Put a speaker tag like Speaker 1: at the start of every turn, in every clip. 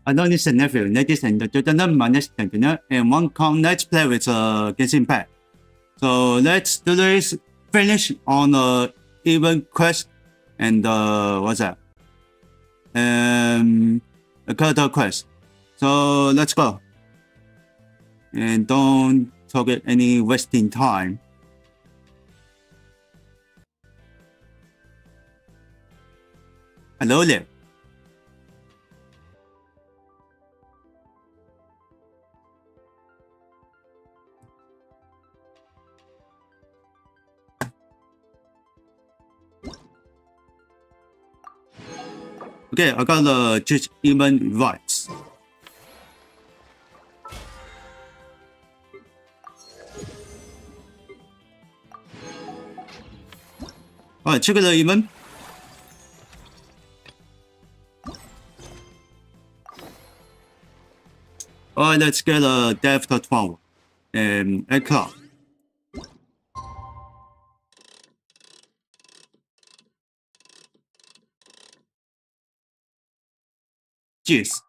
Speaker 1: Hello, nsfw, ladies and gentlemen, my name is Terengineer, and welcome. Let's play with Genshin Impact. So let's do this. Finish on the event quest and what's that? A character quest. So let's go. And don't target any wasting time. Hello there. Okay, I got the just even rights. Alright, check the event. Alright, let's get a Death 12 and a clock. Jeez.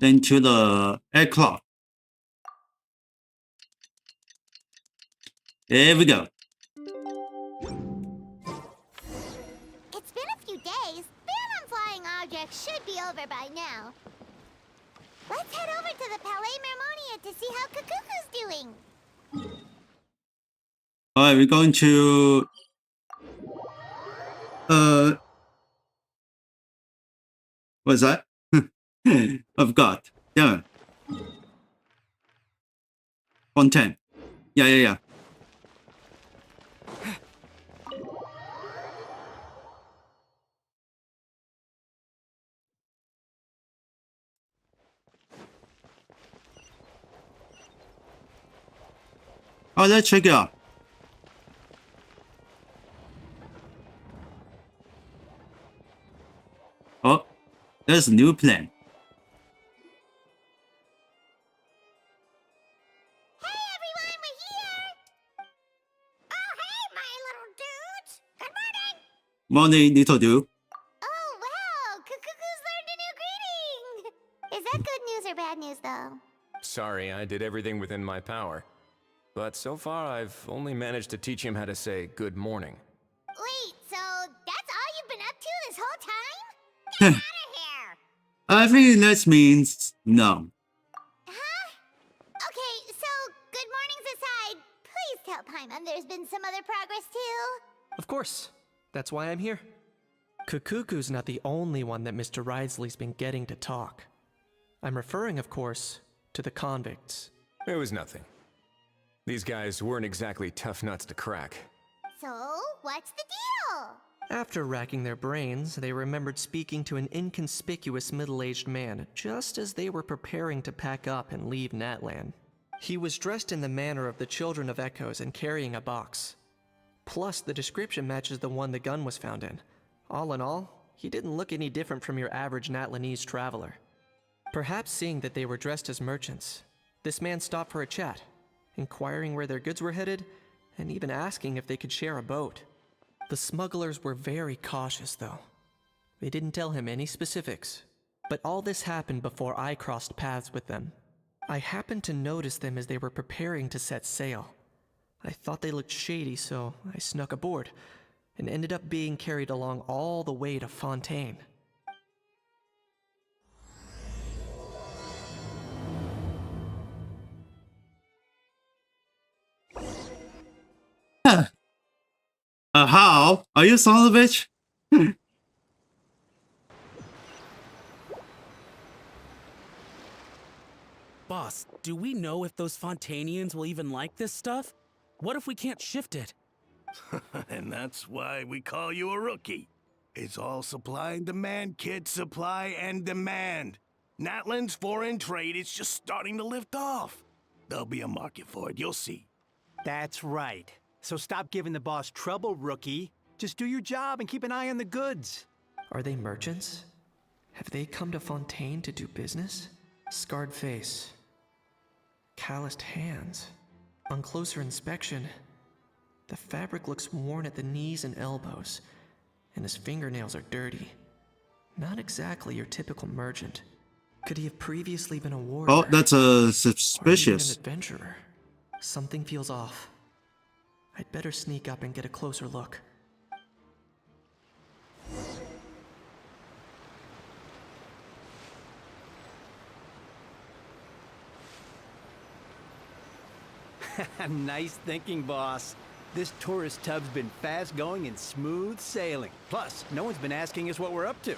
Speaker 1: Then to the aircraft. There we go.
Speaker 2: It's been a few days. Ban on flying objects should be over by now. Let's head over to the Palais Mermonia to see how Kukuku's doing.
Speaker 1: Alright, we're going to what's that? I forgot. Damn it. 110. Yeah. Oh, let's check it out. Oh, there's a new plan.
Speaker 2: Hey everyone, we're here! Oh hey, my little dudes! Good morning!
Speaker 1: Morning, little dude.
Speaker 2: Oh wow, Kukuku's learned a new greeting! Is that good news or bad news though?
Speaker 3: Sorry, I did everything within my power. But so far, I've only managed to teach him how to say good morning.
Speaker 2: Wait, so that's all you've been up to this whole time? Get out of here!
Speaker 1: I think that means no.
Speaker 2: Huh? Okay, so good mornings aside, please tell Paimon there's been some other progress too.
Speaker 4: Of course. That's why I'm here. Kukuku's not the only one that Mr. Risley's been getting to talk. I'm referring, of course, to the convicts.
Speaker 3: It was nothing. These guys weren't exactly tough nuts to crack.
Speaker 2: So, what's the deal?
Speaker 4: After racking their brains, they remembered speaking to an inconspicuous middle-aged man just as they were preparing to pack up and leave Natlan. He was dressed in the manner of the Children of Echoes and carrying a box. Plus, the description matches the one the gun was found in. All in all, he didn't look any different from your average Natlanese traveler. Perhaps seeing that they were dressed as merchants, this man stopped for a chat, inquiring where their goods were headed, and even asking if they could share a boat. The smugglers were very cautious, though. They didn't tell him any specifics. But all this happened before I crossed paths with them. I happened to notice them as they were preparing to set sail. I thought they looked shady, so I snuck aboard, and ended up being carried along all the way to Fontaine.
Speaker 1: How? Are you son of a bitch?
Speaker 5: Boss, do we know if those Fontanians will even like this stuff? What if we can't shift it?
Speaker 6: And that's why we call you a rookie. It's all supply and demand, kid. Supply and demand. Natlan's foreign trade is just starting to lift off. There'll be a market for it, you'll see.
Speaker 7: That's right. So stop giving the boss trouble, rookie. Just do your job and keep an eye on the goods.
Speaker 4: Are they merchants? Have they come to Fontaine to do business? Scarred face. Calloused hands. On closer inspection, the fabric looks worn at the knees and elbows, and his fingernails are dirty. Not exactly your typical merchant. Could he have previously been a warrior?
Speaker 1: Oh, that's
Speaker 4: Or even
Speaker 1: suspicious.
Speaker 4: an adventurer? Something feels off. I'd better sneak up and get a closer look.
Speaker 7: Nice thinking, boss. This tourist tub's been fast going and smooth sailing. Plus, no one's been asking us what we're up to.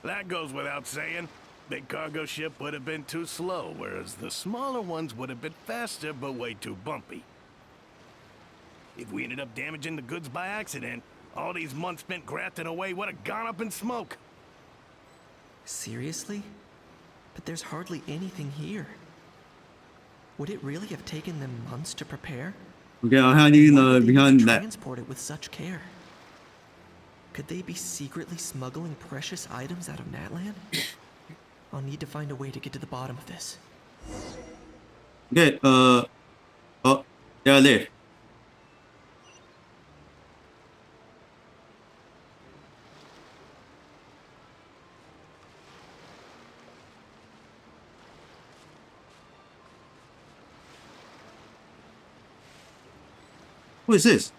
Speaker 6: That goes without saying. Big cargo ship would have been too slow, whereas the smaller ones would have been faster but way too bumpy. If we ended up damaging the goods by accident, all these months spent grafting away would have gone up in smoke.
Speaker 4: Seriously? But there's hardly anything here. Would it really have taken them months to prepare?
Speaker 1: Okay, I'm hiding
Speaker 4: Why would they
Speaker 1: behind that.
Speaker 4: transport it with such care? Could they be secretly smuggling precious items out of Natlan? I'll need to find a way to get to the bottom of this.
Speaker 1: Okay, oh, they are there. Who is this?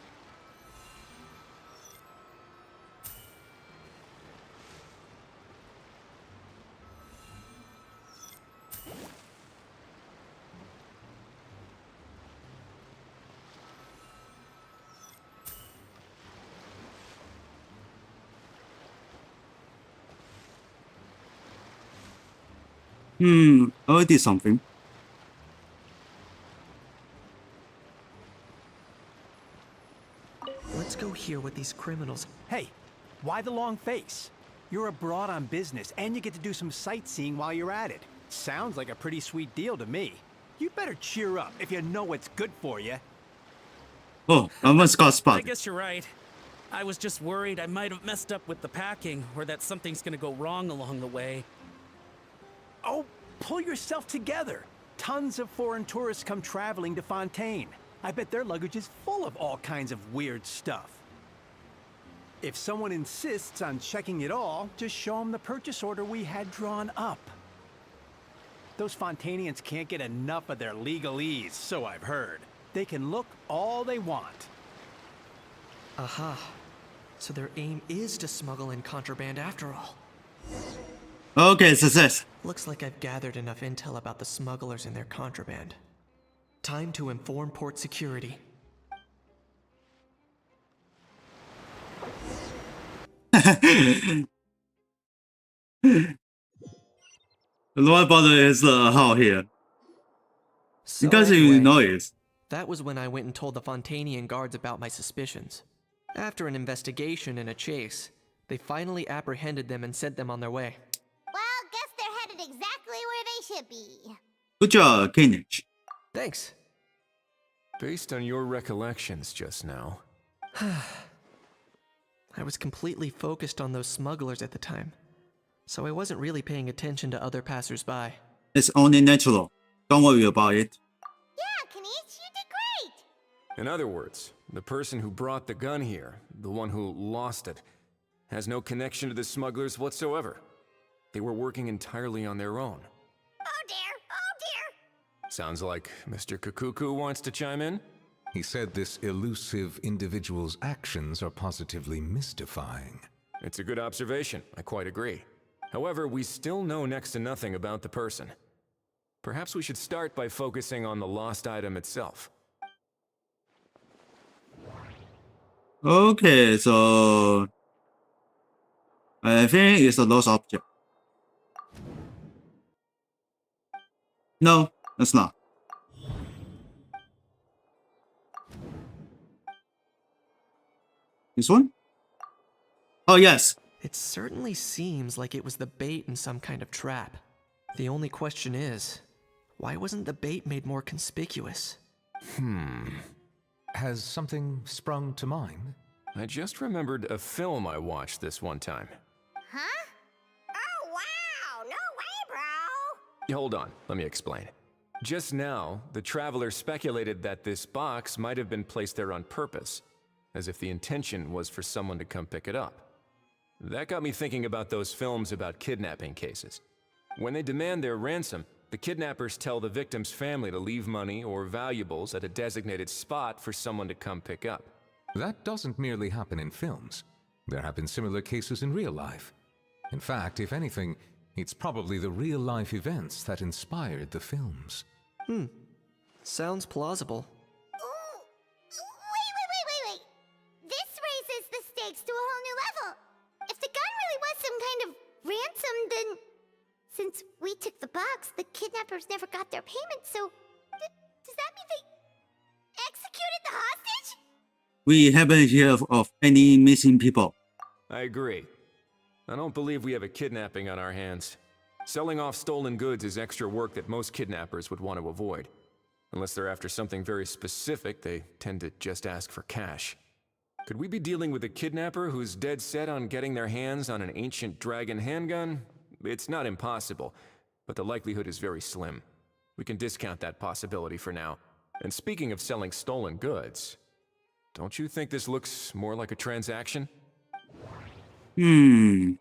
Speaker 1: Oh, I did something.
Speaker 4: Let's go hear what these criminals...
Speaker 7: Hey, why the long face? You're abroad on business, and you get to do some sightseeing while you're at it. Sounds like a pretty sweet deal to me. You'd better cheer up if you know what's good for you.
Speaker 1: Oh, I almost got
Speaker 5: I
Speaker 1: spotted.
Speaker 5: guess you're right. I was just worried I might have messed up with the packing, or that something's gonna go wrong along the way.
Speaker 7: Oh, pull yourself together. Tons of foreign tourists come traveling to Fontaine. I bet their luggage is full of all kinds of weird stuff. If someone insists on checking it all, just show them the purchase order we had drawn up. Those Fontainians can't get enough of their legalese, so I've heard. They can look all they want.
Speaker 4: Aha. So their aim is to smuggle in contraband after all.
Speaker 1: Okay, success.
Speaker 4: Looks like I've gathered enough intel about the smugglers and their contraband. Time to inform port security.
Speaker 1: The Lord Brother is the hall here.
Speaker 4: So
Speaker 1: You guys
Speaker 4: anyway,
Speaker 1: know it.
Speaker 4: that was when I went and told the Fontainian guards about my suspicions. After an investigation and a chase, they finally apprehended them and sent them on their way.
Speaker 2: Well, guess they're headed exactly where they should be.
Speaker 1: Good job, Kenichi.
Speaker 4: Thanks.
Speaker 3: Based on your recollections just now,
Speaker 4: I was completely focused on those smugglers at the time, so I wasn't really paying attention to other passers-by.
Speaker 1: It's only natural. Don't worry about it.
Speaker 2: Yeah, Kenichi, you did great.
Speaker 3: in other words, the person who brought the gun here, the one who lost it, has no connection to the smugglers whatsoever. They were working entirely on their own.
Speaker 2: Oh dear, oh dear.
Speaker 3: Sounds like Mr. Kakuku wants to chime in?
Speaker 8: He said this elusive individual's actions are positively mystifying.
Speaker 3: It's a good observation, I quite agree. However, we still know next to nothing about the person. Perhaps we should start by focusing on the lost item itself.
Speaker 1: Okay, so I think it's a lost object. No, it's not. This one? Oh, yes.
Speaker 4: It certainly seems like it was the bait in some kind of trap. The only question is, Why wasn't the bait made more conspicuous?
Speaker 8: Has something sprung to mind?
Speaker 3: I just remembered a film I watched this one time.
Speaker 2: Huh? Oh, wow! No way, bro!
Speaker 3: Hold on, let me explain. Just now, the traveler speculated that this box might have been placed there on purpose, as if the intention was for someone to come pick it up. That got me thinking about those films about kidnapping cases. When they demand their ransom, the kidnappers tell the victim's family to leave money or valuables at a designated spot for someone to come pick up.
Speaker 8: That doesn't merely happen in films. There have been similar cases in real life. In fact, if anything, it's probably the real-life events that inspired the films.
Speaker 4: Sounds plausible.
Speaker 2: Ooh. Wait. This raises the stakes to a whole new level. If the gun really was some kind of ransom, then... Since we took the box, the kidnappers never got their payment, so... does that mean they executed the hostage?
Speaker 1: We haven't heard of any missing people.
Speaker 3: I agree. I don't believe we have a kidnapping on our hands. Selling off stolen goods is extra work that most kidnappers would want to avoid. Unless they're after something very specific, they tend to just ask for cash. Could we be dealing with a kidnapper who's dead set on getting their hands on an ancient dragon handgun? It's not impossible, but the likelihood is very slim. We can discount that possibility for now. And speaking of selling stolen goods, don't you think this looks more like a transaction?
Speaker 1: This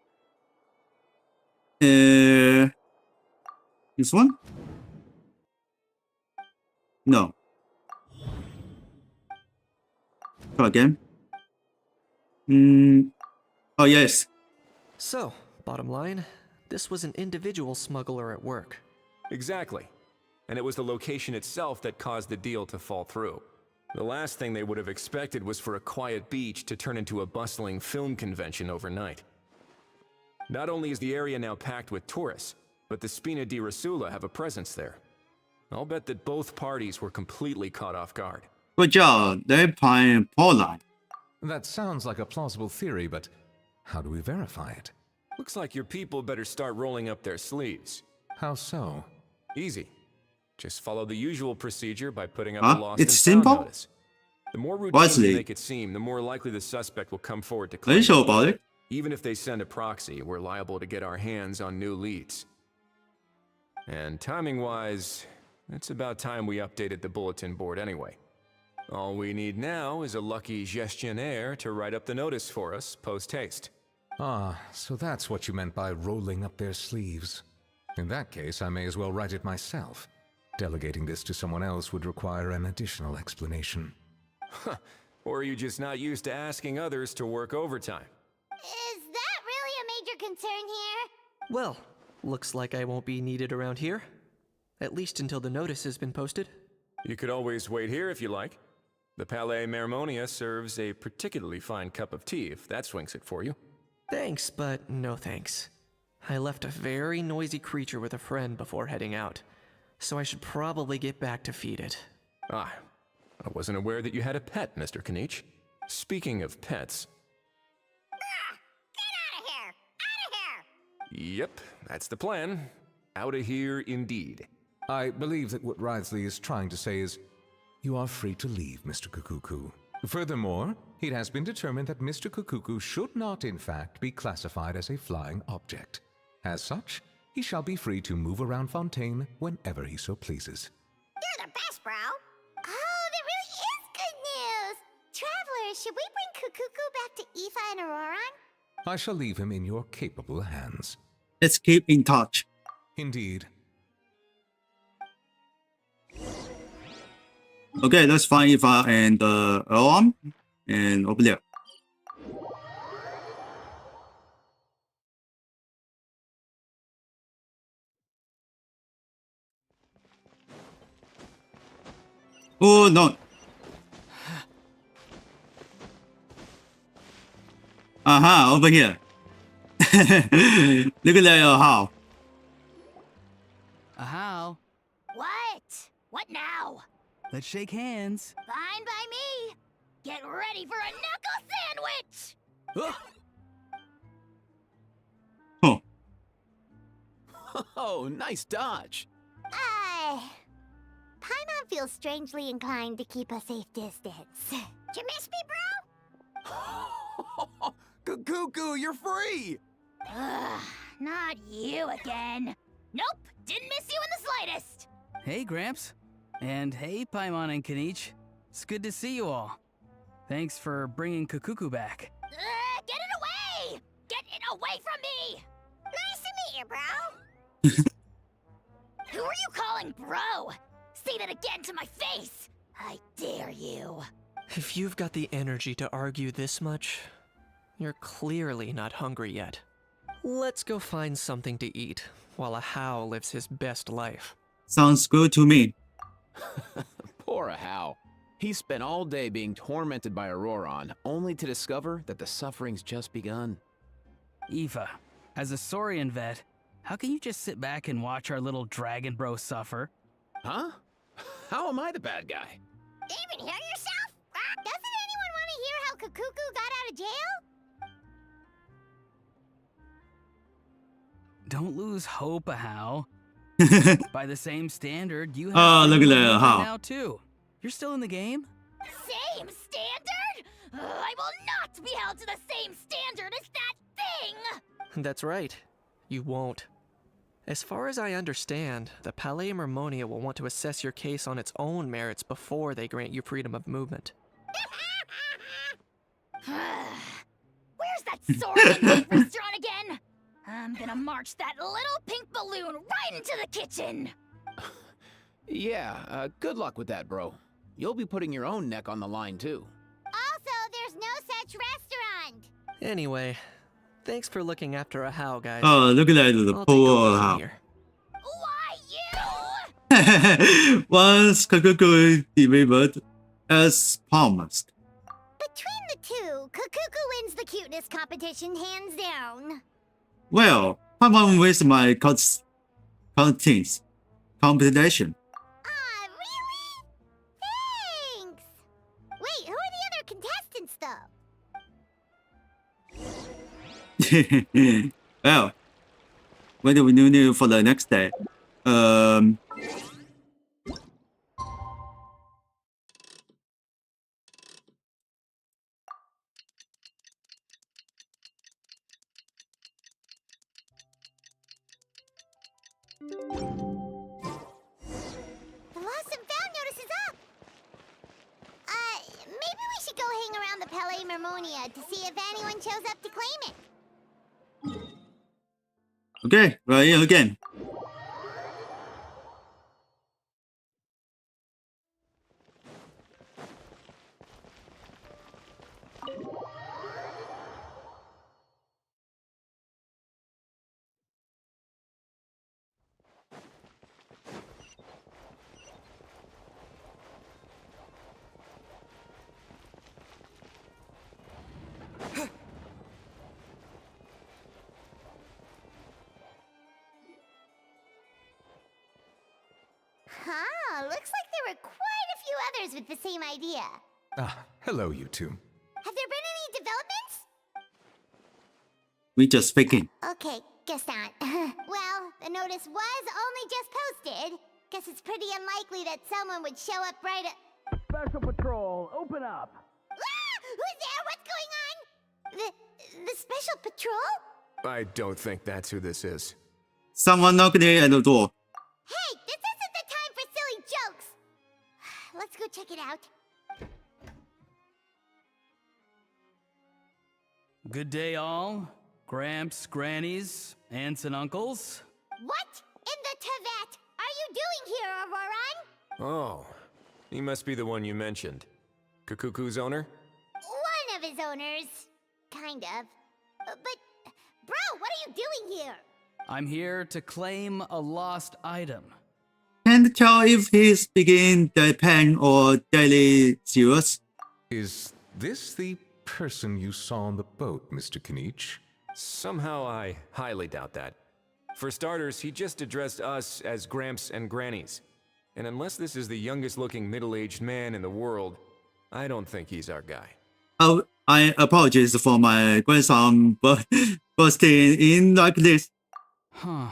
Speaker 1: one? No. Try again. Oh, yes.
Speaker 4: So, bottom line, this was an individual smuggler at work.
Speaker 3: Exactly. And it was the location itself that caused the deal to fall through. The last thing they would have expected was for a quiet beach to turn into a bustling film convention overnight. Not only is the area now packed with tourists, but the Spina di Rosula have a presence there. I'll bet that both parties were completely caught off guard.
Speaker 1: Good job. They're playing Poland.
Speaker 8: That sounds like a plausible theory, but how do we verify it?
Speaker 3: Looks like your people better start rolling up their sleeves.
Speaker 8: How so?
Speaker 3: Easy. Just follow the usual procedure by putting up
Speaker 1: Huh?
Speaker 3: a lost
Speaker 1: It's
Speaker 3: and found
Speaker 1: simple?
Speaker 3: notice. The more routine
Speaker 1: Wisely.
Speaker 3: you make it seem, the more likely the suspect will come forward to
Speaker 1: Are
Speaker 3: claim
Speaker 1: you sure
Speaker 3: it.
Speaker 1: about it?
Speaker 3: Even if they send a proxy, we're liable to get our hands on new leads. And timing-wise, it's about time we updated the bulletin board anyway. All we need now is a lucky Gestionnaire to write up the notice for us post-haste.
Speaker 8: Ah, so that's what you meant by rolling up their sleeves. In that case, I may as well write it myself. Delegating this to someone else would require an additional explanation.
Speaker 3: Or are you just not used to asking others to work overtime?
Speaker 2: Is that really a major concern here?
Speaker 4: Well, looks like I won't be needed around here. At least until the notice has been posted.
Speaker 3: You could always wait here if you like. The Palais Mermonia serves a particularly fine cup of tea if that swings it for you.
Speaker 4: Thanks, but no thanks. I left a very noisy creature with a friend before heading out, so I should probably get back to feed it.
Speaker 3: Ah, I wasn't aware that you had a pet, Mr. Kanich. Speaking of pets...
Speaker 2: Get out of here! Out of here!
Speaker 3: Yep, that's the plan. Out of here indeed.
Speaker 8: I believe that what Wriothesley is trying to say is, you are free to leave, Mr. Kukuku. Furthermore, it has been determined that Mr. Kukuku should not, in fact, be classified as a flying object. As such, he shall be free to move around Fontaine whenever he so pleases.
Speaker 2: You're the best, bro! Oh, that really is good news! Travelers, should we bring Kukuku back to Aoife and Auroron?
Speaker 8: I shall leave him in your capable hands.
Speaker 1: Let's keep in touch.
Speaker 8: Indeed.
Speaker 1: Okay, let's find Eva and Elon. And over there. Oh no. Over here. Look at that how.
Speaker 5: How?
Speaker 2: What? What now?
Speaker 5: Let's shake hands.
Speaker 2: Fine by me! Get ready for a knuckle sandwich!
Speaker 1: Oh.
Speaker 5: Oh, nice dodge.
Speaker 2: I Paimon feels strangely inclined to keep a safe distance. You miss me, bro?
Speaker 7: Cuckoo, you're free!
Speaker 2: Ugh, not you again. Nope, didn't miss you in the slightest.
Speaker 9: Hey, Gramps. And hey, Paimon and Kanich. It's good to see you all. Thanks for bringing Kukuku back.
Speaker 2: Get it away! Get it away from me! Nice to meet you, bro. Who are you calling bro? Say that again to my face! I dare you.
Speaker 4: If you've got the energy to argue this much, you're clearly not hungry yet. Let's go find something to eat while a How lives his best life.
Speaker 1: Sounds good to me.
Speaker 10: Poor How. He spent all day being tormented by Auroron, only to discover that the suffering's just begun.
Speaker 9: Eva, as a Saurian vet, how can you just sit back and watch our little dragon bro suffer?
Speaker 10: Huh? How am I the bad guy?
Speaker 2: Even hear yourself? Doesn't anyone want to hear how Kukuku got out of jail?
Speaker 9: Don't lose hope, How. By the same standard, you have
Speaker 1: Oh, look at
Speaker 9: freedom
Speaker 1: that,
Speaker 9: of
Speaker 1: How.
Speaker 9: movement now too. You're still in the game?
Speaker 2: Same standard? I will not be held to the same standard as that thing!
Speaker 4: That's right. You won't. As far as I understand, the Palais Mermonia will want to assess your case on its own merits before they grant you freedom of movement.
Speaker 2: Where's that Saurian life restaurant again? I'm gonna march that little pink balloon right into the kitchen!
Speaker 10: Yeah, good luck with that, bro. You'll be putting your own neck on the line, too.
Speaker 2: Also, there's no such restaurant!
Speaker 4: Anyway, thanks for looking after a How, guys.
Speaker 1: Oh, look at that, the
Speaker 4: I'll take
Speaker 1: poor
Speaker 4: over from
Speaker 1: How.
Speaker 4: here.
Speaker 2: Why, you?
Speaker 1: Once Kukuku delivered as promised.
Speaker 2: Between the two, Kukuku wins the cuteness competition hands down.
Speaker 1: Well, Paimon with my contents competition.
Speaker 2: Ah, really? Thanks! Wait, who are the other contestants, though?
Speaker 1: Well, what do we do for the next day?
Speaker 2: The lost and found notice is up! Maybe we should go hang around the Palais Mermonia to see if anyone shows up to claim it.
Speaker 1: Okay, we're here again.
Speaker 2: Huh, looks like there were quite a few others with the same idea.
Speaker 8: Ah, hello, you two.
Speaker 2: Have there been any developments?
Speaker 1: We just speaking.
Speaker 2: Okay, guess not. Well, the notice was only just posted. Guess it's pretty unlikely that someone would show up right at...
Speaker 7: Special Patrol, open up!
Speaker 2: Ah! Who's there? What's going on? The Special Patrol?
Speaker 3: I don't think that's who this is.
Speaker 1: Someone knocking at the door.
Speaker 2: Hey, this isn't the time for silly jokes! Let's go check it out.
Speaker 9: Good day, all. Gramps, grannies, aunts, and uncles.
Speaker 2: What in the Tevet are you doing here, Auroron?
Speaker 3: Oh, he must be the one you mentioned. Kukuku's owner?
Speaker 2: One of his owners. Kind of. But, bro, what are you doing here?
Speaker 9: I'm here to claim a lost item.
Speaker 1: Can't tell if he's speaking Japan or daily serious.
Speaker 8: Is this the person you saw on the boat, Mr. Kanich?
Speaker 3: Somehow I highly doubt that. For starters, he just addressed us as Gramps and Grannies. And unless this is the youngest looking middle-aged man in the world, I don't think he's our guy.
Speaker 1: Oh, I apologize for my grandson bursting in like this.
Speaker 9: Huh.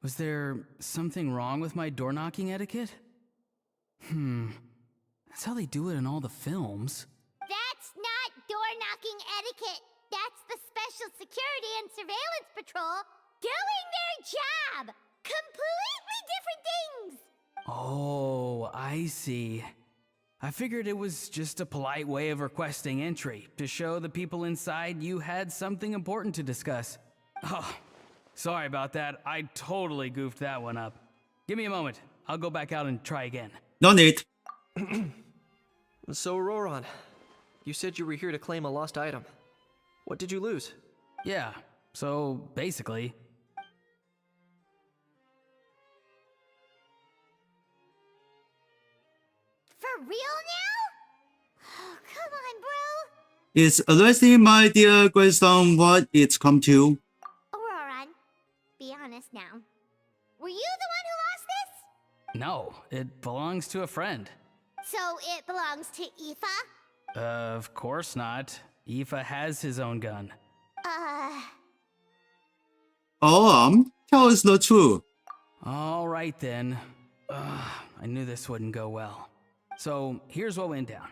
Speaker 9: Was there something wrong with my door knocking etiquette? That's how they do it in all the films.
Speaker 2: That's not door-knocking etiquette. That's the Special Security and Surveillance Patrol doing their job. Completely different things.
Speaker 9: Oh, I see. I figured it was just a polite way of requesting entry to show the people inside you had something important to discuss. Oh, sorry about that. I totally goofed that one up. Give me a moment. I'll go back out and try again.
Speaker 1: No need.
Speaker 4: So, Roron, you said you were here to claim a lost item. What did you lose?
Speaker 9: Yeah, so basically,
Speaker 2: For real now? Oh, come on, bro.
Speaker 1: It's arresting my dear Gigastone what it's come to.
Speaker 2: Auroran, be honest now. Were you the one who lost this?
Speaker 9: no, it belongs to a friend.
Speaker 2: So it belongs to Aoife?
Speaker 9: Of course not. Aoife has his own gun.
Speaker 1: Tell us the truth.
Speaker 9: All right then. I knew this wouldn't go well. So here's what went down.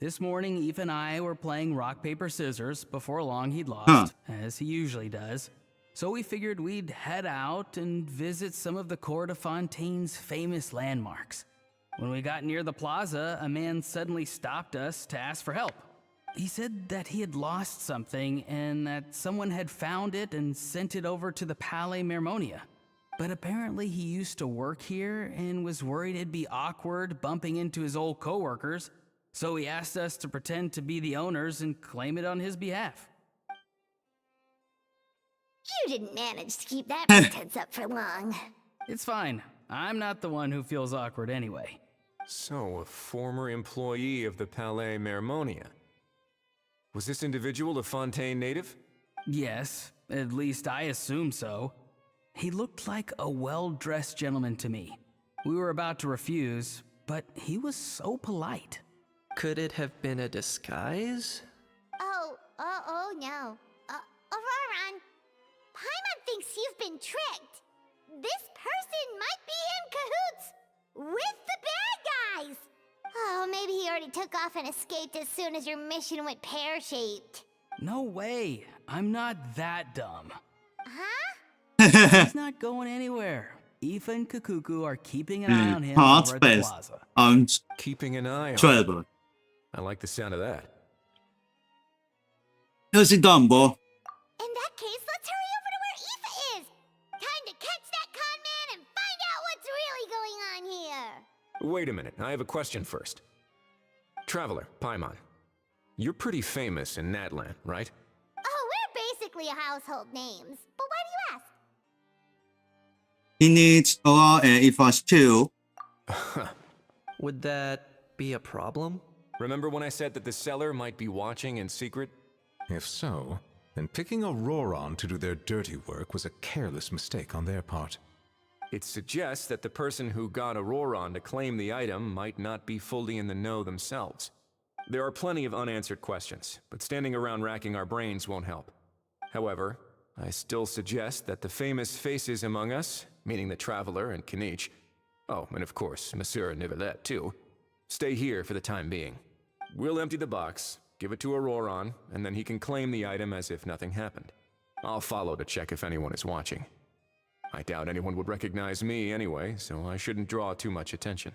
Speaker 9: This morning, Eve and I were playing rock, paper, scissors. Before long, he'd lost, as he usually does. So we figured we'd head out and visit some of the Cour de Fontaine's famous landmarks. When we got near the plaza, a man suddenly stopped us to ask for help. He said that he had lost something and that someone had found it and sent it over to the Palais Mermonia. But apparently he used to work here and was worried it'd be awkward bumping into his old coworkers, so he asked us to pretend to be the owners and claim it on his behalf.
Speaker 2: You didn't manage to keep that pretense up for long.
Speaker 9: It's fine. I'm not the one who feels awkward anyway.
Speaker 3: So, a former employee of the Palais Mermonia. Was this individual a Fontaine native?
Speaker 9: Yes, at least I assume so. He looked like a well-dressed gentleman to me. We were about to refuse, but he was so polite.
Speaker 4: Could it have been a disguise?
Speaker 2: Oh no. Auroran, Paimon thinks you've been tricked. This person might be in cahoots with the bad guys. Oh, maybe he already took off and escaped as soon as your mission went pear-shaped.
Speaker 9: No way. I'm not that dumb.
Speaker 2: Huh?
Speaker 9: He's not going anywhere. Aoife and Kakuku are keeping an eye on him
Speaker 1: Hard
Speaker 9: over at the
Speaker 1: space.
Speaker 9: plaza.
Speaker 3: Keeping an eye on.
Speaker 1: Trouble.
Speaker 3: I like the sound of that.
Speaker 1: Here's it done, boy.
Speaker 2: In that case, let's hurry over to where Aoife is. Time to catch that con man and find out what's really going on here.
Speaker 3: Wait a minute, I have a question first. Traveler, Paimon. You're pretty famous in Natlan, right?
Speaker 2: Oh, we're basically household names. But why do you ask?
Speaker 1: He needs Aura and Ifas too.
Speaker 4: Would that be a problem?
Speaker 3: Remember when I said that the seller might be watching in secret?
Speaker 8: If so, then picking Auroran to do their dirty work was a careless mistake on their part.
Speaker 3: It suggests that the person who got Auroran to claim the item might not be fully in the know themselves. There are plenty of unanswered questions, but standing around racking our brains won't help. However, I still suggest that the famous faces among us, meaning the Traveler and Kinich, oh, and of course, Monsieur Nivelet too, stay here for the time being. We'll empty the box, give it to Auroran, and then he can claim the item as if nothing happened. I'll follow to check if anyone is watching. I doubt anyone would recognize me anyway, so I shouldn't draw too much attention.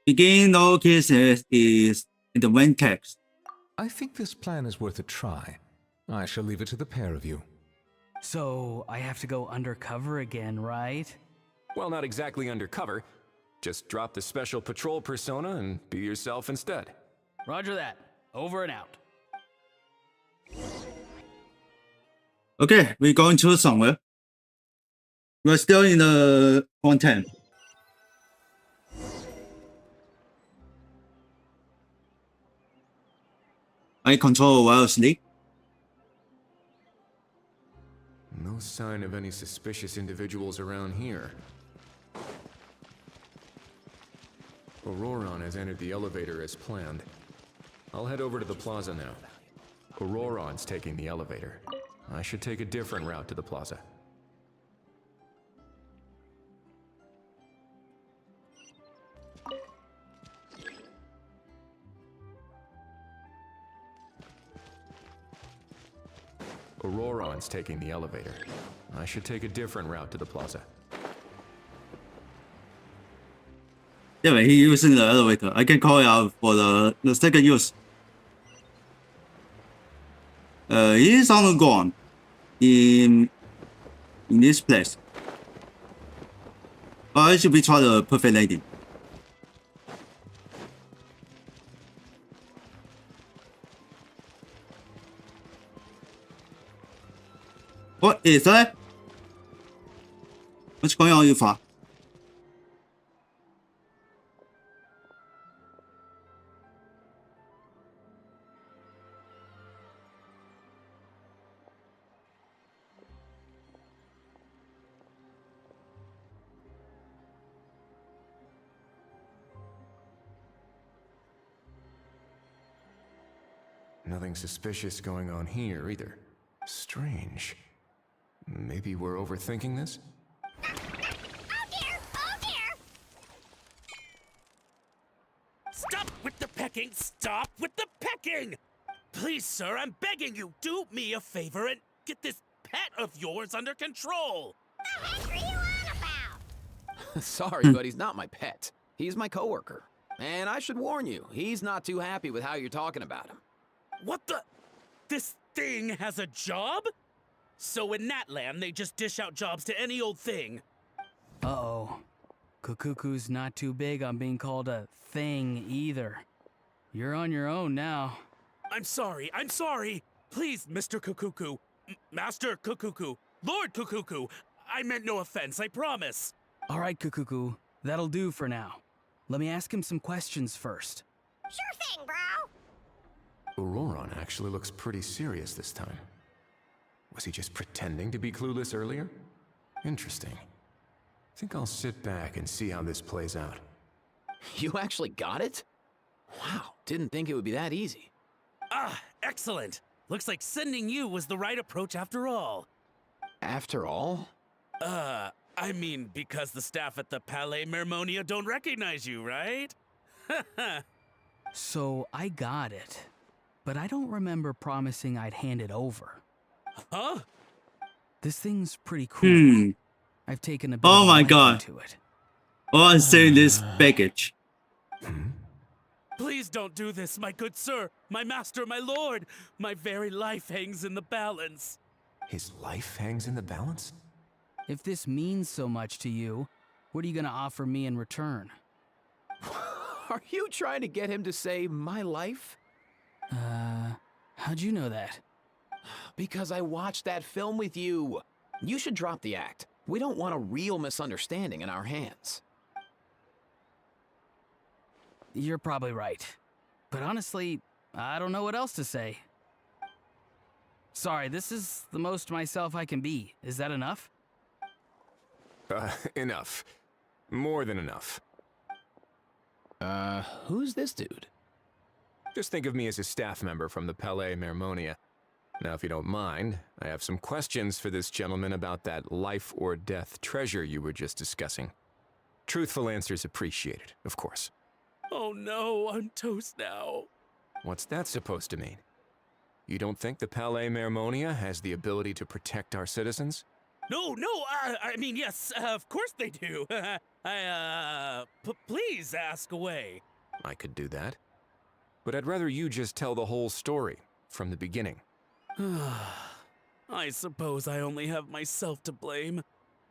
Speaker 1: Begin all cases is in the main text.
Speaker 8: I think this plan is worth a try. I shall leave it to the pair of you.
Speaker 9: So I have to go undercover again, right?
Speaker 3: Well, not exactly undercover. Just drop the special patrol persona and be yourself instead.
Speaker 9: Roger that. Over and out.
Speaker 1: Okay, we're going to somewhere. We're still in the Fontaine. I control wirelessly.
Speaker 3: No sign of any suspicious individuals around here. Auroran has entered the elevator as planned. I'll head over to the plaza now. Auroran's taking the elevator. I should take a different route to the plaza. Auroron's taking the elevator. I should take a different route to the plaza.
Speaker 1: Yeah, he using the elevator. I can call it out for the second use. He is on the ground in this place. I should be try the perfect landing. What is that? What's going on, Yufa?
Speaker 3: Nothing suspicious going on here either. Strange. Maybe we're overthinking this?
Speaker 2: Oh dear! Oh dear!
Speaker 5: Stop with the pecking! Stop with the pecking! Please, sir, I'm begging you, do me a favor and get this pet of yours under control!
Speaker 2: The heck are you on about?
Speaker 10: Sorry, but he's not my pet. He's my coworker. And I should warn you, he's not too happy with how you're talking about him.
Speaker 5: What the? This thing has a job? So in Natland, they just dish out jobs to any old thing.
Speaker 9: Uh-oh. Kukuku's not too big on being called a thing either. You're on your own now.
Speaker 5: I'm sorry. Please, Mr. Kukuku. Master Kukuku. Lord Kukuku. I meant no offense, I promise.
Speaker 9: All right, Kukuku. That'll do for now. Let me ask him some questions first.
Speaker 2: Sure thing, bro.
Speaker 3: Auroron actually looks pretty serious this time. Was he just pretending to be clueless earlier? Interesting. Think I'll sit back and see how this plays out.
Speaker 10: You actually got it? Wow, didn't think it would be that easy.
Speaker 5: Ah, excellent. Looks like sending you was the right approach after all.
Speaker 10: After all?
Speaker 5: I mean, because the staff at the Palais Mermonia don't recognize you, right?
Speaker 9: So I got it, but I don't remember promising I'd hand it over.
Speaker 5: Huh?
Speaker 9: This thing's pretty cool. I've taken a bit
Speaker 1: Oh
Speaker 9: of a
Speaker 1: my
Speaker 9: liking
Speaker 1: God.
Speaker 9: to it.
Speaker 1: Oh, I'm saying this package.
Speaker 5: Please don't do this, my good sir, my master, my lord. My very life hangs in the balance.
Speaker 3: His life hangs in the balance?
Speaker 9: If this means so much to you, what are you gonna offer me in return?
Speaker 10: Are you trying to get him to say my life?
Speaker 9: How'd you know that?
Speaker 10: Because I watched that film with you. You should drop the act. We don't want a real misunderstanding in our hands.
Speaker 9: You're probably right. But honestly, I don't know what else to say. Sorry, this is the most myself I can be. Is that enough?
Speaker 3: Enough. More than enough.
Speaker 10: Who's this dude?
Speaker 3: Just think of me as a staff member from the Palais Mermonia. Now, if you don't mind, I have some questions for this gentleman about that life or death treasure you were just discussing. Truthful answers appreciated, of course.
Speaker 5: Oh no, I'm toast now.
Speaker 3: What's that supposed to mean? You don't think the Palais Mermonia has the ability to protect our citizens?
Speaker 5: No, I mean, yes, of course they do. Please ask away.
Speaker 3: I could do that. But I'd rather you just tell the whole story, from the beginning.
Speaker 5: I suppose I only have myself to blame.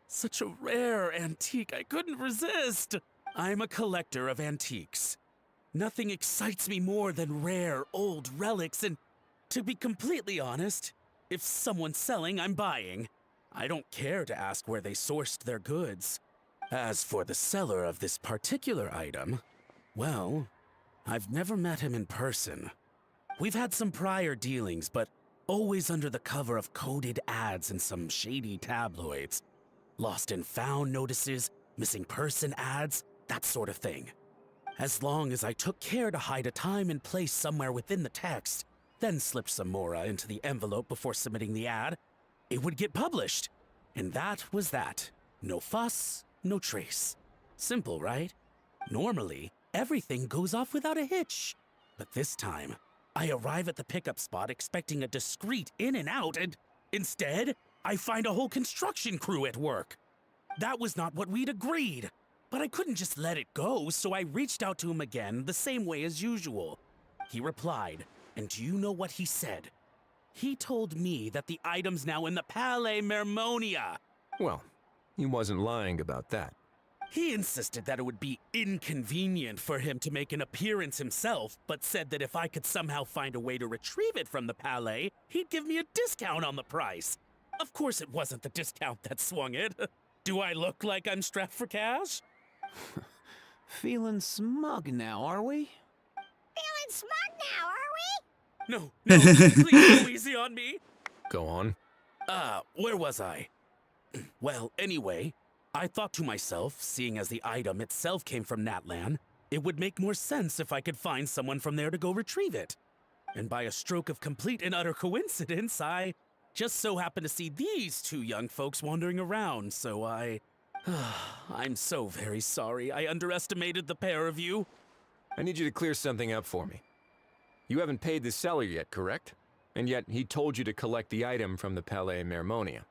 Speaker 5: Such a rare antique, I couldn't resist. I'm a collector of antiques. Nothing excites me more than rare, old relics, and to be completely honest, if someone's selling, I'm buying. I don't care to ask where they sourced their goods. As for the seller of this particular item, well, I've never met him in person. We've had some prior dealings, but always under the cover of coded ads in some shady tabloids. Lost and found notices, missing person ads, that sort of thing. As long as I took care to hide a time and place somewhere within the text, then slip some mora into the envelope before submitting the ad, it would get published. And that was that. No fuss, no trace. Simple, right? Normally, everything goes off without a hitch. But this time, I arrive at the pickup spot expecting a discreet in and out, and Instead, I find a whole construction crew at work. That was not what we'd agreed. But I couldn't just let it go, so I reached out to him again the same way as usual. He replied, and do you know what he said? He told me that the item's now in the Palais Mermonia.
Speaker 3: Well, he wasn't lying about that.
Speaker 5: He insisted that it would be inconvenient for him to make an appearance himself, but said that if I could somehow find a way to retrieve it from the Palais, he'd give me a discount on the price. Of course it wasn't the discount that swung it. Do I look like I'm strapped for cash?
Speaker 10: Feeling smug now, are we?
Speaker 2: Feeling smug now, are we?
Speaker 5: No, please go easy on me.
Speaker 3: Go on.
Speaker 5: Where was I? Well, anyway, I thought to myself, seeing as the item itself came from Natlan, it would make more sense if I could find someone from there to go retrieve it. And by a stroke of complete and utter coincidence, I just so happened to see these two young folks wandering around, so I'm so very sorry. I underestimated the pair of you.
Speaker 3: I need you to clear something up for me. You haven't paid the seller yet, correct? And yet he told you to collect the item from the Palais Mermonia.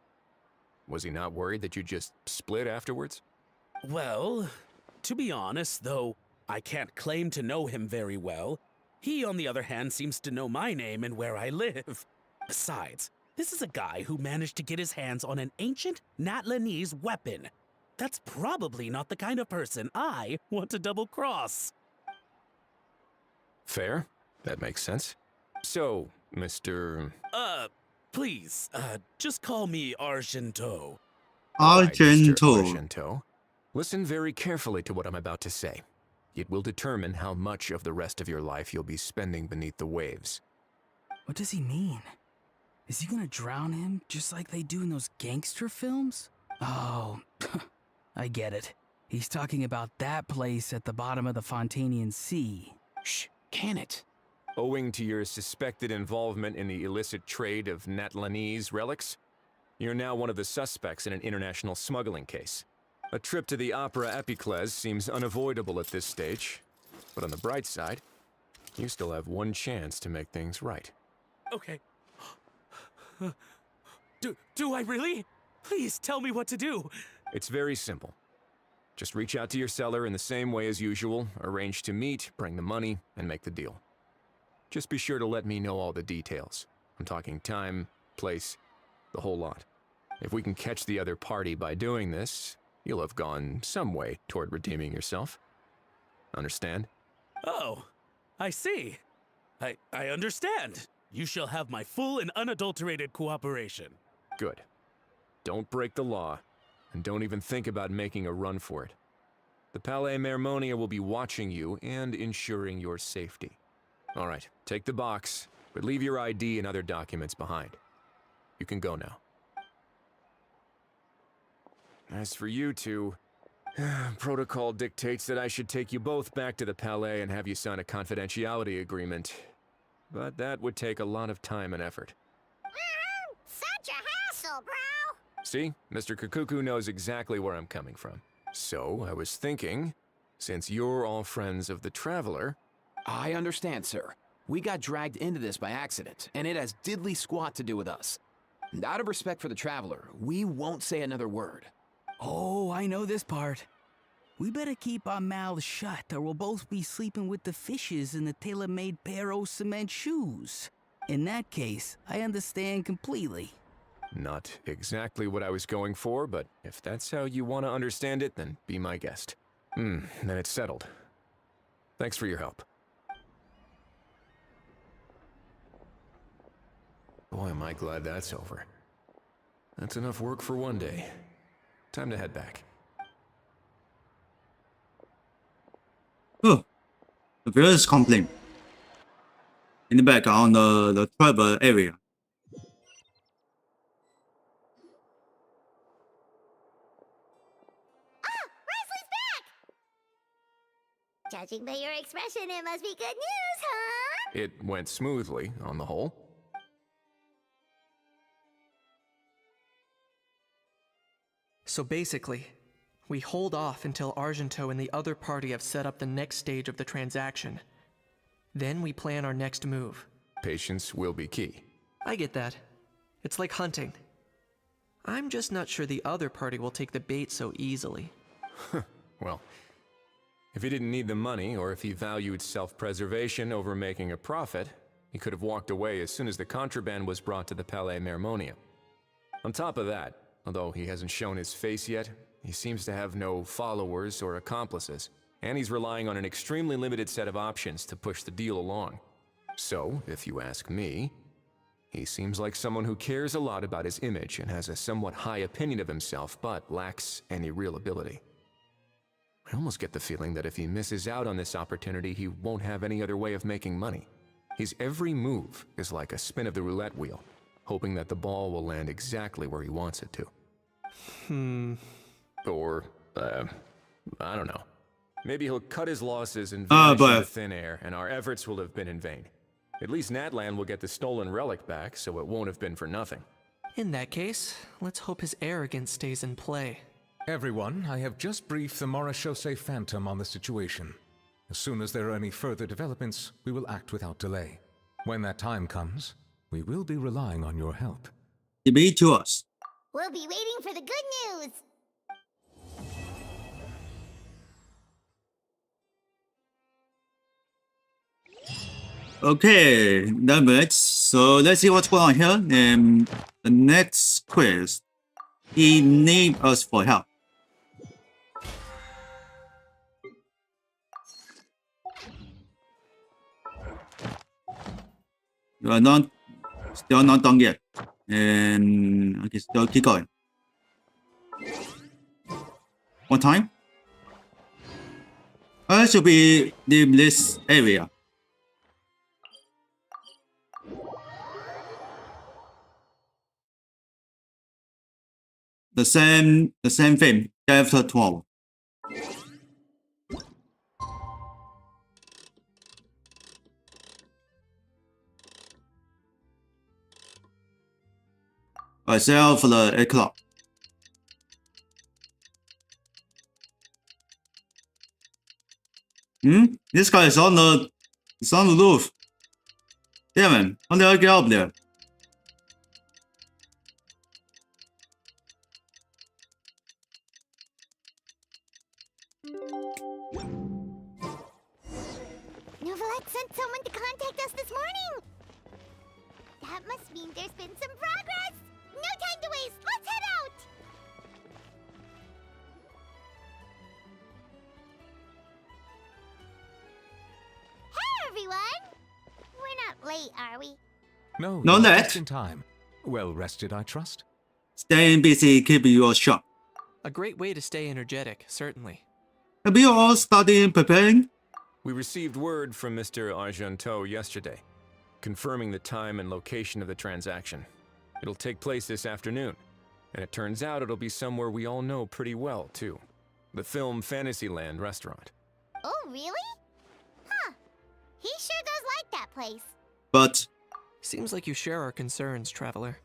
Speaker 3: Was he not worried that you just split afterwards?
Speaker 5: Well, to be honest, though I can't claim to know him very well, he, on the other hand, seems to know my name and where I live. Besides, this is a guy who managed to get his hands on an ancient Natlanese weapon. That's probably not the kind of person I want to double-cross.
Speaker 3: Fair. That makes sense. So, Mr.
Speaker 5: Please, just call me Argento.
Speaker 3: Right, Mr.
Speaker 1: Argento.
Speaker 3: Argento. Listen very carefully to what I'm about to say. It will determine how much of the rest of your life you'll be spending beneath the waves.
Speaker 9: What does he mean? Is he gonna drown him just like they do in those gangster films? Oh, I get it. He's talking about that place at the bottom of the Fontanian Sea.
Speaker 10: Shh, can it?
Speaker 3: Owing to your suspected involvement in the illicit trade of Natlanese relics, you're now one of the suspects in an international smuggling case. A trip to the Opera Epiclese seems unavoidable at this stage, but on the bright side, you still have one chance to make things right.
Speaker 5: Okay. Do I really? Please tell me what to do.
Speaker 3: It's very simple. Just reach out to your seller in the same way as usual, arrange to meet, bring the money, and make the deal. Just be sure to let me know all the details. I'm talking time, place, the whole lot. If we can catch the other party by doing this, you'll have gone some way toward redeeming yourself. Understand?
Speaker 5: Oh, I see. I understand. You shall have my full and unadulterated cooperation.
Speaker 3: Good. Don't break the law, and don't even think about making a run for it. The Palais Mermonia will be watching you and ensuring your safety. All right, take the box, but leave your ID and other documents behind. You can go now. As for you two, protocol dictates that I should take you both back to the Palais and have you sign a confidentiality agreement. But that would take a lot of time and effort.
Speaker 2: Such a hassle, bro!
Speaker 3: See, Mr. Kukuku knows exactly where I'm coming from. So, I was thinking, since you're all friends of the Traveler...
Speaker 10: I understand, sir. We got dragged into this by accident, and it has diddly squat to do with us. And out of respect for the Traveler, we won't say another word.
Speaker 9: Oh, I know this part. We better keep our mouths shut or we'll both be sleeping with the fishes in the tailor-made pair of cement shoes. In that case, I understand completely.
Speaker 3: Not exactly what I was going for, but if that's how you want to understand it, then be my guest. Then it's settled. Thanks for your help. Boy, am I glad that's over. That's enough work for one day. Time to head back.
Speaker 1: Oh, the viewer is complaining. In the back on the travel area.
Speaker 2: Wesley's back! Judging by your expression, it must be good news, huh?
Speaker 3: It went smoothly, on the whole.
Speaker 4: So basically, we hold off until Argento and the other party have set up the next stage of the transaction. Then we plan our next move.
Speaker 3: Patience will be key.
Speaker 4: I get that. It's like hunting. I'm just not sure the other party will take the bait so easily.
Speaker 3: Well, if he didn't need the money, or if he valued self-preservation over making a profit, he could have walked away as soon as the contraband was brought to the Palais Mermonium. On top of that, although he hasn't shown his face yet, he seems to have no followers or accomplices, and he's relying on an extremely limited set of options to push the deal along. So, if you ask me, he seems like someone who cares a lot about his image and has a somewhat high opinion of himself, but lacks any real ability. I almost get the feeling that if he misses out on this opportunity, he won't have any other way of making money. His every move is like a spin of the roulette wheel, hoping that the ball will land exactly where he wants it to. Or, I don't know. Maybe he'll cut his losses and vanish into thin air, and our efforts will have been in vain. At least Natlan will get the stolen relic back, so it won't have been for nothing.
Speaker 4: In that case, let's hope his arrogance stays in play.
Speaker 8: Everyone, I have just briefed the Marechaussee Phantom on the situation. As soon as there are any further developments, we will act without delay. When that time comes, we will be relying on your help.
Speaker 1: Be to us.
Speaker 2: We'll be waiting for the good news.
Speaker 1: Okay, that much. So let's see what's going on here. And the next quiz, he named us for help. You are not, still not done yet. And I can still keep going. One time. I should be leave this area. The same thing. After 12. I set out for the 8 o'clock. This guy is on the roof. Damn it! How did I get up there?
Speaker 2: Novelette sent someone to contact us this morning. That must mean there's been some progress. No time to waste. Let's head out. Hey, everyone. We're not late, are we?
Speaker 8: No,
Speaker 1: Not
Speaker 8: you're
Speaker 1: that.
Speaker 8: just in time. Well rested, I trust?
Speaker 1: Staying busy, keeping you sharp.
Speaker 4: A great way to stay energetic, certainly.
Speaker 1: Have you all started preparing?
Speaker 3: We received word from Mr. Argenteau yesterday, confirming the time and location of the transaction. It'll take place this afternoon, and it turns out it'll be somewhere we all know pretty well, too. The Film Fantasyland restaurant.
Speaker 2: Oh, really? Huh. He sure does like that place.
Speaker 1: But
Speaker 4: Seems like you share our concerns, Traveler.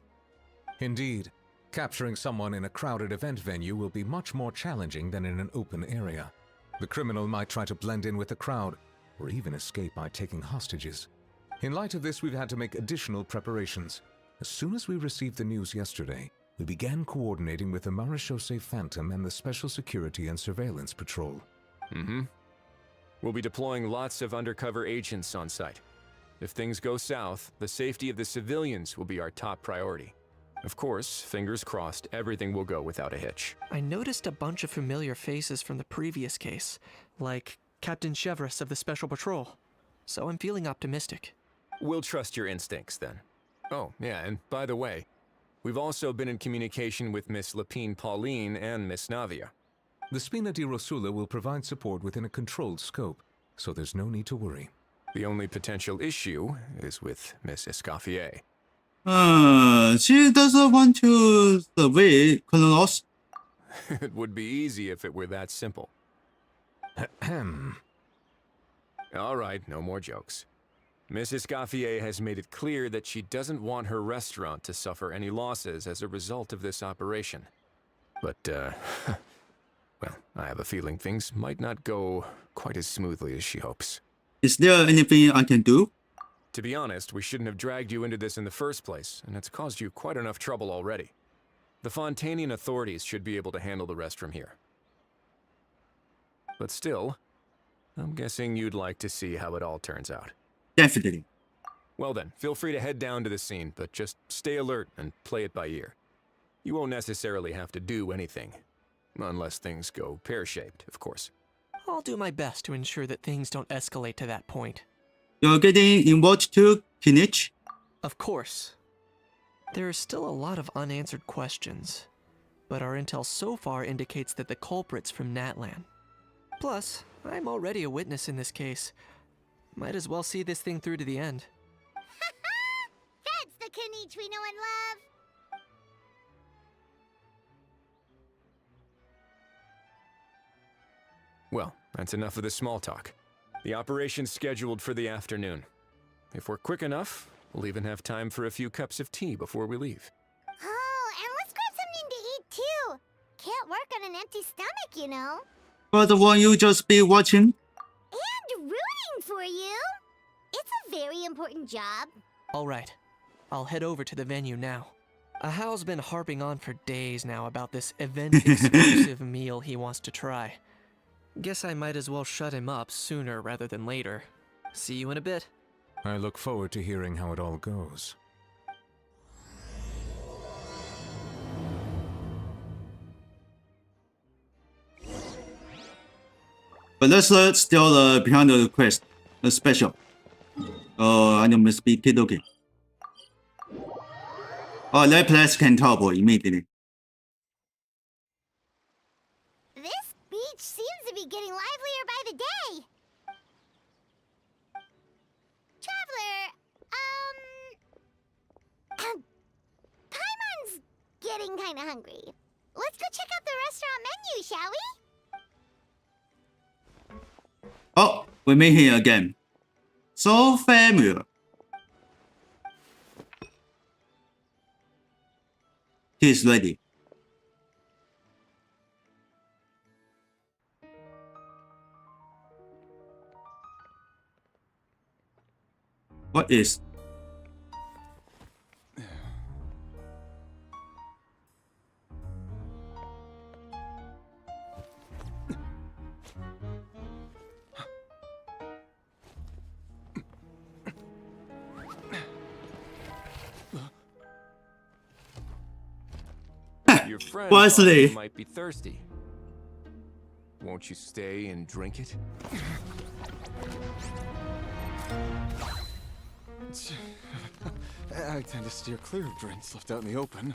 Speaker 8: Indeed. Capturing someone in a crowded event venue will be much more challenging than in an open area. The criminal might try to blend in with the crowd, or even escape by taking hostages. In light of this, we've had to make additional preparations. As soon as we received the news yesterday, we began coordinating with the Marechaussee Phantom and the Special Security and Surveillance Patrol.
Speaker 3: We'll be deploying lots of undercover agents on site. If things go south, the safety of the civilians will be our top priority. Of course, fingers crossed, everything will go without a hitch.
Speaker 4: I noticed a bunch of familiar faces from the previous case, like Captain Chevreuse of the Special Patrol. So I'm feeling optimistic.
Speaker 3: We'll trust your instincts then. Oh, yeah, and by the way, we've also been in communication with Miss Lapine Pauline and Miss Navia.
Speaker 8: The Spina di Rosula will provide support within a controlled scope, so there's no need to worry.
Speaker 3: The only potential issue is with Miss Escoffier.
Speaker 1: She doesn't want to survey Colonels.
Speaker 3: It would be easy if it were that simple. All right, no more jokes. Miss Escoffier has made it clear that she doesn't want her restaurant to suffer any losses as a result of this operation. But, well, I have a feeling things might not go quite as smoothly as she hopes.
Speaker 1: Is there anything I can do?
Speaker 3: To be honest, we shouldn't have dragged you into this in the first place, and it's caused you quite enough trouble already. The Fontanian authorities should be able to handle the rest from here. But still, I'm guessing you'd like to see how it all turns out.
Speaker 1: Definitely.
Speaker 3: Well then, feel free to head down to the scene, but just stay alert and play it by ear. You won't necessarily have to do anything. Unless things go pear-shaped, of course.
Speaker 4: I'll do my best to ensure that things don't escalate to that point.
Speaker 1: You're getting involved too, Kinich?
Speaker 4: Of course. There are still a lot of unanswered questions, but our intel so far indicates that the culprit's from Natlan. Plus, I'm already a witness in this case. Might as well see this thing through to the end.
Speaker 2: That's the Kinich we know and love.
Speaker 3: Well, that's enough of the small talk. The operation's scheduled for the afternoon. If we're quick enough, we'll even have time for a few cups of tea before we leave.
Speaker 2: Oh, and let's grab something to eat too. Can't work on an empty stomach, you know.
Speaker 1: But won't you just be watching?
Speaker 2: And rooting for you. It's a very important job.
Speaker 4: Alright, I'll head over to the venue now. Ahao's been harping on for days now about this event-exclusive meal he wants to try. Guess I might as well shut him up sooner rather than later. See you in a bit.
Speaker 8: I look forward to hearing how it all goes.
Speaker 1: But let's still behind the quest, the special. I must be okay. Oh, that place can topple immediately.
Speaker 2: This beach seems to be getting livelier by the day. Traveler, Paimon's getting kinda hungry. Let's go check out the restaurant menu, shall we?
Speaker 1: Oh, we meet here again. So familiar. He's ready. What is?
Speaker 3: Your friend
Speaker 1: Wesley.
Speaker 3: might be thirsty. Won't you stay and drink it?
Speaker 11: I tend to steer clear of drinks left out in the open.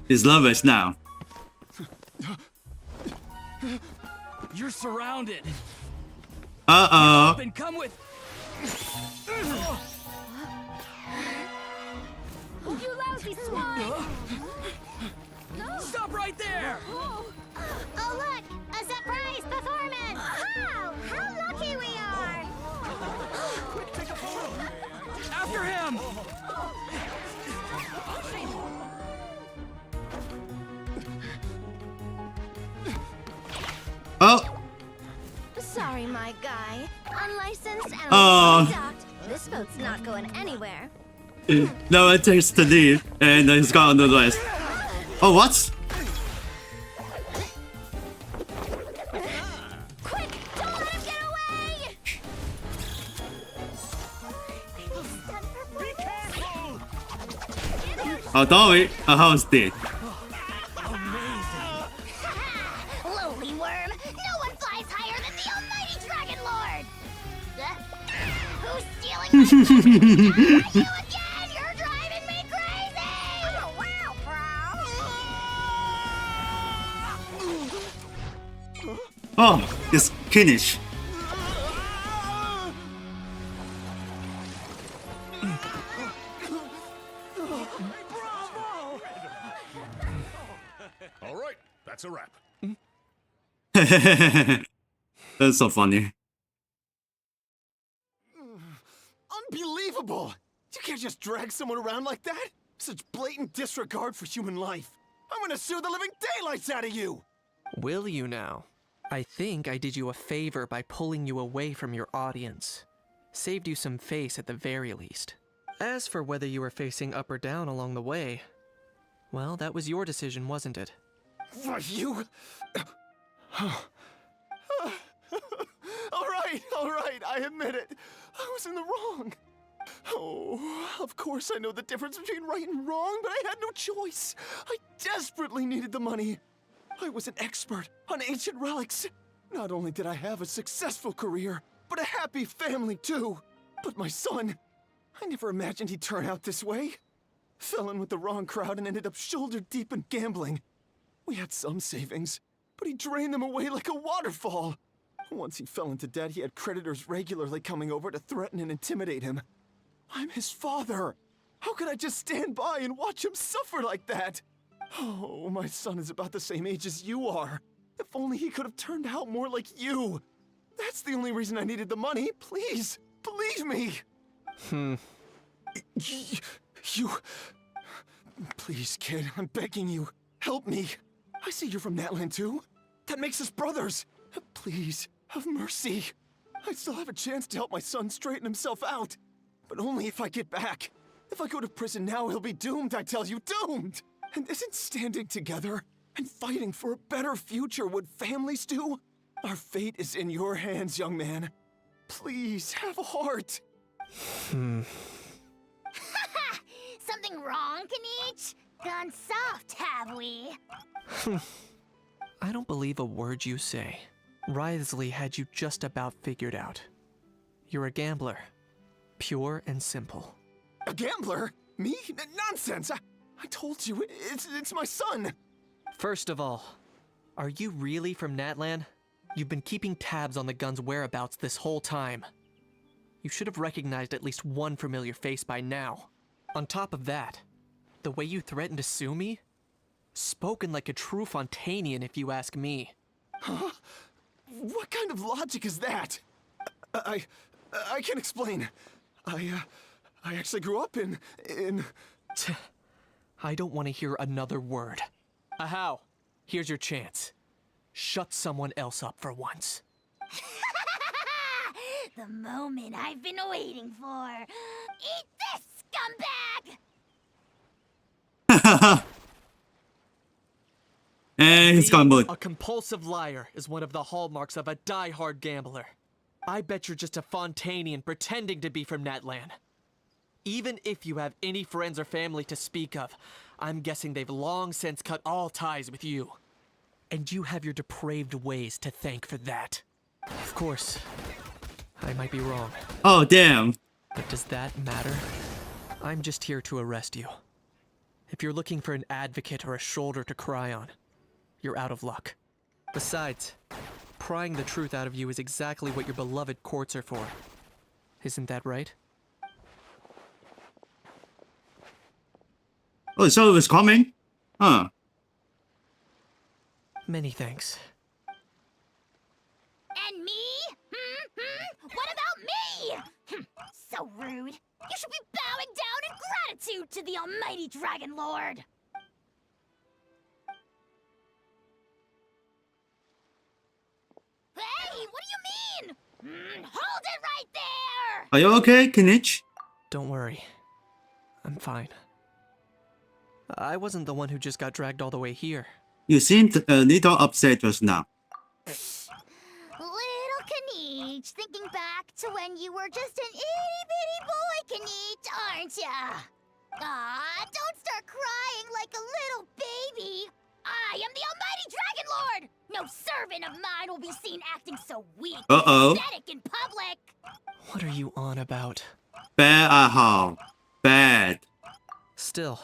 Speaker 1: He's lovers now.
Speaker 5: You're surrounded.
Speaker 1: Uh-oh.
Speaker 5: Then come with.
Speaker 2: You lousy swine!
Speaker 5: Stop right there!
Speaker 2: Oh, look! A surprise performance! Wow! How lucky we are!
Speaker 5: Quick, take a photo. After him!
Speaker 1: Oh.
Speaker 2: Sorry, my guy. Unlicensed and
Speaker 1: Oh.
Speaker 2: undocked. This boat's not going anywhere.
Speaker 1: No one takes the lead, and he's gone on the rest. Oh, what?
Speaker 2: Quick! Don't let him get away!
Speaker 5: Be careful!
Speaker 1: Oh, don't worry. Ahao's dead.
Speaker 2: Lowly worm! No one flies higher than the almighty Dragon Lord! Who's stealing my thunder? You again! You're driving me crazy! Oh, wow, bro!
Speaker 1: Oh, it's Kinich.
Speaker 6: All right, that's a wrap.
Speaker 1: That's so funny.
Speaker 11: Unbelievable! You can't just drag someone around like that! Such blatant disregard for human life. I'm gonna sue the living daylights out of you!
Speaker 4: Will you now? I think I did you a favor by pulling you away from your audience. Saved you some face at the very least. As for whether you were facing up or down along the way, Well, that was your decision, wasn't it?
Speaker 11: Why, you... all right, I admit it. I was in the wrong. Oh, of course I know the difference between right and wrong, but I had no choice. I desperately needed the money. I was an expert on ancient relics. Not only did I have a successful career, but a happy family too. But my son, I never imagined he'd turn out this way. Fell in with the wrong crowd and ended up shoulder deep in gambling. We had some savings, but he drained them away like a waterfall. Once he fell into debt, he had creditors regularly coming over to threaten and intimidate him. I'm his father. How could I just stand by and watch him suffer like that? Oh, my son is about the same age as you are. If only he could have turned out more like you. That's the only reason I needed the money. Please, believe me. You... Please, kid, I'm begging you. Help me. I see you're from Natland too. That makes us brothers. Please, have mercy. I still have a chance to help my son straighten himself out. But only if I get back. If I go to prison now, he'll be doomed, I tell you, doomed! And isn't standing together and fighting for a better future what families do? Our fate is in your hands, young man. Please, have a heart.
Speaker 2: Something wrong, Kanich? Gone soft, have we?
Speaker 4: I don't believe a word you say. Wriothesley had you just about figured out. You're a gambler. Pure and simple.
Speaker 11: A gambler? Me? Nonsense! I told you, it's my son!
Speaker 4: First of all, are you really from Natlan? You've been keeping tabs on the gun's whereabouts this whole time. You should have recognized at least one familiar face by now. On top of that, the way you threatened to sue me? Spoken like a true Fontanian, if you ask me.
Speaker 11: Huh? What kind of logic is that? I can't explain. I actually grew up in...
Speaker 4: I don't want to hear another word. Ahau, here's your chance. Shut someone else up for once.
Speaker 2: The moment I've been waiting for. Eat this, scumbag!
Speaker 1: And he's gone boot.
Speaker 4: A compulsive liar is one of the hallmarks of a die-hard gambler. I bet you're just a Fontanian pretending to be from Natlan. Even if you have any friends or family to speak of, I'm guessing they've long since cut all ties with you. And you have your depraved ways to thank for that. Of course, I might be wrong.
Speaker 1: Oh, damn.
Speaker 4: But does that matter? I'm just here to arrest you. If you're looking for an advocate or a shoulder to cry on, you're out of luck. Besides, prying the truth out of you is exactly what your beloved courts are for. Isn't that right?
Speaker 1: Oh, so it was coming? Huh.
Speaker 4: Many thanks.
Speaker 2: And me? What about me? So rude. You should be bowing down in gratitude to the almighty Dragon Lord. Hey, what do you mean? Hold it right there!
Speaker 1: Are you okay, Kinich?
Speaker 4: Don't worry. I'm fine. I wasn't the one who just got dragged all the way here.
Speaker 1: You seemed a little upset just now.
Speaker 2: Little Kanich, thinking back to when you were just an itty-bitty boy, Kanich, aren't ya? Aw, don't start crying like a little baby. I am the almighty Dragon Lord! No servant of mine will be seen acting so weak and pathetic in public!
Speaker 4: What are you on about?
Speaker 1: Bad, Ahau. Bad.
Speaker 4: Still,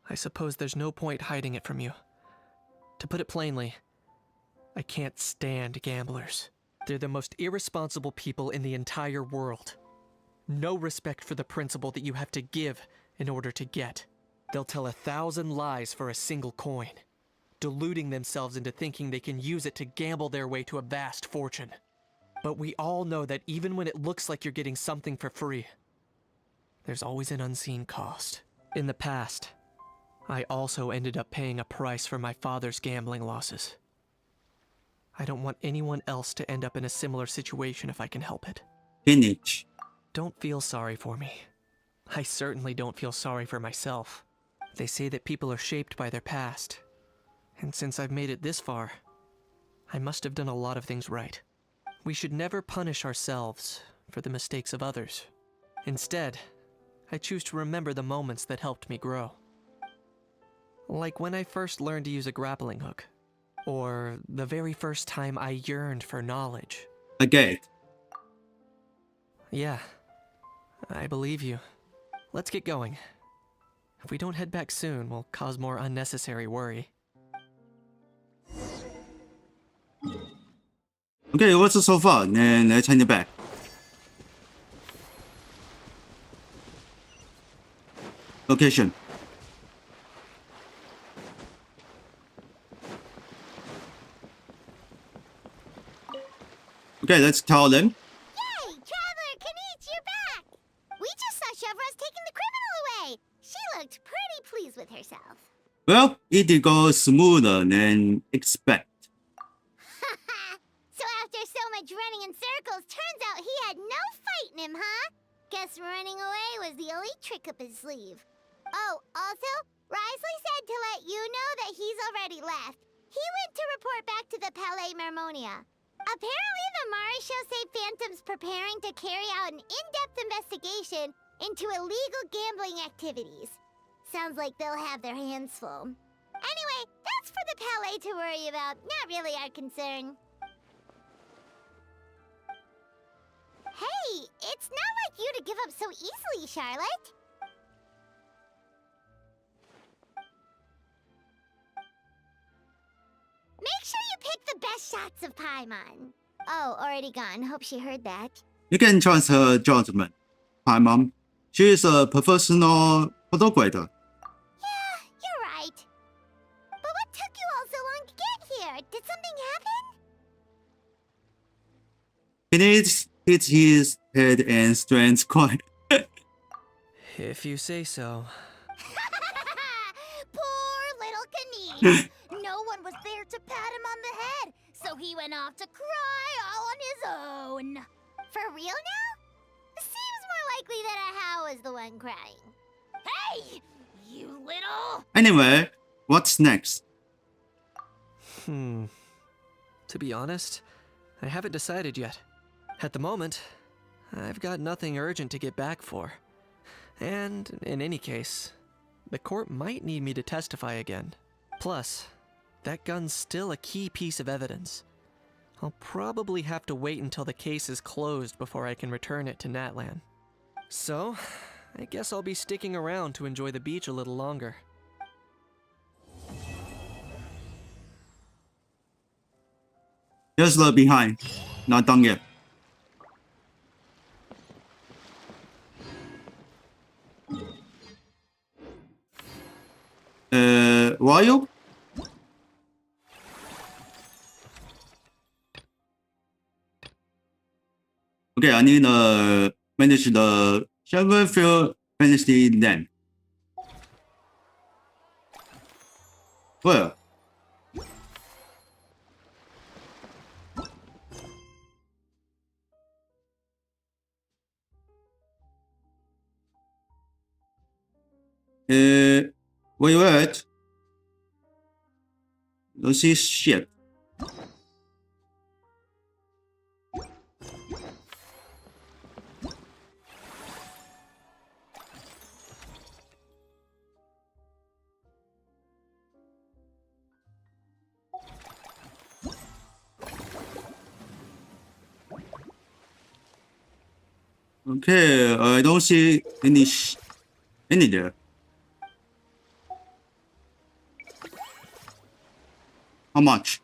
Speaker 4: I suppose there's no point hiding it from you. To put it plainly, I can't stand gamblers. They're the most irresponsible people in the entire world. No respect for the principle that you have to give in order to get. They'll tell 1,000 lies for a single coin, deluding themselves into thinking they can use it to gamble their way to a vast fortune. But we all know that even when it looks like you're getting something for free, there's always an unseen cost. In the past, I also ended up paying a price for my father's gambling losses. I don't want anyone else to end up in a similar situation if I can help it.
Speaker 1: Kinich.
Speaker 4: Don't feel sorry for me. I certainly don't feel sorry for myself. They say that people are shaped by their past. And since I've made it this far, I must have done a lot of things right. We should never punish ourselves for the mistakes of others. Instead, I choose to remember the moments that helped me grow. Like when I first learned to use a grappling hook. Or the very first time I yearned for knowledge.
Speaker 1: I get it.
Speaker 4: Yeah, I believe you. Let's get going. If we don't head back soon, we'll cause more unnecessary worry.
Speaker 1: Okay, what's so far? Then let's hand it back. Location. Okay, let's tell them.
Speaker 2: Yay! Traveler Kanich, you're back! We just saw Chevro's taking the criminal away. She looked pretty pleased with herself.
Speaker 1: Well, it did go smoother than expect.
Speaker 2: So after so much running in circles, turns out he had no fight in him, huh? Guess running away was the only trick up his sleeve. Oh, also, Risley said to let you know that he's already left. He went to report back to the Palais Mermonia. Apparently, the Marishow say Phantom's preparing to carry out an in-depth investigation into illegal gambling activities. Sounds like they'll have their hands full. Anyway, that's for the Palais to worry about, not really our concern. Hey, it's not like you to give up so easily, Charlotte. Make sure you pick the best shots of Paimon. Oh, already gone. Hope she heard that.
Speaker 1: You can trust her judgment. Hi, Mom. She is a professional photographer.
Speaker 2: Yeah, you're right. But what took you all so long to get here? Did something happen?
Speaker 1: He needs hit his head and strength quite.
Speaker 4: If you say so.
Speaker 2: Poor little Kanich. No one was there to pat him on the head, so he went off to cry all on his own. For real now? Seems more likely that Ahau was the one crying. Hey, you little...
Speaker 1: Anyway, what's next?
Speaker 4: To be honest, I haven't decided yet. At the moment, I've got nothing urgent to get back for. And in any case, the court might need me to testify again. Plus, that gun's still a key piece of evidence. I'll probably have to wait until the case is closed before I can return it to Natlan. So, I guess I'll be sticking around to enjoy the beach a little longer.
Speaker 1: Just look behind. Not done yet. Royal? Okay, I need to manage the Sheffield Fantasy then. Where? Where you at? Don't see shit. Okay, I don't see any there. How much?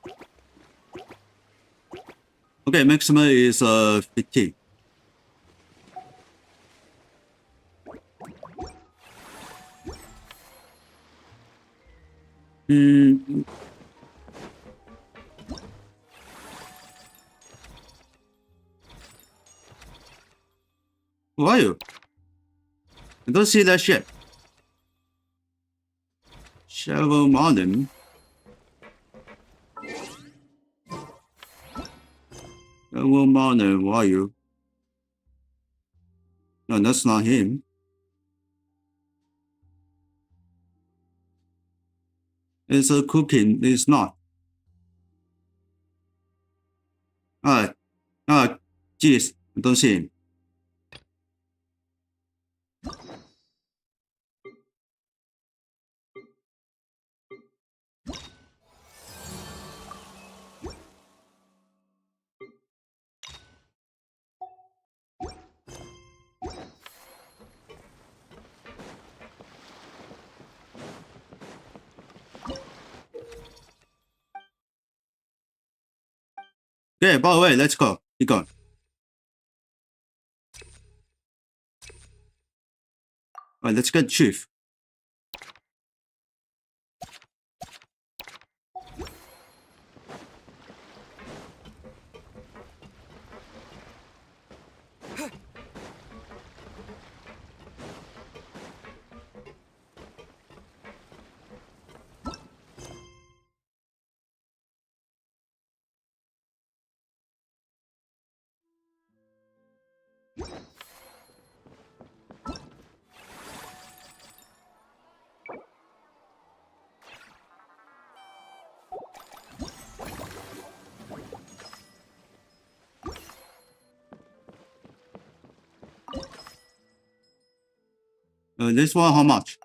Speaker 1: Okay, maximum is 50. Who are you? I don't see that shit. Shovel Modern. Shovel Modern, who are you? No, that's not him. It's a cooking. It's not. Jeez, I don't see him. Okay, by the way, let's go. Keep going. Alright, let's get Chief. This one, how much?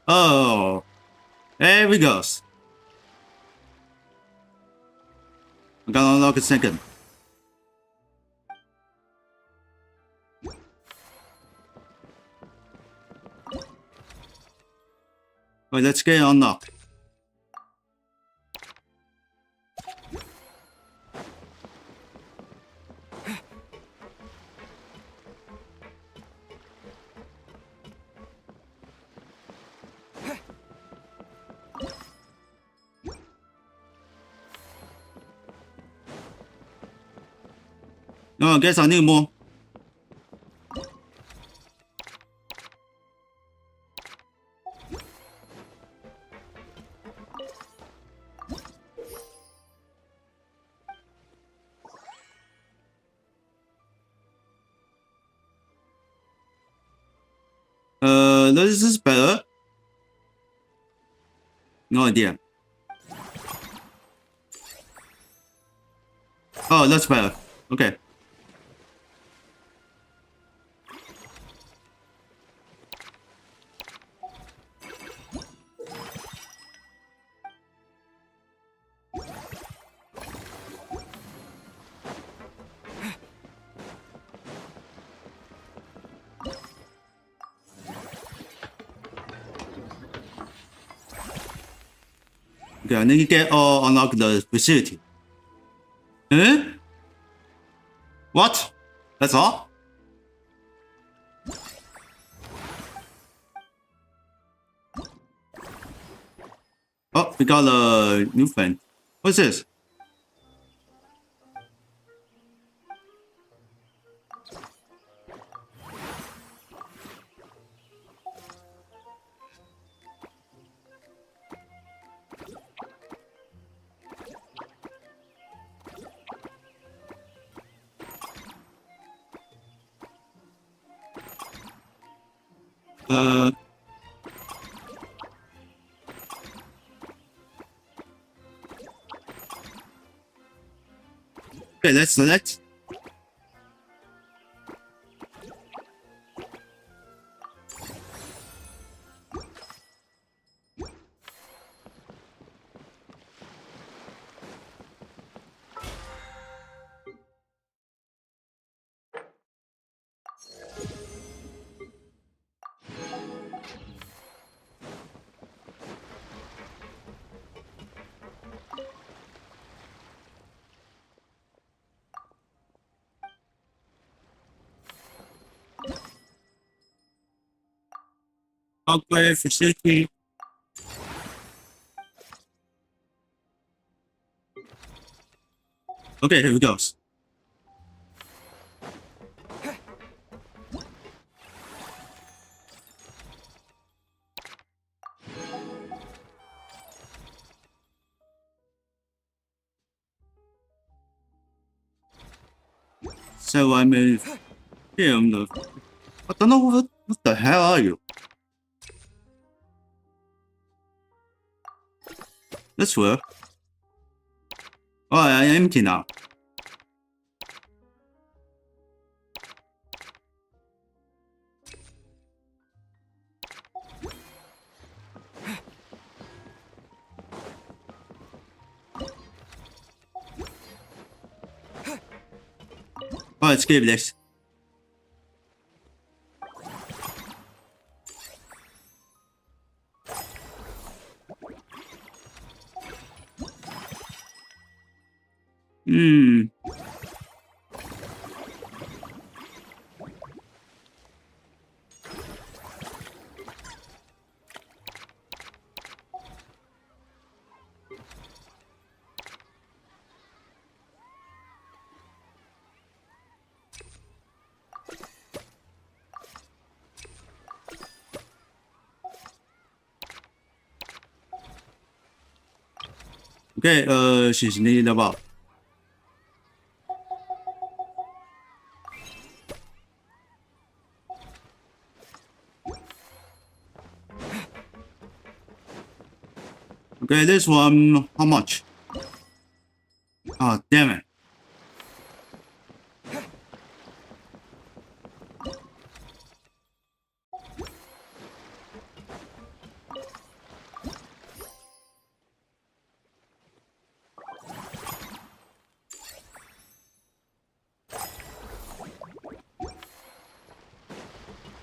Speaker 1: Oh, there we go. I'm gonna unlock a second. Wait, let's get unlocked. No, I guess I need more. This is better. No idea. Oh, that's better. Okay. Okay, I need to get unlock the facility. Eh? What? That's all? Oh, we got a new friend. What's this? Okay, let's select. Upgrade facility. Okay, here we go. So I move Damn, I don't know what the hell are you? That's weird. Oh, I am empty now. Oh, let's skip this. Okay, she's needed about. Okay, this one, how much? Oh, damn it.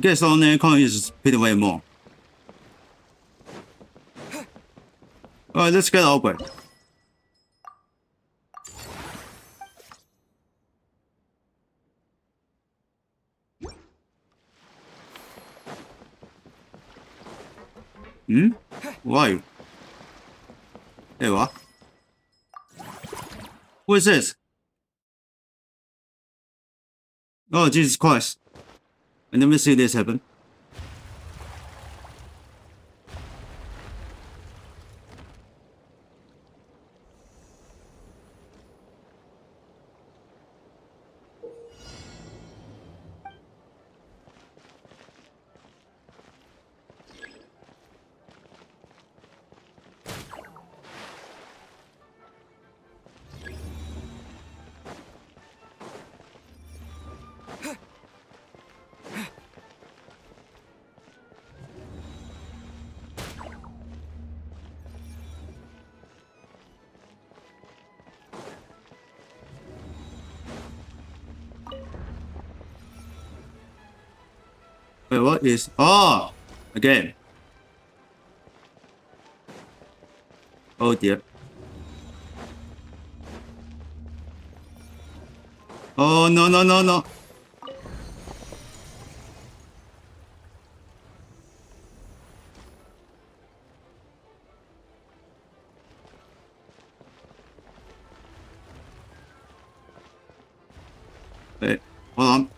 Speaker 1: Guess on the coin is paid way more. Alright, let's get over it. Why? Hey, what? Who is this? Oh, Jesus Christ. I never see this happen. Wait, what is... Oh! Again. Oh dear. Oh, no, no, no, no. Wait, hold on.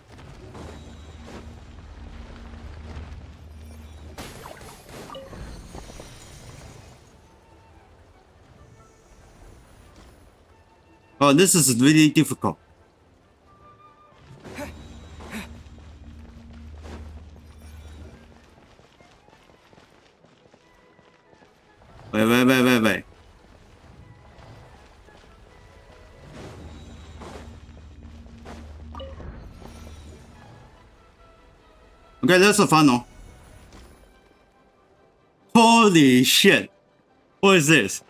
Speaker 1: Oh, this is really difficult. Wait. Okay, that's the final. Holy shit. What is this?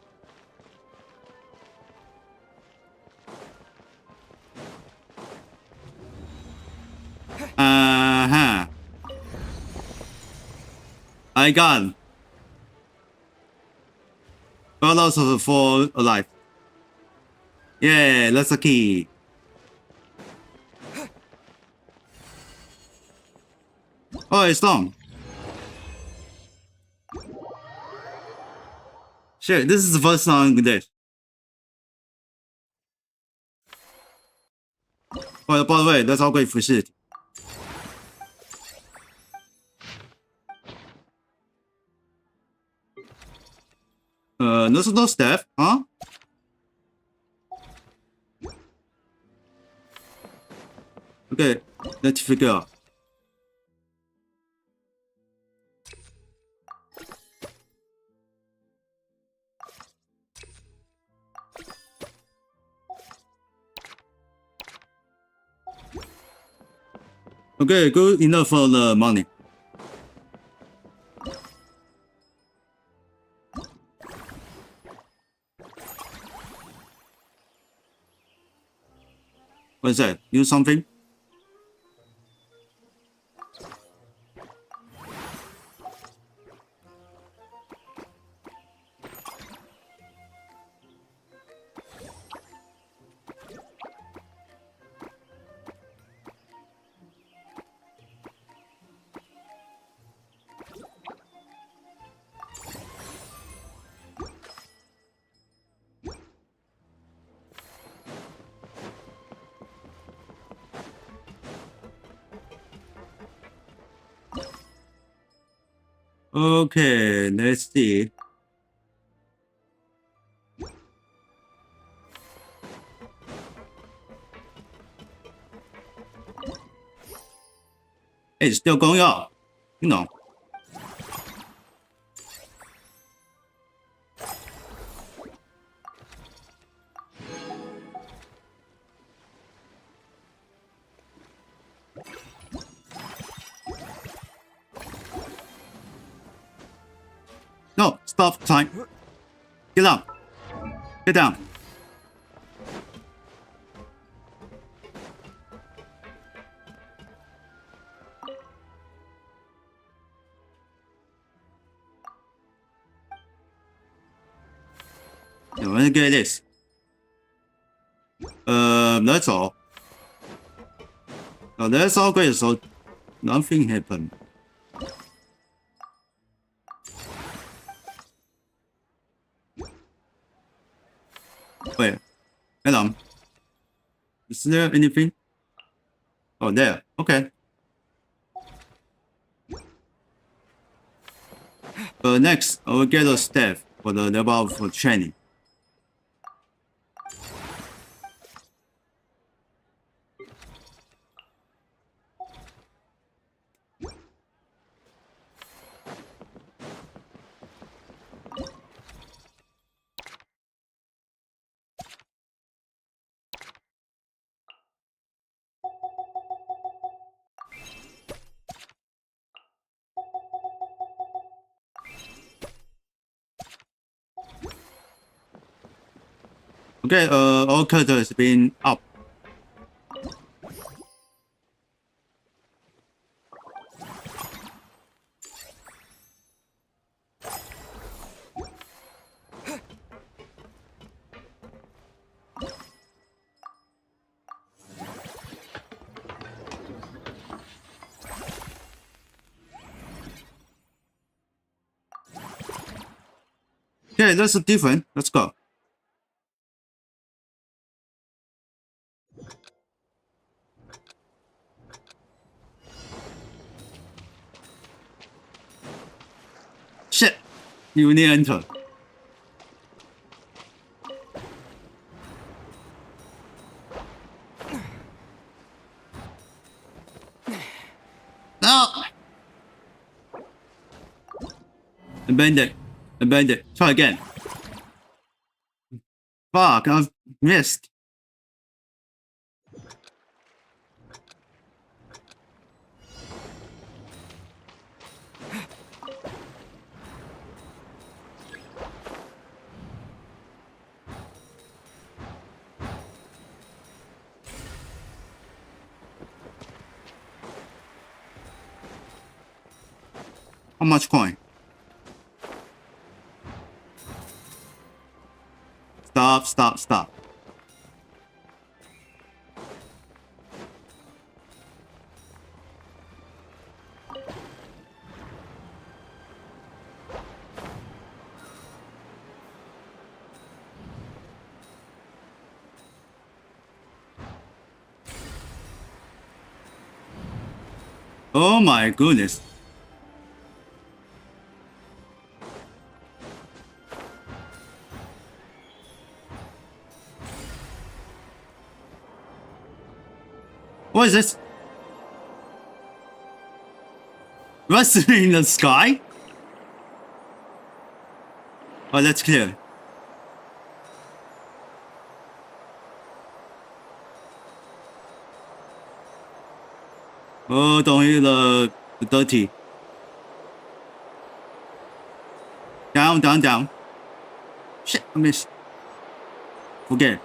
Speaker 1: I got balance of 4 alive. Yeah, that's the key. Oh, it's done. Shit, this is the first time I did. By the way, let's upgrade facility. There's no staff, huh? Okay, Let's figure out. Okay, good enough for the money. What is that? Use something? Okay, let's see. It's still going up, you know. No, stop time. Get down. Get down. I want to get this. That's all. No, that's all great, so nothing happened. Wait, hold on. Is there anything? Oh, there. Okay. Next, I will get a staff for the level of training. Okay, all character has been up. Okay, that's different. Let's go. Shit! You need enter. No! Abandon. Abandon. Try again. Fuck, I've missed. How much coin? Stop, stop, stop. Oh my goodness. What is this? Wrestling in the sky? Oh, that's clear. Oh, don't hit the dirty. Down, down, down. Shit, I missed. Forget it.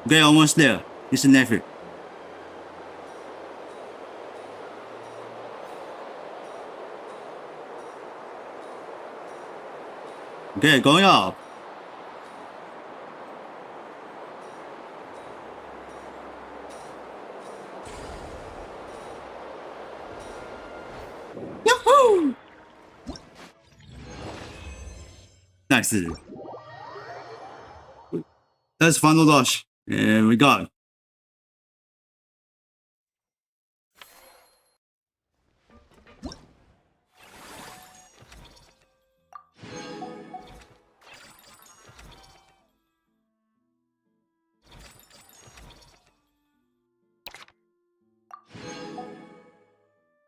Speaker 1: Okay, almost there. It's a nephew. Okay, going up. Yahoo! Nice. That's final rush. And we got it.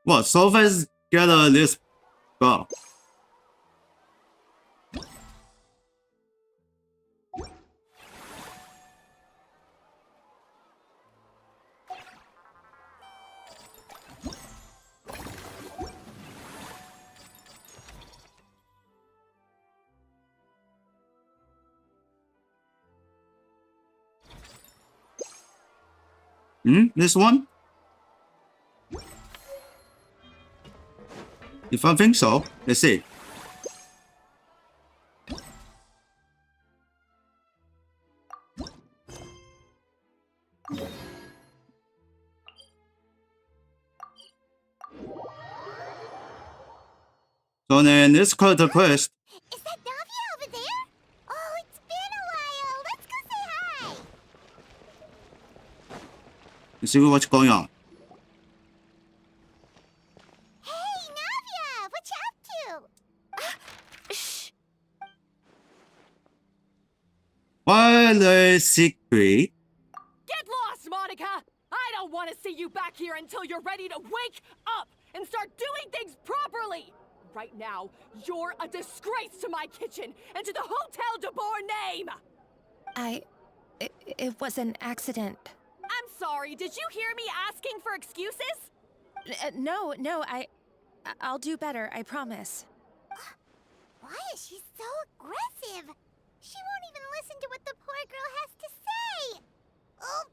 Speaker 1: What? So fast get this bow. This one? If I think so, let's see. So then let's call the quest.
Speaker 2: Is that Navia over there? Oh, it's been a while. Let's go say hi.
Speaker 1: Let's see what's going on.
Speaker 2: Hey, Navia, what you up to? Shh.
Speaker 1: What a secret.
Speaker 12: Get lost, Monica! I don't want to see you back here until you're ready to wake up and start doing things properly! Right now, you're a disgrace to my kitchen and to the Hotel de Boer name!
Speaker 13: It was an accident.
Speaker 12: I'm sorry, did you hear me asking for excuses?
Speaker 13: No, I'll do better, I promise.
Speaker 2: Why is she so aggressive? She won't even listen to what the poor girl has to say. Oh,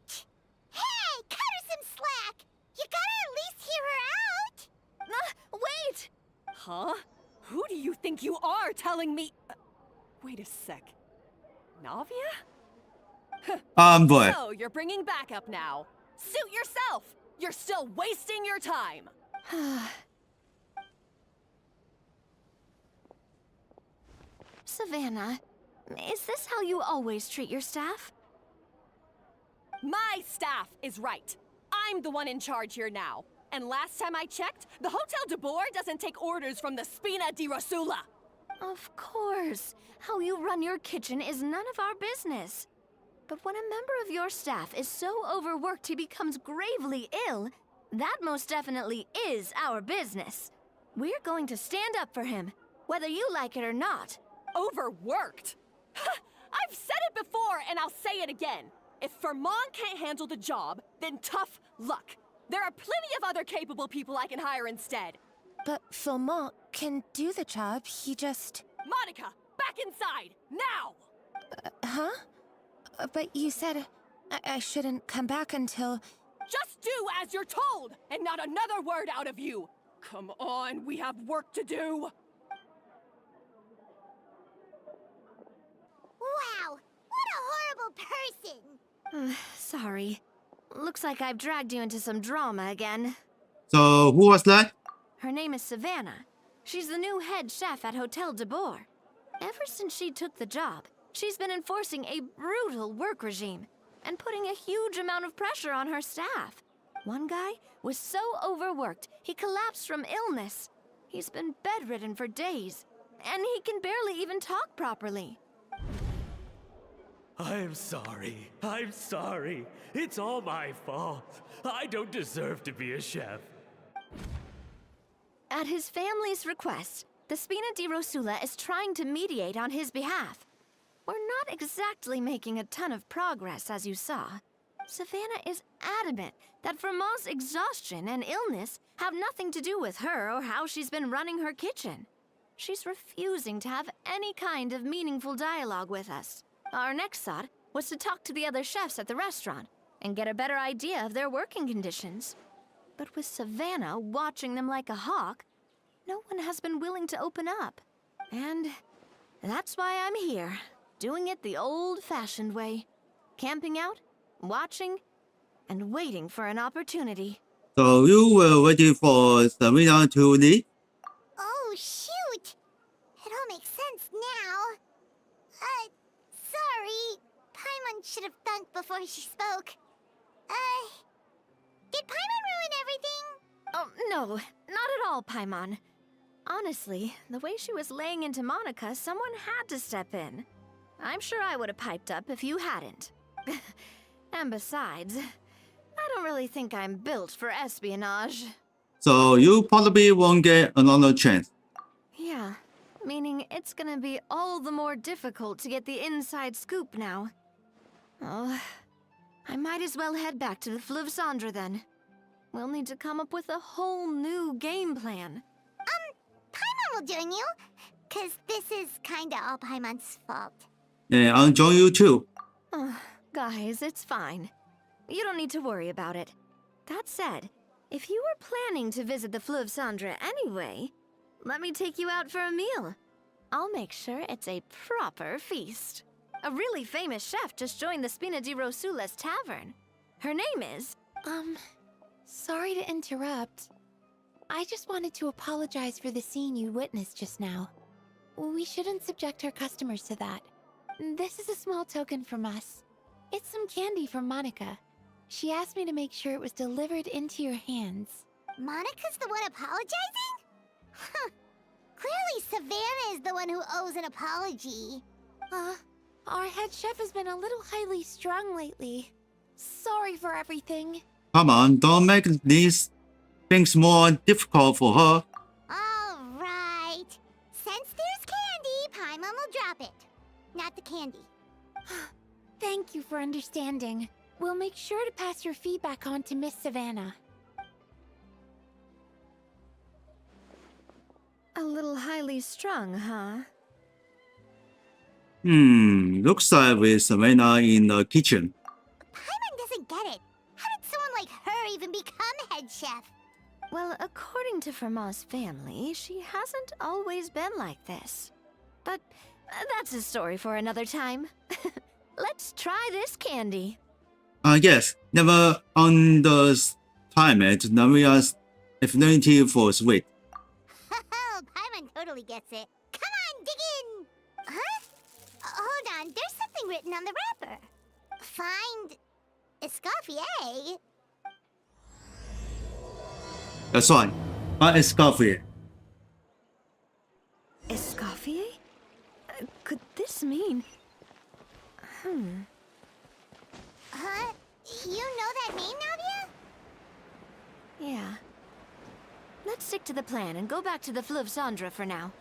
Speaker 2: hey, cut her some slack. You gotta at least hear her out.
Speaker 12: Wait! Huh? Who do you think you are telling me? Wait a sec. Navia?
Speaker 1: Boy.
Speaker 12: So, you're bringing backup now. Suit yourself! You're still wasting your time!
Speaker 13: Savannah, is this how you always treat your staff?
Speaker 12: My staff is right. I'm the one in charge here now. And last time I checked, the Hotel de Boer doesn't take orders from the Spina di Rosula.
Speaker 13: Of course. How you run your kitchen is none of our business. But when a member of your staff is so overworked he becomes gravely ill, that most definitely is our business. We're going to stand up for him, whether you like it or not.
Speaker 12: Overworked? I've said it before and I'll say it again. If Fermon can't handle the job, then tough luck. There are plenty of other capable people I can hire instead.
Speaker 13: But Fermon can do the job, he just...
Speaker 12: Monica, back inside, now!
Speaker 13: Huh? But you said I shouldn't come back until...
Speaker 12: Just do as you're told, and not another word out of you! Come on, we have work to do!
Speaker 2: Wow, what a horrible person!
Speaker 13: Sorry. Looks like I've dragged you into some drama again.
Speaker 1: So who was that?
Speaker 13: Her name is Savannah. She's the new head chef at Hotel de Boer. Ever since she took the job, she's been enforcing a brutal work regime and putting a huge amount of pressure on her staff. One guy was so overworked, he collapsed from illness. He's been bedridden for days, and he can barely even talk properly.
Speaker 5: I'm sorry. I'm sorry. It's all my fault. I don't deserve to be a chef.
Speaker 13: At his family's request, the Spina di Rosula is trying to mediate on his behalf. We're not exactly making a ton of progress, as you saw. Savannah is adamant that Vermont's exhaustion and illness have nothing to do with her or how she's been running her kitchen. She's refusing to have any kind of meaningful dialogue with us. Our next thought was to talk to the other chefs at the restaurant and get a better idea of their working conditions. But with Savannah watching them like a hawk, no one has been willing to open up. And that's why I'm here, doing it the old-fashioned way. Camping out, watching, and waiting for an opportunity.
Speaker 1: So you were waiting for Savannah to leave?
Speaker 2: Oh, shoot! It all makes sense now. Sorry. Paimon should have thunked before she spoke. Did Paimon ruin everything?
Speaker 13: Oh, no, not at all, Paimon. Honestly, the way she was laying into Monica, someone had to step in. I'm sure I would have piped up if you hadn't. And besides, I don't really think I'm built for espionage.
Speaker 1: So you probably won't get another chance.
Speaker 13: Yeah, meaning it's gonna be all the more difficult to get the inside scoop now. Oh, I might as well head back to the Fleuve Cendre then. We'll need to come up with a whole new game plan.
Speaker 2: Paimon will join you, 'cause this is kinda all Paimon's fault.
Speaker 1: Yeah, I'll join you too.
Speaker 13: Guys, it's fine. You don't need to worry about it. That said, if you were planning to visit the Fleuve Cendre anyway, let me take you out for a meal. I'll make sure it's a proper feast. A really famous chef just joined the Spina di Rosula's tavern. Her name is...
Speaker 14: Sorry to interrupt. I just wanted to apologize for the scene you witnessed just now. We shouldn't subject our customers to that. This is a small token from us. It's some candy from Monica. She asked me to make sure it was delivered into your hands.
Speaker 2: Monica's the one apologizing? Huh. Clearly Savannah is the one who owes an apology.
Speaker 14: Our head chef has been a little highly strung lately. Sorry for everything.
Speaker 1: Come on, don't make these things more difficult for her.
Speaker 2: Alright. Since there's candy, Paimon will drop it. Not the candy.
Speaker 14: Thank you for understanding. We'll make sure to pass your feedback on to Miss Savannah.
Speaker 13: A little highly strung, huh?
Speaker 1: Looks like with Savannah in the kitchen.
Speaker 2: Paimon doesn't get it. How did someone like her even become head chef?
Speaker 13: Well, according to Fermat's family, she hasn't always been like this. But that's a story for another time. Let's try this candy.
Speaker 1: Yes, never underestimate Namia's affinity for sweet.
Speaker 2: Paimon totally gets it. Come on, dig in! Huh? Hold on, there's something written on the wrapper. Find Escoffier.
Speaker 1: That's right. Escoffier.
Speaker 13: Escoffier? Could this mean...
Speaker 2: Huh? You know that name, Nadia?
Speaker 13: Yeah. Let's stick to the plan and go back to the Fleuve Cendre for now.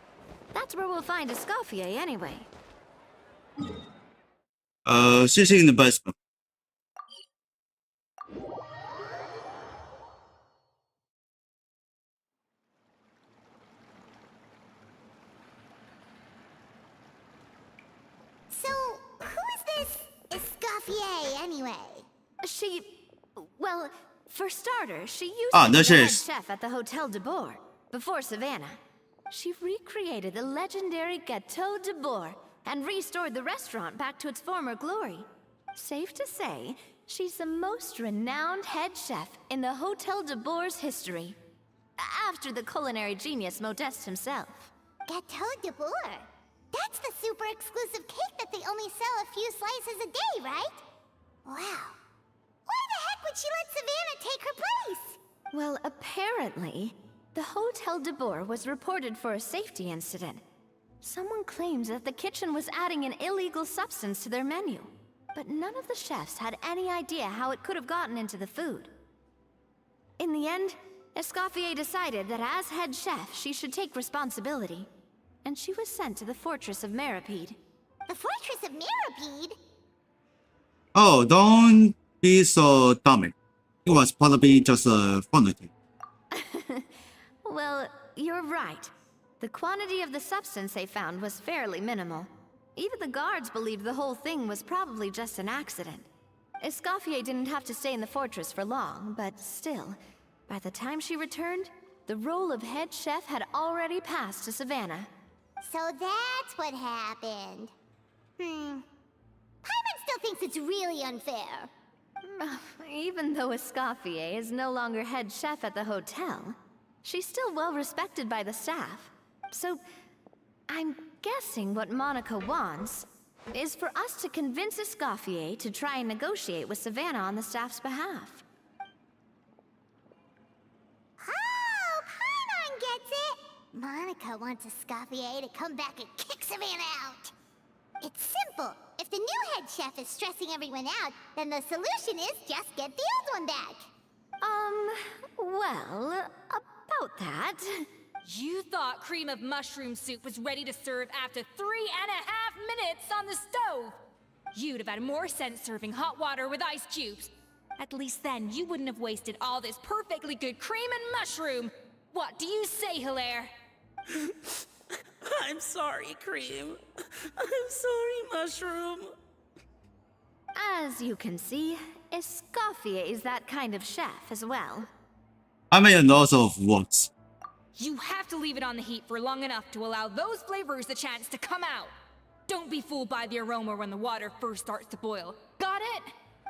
Speaker 13: That's where we'll find Escoffier anyway.
Speaker 1: She's in the basement.
Speaker 2: So, who is this Escoffier anyway?
Speaker 13: Well, for starters, she used
Speaker 1: Ah,
Speaker 13: to be
Speaker 1: there
Speaker 13: the
Speaker 1: she
Speaker 13: head
Speaker 1: is.
Speaker 13: chef at the Hotel de Bourg, before Savannah. She recreated the legendary Gâteau de Bourg and restored the restaurant back to its former glory. Safe to say, she's the most renowned head chef in the Hotel de Bourg's history. After the culinary genius Modeste himself.
Speaker 2: Gâteau de Bourg. That's the super exclusive cake that they only sell a few slices a day, right? Wow. Why the heck would she let Savannah take her place?
Speaker 13: Well, apparently, the Hotel de Bourg was reported for a safety incident. Someone claims that the kitchen was adding an illegal substance to their menu, but none of the chefs had any idea how it could have gotten into the food. In the end, Escoffier decided that as head chef, she should take responsibility, and she was sent to the Fortress of Meripede.
Speaker 2: The Fortress of Meripede?
Speaker 1: Oh, don't be so dumb. It was probably just a formality.
Speaker 13: Well, you're right. The quantity of the substance they found was fairly minimal. Even the guards believed the whole thing was probably just an accident. Escoffier didn't have to stay in the fortress for long, but still, by the time she returned, the role of head chef had already passed to Savannah.
Speaker 2: So that's what happened. Paimon still thinks it's really unfair.
Speaker 13: Even though Escoffier is no longer head chef at the hotel, she's still well respected by the staff. So, I'm guessing what Monica wants is for us to convince Escoffier to try and negotiate with Savannah on the staff's behalf.
Speaker 2: Oh, Paimon gets it! Monica wants Escoffier to come back and kick Savannah out. It's simple. If the new head chef is stressing everyone out, then the solution is just get the old one back.
Speaker 13: Well, about that...
Speaker 15: You thought cream of mushroom soup was ready to serve after 3.5 minutes on the stove! You'd have had more sense serving hot water with ice cubes. At least then you wouldn't have wasted all this perfectly good cream and mushroom. What do you say, Hilaire?
Speaker 5: I'm sorry, Cream. I'm sorry, Mushroom.
Speaker 13: As you can see, Escoffier is that kind of chef as well.
Speaker 1: I made a lot of words.
Speaker 15: You have to leave it on the heat for long enough to allow those flavors the chance to come out. Don't be fooled by the aroma when the water first starts to boil. Got it?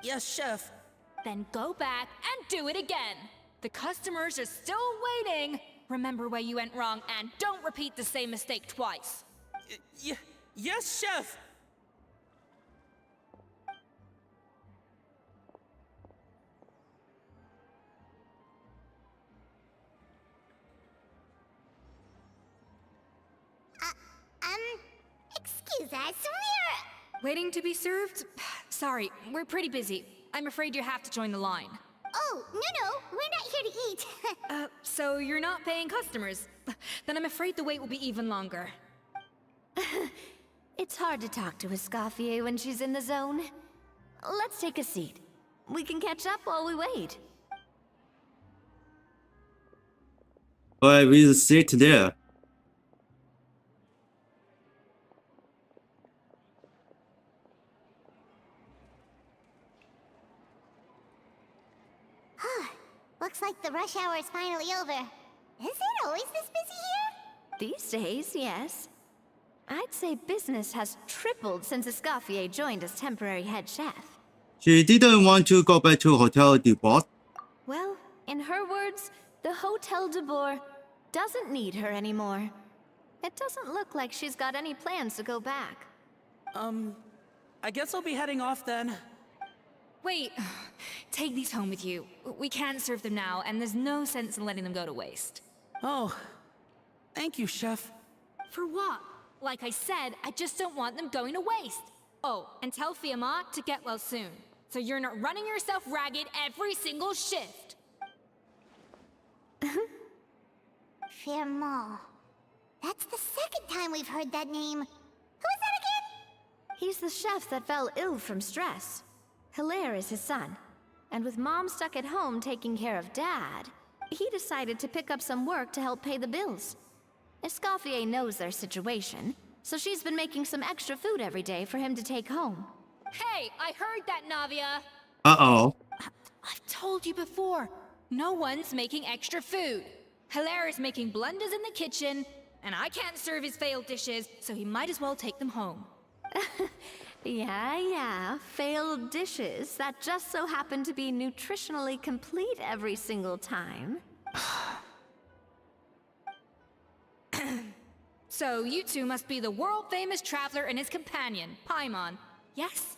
Speaker 5: Yes, Chef.
Speaker 15: Then go back and do it again. The customers are still waiting. Remember where you went wrong and don't repeat the same mistake twice.
Speaker 5: Yes, Chef.
Speaker 2: Excuse us, we're...
Speaker 15: Waiting to be served? Sorry, we're pretty busy. I'm afraid you have to join the line.
Speaker 2: Oh, no, we're not here to eat.
Speaker 15: So you're not paying customers? Then I'm afraid the wait will be even longer.
Speaker 13: It's hard to talk to Escoffier when she's in the zone. Let's take a seat. We can catch up while we wait.
Speaker 1: But we'll sit there.
Speaker 2: Looks like the rush hour is finally over. Is it always this busy here?
Speaker 13: These days, yes. I'd say business has tripled since Escoffier joined as temporary head chef.
Speaker 1: She didn't want to go back to Hotel de Bois.
Speaker 13: Well, in her words, the Hotel de Bois doesn't need her anymore. It doesn't look like she's got any plans to go back.
Speaker 5: I guess I'll be heading off then.
Speaker 15: Wait, take these home with you. We can't serve them now, and there's no sense in letting them go to waste.
Speaker 5: Oh, thank you, Chef.
Speaker 15: For what? Like I said, I just don't want them going to waste. Oh, and tell Fiamma to get well soon, so you're not running yourself ragged every single shift.
Speaker 2: Fiamma. That's the second time we've heard that name. Who is that again?
Speaker 13: He's the chef that fell ill from stress. Hilaire is his son, and with Mom stuck at home taking care of Dad, he decided to pick up some work to help pay the bills. Escoffier knows their situation, so she's been making some extra food every day for him to take home.
Speaker 15: Hey, I heard that, Navia!
Speaker 1: Uh-oh.
Speaker 15: I've told you before, no one's making extra food. Hilaire is making blunders in the kitchen, and I can't serve his failed dishes, so he might as well take them home.
Speaker 13: Yeah, failed dishes that just so happen to be nutritionally complete every single time.
Speaker 15: So you two must be the world-famous traveler and his companion, Paimon. Yes?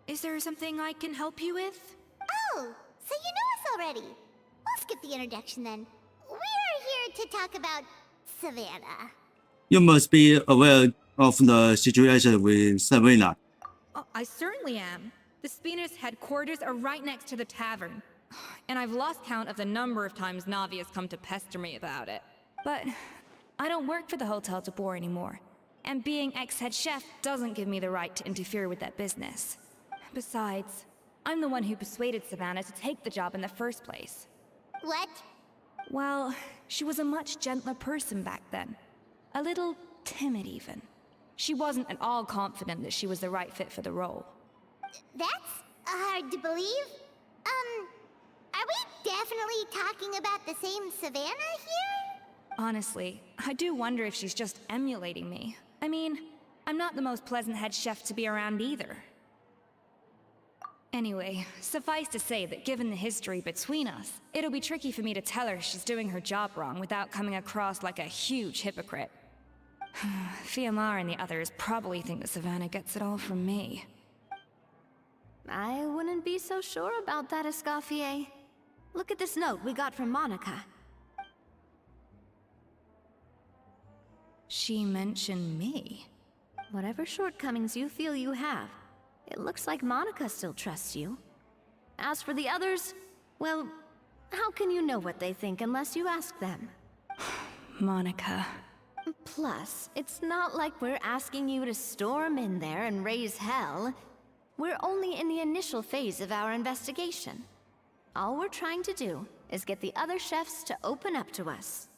Speaker 15: Is there something I can help you with?
Speaker 2: Oh, so you know us already. We'll skip the introduction then. We're here to talk about Savannah.
Speaker 1: You must be aware of the situation with Savannah.
Speaker 15: Oh, I certainly am. The Spina's headquarters are right next to the tavern. And I've lost count of the number of times Navi has come to pester me about it. But I don't work for the Hotel de Boer anymore. And being ex-head chef doesn't give me the right to interfere with that business. Besides, I'm the one who persuaded Savannah to take the job in the first place.
Speaker 2: What?
Speaker 15: Well, she was a much gentler person back then. A little timid even. She wasn't at all confident that she was the right fit for the role.
Speaker 2: That's hard to believe. Are we definitely talking about the same Savannah here?
Speaker 15: Honestly, I do wonder if she's just emulating me. I mean, I'm not the most pleasant head chef to be around either. Anyway, suffice to say that given the history between us, it'll be tricky for me to tell her she's doing her job wrong without coming across like a huge hypocrite. Fiamar and the others probably think that Savannah gets it all from me.
Speaker 13: I wouldn't be so sure about that, Escoffier. Look at this note we got from Monica.
Speaker 15: She mentioned me.
Speaker 13: Whatever shortcomings you feel you have, it looks like Monica still trusts you. As for the others, well, how can you know what they think unless you ask them?
Speaker 15: Monica.
Speaker 13: Plus, it's not like we're asking you to storm in there and raise hell. We're only in the initial phase of our investigation. All we're trying to do is get the other chefs to open up to us.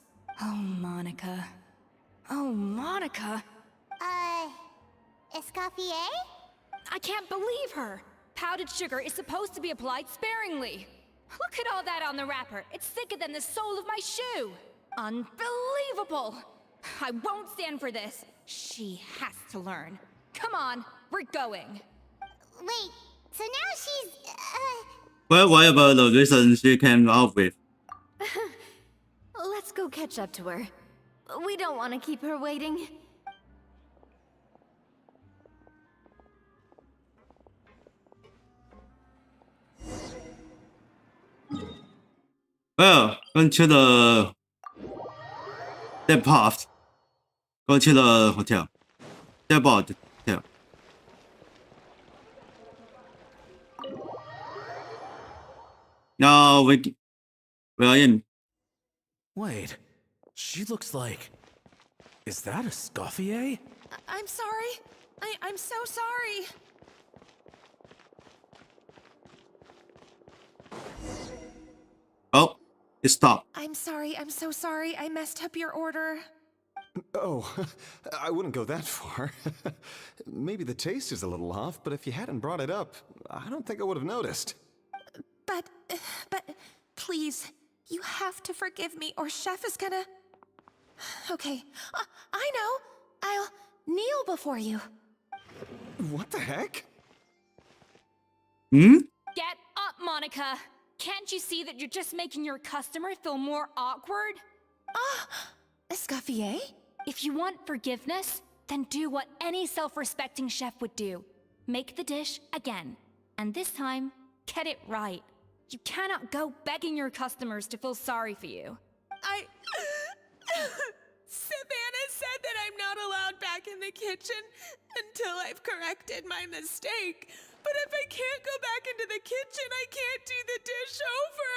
Speaker 15: Oh, Monica. Oh, Monica.
Speaker 2: Escoffier?
Speaker 15: I can't believe her! Powdered sugar is supposed to be applied sparingly. Look at all that on the wrapper. It's thicker than the sole of my shoe. Unbelievable! I won't stand for this. She has to learn. Come on, we're going.
Speaker 2: Wait, so now she's,
Speaker 1: Well, whatever the reason she came up with.
Speaker 13: Let's go catch up to her. We don't want to keep her waiting.
Speaker 1: Well, 跟去了 Depot， 跟去了 hotel，Depot hotel。Now we are in.
Speaker 5: Wait, she looks like... Is that a Escoffier?
Speaker 12: I'm sorry. I'm so sorry.
Speaker 1: Oh, it stopped.
Speaker 12: I'm sorry. I'm so sorry. I messed up your order.
Speaker 11: Oh, I wouldn't go that far. Maybe the taste is a little off, but if you hadn't brought it up, I don't think I would have noticed.
Speaker 12: But, please, you have to forgive me or Chef is gonna... Okay, I know. I'll kneel before you.
Speaker 11: What the heck?
Speaker 1: Hmm?
Speaker 15: Get up, Monica! Can't you see that you're just making your customer feel more awkward?
Speaker 12: Escoffier?
Speaker 15: If you want forgiveness, then do what any self-respecting chef would do. Make the dish again. And this time, get it right. You cannot go begging your customers to feel sorry for you.
Speaker 12: Savannah said that I'm not allowed back in the kitchen until I've corrected my mistake. But if I can't go back into the kitchen, I can't do the dish over.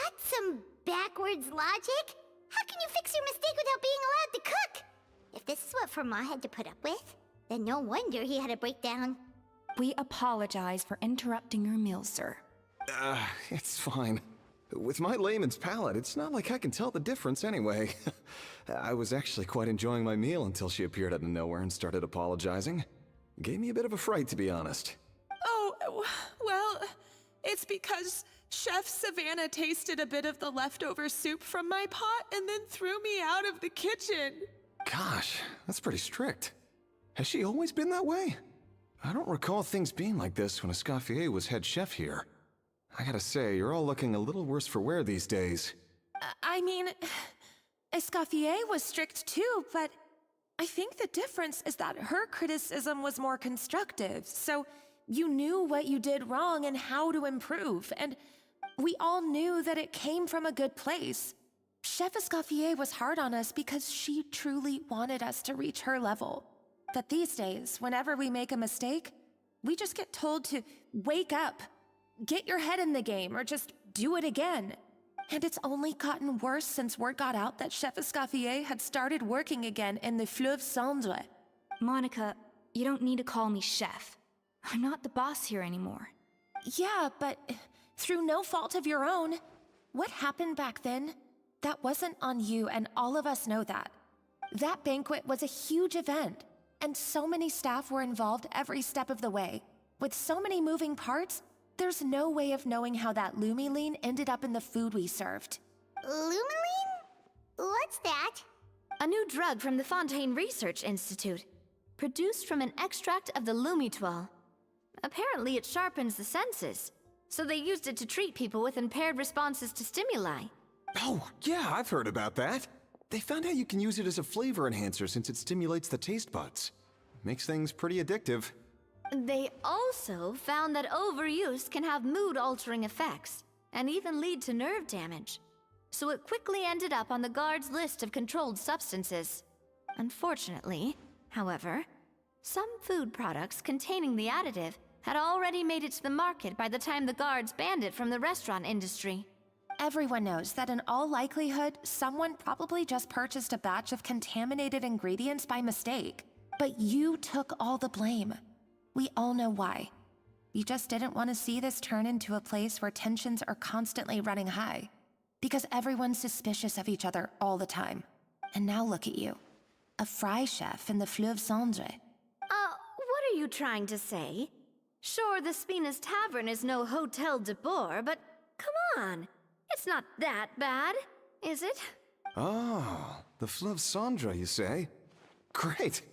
Speaker 2: That's some backwards logic. How can you fix your mistake without being allowed to cook? If this is what Fermat had to put up with, then no wonder he had a breakdown.
Speaker 15: We apologize for interrupting your meal, sir.
Speaker 11: It's fine. With my layman's palate, it's not like I can tell the difference anyway. I was actually quite enjoying my meal until she appeared out of nowhere and started apologizing. Gave me a bit of a fright, to be honest.
Speaker 12: Oh, well, it's because Chef Savannah tasted a bit of the leftover soup from my pot and then threw me out of the kitchen.
Speaker 11: Gosh, that's pretty strict. Has she always been that way? I don't recall things being like this when Escoffier was head chef here. I gotta say, you're all looking a little worse for wear these days.
Speaker 12: I mean, Escoffier was strict too, but I think the difference is that her criticism was more constructive, so you knew what you did wrong and how to improve, and we all knew that it came from a good place.
Speaker 16: Chef Escoffier was hard on us because she truly wanted us to reach her level. But these days, whenever we make a mistake, we just get told to wake up, get your head in the game, or just do it again. And it's only gotten worse since word got out that Chef Escoffier had started working again in the Fleuve Cendre.
Speaker 15: Monica, you don't need to call me chef. I'm not the boss here anymore.
Speaker 16: Yeah, but through no fault of your own. What happened back then? That wasn't on you, and all of us know that. That banquet was a huge event, and so many staff were involved every step of the way. With so many moving parts, there's no way of knowing how that Lumiline ended up in the food we served.
Speaker 2: Lumiline? What's that?
Speaker 13: A new drug from the Fontaine Research Institute, produced from an extract of the Lumitoile. Apparently it sharpens the senses, so they used it to treat people with impaired responses to stimuli.
Speaker 11: Oh, yeah, I've heard about that. They found out you can use it as a flavor enhancer since it stimulates the taste buds. Makes things pretty addictive.
Speaker 13: They also found that overuse can have mood-altering effects, and even lead to nerve damage. So it quickly ended up on the guards' list of controlled substances. Unfortunately, however, some food products containing the additive had already made it to the market by the time the guards banned it from the restaurant industry.
Speaker 16: Everyone knows that in all likelihood, someone probably just purchased a batch of contaminated ingredients by mistake. But you took all the blame. We all know why. You just didn't want to see this turn into a place where tensions are constantly running high. Because everyone's suspicious of each other all the time. And now look at you. A fry chef in the Fleuve Cendre.
Speaker 13: What are you trying to say? Sure, the Spina's Tavern is no Hotel de Boer, but come on. It's not that bad, is it?
Speaker 11: Oh, the Fleuve Cendre, you say? Great.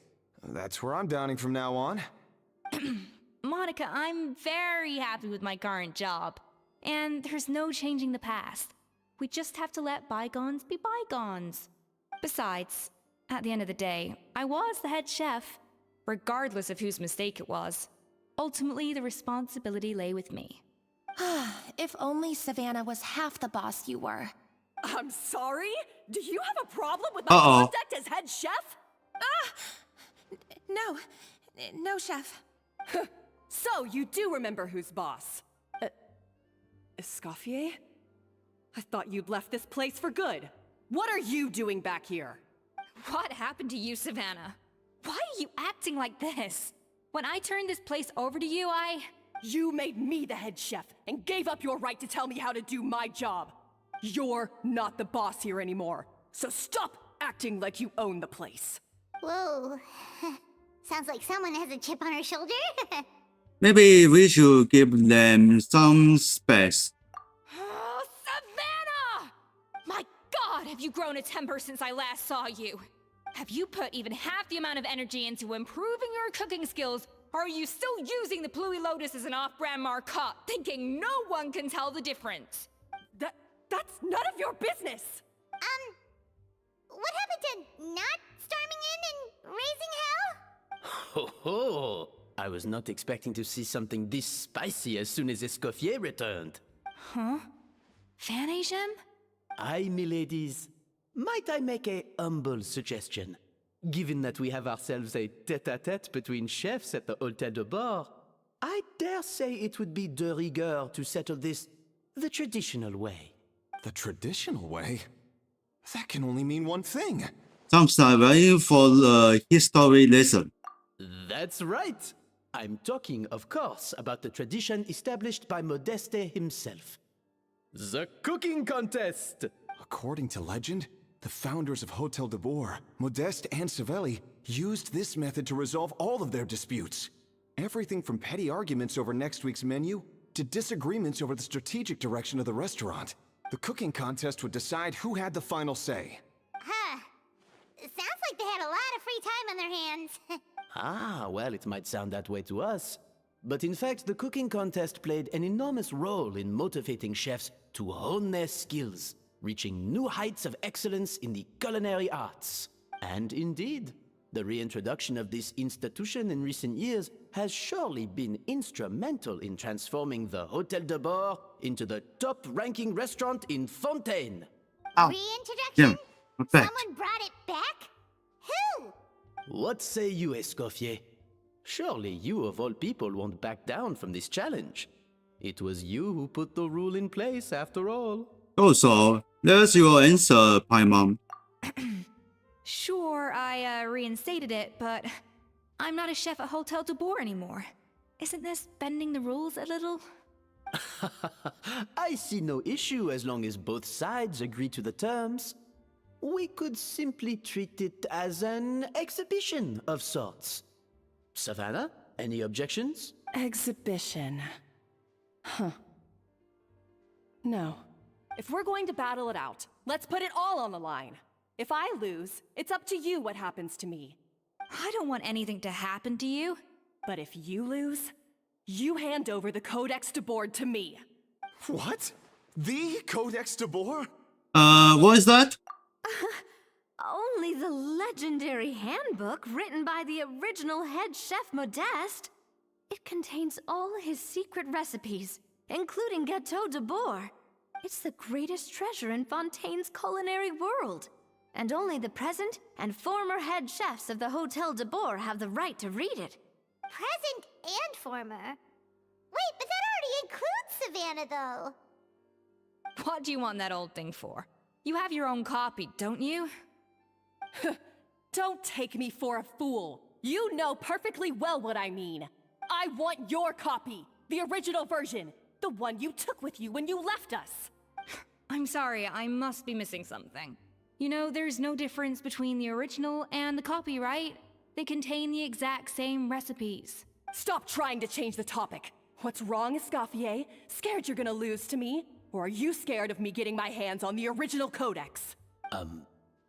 Speaker 11: That's where I'm dining from now on.
Speaker 15: Monica, I'm very happy with my current job. And there's no changing the past. We just have to let bygones be bygones. Besides, at the end of the day, I was the head chef, regardless of whose mistake it was. Ultimately, the responsibility lay with me.
Speaker 16: If only Savannah was half the boss you were.
Speaker 12: I'm sorry? Do you have a problem with my conduct as head chef?
Speaker 16: No, chef.
Speaker 12: So, you do remember who's boss. Escoffier? I thought you'd left this place for good. What are you doing back here?
Speaker 15: What happened to you, Savannah? Why are you acting like this? When I turned this place over to you,
Speaker 12: You made me the head chef and gave up your right to tell me how to do my job. You're not the boss here anymore, so stop acting like you own the place.
Speaker 2: Whoa. Sounds like someone has a chip on her shoulder.
Speaker 1: Maybe we should give them some space.
Speaker 15: Oh, Savannah! My God, have you grown a temper since I last saw you? Have you put even half the amount of energy into improving your cooking skills, or are you still using the Pluie Lotus as an off-brand marcotte, thinking no one can tell the difference?
Speaker 12: That's none of your business!
Speaker 2: What happened to not storming in and raising hell?
Speaker 17: Ho ho! I was not expecting to see something this spicy as soon as Escoffier returned.
Speaker 15: Huh? Fan Asian?
Speaker 17: Aye, miladies. Might I make a humble suggestion? Given that we have ourselves a tête-à-tête between chefs at the Hôtel de Bord, I dare say it would be de rigueur to settle this the traditional way.
Speaker 11: The traditional way? That can only mean one thing.
Speaker 1: Some survey for the history lesson.
Speaker 17: That's right. I'm talking, of course, about the tradition established by Modeste himself. The cooking contest!
Speaker 11: According to legend, the founders of Hotel de Boer, Modeste and Savelli, used this method to resolve all of their disputes. Everything from petty arguments over next week's menu to disagreements over the strategic direction of the restaurant. The cooking contest would decide who had the final say.
Speaker 2: Huh. Sounds like they had a lot of free time on their hands.
Speaker 17: Well, it might sound that way to us. But in fact, the cooking contest played an enormous role in motivating chefs to hone their skills, reaching new heights of excellence in the culinary arts. And indeed, the reintroduction of this institution in recent years has surely been instrumental in transforming the Hôtel de Bord into the top-ranking restaurant in Fontaine.
Speaker 1: Ow.
Speaker 2: Reintroduction?
Speaker 1: Yeah, I'm back.
Speaker 2: Someone brought it back? Who?
Speaker 17: What say you, Escoffier? Surely you of all people won't back down from this challenge. It was you who put the rule in place after all.
Speaker 1: Oh, so there's your answer, Paimon.
Speaker 15: Sure, I reinstated it, but I'm not a chef at Hotel de Boer anymore. Isn't this bending the rules a little?
Speaker 17: I see no issue as long as both sides agree to the terms. We could simply treat it as an exhibition of sorts. Savannah, any objections?
Speaker 12: Exhibition. Huh. No. If we're going to battle it out, let's put it all on the line. If I lose, it's up to you what happens to me.
Speaker 15: I don't want anything to happen to you.
Speaker 12: But if you lose, you hand over the Codex de Boer to me.
Speaker 11: What? The Codex de Boer?
Speaker 1: What is that?
Speaker 13: Only the legendary handbook written by the original head chef Modeste. It contains all his secret recipes, including Gâteau de Boer. It's the greatest treasure in Fontaine's culinary world. And only the present and former head chefs of the Hotel de Boer have the right to read it.
Speaker 2: Present and former? Wait, but that already includes Savannah, though.
Speaker 15: What do you want that old thing for? You have your own copy, don't you?
Speaker 12: Don't take me for a fool. You know perfectly well what I mean. I want your copy, the original version, the one you took with you when you left us.
Speaker 15: I'm sorry, I must be missing something. You know, there's no difference between the original and the copy, right? They contain the exact same recipes.
Speaker 12: Stop trying to change the topic. What's wrong, Escoffier? Scared you're gonna lose to me? Or are you scared of me getting my hands on the original codex?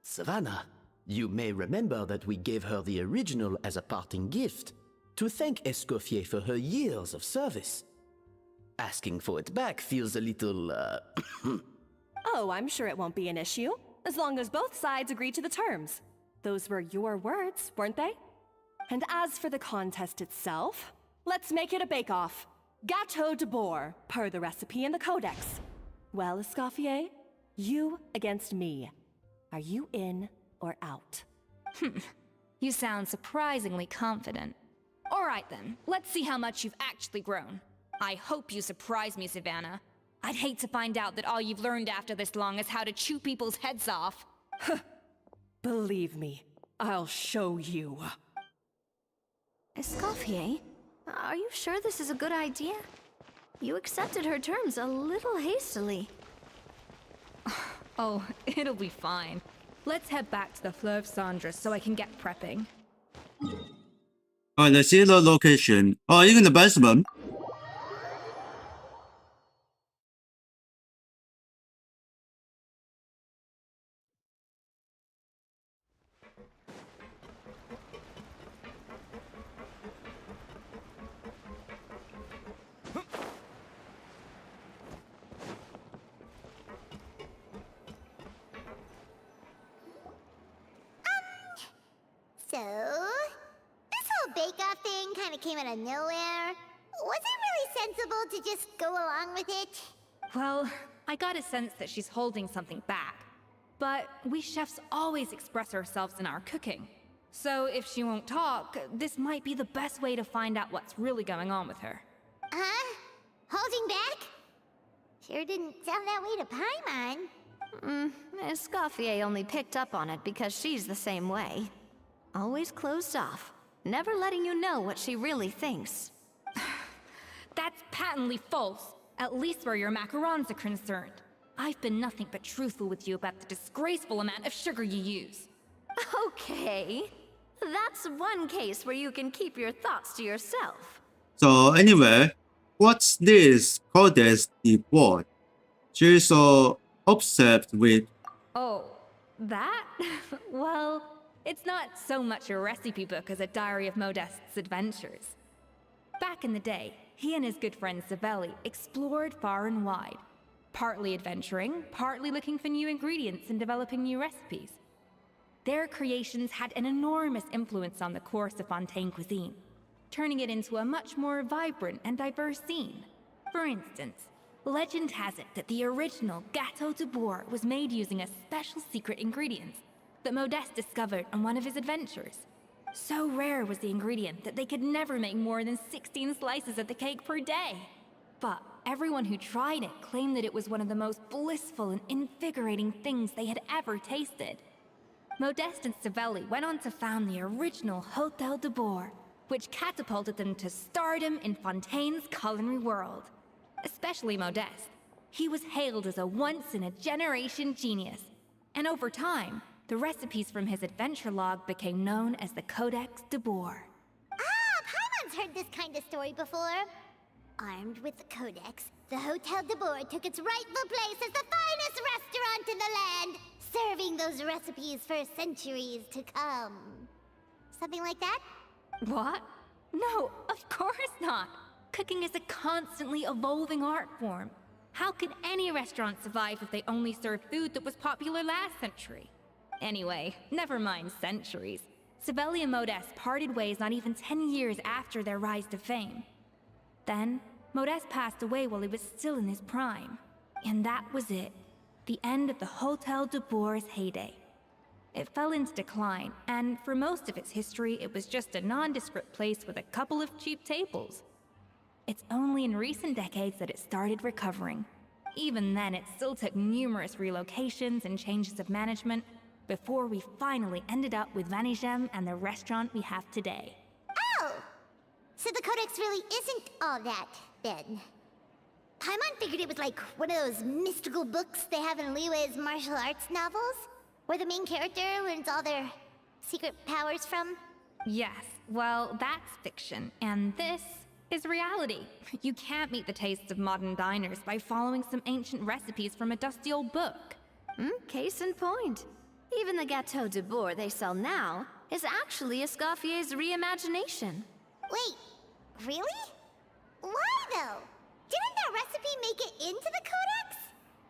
Speaker 17: Savannah, you may remember that we gave her the original as a parting gift, to thank Escoffier for her years of service. Asking for it back feels a little,
Speaker 12: Oh, I'm sure it won't be an issue, as long as both sides agree to the terms. Those were your words, weren't they? And as for the contest itself, let's make it a bake-off. Gâteau de Boer, per the recipe in the codex. Well, Escoffier, you against me. Are you in or out?
Speaker 15: You sound surprisingly confident. All right then, let's see how much you've actually grown. I hope you surprise me, Savannah. I'd hate to find out that all you've learned after this long is how to chew people's heads off.
Speaker 12: Believe me, I'll show you.
Speaker 13: Escoffier, are you sure this is a good idea? You accepted her terms a little hastily.
Speaker 15: Oh, it'll be fine. Let's head back to the Fleuve Cendres so I can get prepping.
Speaker 1: Let's see the location. Oh, you're in the basement.
Speaker 2: So, this whole bake-off thing kind of came out of nowhere. Was it really sensible to just go along with it?
Speaker 15: Well, I got a sense that she's holding something back. But we chefs always express ourselves in our cooking. So if she won't talk, this might be the best way to find out what's really going on with her.
Speaker 2: Huh? Holding back? Sure didn't sound that way to Paimon.
Speaker 13: Escoffier only picked up on it because she's the same way. Always closed off, never letting you know what she really thinks.
Speaker 15: That's patently false, at least where your macarons are concerned. I've been nothing but truthful with you about the disgraceful amount of sugar you use.
Speaker 13: Okay, that's one case where you can keep your thoughts to yourself.
Speaker 1: So anyway, what's this Codex de Boer? She's so obsessed with.
Speaker 15: Oh, that? Well, it's not so much a recipe book as a diary of Modeste's adventures. Back in the day, he and his good friend Savelli explored far and wide, partly adventuring, partly looking for new ingredients and developing new recipes. Their creations had an enormous influence on the course of Fontaine cuisine, turning it into a much more vibrant and diverse scene. For instance, Legend has it that the original Gâteau de Bourg was made using a special secret ingredient that Modeste discovered on one of his adventures. So rare was the ingredient that they could never make more than 16 slices of the cake per day. But everyone who tried it claimed that it was one of the most blissful and invigorating things they had ever tasted. Modeste and Savelli went on to found the original Hôtel de Bourg, which catapulted them to stardom in Fontaine's culinary world. Especially Modeste. He was hailed as a once-in-a-generation genius, and over time, the recipes from his adventure log became known as the Codex de Bourg.
Speaker 2: Paimon's heard this kind of story before. Armed with the Codex, the Hôtel de Bourg took its rightful place as the finest restaurant in the land, serving those recipes for centuries to come. Something like that?
Speaker 15: What? No, of course not. Cooking is a constantly evolving art form. How could any restaurant survive if they only served food that was popular last century? Anyway, never mind centuries. Savelli and Modeste parted ways not even 10 years after their rise to fame. Then, Modeste passed away while he was still in his prime. And that was it. The end of the Hôtel de Bourg's heyday. It fell into decline, and for most of its history, it was just a nondescript place with a couple of cheap tables. It's only in recent decades that it started recovering. Even then, it still took numerous relocations and changes of management before we finally ended up with Vanigem and the restaurant we have today.
Speaker 2: Oh! So the Codex really isn't all that, then. Paimon figured it was like one of those mystical books they have in Liyue's martial arts novels, where the main character learns all their secret powers from.
Speaker 15: Yes, well, that's fiction, and this is reality. You can't meet the tastes of modern diners by following some ancient recipes from a dusty old book.
Speaker 13: Case in point. Even the Gâteau de Bourg they sell now is actually Escoffier's reimagination.
Speaker 2: Wait, really? Why though? Didn't that recipe make it into the Codex?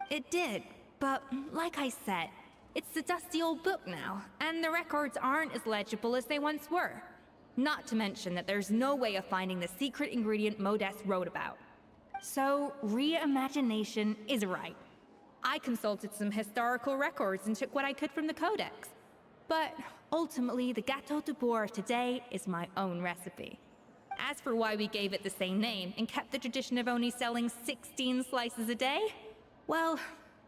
Speaker 15: It did, but like I said, it's a dusty old book now, and the records aren't as legible as they once were. Not to mention that there's no way of finding the secret ingredient Modeste wrote about. So, reimagination is right. I consulted some historical records and took what I could from the Codex. But ultimately, the Gâteau de Bourg of today is my own recipe. As for why we gave it the same name and kept the tradition of only selling 16 slices a day, well,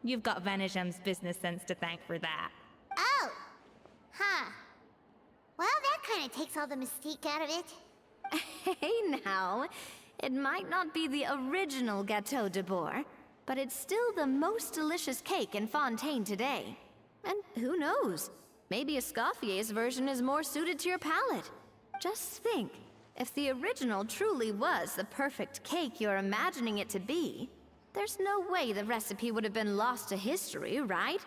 Speaker 15: you've got Vanigem's business sense to thank for that.
Speaker 2: Oh! Huh. Well, that kind of takes all the mystique out of it.
Speaker 13: Hey now, it might not be the original Gâteau de Bourg, but it's still the most delicious cake in Fontaine today. And who knows, maybe Escoffier's version is more suited to your palate. Just think, if the original truly was the perfect cake you're imagining it to be, there's no way the recipe would have been lost to history, right?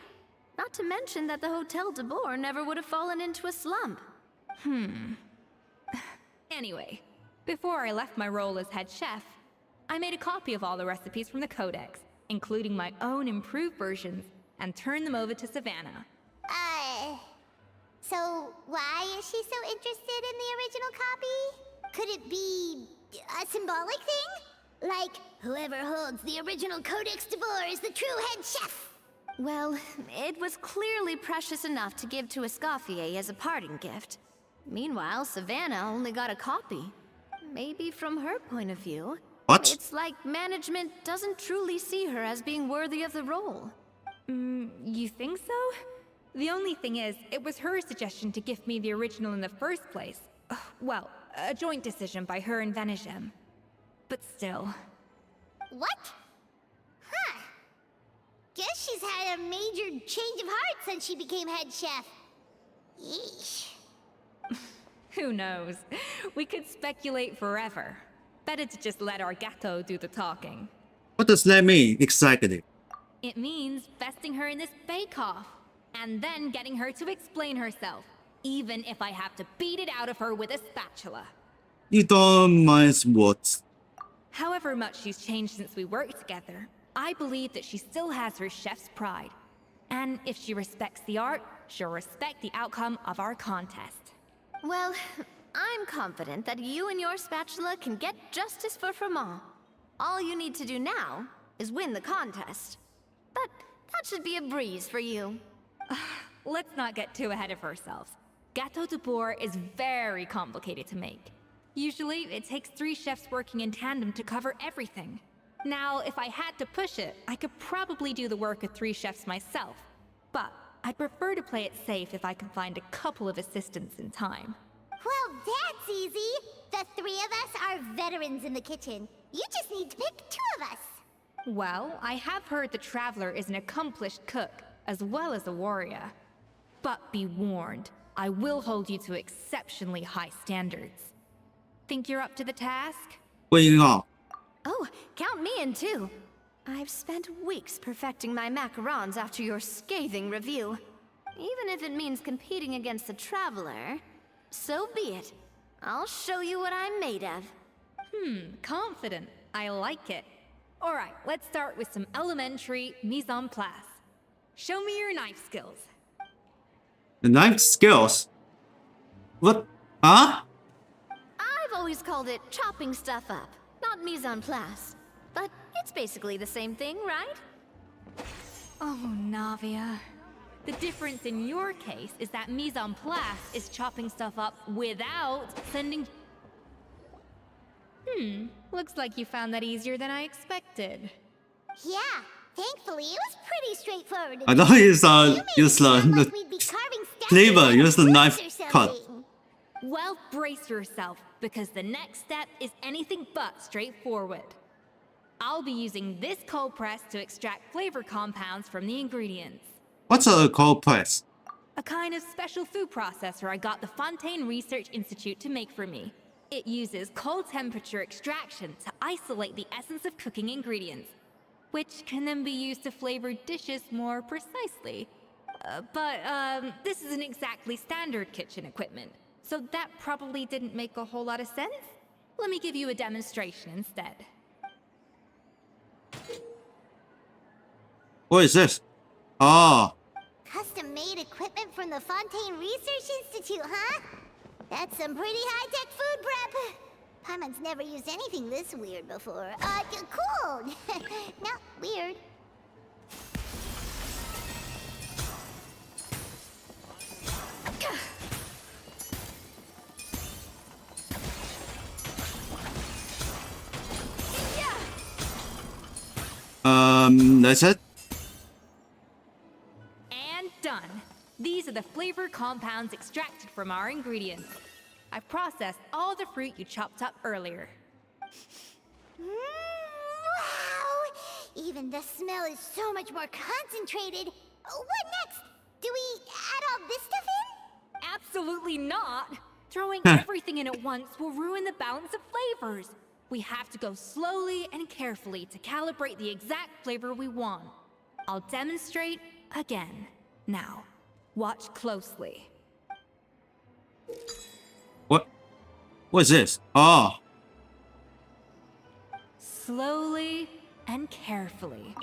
Speaker 13: Not to mention that the Hôtel de Bourg never would have fallen into a slump.
Speaker 15: Anyway, before I left my role as head chef, I made a copy of all the recipes from the Codex, including my own improved versions, and turned them over to Savannah.
Speaker 2: So why is she so interested in the original copy? Could it be a symbolic thing? Like, whoever holds the original Codex de Bourg is the true head chef?
Speaker 13: Well, it was clearly precious enough to give to Escoffier as a parting gift. Meanwhile, Savannah only got a copy. Maybe from her point of view,
Speaker 1: What?
Speaker 13: it's like management doesn't truly see her as being worthy of the role.
Speaker 15: You think so? The only thing is, it was her suggestion to gift me the original in the first place. Well, a joint decision by her and Vanigem. But still.
Speaker 2: What? Huh. Guess she's had a major change of heart since she became head chef. Yeesh.
Speaker 15: Who knows? We could speculate forever. Better to just let our Gâteau do the talking.
Speaker 1: What does that mean exactly?
Speaker 15: It means besting her in this bake-off, and then getting her to explain herself, even if I have to beat it out of her with a spatula.
Speaker 1: You don't mind what?
Speaker 15: However much she's changed since we worked together, I believe that she still has her chef's pride. And if she respects the art, she'll respect the outcome of our contest.
Speaker 13: Well, I'm confident that you and your spatula can get justice for Froment. All you need to do now is win the contest. But that should be a breeze for you.
Speaker 15: Let's not get too ahead of ourselves. Gâteau de bourre is very complicated to make. Usually, it takes 3 chefs working in tandem to cover everything. Now, if I had to push it, I could probably do the work of 3 chefs myself. But I'd prefer to play it safe if I can find a couple of assistants in time.
Speaker 2: Well, that's easy. The 3 of us are veterans in the kitchen. You just need to pick 2 of us.
Speaker 15: Well, I have heard the Traveler is an accomplished cook, as well as a warrior. But be warned, I will hold you to exceptionally high standards. Think you're up to the task?
Speaker 1: 不应哦。
Speaker 13: Oh, count me in too. I've spent weeks perfecting my macarons after your scathing review. Even if it means competing against the Traveler, so be it. I'll show you what I'm made of.
Speaker 15: Confident. I like it. Alright, let's start with some elementary mise en place. Show me your knife skills.
Speaker 1: The knife skills? What? Huh?
Speaker 13: I've always called it chopping stuff up, not mise en place. But it's basically the same thing, right?
Speaker 15: Oh, Navia. The difference in your case is that mise en place is chopping stuff up without sending... Looks like you found that easier than I expected.
Speaker 2: Yeah, thankfully it was pretty straightforward.
Speaker 1: I thought it's use the
Speaker 2: We'd be carving statues
Speaker 1: flavor, use the
Speaker 2: or
Speaker 1: knife
Speaker 2: something.
Speaker 1: cut.
Speaker 15: Well, brace yourself, because the next step is anything but straightforward. I'll be using this cold press to extract flavor compounds from the ingredients.
Speaker 1: What's a cold press?
Speaker 15: A kind of special food processor I got the Fontaine Research Institute to make for me. It uses cold temperature extraction to isolate the essence of cooking ingredients, which can then be used to flavor dishes more precisely. But this isn't exactly standard kitchen equipment, so that probably didn't make a whole lot of sense. Let me give you a demonstration instead.
Speaker 1: What is this? Oh,
Speaker 2: Custom-made equipment from the Fontaine Research Institute, huh? That's some pretty high-tech food prep. Paimon's never used anything this weird before. Cool. Not weird.
Speaker 1: that's it?
Speaker 15: And done. These are the flavor compounds extracted from our ingredients. I've processed all the fruit you chopped up earlier.
Speaker 2: Wow! Even the smell is so much more concentrated. What next? Do we add all this stuff in?
Speaker 15: Absolutely not! Throwing everything in at once will ruin the balance of flavors. We have to go slowly and carefully to calibrate the exact flavor we want. I'll demonstrate again. Now, watch closely.
Speaker 1: What's this? Oh,
Speaker 15: Slowly and carefully.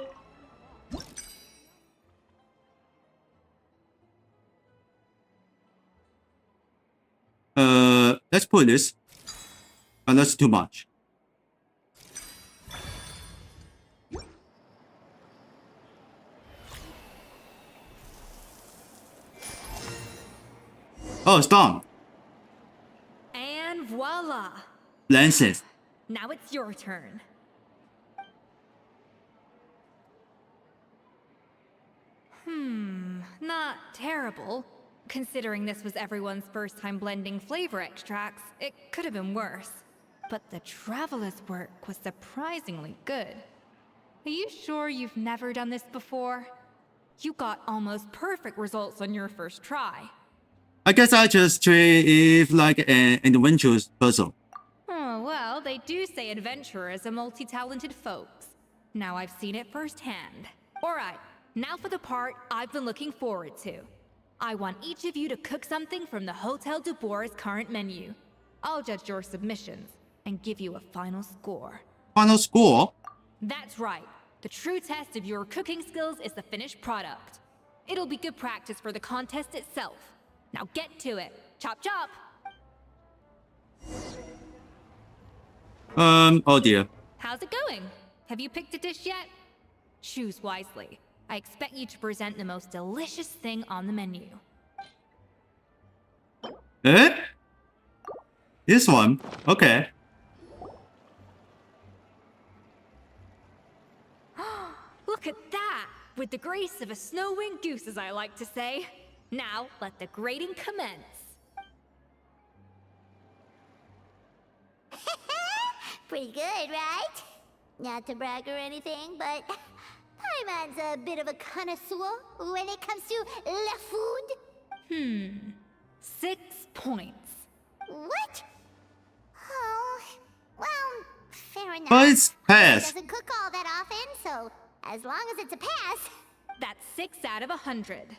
Speaker 1: let's put this. And that's too much. Oh, it's done.
Speaker 15: And voila!
Speaker 1: Lenses.
Speaker 15: Now it's your turn. Not terrible. Considering this was everyone's first time blending flavor extracts, it could have been worse. But the Traveler's work was surprisingly good. Are you sure you've never done this before? You got almost perfect results on your first try.
Speaker 1: I guess I just treat it like an adventurous puzzle.
Speaker 15: Oh, well, they do say adventurers are multi-talented folks. Now I've seen it firsthand. Alright, now for the part I've been looking forward to. I want each of you to cook something from the Hotel de Bour's current menu. I'll judge your submissions and give you a final score.
Speaker 1: Final score?
Speaker 15: That's right. The true test of your cooking skills is the finished product. It'll be good practice for the contest itself. Now get to it. Chop chop!
Speaker 1: Oh dear.
Speaker 15: How's it going? Have you picked a dish yet? Choose wisely. I expect you to present the most delicious thing on the menu.
Speaker 1: Eh? This one? Okay.
Speaker 15: Look at that! With the grace of a snow-winged goose, as I like to say. Now, let the grating commence.
Speaker 2: Pretty good, right? Not to brag or anything, but Paimon's a bit of a connoisseur when it comes to la food.
Speaker 15: 6 points.
Speaker 2: What? Oh, well, fair enough.
Speaker 1: But it's
Speaker 2: He
Speaker 1: pass.
Speaker 2: doesn't cook all that often, so as long as it's a pass.
Speaker 15: That's 6 out of 100.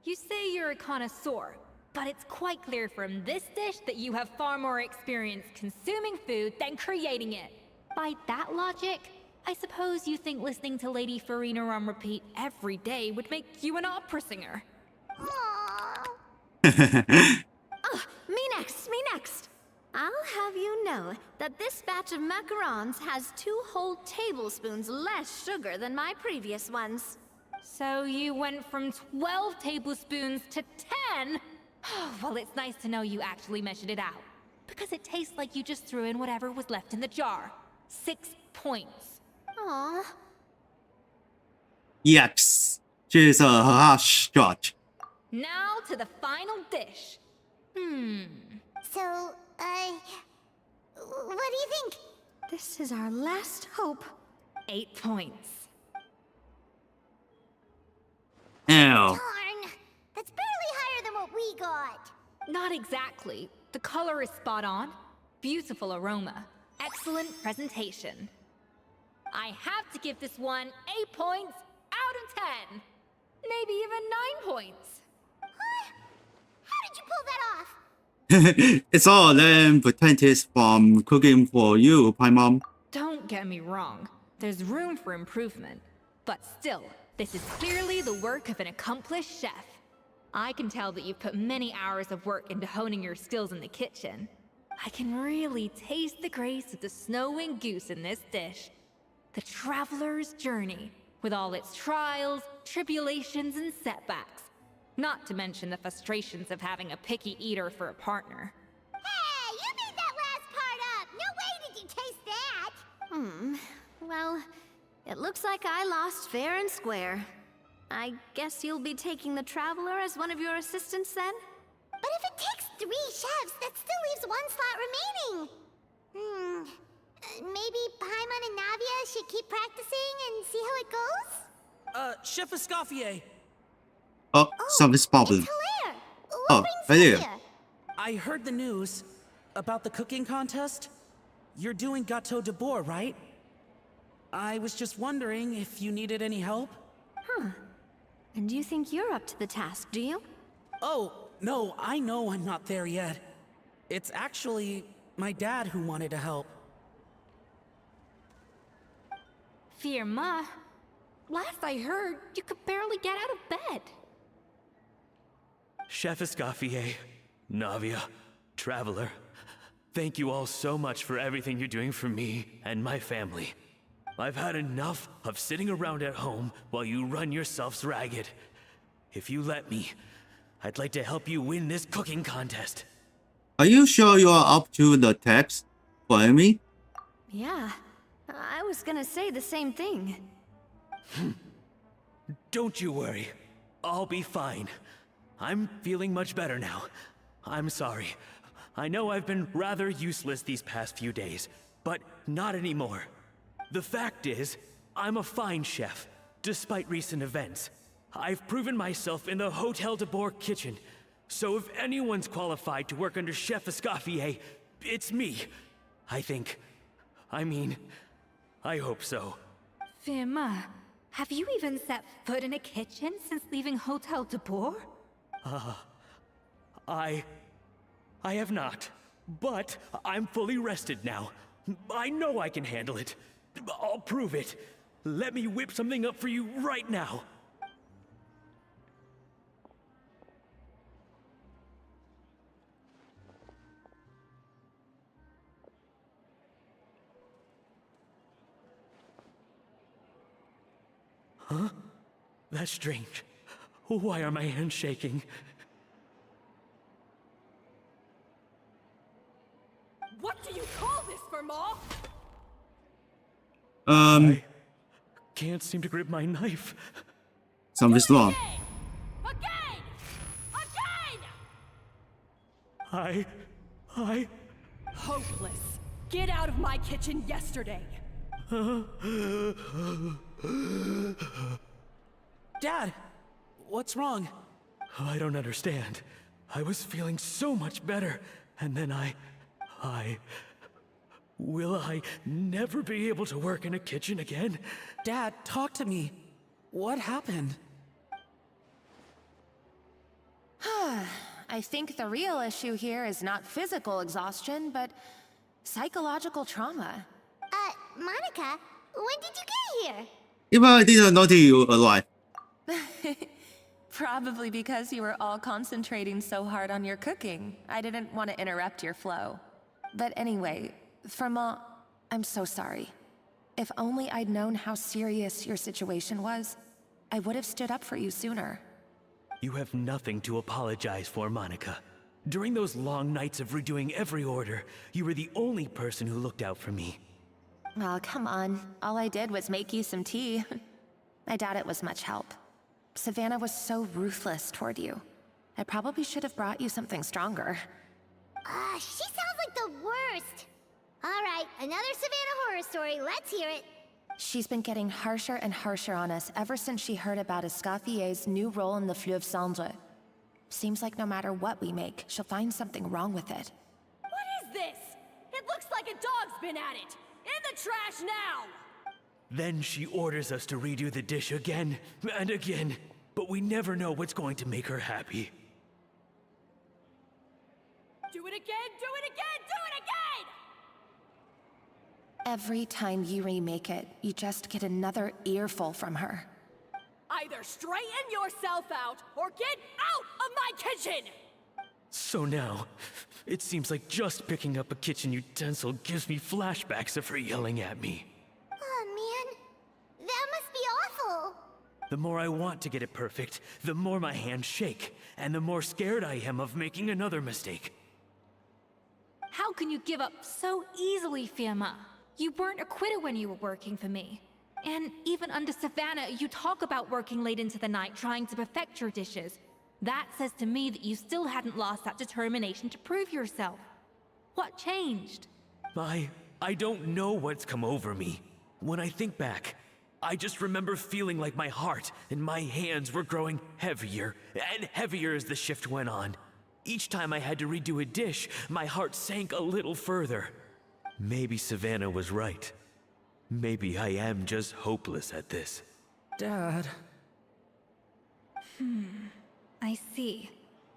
Speaker 15: You say you're a connoisseur, but it's quite clear from this dish that you have far more experience consuming food than creating it. By that logic, I suppose you think listening to Lady Farina on repeat every day would make you an opera singer.
Speaker 13: Me next. I'll have you know that this batch of macarons has 2 whole tablespoons less sugar than my previous ones.
Speaker 15: So you went from 12 tablespoons to 10? Well, it's nice to know you actually measured it out. Because it tastes like you just threw in whatever was left in the jar. 6 points.
Speaker 13: Aww.
Speaker 1: Yes. She's a harsh judge.
Speaker 15: Now to the final dish.
Speaker 2: So, what do you think?
Speaker 13: This is our last hope.
Speaker 15: 8 points.
Speaker 1: Ew.
Speaker 2: Darn! That's barely higher than what we got.
Speaker 15: Not exactly. The color is spot on. Beautiful aroma. Excellent presentation. I have to give this one 8 points out of 10. Maybe even 9 points.
Speaker 2: How did you pull that off?
Speaker 1: It's all them potentials from cooking for you, Paimon.
Speaker 15: Don't get me wrong. There's room for improvement. But still, this is clearly the work of an accomplished chef. I can tell that you've put many hours of work into honing your skills in the kitchen. I can really taste the grace of the snow-winged goose in this dish. The traveler's journey, with all its trials, tribulations, and setbacks. Not to mention the frustrations of having a picky eater for a partner.
Speaker 2: Hey, you made that last part up! No way did you taste that!
Speaker 13: Well, it looks like I lost fair and square. I guess you'll be taking the Traveler as one of your assistants then?
Speaker 2: But if it takes 3 chefs, that still leaves 1 slot remaining. Maybe Paimon and Navia should keep practicing and see how it goes?
Speaker 5: Chef Escoffier.
Speaker 1: Oh, something's problem.
Speaker 2: Hilaire!
Speaker 1: Oh, right here.
Speaker 5: I heard the news about the cooking contest. You're doing Gâteau de Bois, right? I was just wondering if you needed any help.
Speaker 13: And you think you're up to the task, do you?
Speaker 5: Oh, no, I know I'm not there yet. It's actually my dad who wanted to help.
Speaker 15: Firma, last I heard, you could barely get out of bed.
Speaker 18: Chef Escoffier, Navia, Traveler, thank you all so much for everything you're doing for me and my family. I've had enough of sitting around at home while you run yourselves ragged. If you let me, I'd like to help you win this cooking contest.
Speaker 1: Are you sure you are up to the text for Amy?
Speaker 13: Yeah, I was gonna say the same thing.
Speaker 18: Don't you worry. I'll be fine. I'm feeling much better now. I'm sorry. I know I've been rather useless these past few days, but not anymore. The fact is, I'm a fine chef, despite recent events. I've proven myself in the Hotel de Bois kitchen, so if anyone's qualified to work under Chef Escoffier, it's me. I think. I mean, I hope so.
Speaker 15: Firma, have you even set foot in a kitchen since leaving Hotel de Bois?
Speaker 18: I have not, but I'm fully rested now. I know I can handle it. I'll prove it. Let me whip something up for you right now. Huh? That's strange. Why are my hands shaking?
Speaker 12: What do you call this, Verma?
Speaker 18: I can't seem to grip my knife.
Speaker 1: Something's wrong.
Speaker 12: Again!
Speaker 18: I...
Speaker 12: Hopeless. Get out of my kitchen yesterday.
Speaker 18: Dad, what's wrong? I don't understand. I was feeling so much better, and then Will I never be able to work in a kitchen again?
Speaker 5: Dad, talk to me. What happened?
Speaker 16: I think the real issue here is not physical exhaustion, but psychological trauma.
Speaker 2: Monica, when did you get here?
Speaker 1: If I didn't notice you alive.
Speaker 16: Probably because you were all concentrating so hard on your cooking. I didn't want to interrupt your flow. But anyway, Verma, I'm so sorry. If only I'd known how serious your situation was, I would have stood up for you sooner.
Speaker 18: You have nothing to apologize for, Monica. During those long nights of redoing every order, you were the only person who looked out for me.
Speaker 16: Oh, come on. All I did was make you some tea. I doubt it was much help. Savannah was so ruthless toward you. I probably should have brought you something stronger.
Speaker 2: She sounds like the worst. All right, another Savannah horror story. Let's hear it.
Speaker 16: She's been getting harsher and harsher on us ever since she heard about Escaffier's new role in the Fleuve Cendre. Seems like no matter what we make, she'll find something wrong with it.
Speaker 12: What is this? It looks like a dog's been at it. In the trash now!
Speaker 18: Then she orders us to redo the dish again and again, but we never know what's going to make her happy.
Speaker 12: Do it again, do it again, do it again!
Speaker 16: Every time you remake it, you just get another earful from her.
Speaker 12: Either straighten yourself out, or get out of my kitchen!
Speaker 18: So now, it seems like just picking up a kitchen utensil gives me flashbacks of her yelling at me.
Speaker 2: Oh man, that must be awful.
Speaker 18: The more I want to get it perfect, the more my hands shake, and the more scared I am of making another mistake.
Speaker 15: How can you give up so easily, Firma? You weren't a quitter when you were working for me. And even under Savannah, you talk about working late into the night trying to perfect your dishes. That says to me that you still hadn't lost that determination to prove yourself. What changed?
Speaker 18: I don't know what's come over me. When I think back, I just remember feeling like my heart and my hands were growing heavier and heavier as the shift went on. Each time I had to redo a dish, my heart sank a little further. Maybe Savannah was right. Maybe I am just hopeless at this.
Speaker 5: Dad.
Speaker 15: I see.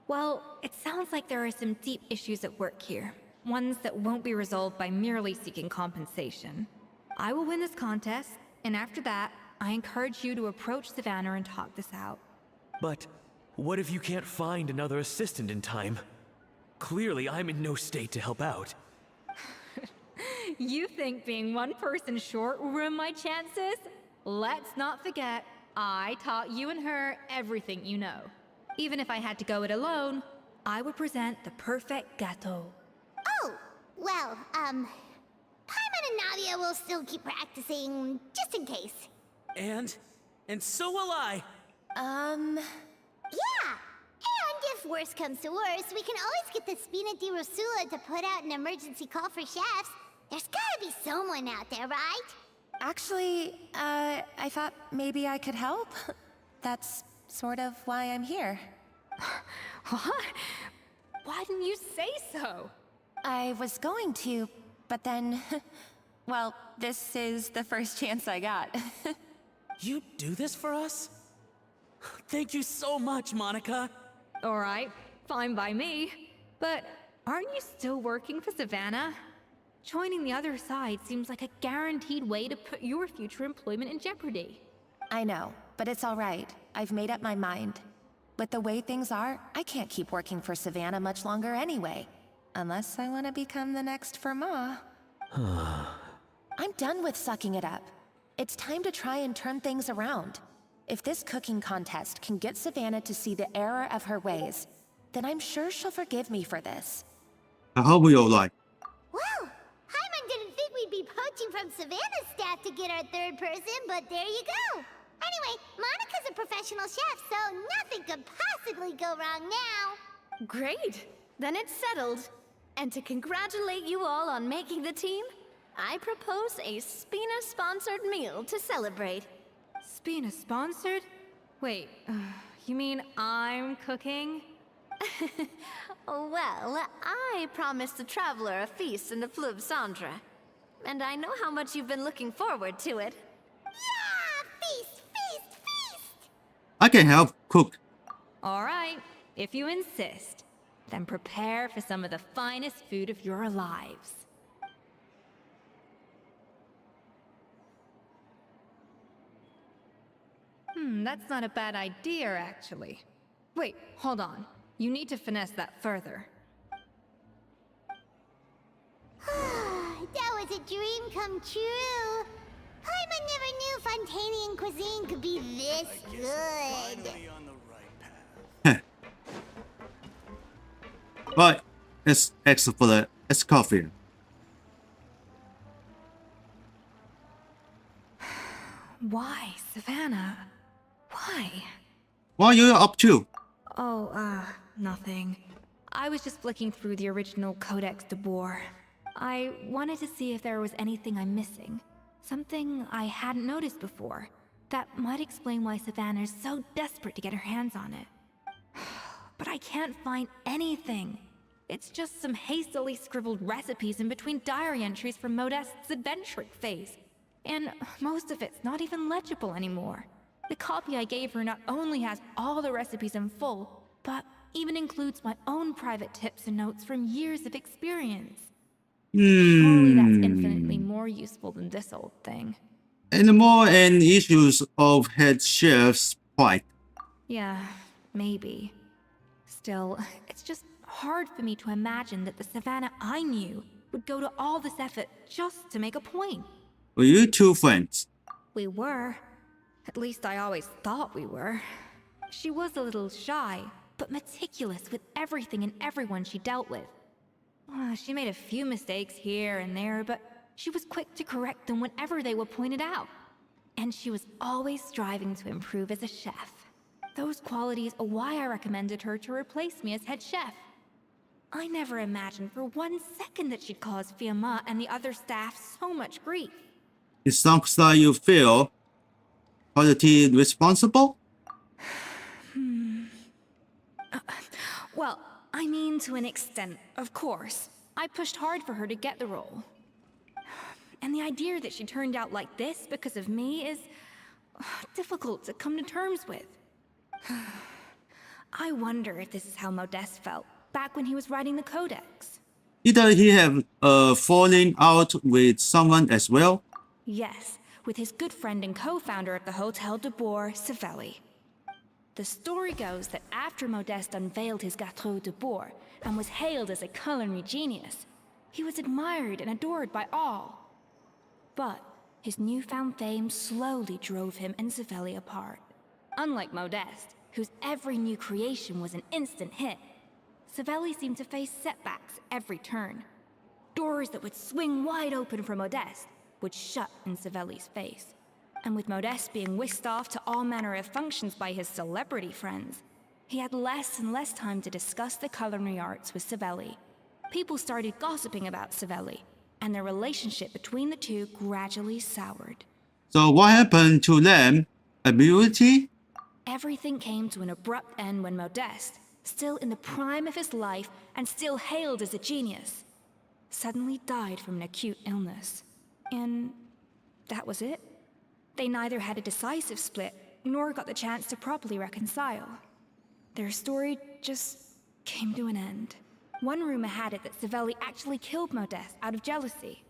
Speaker 15: Well, it sounds like there are some deep issues at work here. Ones that won't be resolved by merely seeking compensation. I will win this contest, and after that, I encourage you to approach Savannah and talk this out.
Speaker 18: But what if you can't find another assistant in time? Clearly, I'm in no state to help out.
Speaker 15: You think being one person short will ruin my chances? Let's not forget, I taught you and her everything you know. Even if I had to go it alone, I would present the perfect gâteau.
Speaker 2: Oh, well, Paimon and Nadia will still keep practicing, just in case.
Speaker 5: And so will I.
Speaker 2: Yeah. And if worse comes to worse, we can always get the Spina di Rosula to put out an emergency call for chefs. There's gotta be someone out there, right?
Speaker 16: Actually, I thought maybe I could help. That's sort of why I'm here.
Speaker 15: What? Why didn't you say so?
Speaker 16: I was going to, but then... well, this is the first chance I got.
Speaker 5: You do this for us? Thank you so much, Monica.
Speaker 15: All right, fine by me. But aren't you still working for Savannah? Joining the other side seems like a guaranteed way to put your future employment in jeopardy.
Speaker 16: I know, but it's all right. I've made up my mind. With the way things are, I can't keep working for Savannah much longer anyway. Unless I want to become the next Verma. I'm done with sucking it up. It's time to try and turn things around. If this cooking contest can get Savannah to see the error of her ways, then I'm sure she'll forgive me for this.
Speaker 1: I hope we all like.
Speaker 2: Well, Hyman didn't think we'd be poaching from Savannah's staff to get our third person, but there you go. Anyway, Monica's a professional chef, so nothing could possibly go wrong now.
Speaker 13: Great! Then it's settled. And to congratulate you all on making the team, I propose a Spina-sponsored meal to celebrate.
Speaker 15: Spina-sponsored? Wait, you mean I'm cooking?
Speaker 13: Well, I promised the Traveler a feast in the Fleuve Cendre. And I know how much you've been looking forward to it.
Speaker 2: Yeah! Feast, feast, feast!
Speaker 1: I can help cook.
Speaker 15: All right, if you insist, then prepare for some of the finest food of your lives. That's not a bad idea, actually. Wait, hold on. You need to finesse that further.
Speaker 2: That was a dream come true. Hyman never knew Fontanian cuisine could be this good.
Speaker 1: Right, it's extra for the coffee.
Speaker 15: Why, Savannah? Why?
Speaker 1: What are you up to?
Speaker 15: Oh, nothing. I was just flicking through the original Codex de Boer. I wanted to see if there was anything I'm missing. Something I hadn't noticed before. That might explain why Savannah's so desperate to get her hands on it. But I can't find anything. It's just some hastily scribbled recipes in between diary entries from Modest's adventuring phase. And most of it's not even legible anymore. The copy I gave her not only has all the recipes in full, but even includes my own private tips and notes from years of experience. Surely that's infinitely more useful than this old thing.
Speaker 1: And more and issues of head chef's plight.
Speaker 15: Yeah, maybe. Still, it's just hard for me to imagine that the Savannah I knew would go to all this effort just to make a point.
Speaker 1: Were you two friends?
Speaker 15: We were. At least I always thought we were. She was a little shy, but meticulous with everything and everyone she dealt with. She made a few mistakes here and there, but she was quick to correct them whenever they were pointed out. And she was always striving to improve as a chef. Those qualities are why I recommended her to replace me as head chef. I never imagined for 1 second that she'd cause Fiamma and the other staff so much grief.
Speaker 1: It sounds like you feel quality responsible?
Speaker 15: Well, I mean to an extent, of course. I pushed hard for her to get the role. And the idea that she turned out like this because of me is difficult to come to terms with. I wonder if this is how Modeste felt back when he was writing the Codex.
Speaker 1: Did he have a falling out with someone as well?
Speaker 15: Yes, with his good friend and co-founder of the Hotel de Boer, Savelli. The story goes that after Modeste unveiled his Gâteau de Boer and was hailed as a culinary genius, he was admired and adored by all. But his newfound fame slowly drove him and Savelli apart. Unlike Modeste, whose every new creation was an instant hit, Savelli seemed to face setbacks every turn. Doors that would swing wide open for Modeste would shut in Savelli's face. And with Modeste being whisked off to all manner of functions by his celebrity friends, he had less and less time to discuss the culinary arts with Savelli. People started gossiping about Savelli, and their relationship between the two gradually soured.
Speaker 1: So what happened to them? Ability?
Speaker 15: Everything came to an abrupt end when Modeste, still in the prime of his life and still hailed as a genius, suddenly died from an acute illness. And that was it. They neither had a decisive split, nor got the chance to properly reconcile. Their story just came to an end. One rumor had it that Savelli actually killed Modeste out of jealousy,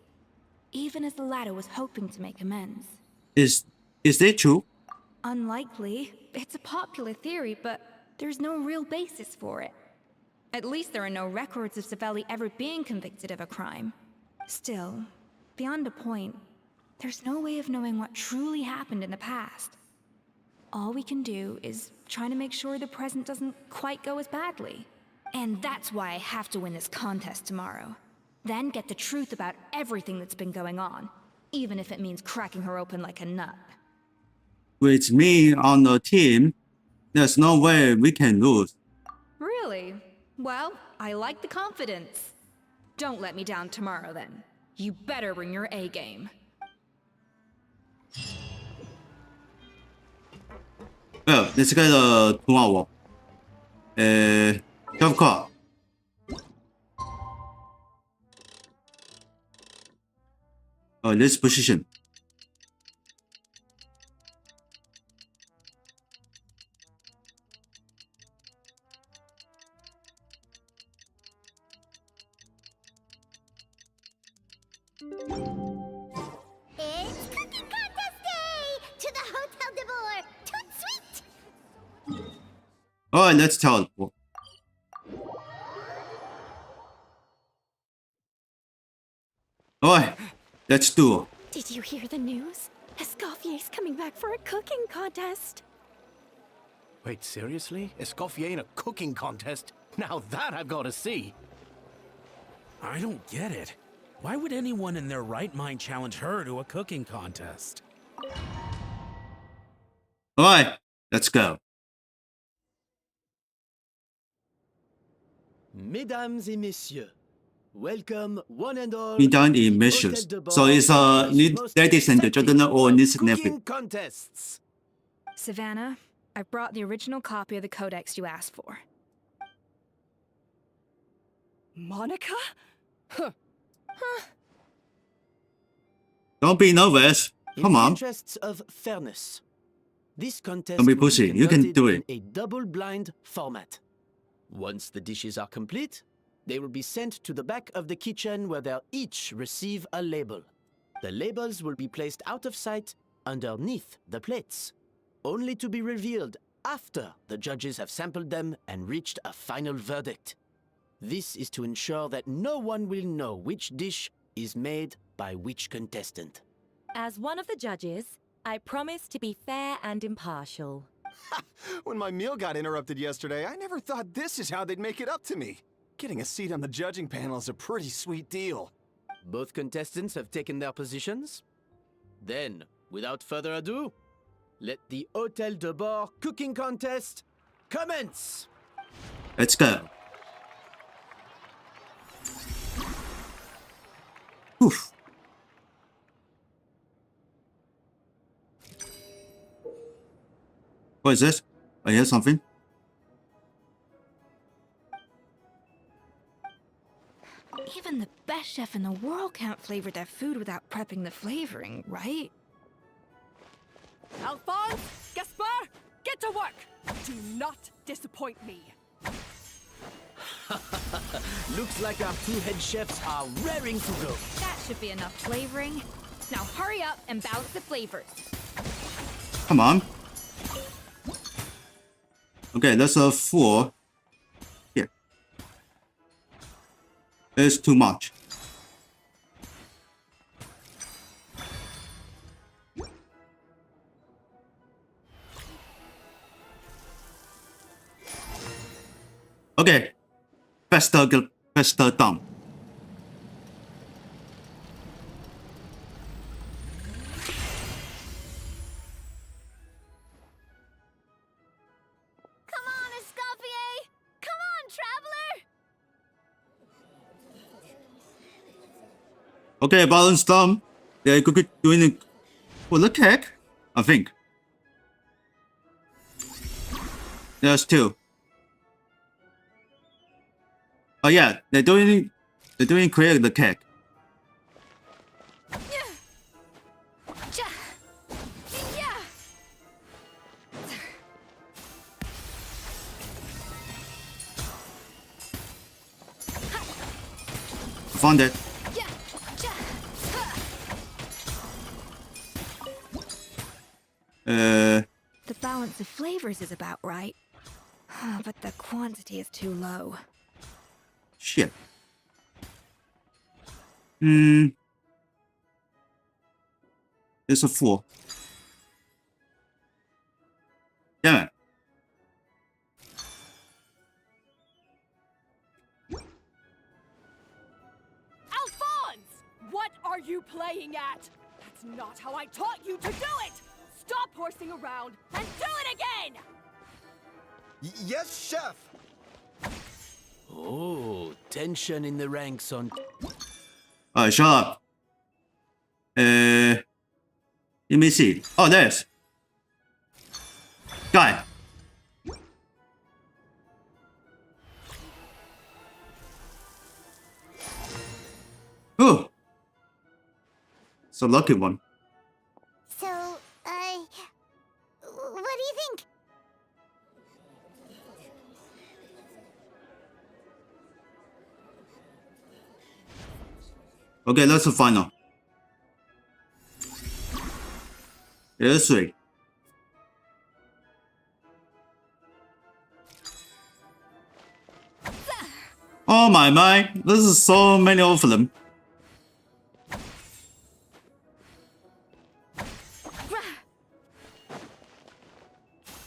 Speaker 15: even as the latter was hoping to make amends.
Speaker 1: Is it true?
Speaker 15: Unlikely. It's a popular theory, but there's no real basis for it. At least there are no records of Savelli ever being convicted of a crime. Still, beyond a point, there's no way of knowing what truly happened in the past. All we can do is try to make sure the present doesn't quite go as badly. And that's why I have to win this contest tomorrow. Then get the truth about everything that's been going on, even if it means cracking her open like a nut.
Speaker 1: With me on the team, there's no way we can lose.
Speaker 15: Really? Well, I like the confidence. Don't let me down tomorrow then. You better bring your A game.
Speaker 1: Let's get a 图画我。Golf cart. This position.
Speaker 2: It's cooking contest day! To the Hotel de Boer! Toot sweet!
Speaker 1: Alright, let's teleport. Alright, let's do.
Speaker 12: Did you hear the news? Escoffier's coming back for a cooking contest.
Speaker 6: Wait, seriously? Escoffier in a cooking contest? Now that I've got to see.
Speaker 5: I don't get it. Why would anyone in their right mind challenge her to a cooking contest?
Speaker 1: Alright, let's go.
Speaker 17: Mesdames et messieurs, welcome one and all.
Speaker 1: Mesdames et messieurs. So it's ladies and gentlemen or niece and nephew.
Speaker 17: Cooking contests.
Speaker 15: Savannah, I brought the original copy of the codex you asked for.
Speaker 12: Monica? Huh.
Speaker 1: Don't be nervous. Come
Speaker 17: In the
Speaker 1: on.
Speaker 17: interests of fairness, this contest
Speaker 1: Don't be
Speaker 17: will
Speaker 1: pussy. You can
Speaker 17: conducted
Speaker 1: do
Speaker 17: in
Speaker 1: it.
Speaker 17: a double-blind format. Once the dishes are complete, they will be sent to the back of the kitchen where they'll each receive a label. The labels will be placed out of sight underneath the plates, only to be revealed after the judges have sampled them and reached a final verdict. This is to ensure that no one will know which dish is made by which contestant.
Speaker 19: As one of the judges, I promise to be fair and impartial.
Speaker 11: When my meal got interrupted yesterday, I never thought this is how they'd make it up to me. Getting a seat on the judging panel is a pretty sweet deal.
Speaker 17: Both contestants have taken their positions. Then, without further ado, let the Hotel de Boer cooking contest commence!
Speaker 1: Let's go. Oof. What is this? I hear something.
Speaker 15: Even the best chef in the world can't flavor their food without prepping the flavoring, right?
Speaker 12: Alphonse, Gaspar, get to work! Do not disappoint me.
Speaker 17: Looks like our two head chefs are raring to go.
Speaker 15: That should be enough flavoring. Now hurry up and balance the flavors.
Speaker 1: Come on. Okay, that's a 4. Here. It's too much. Okay. Faster done.
Speaker 2: Come on, Escoffier! Come on, traveler!
Speaker 1: Okay, balance done. They're doing it for the cake, I think. There's 2. Oh yeah, they're doing create the cake. Found it.
Speaker 15: The balance of flavors is about right. But the quantity is too low.
Speaker 1: Shit. It's a 4. Damn it.
Speaker 12: Alphonse! What are you playing at? That's not how I taught you to do it! Stop horsing around and do it again!
Speaker 11: Yes, chef.
Speaker 17: Oh, tension in the ranks on.
Speaker 1: Alright, shut up. Let me see. Oh, there's. Guy. Ooh. It's a lucky one.
Speaker 2: So, what do you think?
Speaker 1: Okay, that's the final. 也是水。Oh my, this is so many of them.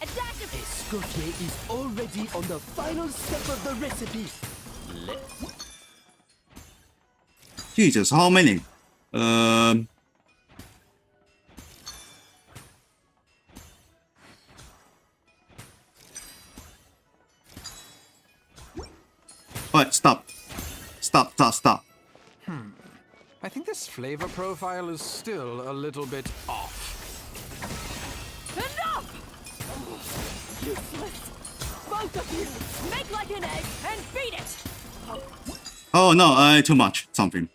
Speaker 17: Escoffier is already on the final step of the recipe.
Speaker 1: Jesus, how many? Alright, stop. Stop.
Speaker 8: I think this flavor profile is still a little bit off.
Speaker 12: Enough! Useless! Both of you! Make like an egg and beat it!
Speaker 1: Oh no, too much. Something.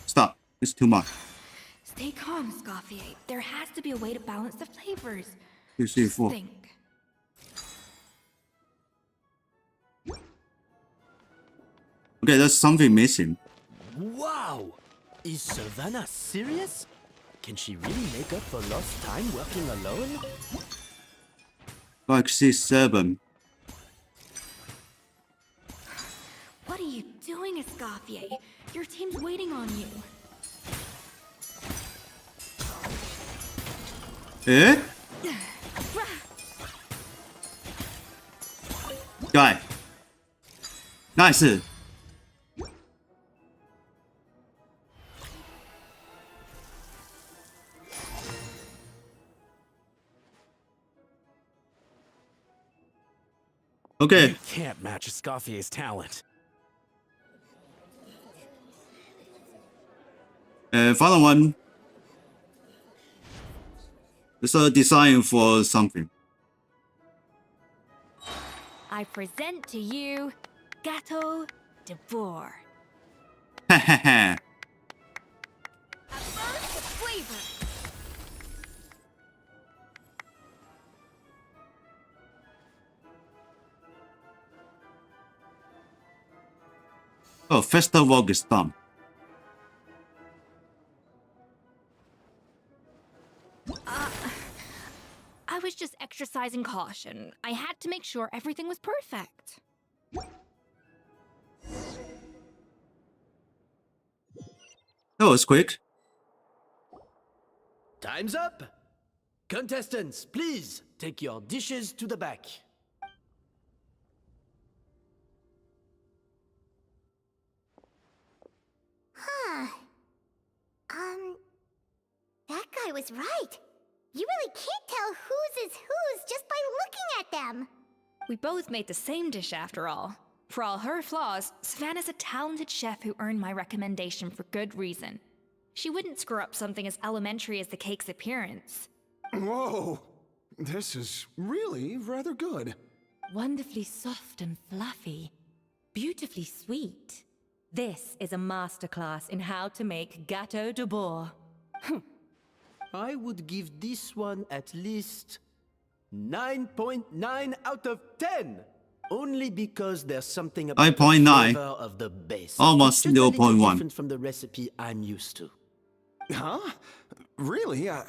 Speaker 1: Stop. It's too much.
Speaker 13: Stay calm, Escoffier. There has to be a way to balance the flavors.
Speaker 1: 2, 3, 4.
Speaker 13: Think.
Speaker 1: Okay, there's something missing.
Speaker 17: Wow! Is Savannah serious? Can she really make up for lost time working alone?
Speaker 1: 5, 6, 7.
Speaker 13: What are you doing, Escoffier? Your team's waiting on you.
Speaker 1: Eh? Guy. Nice. Okay.
Speaker 5: You can't match Escoffier's talent.
Speaker 1: Final one. It's a design for something.
Speaker 15: I present to you Gateau de Bourg.
Speaker 1: Hahaha.
Speaker 15: Flavor.
Speaker 1: Oh, festival is done.
Speaker 15: I was just exercising caution. I had to make sure everything was perfect.
Speaker 1: That was quick.
Speaker 17: Time's up! Contestants, please take your dishes to the back.
Speaker 2: Huh. That guy was right. You really can't tell whose is whose just by looking at them.
Speaker 15: We both made the same dish after all. For all her flaws, Savannah's a talented chef who earned my recommendation for good reason. She wouldn't screw up something as elementary as the cake's appearance.
Speaker 11: Whoa! This is really rather good.
Speaker 19: Wonderfully soft and fluffy. Beautifully sweet. This is a masterclass in how to make Gateau de Bourg.
Speaker 17: I would give this one at least 9.9 out of 10. Only because there's something about the
Speaker 1: 9.9.
Speaker 17: flavor of the base.
Speaker 1: Almost
Speaker 17: It's just a little
Speaker 1: 0.1.
Speaker 17: different from the recipe I'm used to.
Speaker 11: Huh? Really? I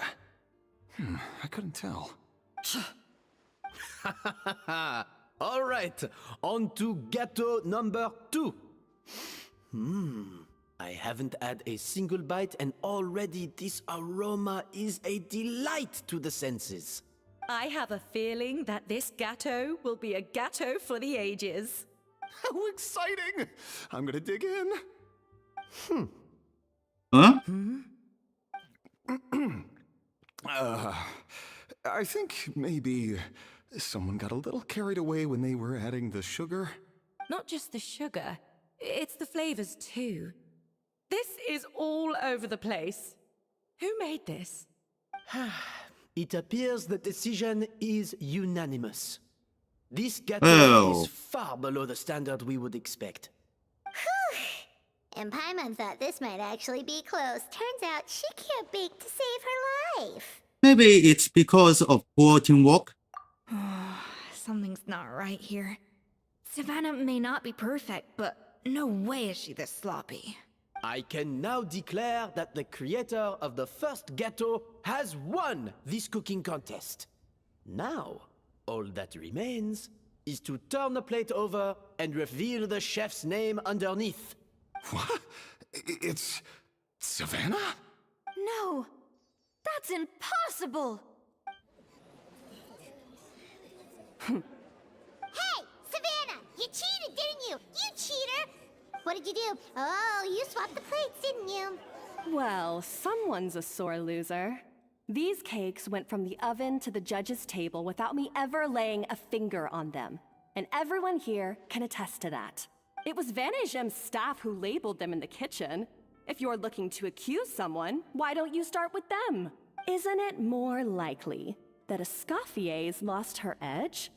Speaker 11: couldn't tell.
Speaker 17: All right, on to Gateau number 2. I haven't had a single bite, and already this aroma is a delight to the senses.
Speaker 19: I have a feeling that this gâteau will be a gâteau for the ages.
Speaker 11: How exciting! I'm gonna dig in.
Speaker 1: Huh?
Speaker 11: I think maybe someone got a little carried away when they were adding the sugar.
Speaker 19: Not just the sugar, it's the flavors too. This is all over the place. Who made this?
Speaker 17: It appears the decision is unanimous. This gâteau is far below the standard we would expect.
Speaker 2: And Paimon thought this might actually be close. Turns out she can't bake to save her life.
Speaker 1: Maybe it's because of poor teamwork.
Speaker 15: Something's not right here. Savannah may not be perfect, but no way is she this sloppy.
Speaker 17: I can now declare that the creator of the first gâteau has won this cooking contest. Now, all that remains is to turn the plate over and reveal the chef's name underneath.
Speaker 11: What? It's Savannah?
Speaker 13: No, that's impossible.
Speaker 2: Hey, Savannah! You cheated, didn't you? You cheater! What did you do? Oh, you swapped the plates, didn't you?
Speaker 12: Well, someone's a sore loser. These cakes went from the oven to the judge's table without me ever laying a finger on them. And everyone here can attest to that. It was Vanejem's staff who labeled them in the kitchen. If you're looking to accuse someone, why don't you start with them? Isn't it more likely that Escoffier's lost her edge?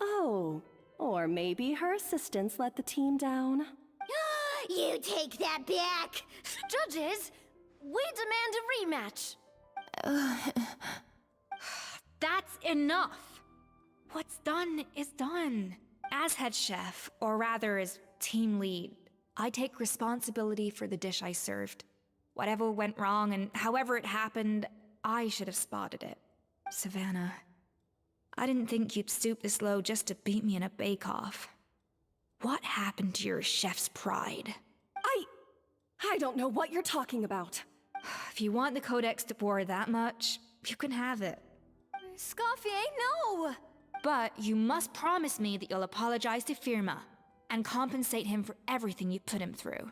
Speaker 12: Oh, or maybe her assistants let the team down.
Speaker 2: You take that back!
Speaker 13: Judges, we demand a rematch.
Speaker 15: That's enough! What's done is done. As head chef, or rather as team lead, I take responsibility for the dish I served. Whatever went wrong and however it happened, I should have spotted it. Savannah, I didn't think you'd stoop this low just to beat me in a bake-off. What happened to your chef's pride?
Speaker 12: I don't know what you're talking about.
Speaker 15: If you want the Codex to bore that much, you can have it.
Speaker 13: Scoffier, no!
Speaker 15: But you must promise me that you'll apologize to Firma and compensate him for everything you put him through.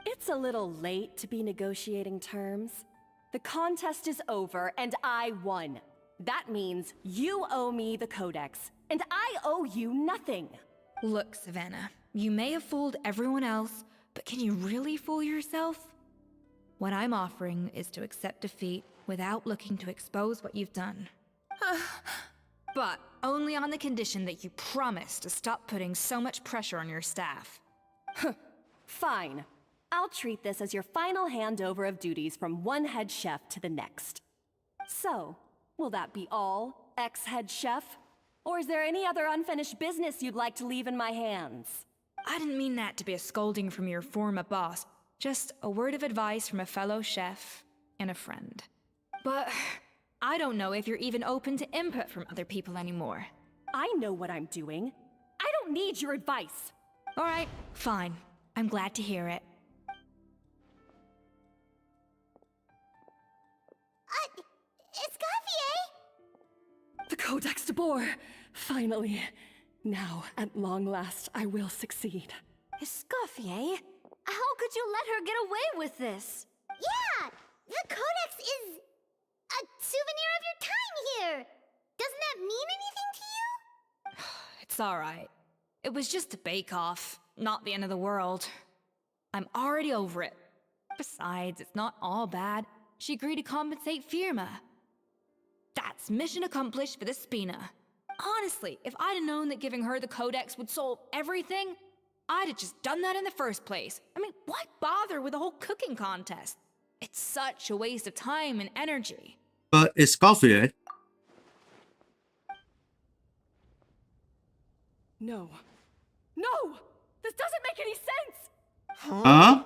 Speaker 12: It's a little late to be negotiating terms. The contest is over and I won. That means you owe me the Codex, and I owe you nothing.
Speaker 15: Look, Savannah, you may have fooled everyone else, but can you really fool yourself? What I'm offering is to accept defeat without looking to expose what you've done. But only on the condition that you promise to stop putting so much pressure on your staff.
Speaker 12: Fine. I'll treat this as your final handover of duties from one head chef to the next. So, will that be all, ex-head chef? Or is there any other unfinished business you'd like to leave in my hands?
Speaker 15: I didn't mean that to be a scolding from your former boss, just a word of advice from a fellow chef and a friend. But I don't know if you're even open to input from other people anymore.
Speaker 12: I know what I'm doing. I don't need your advice.
Speaker 15: All right, fine. I'm glad to hear it.
Speaker 2: Escoffier!
Speaker 12: The Codex de Boer! Finally. Now, at long last, I will succeed.
Speaker 13: Escoffier? How could you let her get away with this?
Speaker 2: Yeah! The Codex is a souvenir of your time here! Doesn't that mean anything to you?
Speaker 15: It's all right. It was just a bake-off, not the end of the world. I'm already over it. Besides, it's not all bad. She agreed to compensate Firma. That's mission accomplished for the Spina. Honestly, if I'd have known that giving her the Codex would solve everything, I'd have just done that in the first place. I mean, why bother with the whole cooking contest? It's such a waste of time and energy.
Speaker 1: But it's Scorpio.
Speaker 12: No. No! This doesn't make any sense!
Speaker 1: Huh?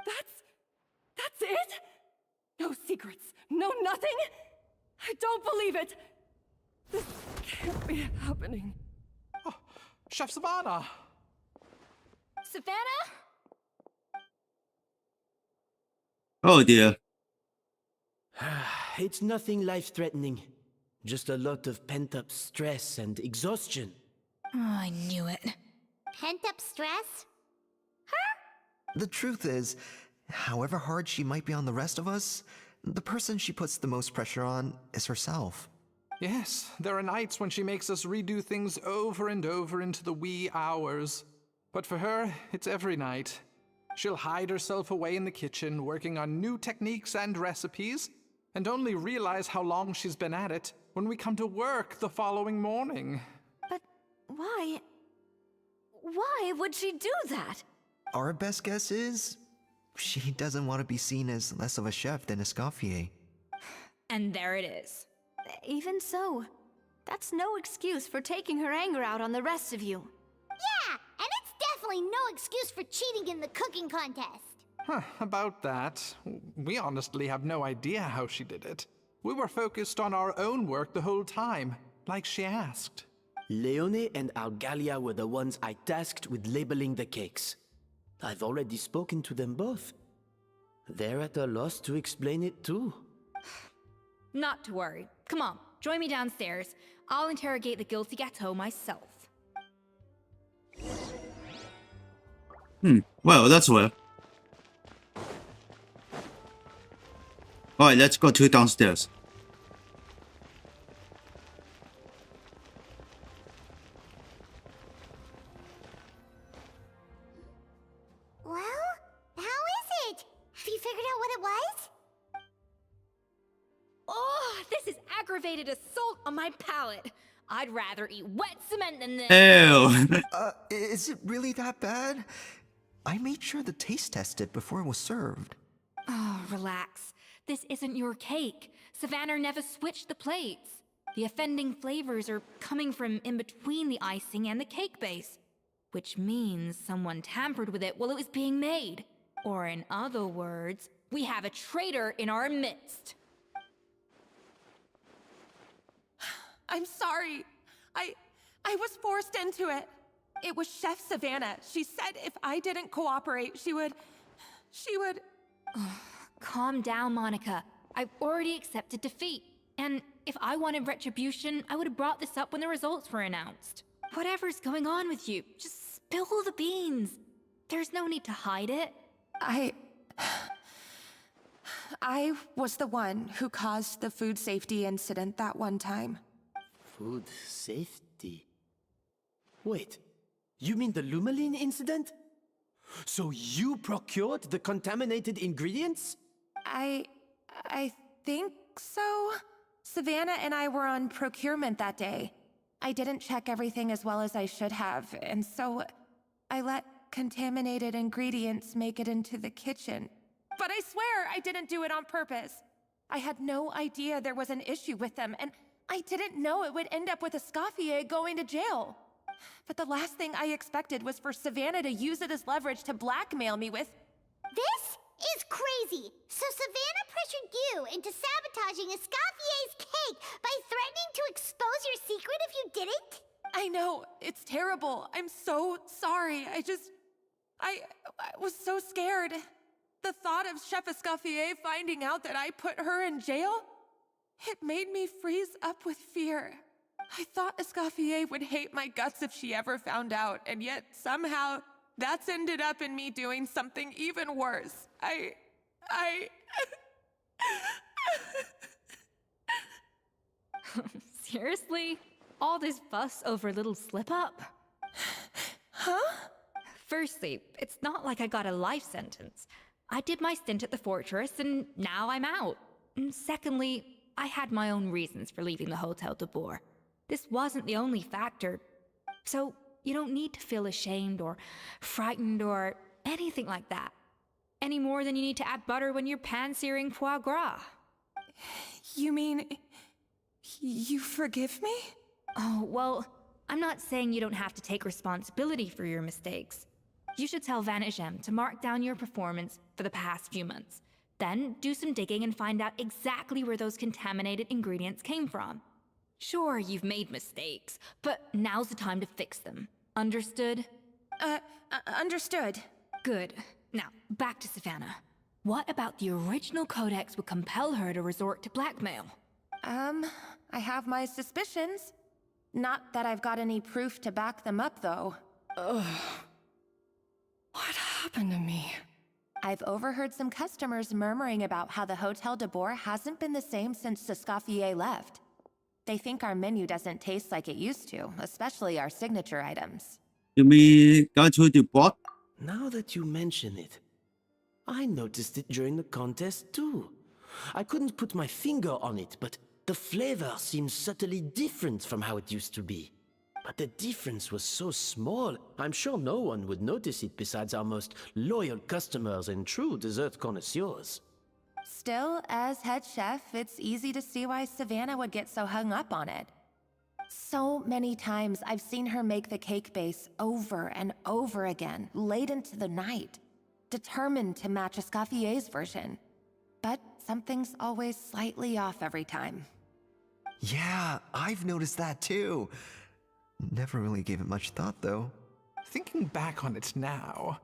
Speaker 12: That's it? No secrets, no nothing? I don't believe it! This can't be happening.
Speaker 7: Chef Savannah!
Speaker 15: Savannah?
Speaker 1: Oh dear.
Speaker 17: It's nothing life-threatening. Just a lot of pent-up stress and exhaustion.
Speaker 15: Oh, I knew it.
Speaker 2: Pent up stress?
Speaker 4: The truth is, however hard she might be on the rest of us, the person she puts the most pressure on is herself.
Speaker 20: Yes, there are nights when she makes us redo things over and over into the wee hours. But for her, it's every night. She'll hide herself away in the kitchen, working on new techniques and recipes, and only realize how long she's been at it when we come to work the following morning.
Speaker 16: But why? Why would she do that?
Speaker 4: Our best guess is she doesn't want to be seen as less of a chef than Escoffier.
Speaker 15: And there it is.
Speaker 13: Even so, that's no excuse for taking her anger out on the rest of you.
Speaker 2: Yeah, and it's definitely no excuse for cheating in the cooking contest.
Speaker 20: Huh, about that, we honestly have no idea how she did it. We were focused on our own work the whole time, like she asked.
Speaker 17: Leone and Algalia were the ones I tasked with labeling the cakes. I've already spoken to them both. They're at a loss to explain it too.
Speaker 15: Not to worry. Come on, join me downstairs. I'll interrogate the guilty gâteau myself.
Speaker 1: Well, that's well. Alright, let's go to downstairs.
Speaker 2: Well, how is it? Have you figured out what it was?
Speaker 15: Oh, this is aggravated assault on my palate. I'd rather eat wet cement than this.
Speaker 1: Ew.
Speaker 4: Is it really that bad? I made sure to taste test it before it was served.
Speaker 15: Oh, relax. This isn't your cake. Savannah never switched the plates. The offending flavors are coming from in between the icing and the cake base, which means someone tampered with it while it was being made. Or in other words, we have a traitor in our midst.
Speaker 12: I'm sorry. I was forced into it. It was Chef Savannah. She said if I didn't cooperate, she would...
Speaker 15: Calm down, Monica. I've already accepted defeat. And if I wanted retribution, I would have brought this up when the results were announced. Whatever's going on with you, just spill the beans. There's no need to hide it.
Speaker 16: I was the one who caused the food safety incident that one time.
Speaker 17: Food safety? Wait, you mean the Lumaline incident? So you procured the contaminated ingredients?
Speaker 16: I think so. Savannah and I were on procurement that day. I didn't check everything as well as I should have, and so I let contaminated ingredients make it into the kitchen.
Speaker 12: But I swear I didn't do it on purpose.
Speaker 16: I had no idea there was an issue with them, and I didn't know it would end up with Escoffier going to jail. But the last thing I expected was for Savannah to use it as leverage to blackmail me with...
Speaker 2: This is crazy. So Savannah pressured you into sabotaging Escoffier's cake by threatening to expose your secret if you didn't?
Speaker 12: I know, it's terrible. I'm so sorry. I was so scared. The thought of Chef Escoffier finding out that I put her in jail, it made me freeze up with fear. I thought Escoffier would hate my guts if she ever found out, and yet somehow that's ended up in me doing something even worse.
Speaker 15: Seriously? All this fuss over a little slip-up?
Speaker 12: Huh?
Speaker 15: Firstly, it's not like I got a life sentence. I did my stint at the fortress, and now I'm out. And secondly, I had my own reasons for leaving the Hotel de Boer. This wasn't the only factor, so you don't need to feel ashamed or frightened or anything like that. Any more than you need to add butter when you're pan-searing foie gras.
Speaker 12: You mean... you forgive me?
Speaker 15: Oh, well, I'm not saying you don't have to take responsibility for your mistakes. You should tell Vanagem to mark down your performance for the past few months. Then do some digging and find out exactly where those contaminated ingredients came from. Sure, you've made mistakes, but now's the time to fix them. Understood?
Speaker 16: Understood.
Speaker 15: Good. Now, back to Savannah. What about the original codex would compel her to resort to blackmail?
Speaker 16: I have my suspicions. Not that I've got any proof to back them up, though.
Speaker 12: Ugh. What happened to me?
Speaker 16: I've overheard some customers murmuring about how the Hotel de Boer hasn't been the same since Escoffier left. They think our menu doesn't taste like it used to, especially our signature items.
Speaker 1: You mean go to the board?
Speaker 17: Now that you mention it, I noticed it during the contest too. I couldn't put my finger on it, but the flavor seems subtly different from how it used to be. But the difference was so small, I'm sure no one would notice it besides our most loyal customers and true dessert connoisseurs.
Speaker 16: Still, as head chef, it's easy to see why Savannah would get so hung up on it. So many times I've seen her make the cake base over and over again, late into the night, determined to match Escoffier's version. But something's always slightly off every time.
Speaker 2: Yeah, I've noticed that too. Never really gave it much thought, though.
Speaker 20: Thinking back on it now,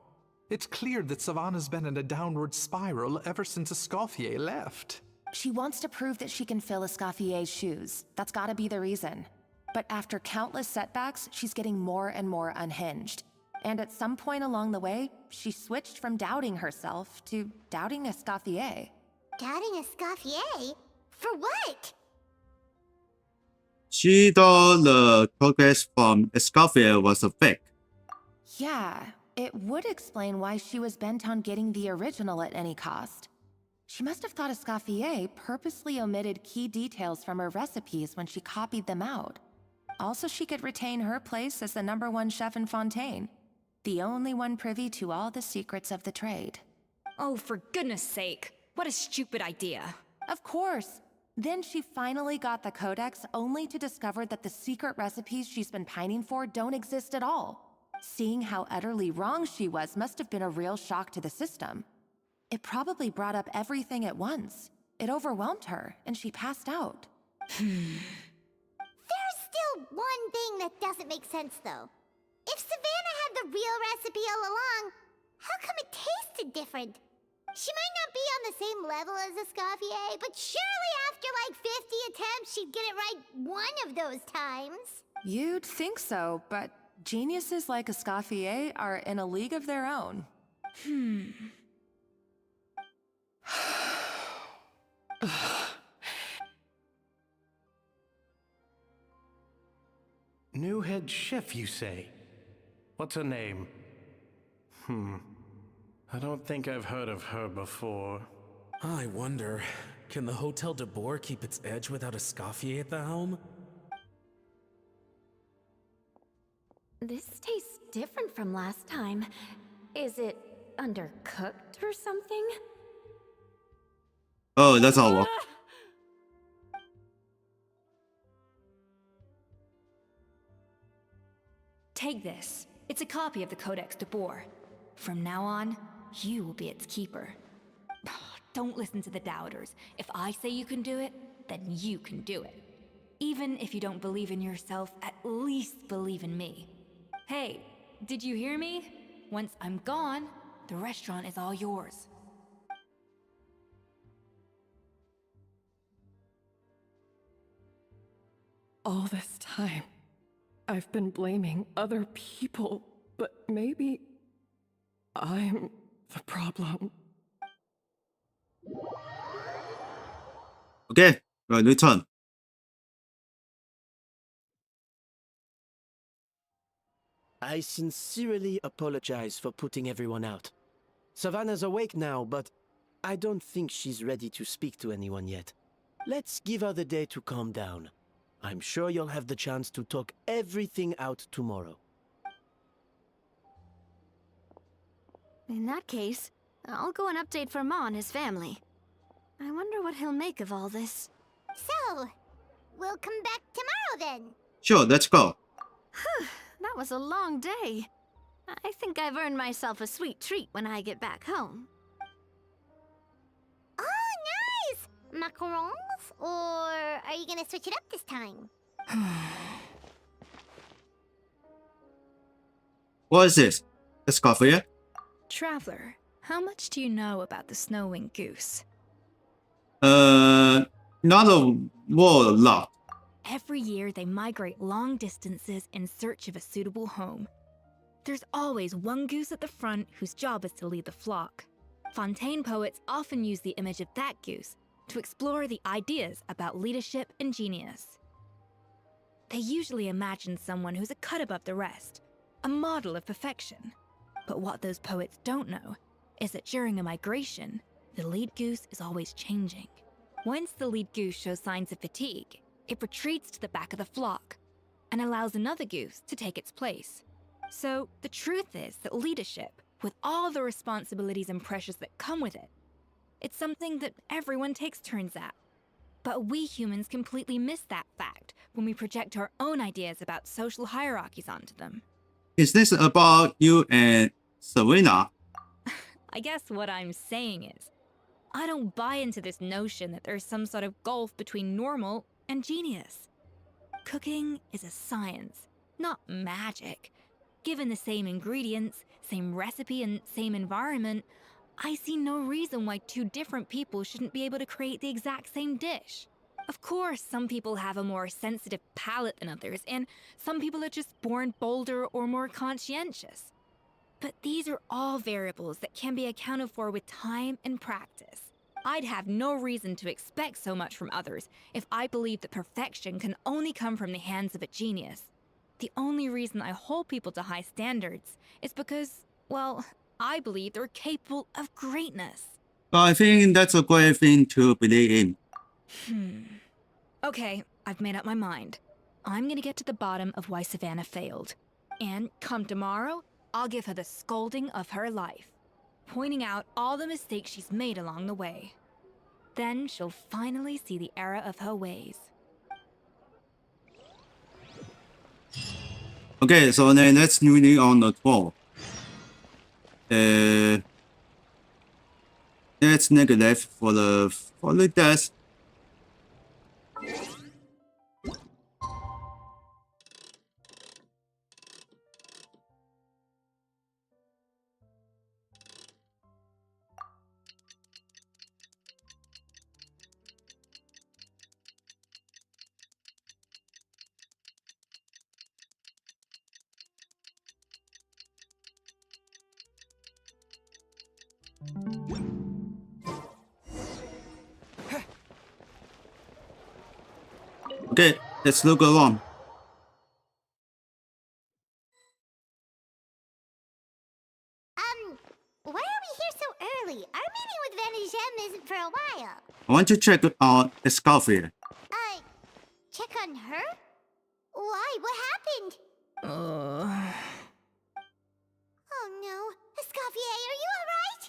Speaker 20: it's clear that Savannah's been in a downward spiral ever since Escoffier left.
Speaker 16: She wants to prove that she can fill Escoffier's shoes. That's gotta be the reason. But after countless setbacks, she's getting more and more unhinged. And at some point along the way, she switched from doubting herself to doubting Escoffier.
Speaker 2: Doubting Escoffier? For what?
Speaker 1: She thought the progress from Escoffier was a fake.
Speaker 16: Yeah, it would explain why she was bent on getting the original at any cost. She must have thought Escoffier purposely omitted key details from her recipes when she copied them out. Also, she could retain her place as the #1 chef in Fontaine, the only one privy to all the secrets of the trade.
Speaker 15: Oh, for goodness sake. What a stupid idea.
Speaker 16: Of course. Then she finally got the codex only to discover that the secret recipes she's been pining for don't exist at all. Seeing how utterly wrong she was must have been a real shock to the system. It probably brought up everything at once. It overwhelmed her, and she passed out.
Speaker 2: There's still one thing that doesn't make sense, though. If Savannah had the real recipe all along, how come it tasted different? She might not be on the same level as Escoffier, but surely after like 50 attempts, she'd get it right one of those times.
Speaker 16: You'd think so, but geniuses like Escoffier are in a league of their own.
Speaker 6: New head chef, you say? What's her name? I don't think I've heard of her before.
Speaker 5: I wonder, can the Hotel de Boer keep its edge without Escoffier at the helm?
Speaker 13: This tastes different from last time. Is it undercooked or something?
Speaker 1: Oh, that's all.
Speaker 15: Take this. It's a copy of the Codex de Boer. From now on, you will be its keeper. Don't listen to the doubters. If I say you can do it, then you can do it. Even if you don't believe in yourself, at least believe in me. Hey, did you hear me? Once I'm gone, the restaurant is all yours.
Speaker 12: All this time, I've been blaming other people, but maybe I'm the problem.
Speaker 1: Okay, new turn.
Speaker 17: I sincerely apologize for putting everyone out. Savannah's awake now, but I don't think she's ready to speak to anyone yet. Let's give her the day to calm down. I'm sure you'll have the chance to talk everything out tomorrow.
Speaker 13: In that case, I'll go and update for Ma and his family. I wonder what he'll make of all this.
Speaker 2: So, we'll come back tomorrow then.
Speaker 1: Sure, let's go.
Speaker 13: That was a long day. I think I've earned myself a sweet treat when I get back home.
Speaker 2: Oh, nice! Macarons? Or are you gonna switch it up this time?
Speaker 1: What is this? Escoffier?
Speaker 15: Traveler,
Speaker 21: How much do you know about the snow-winged goose?
Speaker 1: Not a lot.
Speaker 21: Every year, they migrate long distances in search of a suitable home. There's always one goose at the front whose job is to lead the flock. Fontaine poets often use the image of that goose to explore the ideas about leadership and genius. They usually imagine someone who's a cut above the rest, a model of perfection. But what those poets don't know is that during a migration, the lead goose is always changing. Once the lead goose shows signs of fatigue, it retreats to the back of the flock and allows another goose to take its place. So the truth is that leadership, with all the responsibilities and pressures that come with it, it's something that everyone takes turns at. But we humans completely miss that fact when we project our own ideas about social hierarchies onto them.
Speaker 1: Is this about you and Serena?
Speaker 21: I guess what I'm saying is, I don't buy into this notion that there's some sort of gulf between normal and genius. Cooking is a science, not magic. Given the same ingredients, same recipe, and same environment, I see no reason why two different people shouldn't be able to create the exact same dish. Of course, some people have a more sensitive palate than others, and some people are just born bolder or more conscientious. But these are all variables that can be accounted for with time and practice. I'd have no reason to expect so much from others if I believed that perfection can only come from the hands of a genius. The only reason I hold people to high standards is because, well, I believe they're capable of greatness.
Speaker 1: I think that's a great thing to believe in.
Speaker 21: Okay, I've made up my mind. I'm gonna get to the bottom of why Savannah failed. And come tomorrow, I'll give her the scolding of her life, pointing out all the mistakes she's made along the way. Then she'll finally see the error of her ways.
Speaker 1: Okay, so then let's read on the 12. That's negative for the death. Okay, let's look around.
Speaker 2: Why are we here so early? Our meeting with Vanigem isn't for a while.
Speaker 1: I want to check on Escoffier.
Speaker 2: Check on her? Why? What happened? Oh no. Escoffier, are you alright?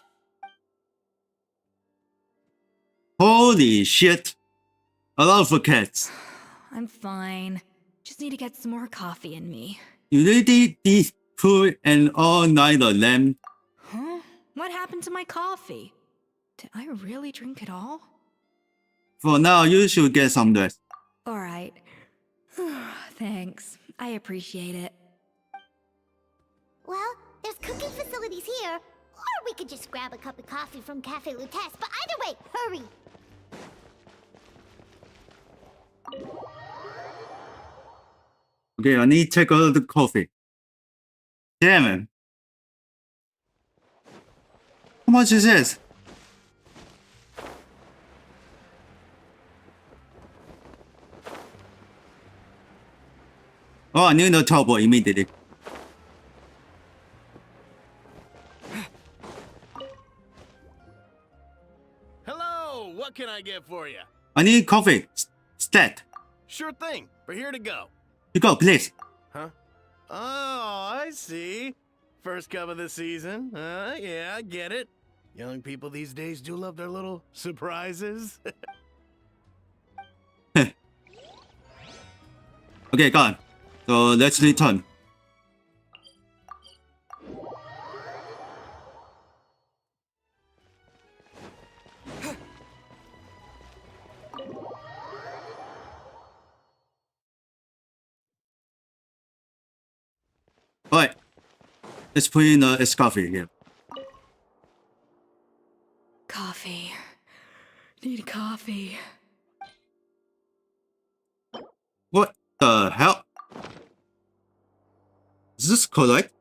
Speaker 1: Holy shit! A lot of cats.
Speaker 21: I'm fine. Just need to get some more coffee in me.
Speaker 1: You really did put an all-nighter, lamb.
Speaker 21: Huh? What happened to my coffee? Did I really drink it all?
Speaker 1: For now, you should get some rest.
Speaker 21: Alright. Thanks. I appreciate it.
Speaker 2: Well, there's cooking facilities here. Or we could just grab a cup of coffee from Cafe Lutece, but either way, hurry!
Speaker 1: Okay, I need to take a little coffee. Damn it. How much is this? Oh, I need the trouble immediately.
Speaker 6: Hello, what can I get for you?
Speaker 1: I need coffee. Stat.
Speaker 6: Sure thing. We're here to go.
Speaker 1: You go, please.
Speaker 6: Huh? Oh, I see. First cup of the season. Yeah, I get it. Young people these days do love their little surprises.
Speaker 1: Okay, go on. So let's return. Alright. Let's put in a coffee here.
Speaker 21: Need coffee.
Speaker 1: What the hell? Is this correct?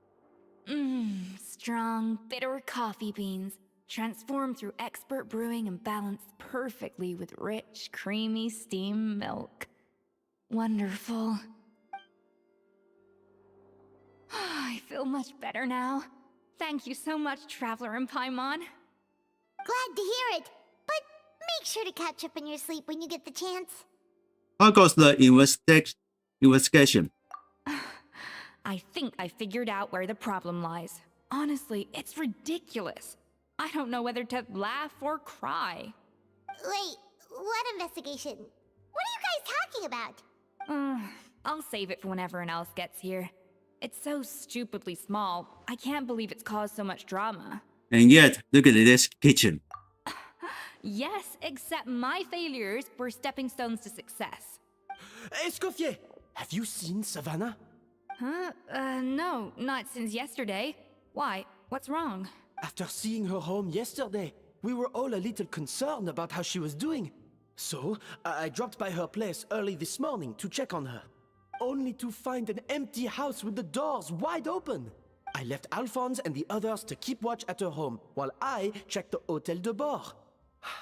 Speaker 21: Strong, bitter coffee beans, transformed through expert brewing and balanced perfectly with rich, creamy steam milk. Wonderful. I feel much better now. Thank you so much, Traveler in Paimon.
Speaker 2: Glad to hear it. But make sure to catch up in your sleep when you get the chance.
Speaker 1: How goes the investigation?
Speaker 21: I think I figured out where the problem lies. Honestly, it's ridiculous. I don't know whether to laugh or cry.
Speaker 2: Wait, what investigation? What are you guys talking about?
Speaker 21: I'll save it for when everyone else gets here. It's so stupidly small. I can't believe it's caused so much drama.
Speaker 1: And yet, look at this kitchen.
Speaker 21: Yes, except my failures were stepping stones to success.
Speaker 17: Escoffier, have you seen Savannah?
Speaker 21: Huh? No, not since yesterday. Why? What's wrong?
Speaker 17: After seeing her home yesterday, we were all a little concerned about how she was doing. So, I dropped by her place early this morning to check on her. Only to find an empty house with the doors wide open. I left Alphonse and the others to keep watch at her home, while I checked the Hôtel de Bord.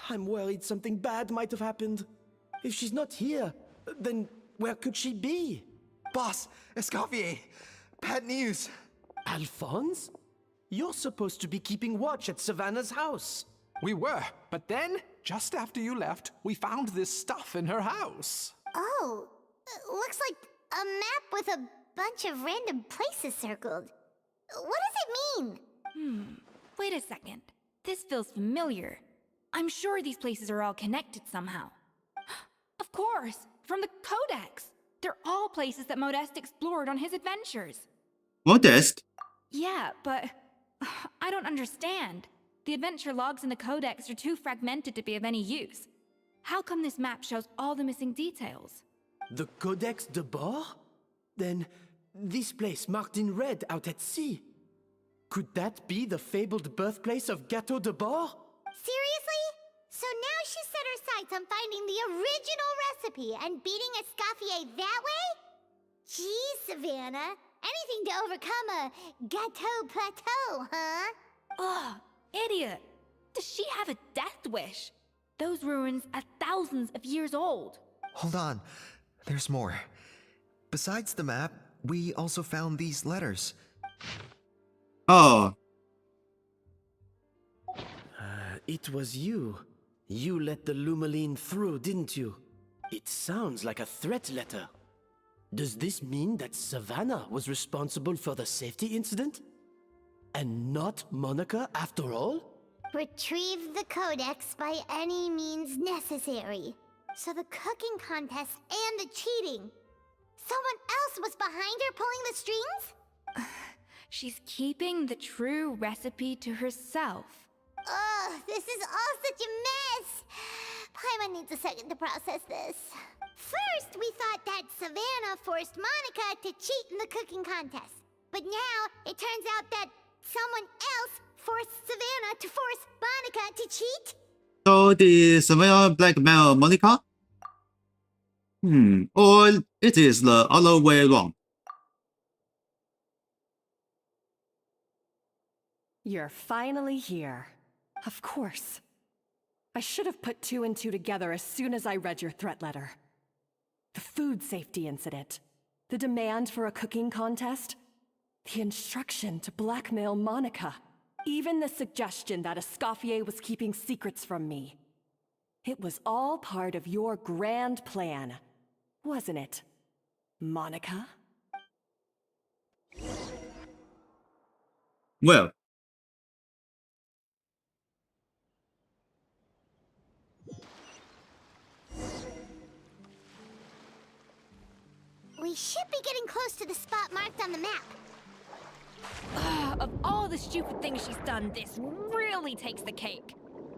Speaker 17: I'm worried something bad might have happened. If she's not here, then where could she be?
Speaker 11: Boss, Escoffier, bad news.
Speaker 17: Alphonse? You're supposed to be keeping watch at Savannah's house.
Speaker 20: We were, but then, just after you left, we found this stuff in her house.
Speaker 2: Oh, looks like a map with a bunch of random places circled. What does it mean?
Speaker 21: Wait a second. This feels familiar. I'm sure these places are all connected somehow. Of course, from the Codex. They're all places that Modeste explored on his adventures.
Speaker 1: Modest?
Speaker 21: Yeah, but I don't understand. The adventure logs in the Codex are too fragmented to be of any use. How come this map shows all the missing details?
Speaker 17: The Codex de Bord? Then, this place marked in red out at sea. Could that be the fabled birthplace of Gâteau de Bord?
Speaker 2: Seriously? So now she set her sights on finding the original recipe and beating Escoffier that way? Geez, Savannah. Anything to overcome a Gâteau plateau, huh?
Speaker 21: Ugh, idiot. Does she have a death wish? Those ruins are thousands of years old.
Speaker 10: Hold on. There's more. Besides the map, we also found these letters.
Speaker 1: Oh.
Speaker 17: It was you. You let the Lumaline through, didn't you? It sounds like a threat letter. Does this mean that Savannah was responsible for the safety incident? And not Monica after all?
Speaker 2: Retrieve the Codex by any means necessary. So the cooking contest and the cheating. Someone else was behind her pulling the strings?
Speaker 21: She's keeping the true recipe to herself.
Speaker 2: Ugh, this is all such a mess. Paimon needs a second to process this. First, we thought that Savannah forced Monica to cheat in the cooking contest. But now, it turns out that someone else forced Savannah to force Monica to cheat?
Speaker 1: So the Savannah blackmail Monica? Or it is the other way around.
Speaker 12: You're finally here. Of course. I should have put two and two together as soon as I read your threat letter. The food safety incident, the demand for a cooking contest, the instruction to blackmail Monica, even the suggestion that Escoffier was keeping secrets from me. It was all part of your grand plan, wasn't it, Monica?
Speaker 1: Well,
Speaker 2: we should be getting close to the spot marked on the map.
Speaker 21: Of all the stupid things she's done, this really takes the cake.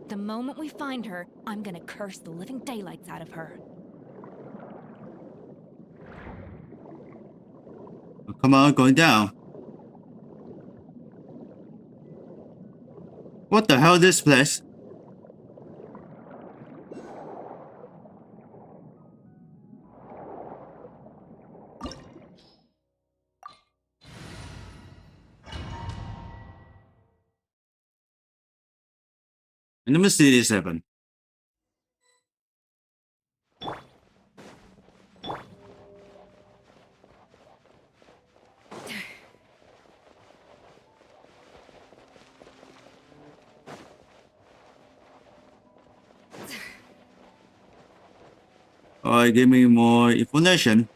Speaker 21: The moment we find her, I'm gonna curse the living daylights out of her.
Speaker 1: come on, going down. What the hell is this place? Number 37. Alright, give me more information.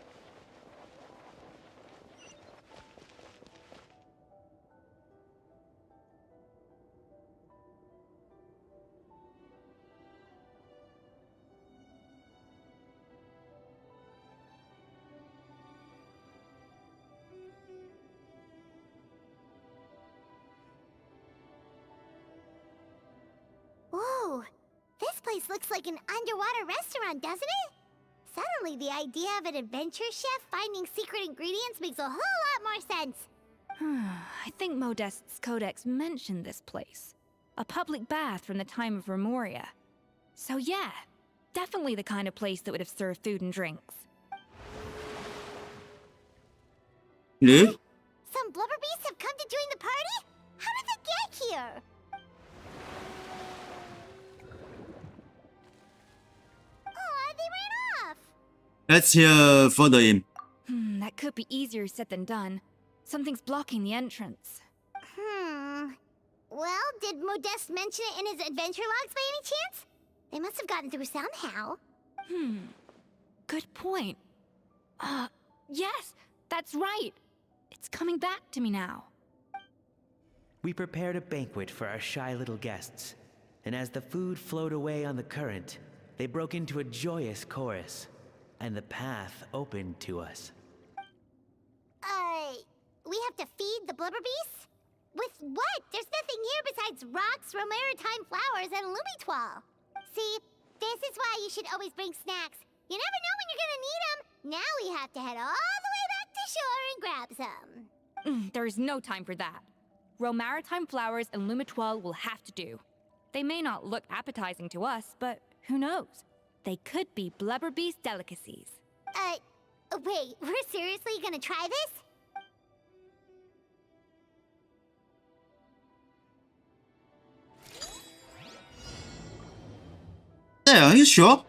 Speaker 2: Whoa, this place looks like an underwater restaurant, doesn't it? Suddenly, the idea of an adventure chef finding secret ingredients makes a whole lot more sense.
Speaker 21: I think Modest's codex mentioned this place. A public bath from the time of Remoria. So yeah, definitely the kind of place that would have served food and drinks.
Speaker 1: Yeah?
Speaker 2: Some blubber beasts have come to join the party? How did they get here? Aw, they ran off!
Speaker 1: Let's hear further in.
Speaker 21: That could be easier said than done. Something's blocking the entrance.
Speaker 2: Well, did Modeste mention it in his adventure logs by any chance? They must have gotten through somehow.
Speaker 21: Good point. Yes, that's right. It's coming back to me now.
Speaker 9: We prepared a banquet for our shy little guests, and as the food flowed away on the current, they broke into a joyous chorus, and the path opened to us.
Speaker 2: We have to feed the blubber beasts? With what? There's nothing here besides rocks, romaritime flowers, and lumitoile. See, this is why you should always bring snacks. You never know when you're gonna need them. Now we have to head all the way back to shore and grab some.
Speaker 21: There is no time for that. Romaritime flowers and lumitoile will have to do. They may not look appetizing to us, but who knows? They could be blubber beast delicacies.
Speaker 2: Wait, we're seriously gonna try this?
Speaker 1: Yeah, are you sure?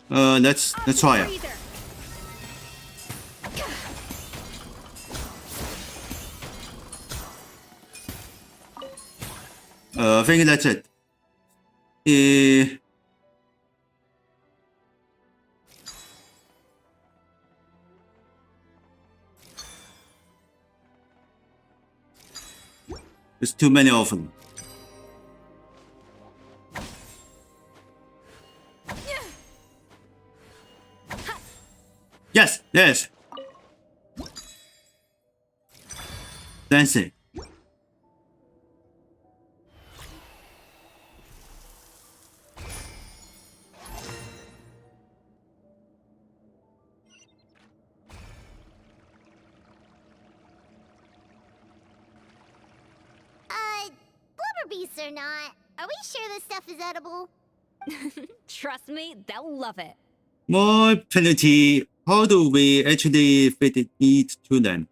Speaker 1: Let's try it. I think that's it. There's too many of them. Yes, yes. Dancing.
Speaker 2: Blubber beasts or not, are we sure this stuff is edible?
Speaker 21: Trust me, they'll love it.
Speaker 1: More penalty. How do we actually fit it to them?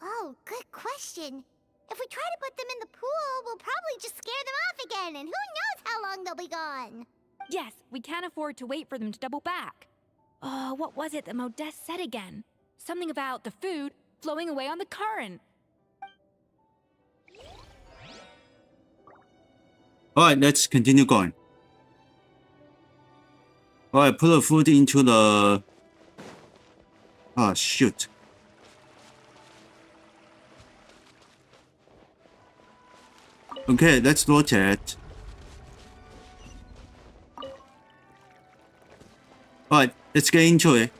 Speaker 2: Oh, good question. If we try to put them in the pool, we'll probably just scare them off again, and who knows how long they'll be gone.
Speaker 21: Yes, we can't afford to wait for them to double back. What was it that Modeste said again? Something about the food flowing away on the current.
Speaker 1: Alright, let's continue going. Alright, put the food into the... Ah, shoot. Okay, let's rotate. Alright, let's get into it.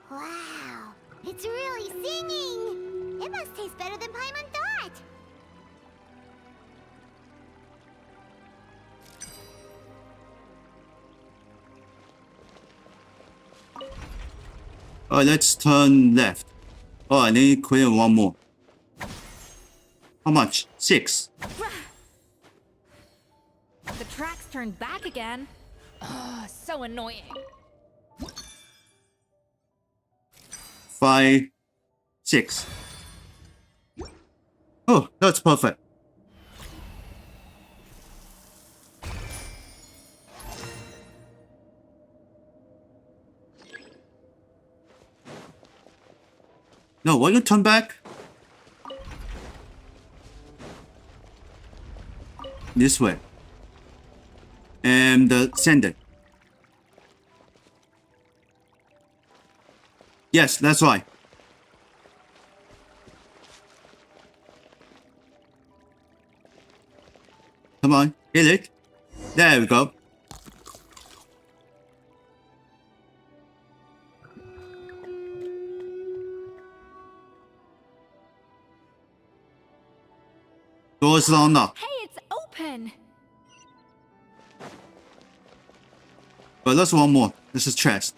Speaker 2: Wow, it's really singing! It must taste better than Paimon thought!
Speaker 1: Alright, let's turn left. Oh, I need to clear one more. How much? 6.
Speaker 21: The tracks turned back again. Ugh, so annoying.
Speaker 1: 5, 6. Oh, that's perfect. No, why you turn back? This way. And send it. Yes, that's right. Come on, hit it. There we go. Door's unlocked.
Speaker 21: Hey, it's open.
Speaker 1: But there's one more. This is chest.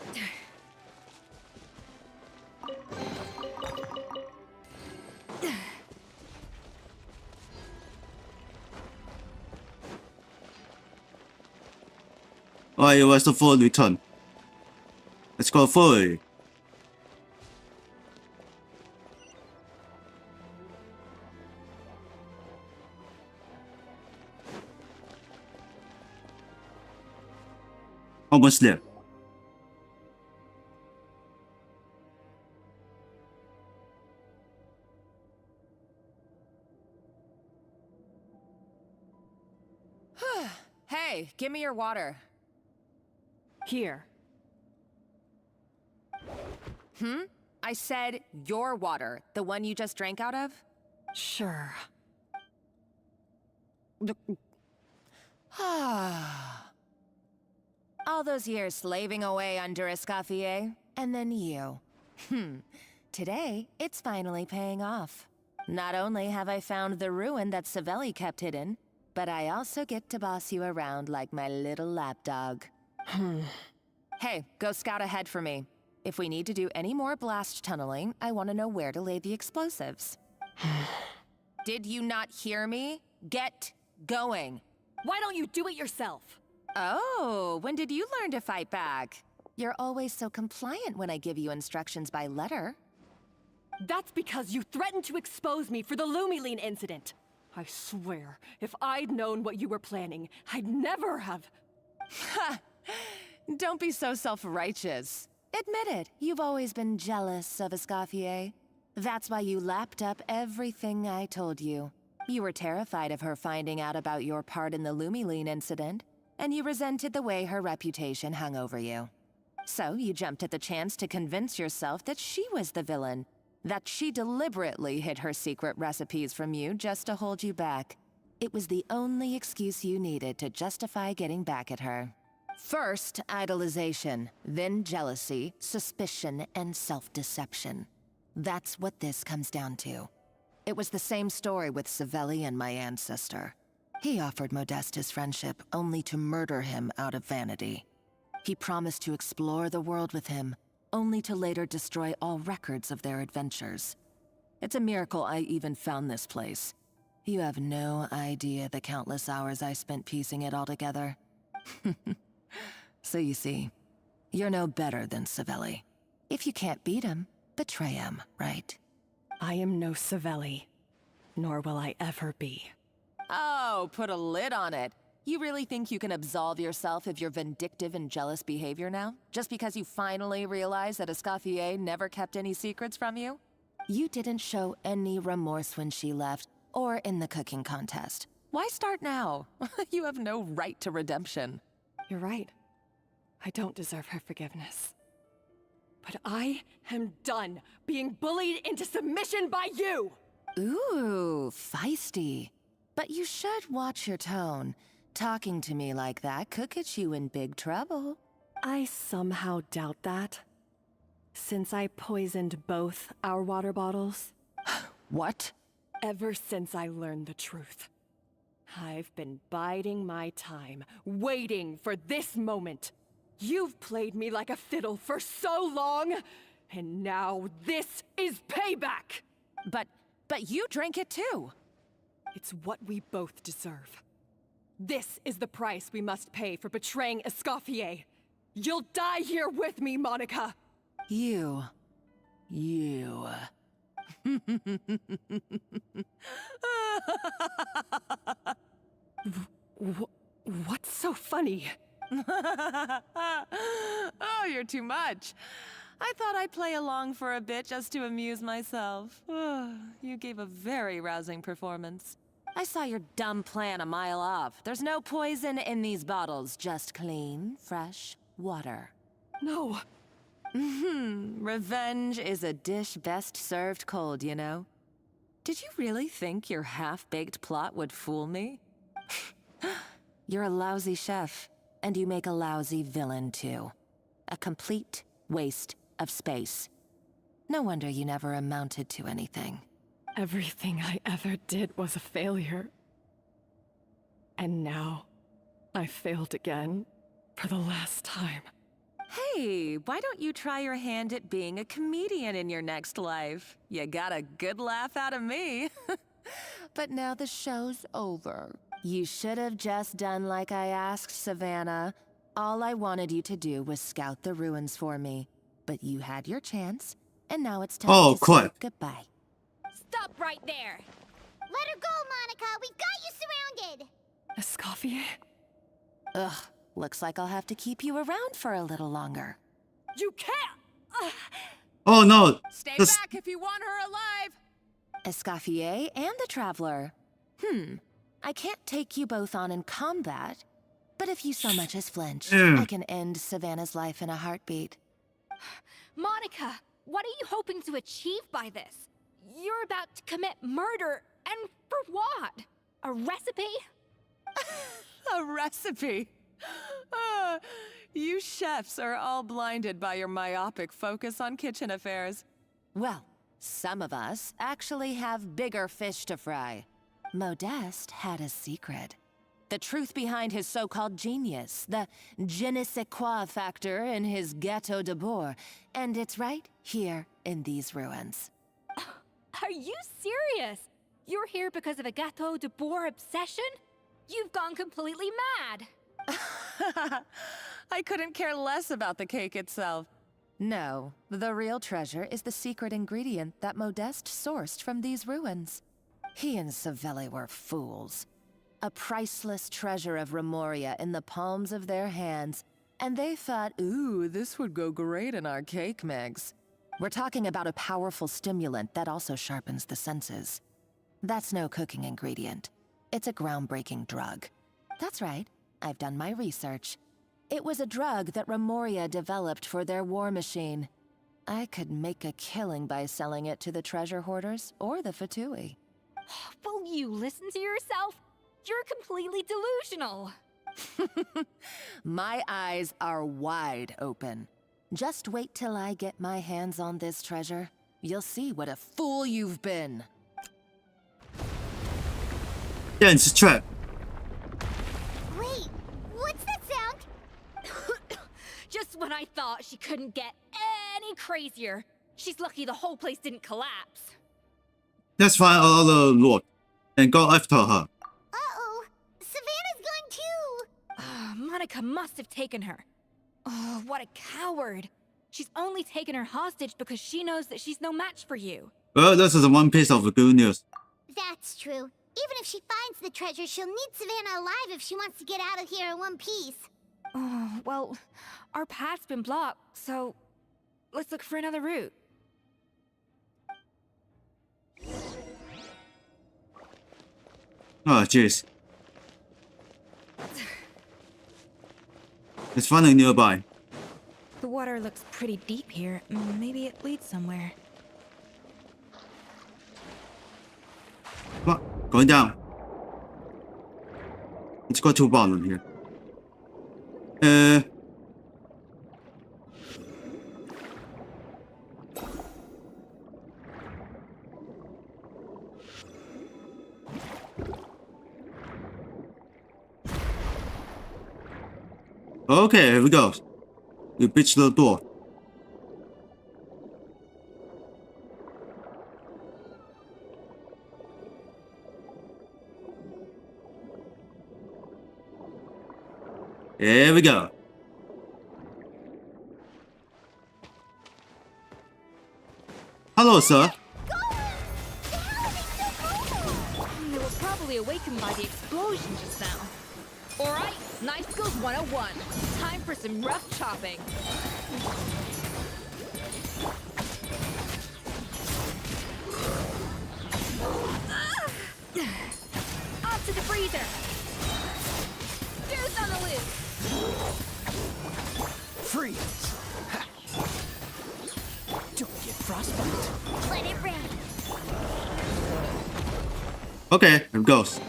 Speaker 1: Alright, it was the full return. Let's go fully. Almost there.
Speaker 16: Hey, give me your water.
Speaker 12: Here.
Speaker 16: I said your water, the one you just drank out of?
Speaker 12: Sure.
Speaker 16: All those years slaving away under Escoffier, and then you. Today, it's finally paying off. Not only have I found the ruin that Savelli kept hidden, but I also get to boss you around like my little lapdog. Hey, go scout ahead for me. If we need to do any more blast tunneling, I want to know where to lay the explosives. Did you not hear me? Get going.
Speaker 12: Why don't you do it yourself?
Speaker 16: Oh, when did you learn to fight back? You're always so compliant when I give you instructions by letter.
Speaker 12: That's because you threatened to expose me for the Lumiline incident. I swear, if I'd known what you were planning, I'd never have...
Speaker 16: Ha! Don't be so self-righteous. Admit it, you've always been jealous of Escoffier. That's why you lapped up everything I told you. You were terrified of her finding out about your part in the Lumiline incident, and you resented the way her reputation hung over you. So you jumped at the chance to convince yourself that she was the villain, that she deliberately hid her secret recipes from you just to hold you back. It was the only excuse you needed to justify getting back at her. First, idolization, then jealousy, suspicion, and self-deception. That's what this comes down to. It was the same story with Savelli and my ancestor. He offered Modeste his friendship only to murder him out of vanity. He promised to explore the world with him, only to later destroy all records of their adventures. It's a miracle I even found this place. You have no idea the countless hours I spent piecing it all together. So you see, you're no better than Savelli. If you can't beat him, betray him, right?
Speaker 12: I am no Savelli, nor will I ever be.
Speaker 16: Oh, put a lid on it. You really think you can absolve yourself of your vindictive and jealous behavior now? Just because you finally realize that Escoffier never kept any secrets from you? You didn't show any remorse when she left, or in the cooking contest. Why start now? You have no right to redemption.
Speaker 12: You're right. I don't deserve her forgiveness. But I am done being bullied into submission by you!
Speaker 16: Ooh, feisty. But you should watch your tone. Talking to me like that could get you in big trouble.
Speaker 12: I somehow doubt that. Since I poisoned both our water bottles.
Speaker 16: What?
Speaker 12: Ever since I learned the truth. I've been biding my time, waiting for this moment. You've played me like a fiddle for so long, and now this is payback!
Speaker 16: But you drank it too.
Speaker 12: It's what we both deserve. This is the price we must pay for betraying Escoffier. You'll die here with me, Monica!
Speaker 3: You.
Speaker 12: What's so funny?
Speaker 3: Oh, you're too much. I thought I'd play along for a bit just to amuse myself. You gave a very rousing performance. I saw your dumb plan a mile off. There's no poison in these bottles, just clean, fresh water.
Speaker 12: No.
Speaker 3: Revenge is a dish best served cold, you know? Did you really think your half-baked plot would fool me? You're a lousy chef, and you make a lousy villain, too. A complete waste of space. No wonder you never amounted to anything.
Speaker 12: Everything I ever did was a failure. And now, I failed again, for the last time.
Speaker 3: Hey, why don't you try your hand at being a comedian in your next life? You got a good laugh out of me. But now the show's over. You should have just done like I asked, Savannah. All I wanted you to do was scout the ruins for me. But you had your chance, and now it's time to say goodbye.
Speaker 15: Stop right there!
Speaker 2: Let her go, Monica! We've got you surrounded!
Speaker 12: Escoffier?
Speaker 3: Ugh, looks like I'll have to keep you around for a little longer.
Speaker 12: You can't!
Speaker 1: Oh no!
Speaker 3: Stay back if you want her alive! Escoffier and the Traveler. I can't take you both on in combat, but if you so much as flinch, I can end Savannah's life in a heartbeat.
Speaker 15: Monica, what are you hoping to achieve by this? You're about to commit murder, and for what? A recipe?
Speaker 3: A recipe? You chefs are all blinded by your myopic focus on kitchen affairs. Well, some of us actually have bigger fish to fry. Modeste had a secret. The truth behind his so-called genius, the je ne sais quoi factor in his Gâteau de Bourg, and it's right here in these ruins.
Speaker 15: Are you serious? You're here because of a Gâteau de Bourg obsession? You've gone completely mad!
Speaker 3: I couldn't care less about the cake itself. No, the real treasure is the secret ingredient that Modeste sourced from these ruins. He and Savelli were fools. A priceless treasure of Remoria in the palms of their hands, and they thought, ooh, this would go great in our cake mix. We're talking about a powerful stimulant that also sharpens the senses. That's no cooking ingredient. It's a groundbreaking drug. That's right, I've done my research. It was a drug that Remoria developed for their war machine. I could make a killing by selling it to the treasure hoarders or the Fatui.
Speaker 15: Will you listen to yourself? You're completely delusional.
Speaker 3: My eyes are wide open. Just wait till I get my hands on this treasure. You'll see what a fool you've been.
Speaker 1: Dense trap.
Speaker 2: Wait, what's that sound?
Speaker 15: Just when I thought she couldn't get any crazier. She's lucky the whole place didn't collapse.
Speaker 1: Let's find another lord and go after her.
Speaker 2: Uh-oh, Savannah's gone too!
Speaker 15: Monica must have taken her. Oh, what a coward. She's only taken her hostage because she knows that she's no match for you.
Speaker 1: Well, this is one piece of good news.
Speaker 2: That's true. Even if she finds the treasure, she'll need Savannah alive if she wants to get out of here in one piece.
Speaker 15: Oh, well, our path's been blocked, so let's look for another route.
Speaker 1: Oh, jeez. It's funny nearby.
Speaker 21: The water looks pretty deep here. Maybe it leads somewhere.
Speaker 1: Come on, going down. It's got two bottom here. Okay, here we go. You bitch the door. Here we go. Hello, sir.
Speaker 12: They were probably awakened by the explosion just now. Alright, Knife Skills 101. Time for some rough chopping. Off to the freezer! Goose on the loose!
Speaker 7: Freeze! Ha. Don't get frostbite.
Speaker 2: Let it rain.
Speaker 1: Okay, here goes.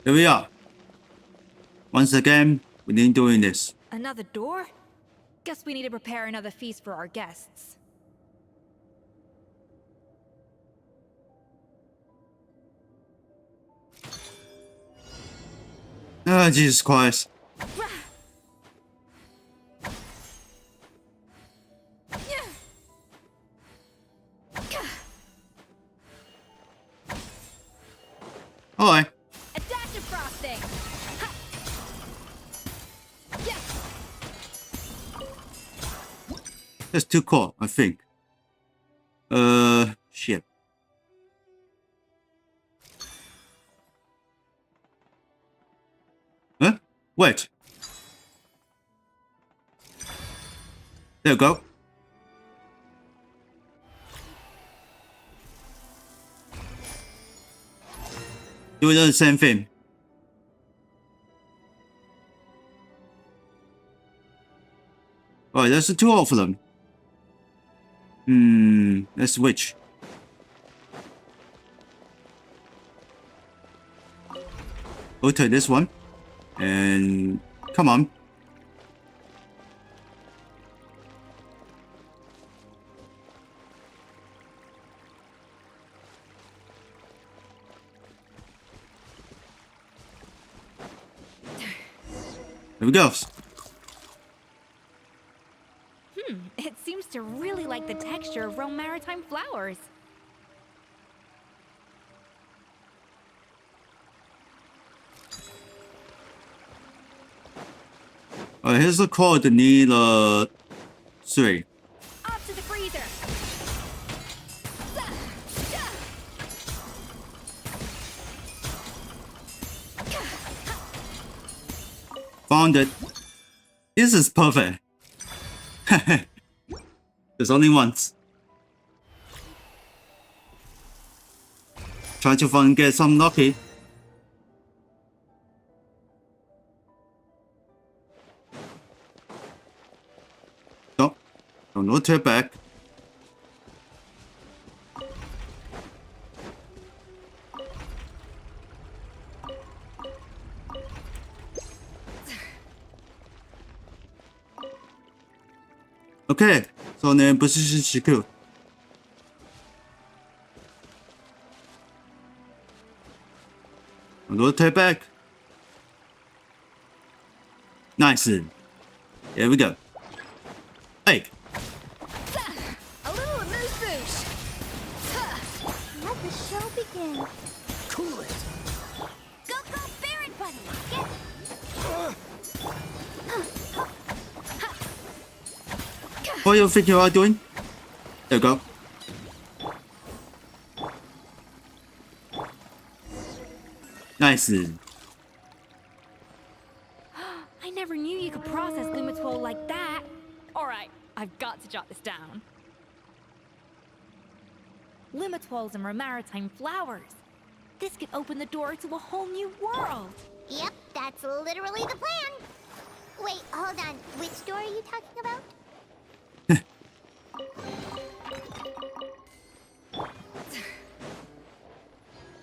Speaker 1: Here we are. Once again, we need doing this.
Speaker 21: Another door? Guess we need to prepare another feast for our guests.
Speaker 1: Ah, Jesus Christ. Alright.
Speaker 12: A dash of frosting!
Speaker 1: That's too cool, I think. Shit. Huh? Wait. There you go. Do the same thing. Oh, there's two of them. Let's switch. We'll take this one. And come on. Here we go.
Speaker 21: It seems to really like the texture of Rome maritime flowers.
Speaker 1: Here's the code need 3.
Speaker 12: Off to the freezer!
Speaker 1: Found it. This is perfect. There's only once. Try to get some lucky. No, no turn back. Okay, so then position secure. Rotate back. Nice. Here we go. Hey.
Speaker 12: A little amuse bouche!
Speaker 2: Let the show begin.
Speaker 7: Cool it.
Speaker 2: Go, go, Baron Bunny! Get...
Speaker 1: What do you think you are doing? There you go. Nice.
Speaker 21: I never knew you could process Lumitwol like that.
Speaker 12: Alright, I've got to jot this down.
Speaker 21: Lumitwols and maritime flowers. This could open the door to a whole new world.
Speaker 2: Yep, that's literally the plan. Wait, hold on. Which door are you talking about?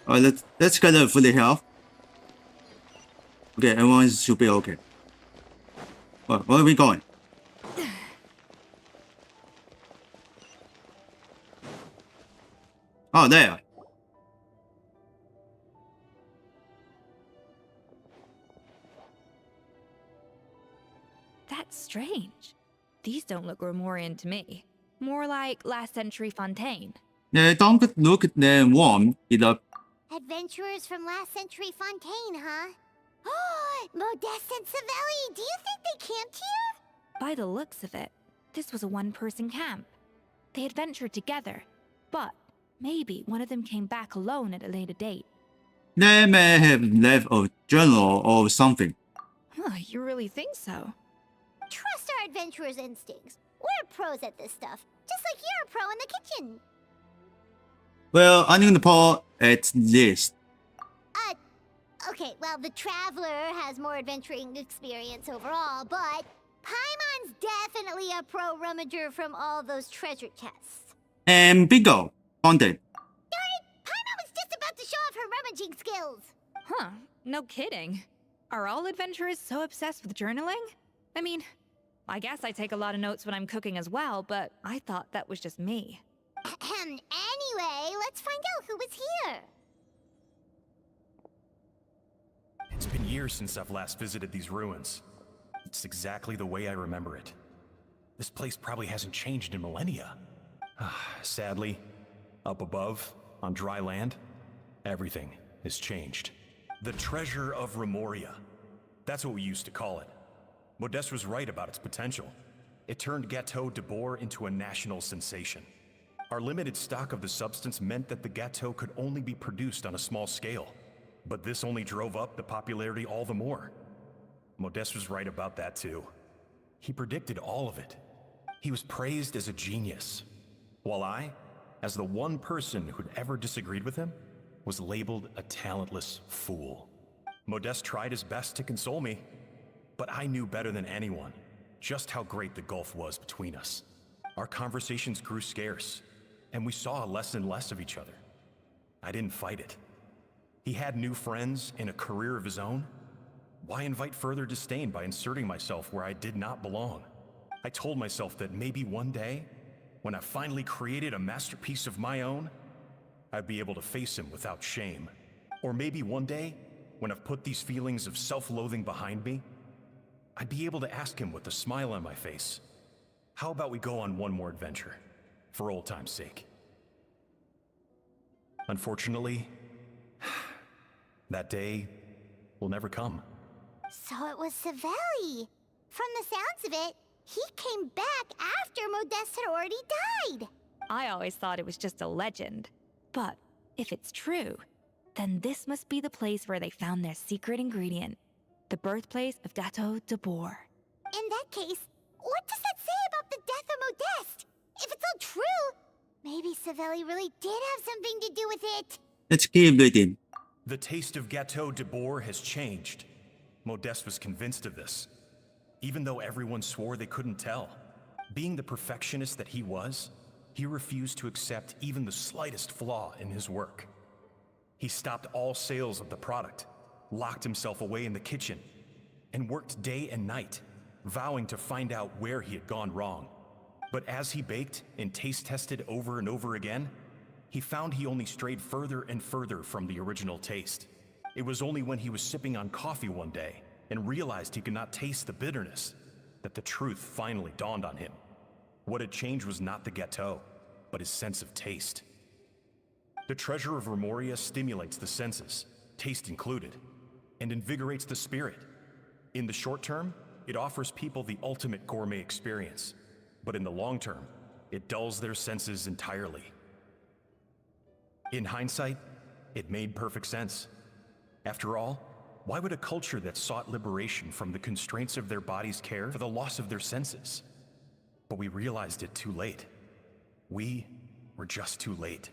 Speaker 1: Alright, let's get a fully health. Okay, everyone should be okay. Where are we going? Oh, there.
Speaker 21: That's strange. These don't look Romorian to me. More like last century Fontaine.
Speaker 1: Don't look them warm enough.
Speaker 2: Adventurers from last century Fontaine, huh? Oh, Modeste and Savelli, do you think they camped here?
Speaker 21: By the looks of it, this was a one-person camp. They adventured together, but maybe one of them came back alone at a later date.
Speaker 1: They may have left a journal or something.
Speaker 21: Huh, you really think so?
Speaker 2: Trust our adventurers' instincts. We're pros at this stuff, just like you're a pro in the kitchen.
Speaker 1: Well, I'm gonna pour at least.
Speaker 2: Okay, well, the Traveler has more adventuring experience overall, but Paimon's definitely a pro rummager from all those treasure chests.
Speaker 1: And bingo, found it.
Speaker 2: Darn it! Paimon was just about to show off her rummaging skills.
Speaker 21: Huh, no kidding. Are all adventurers so obsessed with journaling? I mean, I guess I take a lot of notes when I'm cooking as well, but I thought that was just me.
Speaker 2: Anyway, let's find out who was here.
Speaker 14: It's been years since I've last visited these ruins. It's exactly the way I remember it. This place probably hasn't changed in millennia. Sadly, up above, on dry land, everything has changed. The treasure of Remoria. That's what we used to call it. Modeste was right about its potential. It turned Gâteau de Bourg into a national sensation. Our limited stock of the substance meant that the gâteau could only be produced on a small scale. But this only drove up the popularity all the more. Modeste was right about that too. He predicted all of it. He was praised as a genius, while I, as the one person who'd ever disagreed with him, was labeled a talentless fool. Modeste tried his best to console me, but I knew better than anyone just how great the gulf was between us. Our conversations grew scarce, and we saw less and less of each other. I didn't fight it. He had new friends and a career of his own. Why invite further disdain by inserting myself where I did not belong? I told myself that maybe one day, when I finally created a masterpiece of my own, I'd be able to face him without shame. Or maybe one day, when I've put these feelings of self-loathing behind me, I'd be able to ask him with a smile on my face, how about we go on one more adventure, for old time's sake? Unfortunately, that day will never come.
Speaker 2: So it was Savelli. From the sounds of it, he came back after Modeste had already died.
Speaker 21: I always thought it was just a legend. But if it's true, then this must be the place where they found their secret ingredient, the birthplace of Gâteau de Bourg.
Speaker 2: In that case, what does that say about the death of Modeste? If it's all true, maybe Savelli really did have something to do with it.
Speaker 1: Let's keep reading.
Speaker 14: The taste of Gâteau de Bourg has changed. Modeste was convinced of this, even though everyone swore they couldn't tell. Being the perfectionist that he was, he refused to accept even the slightest flaw in his work. He stopped all sales of the product, locked himself away in the kitchen, and worked day and night, vowing to find out where he had gone wrong. But as he baked and taste tested over and over again, he found he only strayed further and further from the original taste. It was only when he was sipping on coffee one day and realized he could not taste the bitterness that the truth finally dawned on him. What had changed was not the gâteau, but his sense of taste. The treasure of Remoria stimulates the senses, taste included, and invigorates the spirit. In the short term, it offers people the ultimate gourmet experience, but in the long term, it dulls their senses entirely. In hindsight, it made perfect sense. After all, why would a culture that sought liberation from the constraints of their bodies care for the loss of their senses? But we realized it too late. We were just too late.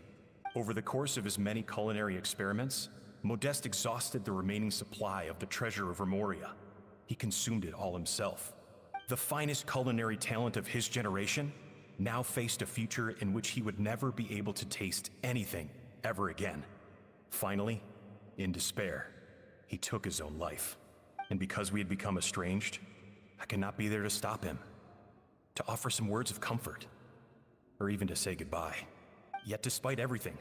Speaker 14: Over the course of his many culinary experiments, Modeste exhausted the remaining supply of the treasure of Remoria. He consumed it all himself. The finest culinary talent of his generation now faced a future in which he would never be able to taste anything ever again. Finally, in despair, he took his own life. And because we had become estranged, I could not be there to stop him, to offer some words of comfort, or even to say goodbye. Yet despite everything,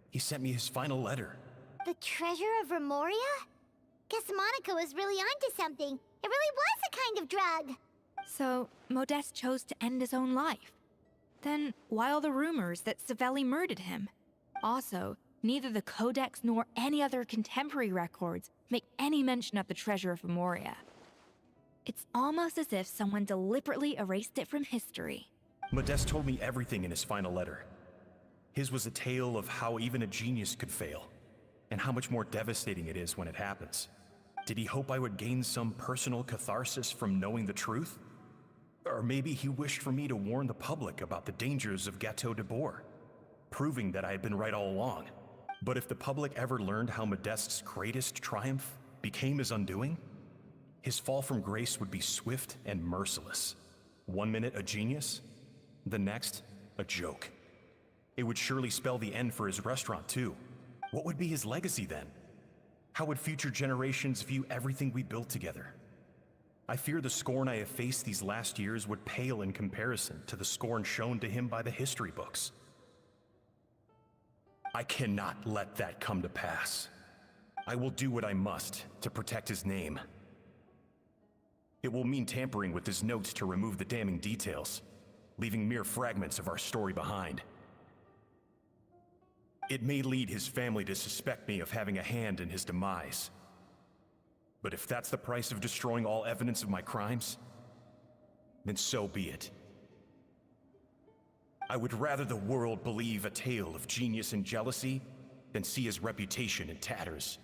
Speaker 14: he sent me his final letter.
Speaker 2: The treasure of Remoria? Guess Monica was really onto something. It really was a kind of drug.
Speaker 21: So, Modeste chose to end his own life. Then, why all the rumors that Savelli murdered him? Also, neither the Codex nor any other contemporary records make any mention of the treasure of Memoria. It's almost as if someone deliberately erased it from history.
Speaker 14: Modeste told me everything in his final letter. His was a tale of how even a genius could fail, and how much more devastating it is when it happens. Did he hope I would gain some personal catharsis from knowing the truth? Or maybe he wished for me to warn the public about the dangers of Gateau de Bourg, proving that I had been right all along. But if the public ever learned how Modeste's greatest triumph became his undoing, his fall from grace would be swift and merciless. 1 minute a genius, the next a joke. It would surely spell the end for his restaurant too. What would be his legacy then? How would future generations view everything we built together? I fear the scorn I have faced these last years would pale in comparison to the scorn shown to him by the history books. I cannot let that come to pass. I will do what I must to protect his name. It will mean tampering with his notes to remove the damning details, leaving mere fragments of our story behind. It may lead his family to suspect me of having a hand in his demise. But if that's the price of destroying all evidence of my crimes, then so be it. I would rather the world believe a tale of genius and jealousy than see his reputation in tatters.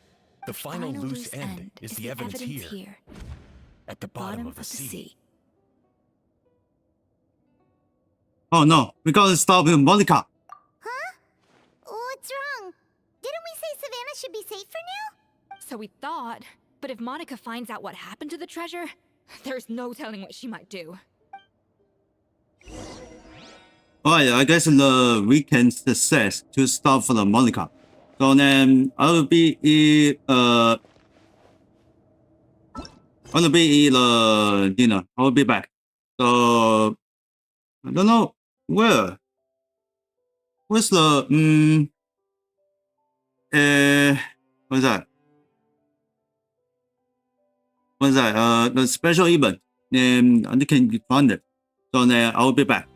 Speaker 14: The final loose end is the evidence here, at the bottom of the sea.
Speaker 1: Oh no, we gotta stop with Monica.
Speaker 2: Huh? What's wrong? Didn't we say Savannah should be safe for now?
Speaker 21: So we thought, but if Monica finds out what happened to the treasure, there's no telling what she might do.
Speaker 1: Alright, I guess we can success to stop for the Monica. So then I will be in the dinner. I will be back. So I don't know where. Where's the what's that? What's that? The special event. I can find it. So then I will be back.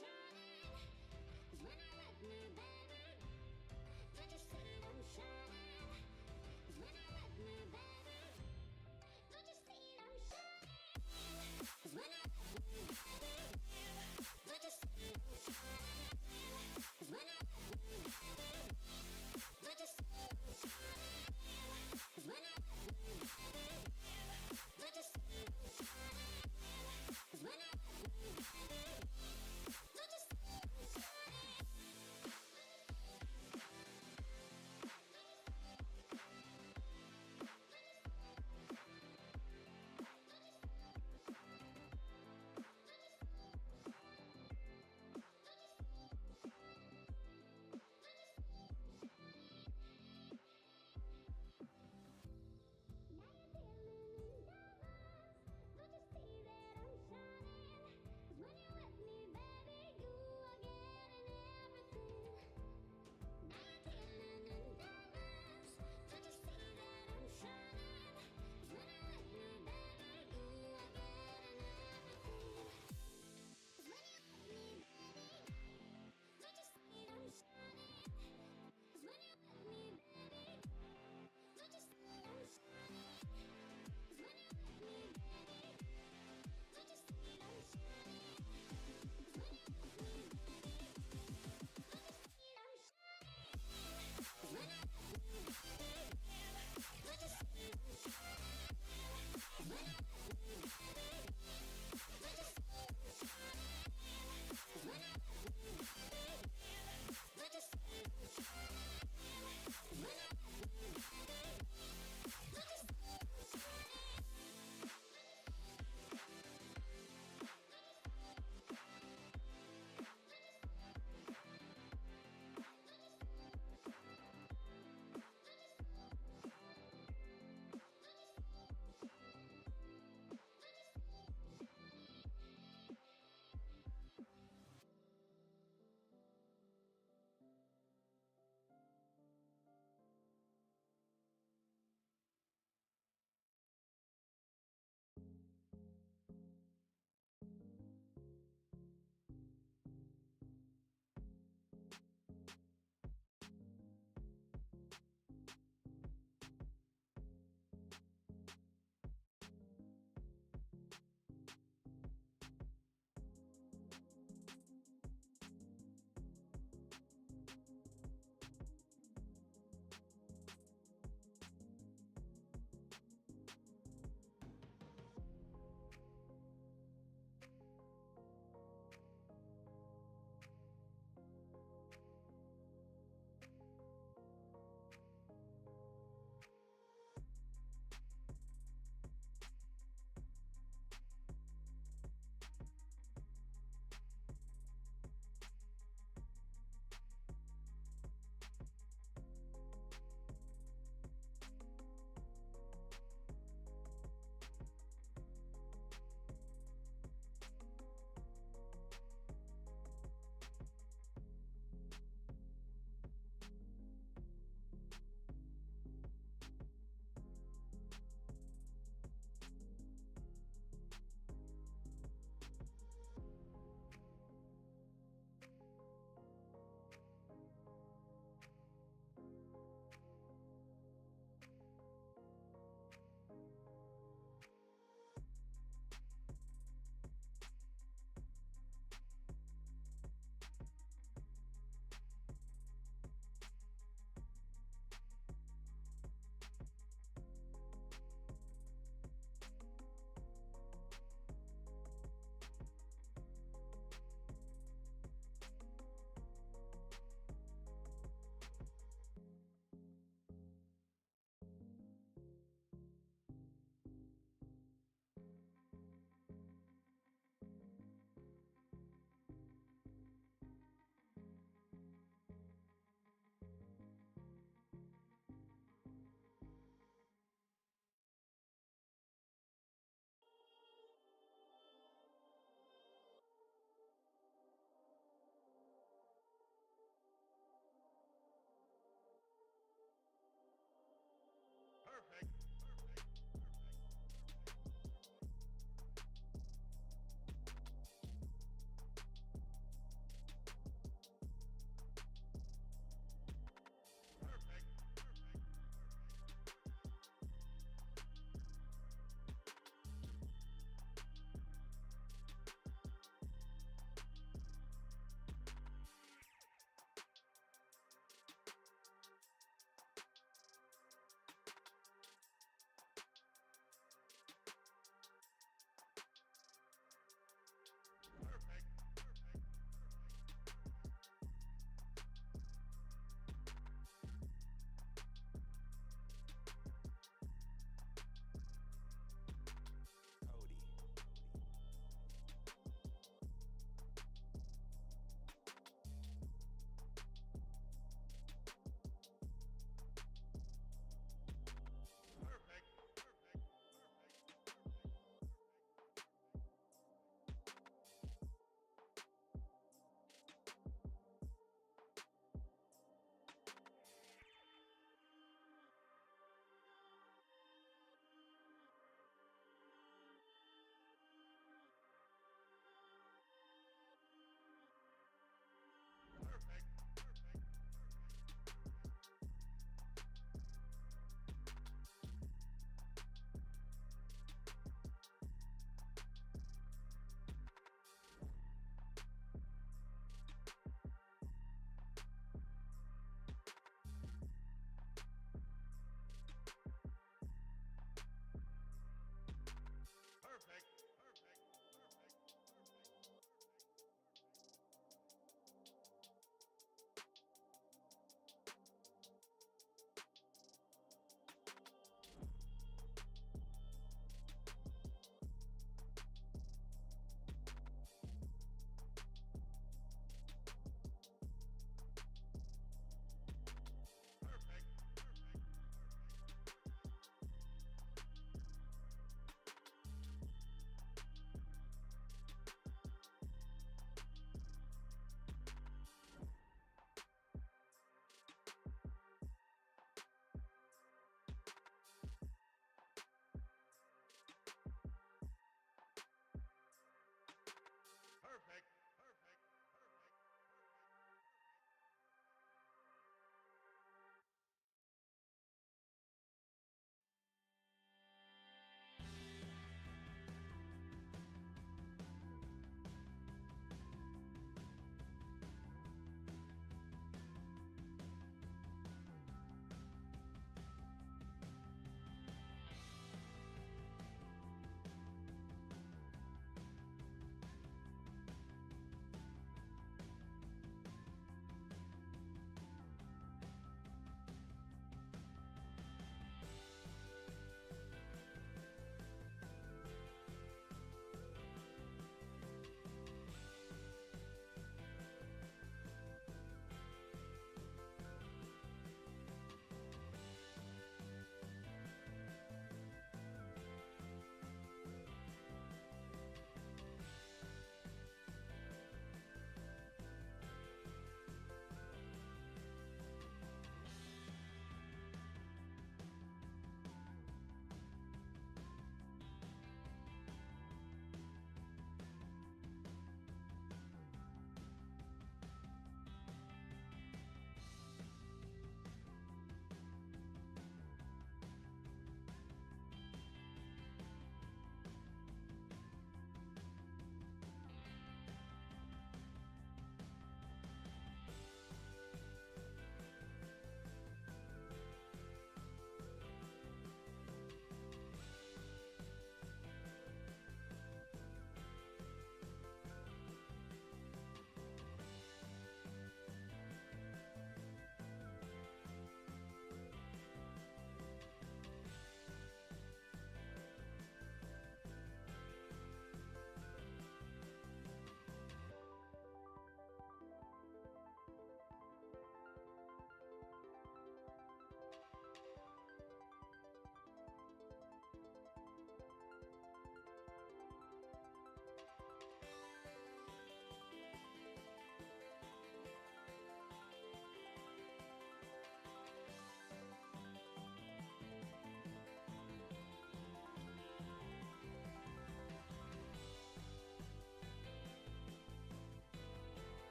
Speaker 2: shining. 'Cause when I let me, baby, don't you see I'm shining? 'Cause when I let me, baby, don't you see I'm shining? 'Cause when I let me, baby, don't you see I'm shining? 'Cause when I let me, baby, don't you see I'm shining? 'Cause when I let me, baby, don't you see I'm shining? 'Cause when I let me, baby, don't you see I'm shining?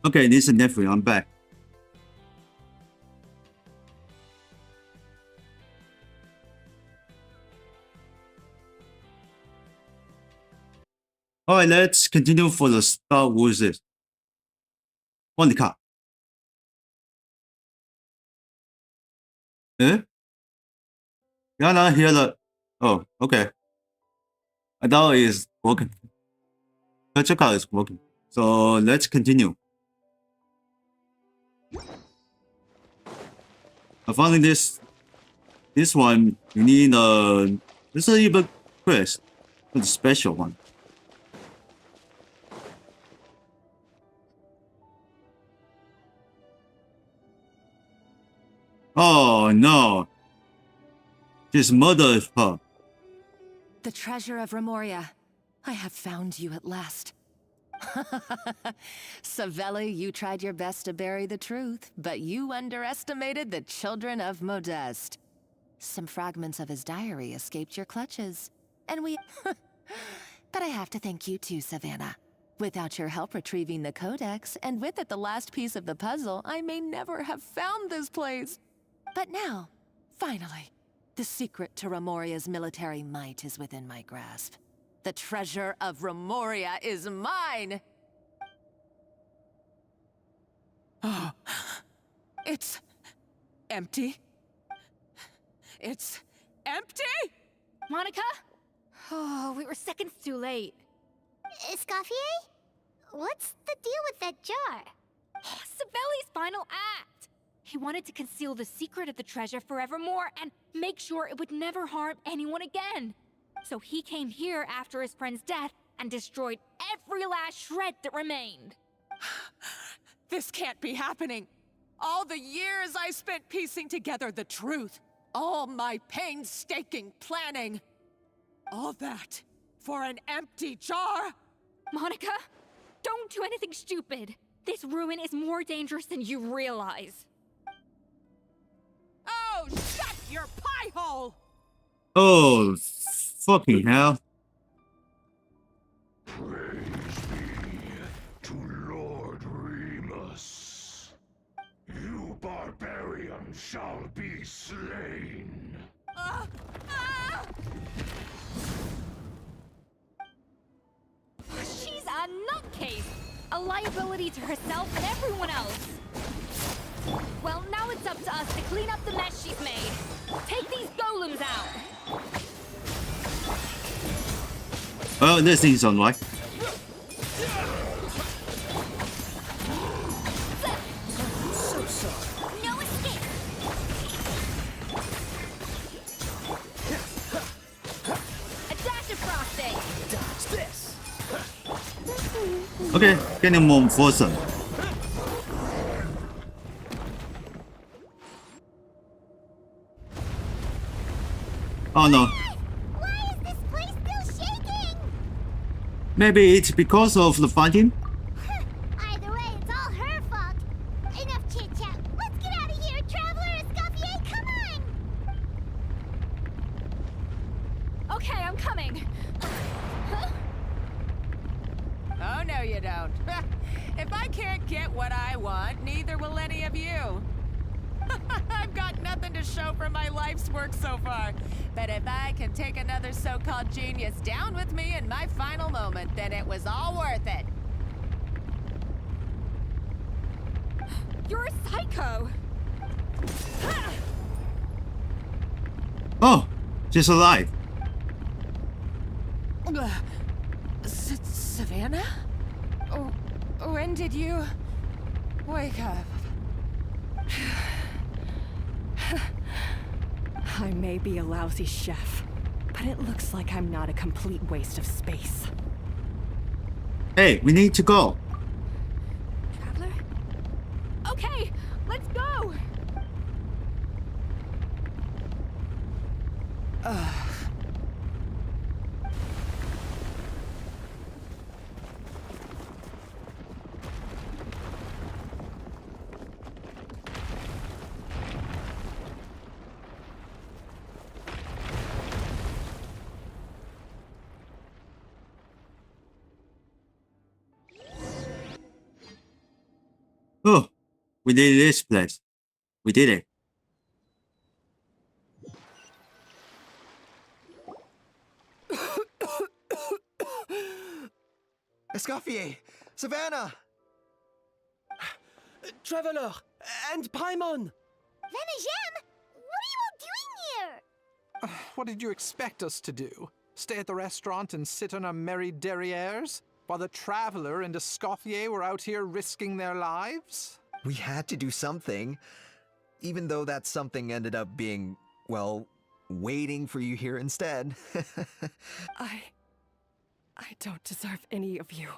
Speaker 1: Okay, this is nephew. I'm back. Alright, let's continue for the Star Wars. 帮你看。Eh? You're not here the... Oh, okay. I thought it's working. Virtual card is working. So let's continue. I found this one. You need this is even quest, the special one. Oh no! She's murdered her.
Speaker 3: The treasure of Remoria. I have found you at last. Savelli, you tried your best to bury the truth, but you underestimated the children of Modeste. Some fragments of his diary escaped your clutches, and we... But I have to thank you too, Savannah. Without your help retrieving the codex, and with it the last piece of the puzzle, I may never have found this place. But now, finally, the secret to Remoria's military might is within my grasp. The treasure of Remoria is mine! Oh, it's empty. It's empty?
Speaker 21: Monica? Oh, we were seconds too late.
Speaker 2: Escoffier? What's the deal with that jar?
Speaker 21: Savelli's final act! He wanted to conceal the secret of the treasure forevermore and make sure it would never harm anyone again. So he came here after his friend's death and destroyed every last shred that remained.
Speaker 3: This can't be happening. All the years I spent piecing together the truth. All my painstaking planning. All that for an empty jar?
Speaker 21: Monica, don't do anything stupid. This ruin is more dangerous than you realize.
Speaker 3: Oh, shut your pie hole!
Speaker 1: Oh, fucking hell.
Speaker 18: Praise be to Lord Remus. You barbarian shall be slain.
Speaker 21: She's a nutcase! A liability to herself and everyone else. Well, now it's up to us to clean up the mess she's made. Take these golems out!
Speaker 1: Well, this thing's on right.
Speaker 21: So sorry. No escape! A dash of frosting!
Speaker 7: Dodge this!
Speaker 1: Okay, getting more enforcer. Oh no.
Speaker 2: Why is this place still shaking?
Speaker 1: Maybe it's because of the fighting?
Speaker 2: Either way, it's all her fault. Enough chit-chat. Let's get out of here, Traveler Escoffier, come on!
Speaker 21: Okay, I'm coming.
Speaker 3: Oh, no you don't. If I can't get what I want, neither will any of you. I've got nothing to show for my life's work so far. But if I can take another so-called genius down with me in my final moment, then it was all worth it.
Speaker 21: You're a psycho!
Speaker 1: Oh, she's alive.
Speaker 3: Savannah? Oh, when did you wake up?
Speaker 12: I may be a lousy chef, but it looks like I'm not a complete waste of space.
Speaker 1: Hey, we need to go.
Speaker 21: Traveler? Okay, let's go!
Speaker 1: We did this place. We did it.
Speaker 10: Escoffier! Savannah!
Speaker 17: Traveler! And Paimon!
Speaker 2: Venegem, what are you all doing here?
Speaker 20: What did you expect us to do? Stay at the restaurant and sit on our merry derrieres? While the Traveler and Escoffier were out here risking their lives?
Speaker 10: We had to do something. Even though that something ended up being, well, waiting for you here instead.
Speaker 12: I don't deserve any of you.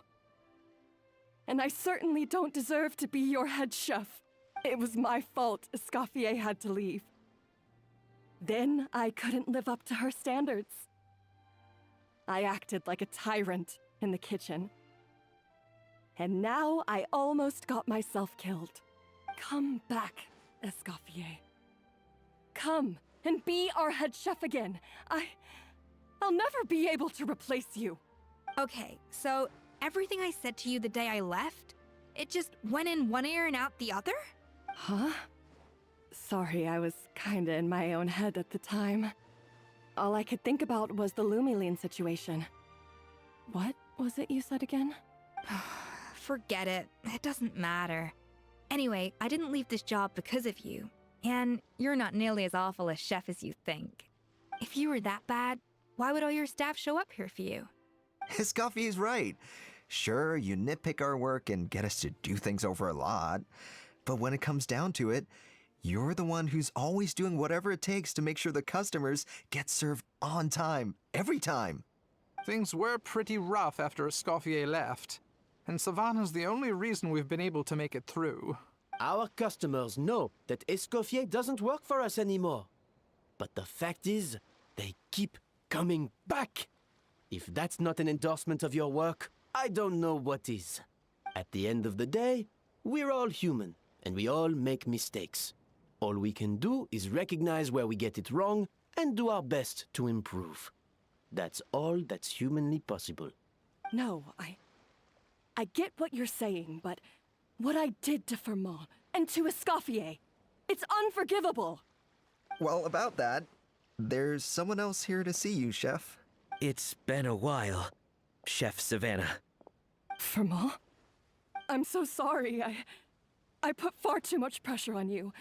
Speaker 12: And I certainly don't deserve to be your head chef. It was my fault Escoffier had to leave. Then I couldn't live up to her standards. I acted like a tyrant in the kitchen. And now I almost got myself killed. Come back, Escoffier. Come and be our head chef again. I'll never be able to replace you.
Speaker 21: Okay, so everything I said to you the day I left, it just went in one ear and out the other?
Speaker 12: Huh? Sorry, I was kinda in my own head at the time. All I could think about was the Lumiline situation. What was it you said again?
Speaker 21: Forget it. It doesn't matter. Anyway, I didn't leave this job because of you. And you're not nearly as awful a chef as you think. If you were that bad, why would all your staff show up here for you?
Speaker 10: Escoffier's right. Sure, you nitpick our work and get us to do things over a lot. But when it comes down to it, you're the one who's always doing whatever it takes to make sure the customers get served on time, every time.
Speaker 20: Things were pretty rough after Escoffier left. And Savannah's the only reason we've been able to make it through.
Speaker 17: Our customers know that Escoffier doesn't work for us anymore. But the fact is, they keep coming back. If that's not an endorsement of your work, I don't know what is. At the end of the day, we're all human, and we all make mistakes. All we can do is recognize where we get it wrong and do our best to improve. That's all that's humanly possible.
Speaker 12: No, I get what you're saying, but what I did to Firmont and to Escoffier, it's unforgivable.
Speaker 10: Well, about that, there's someone else here to see you, Chef.
Speaker 8: It's been a while, Chef Savannah.
Speaker 12: Firmont? I'm so sorry. I put far too much pressure on you.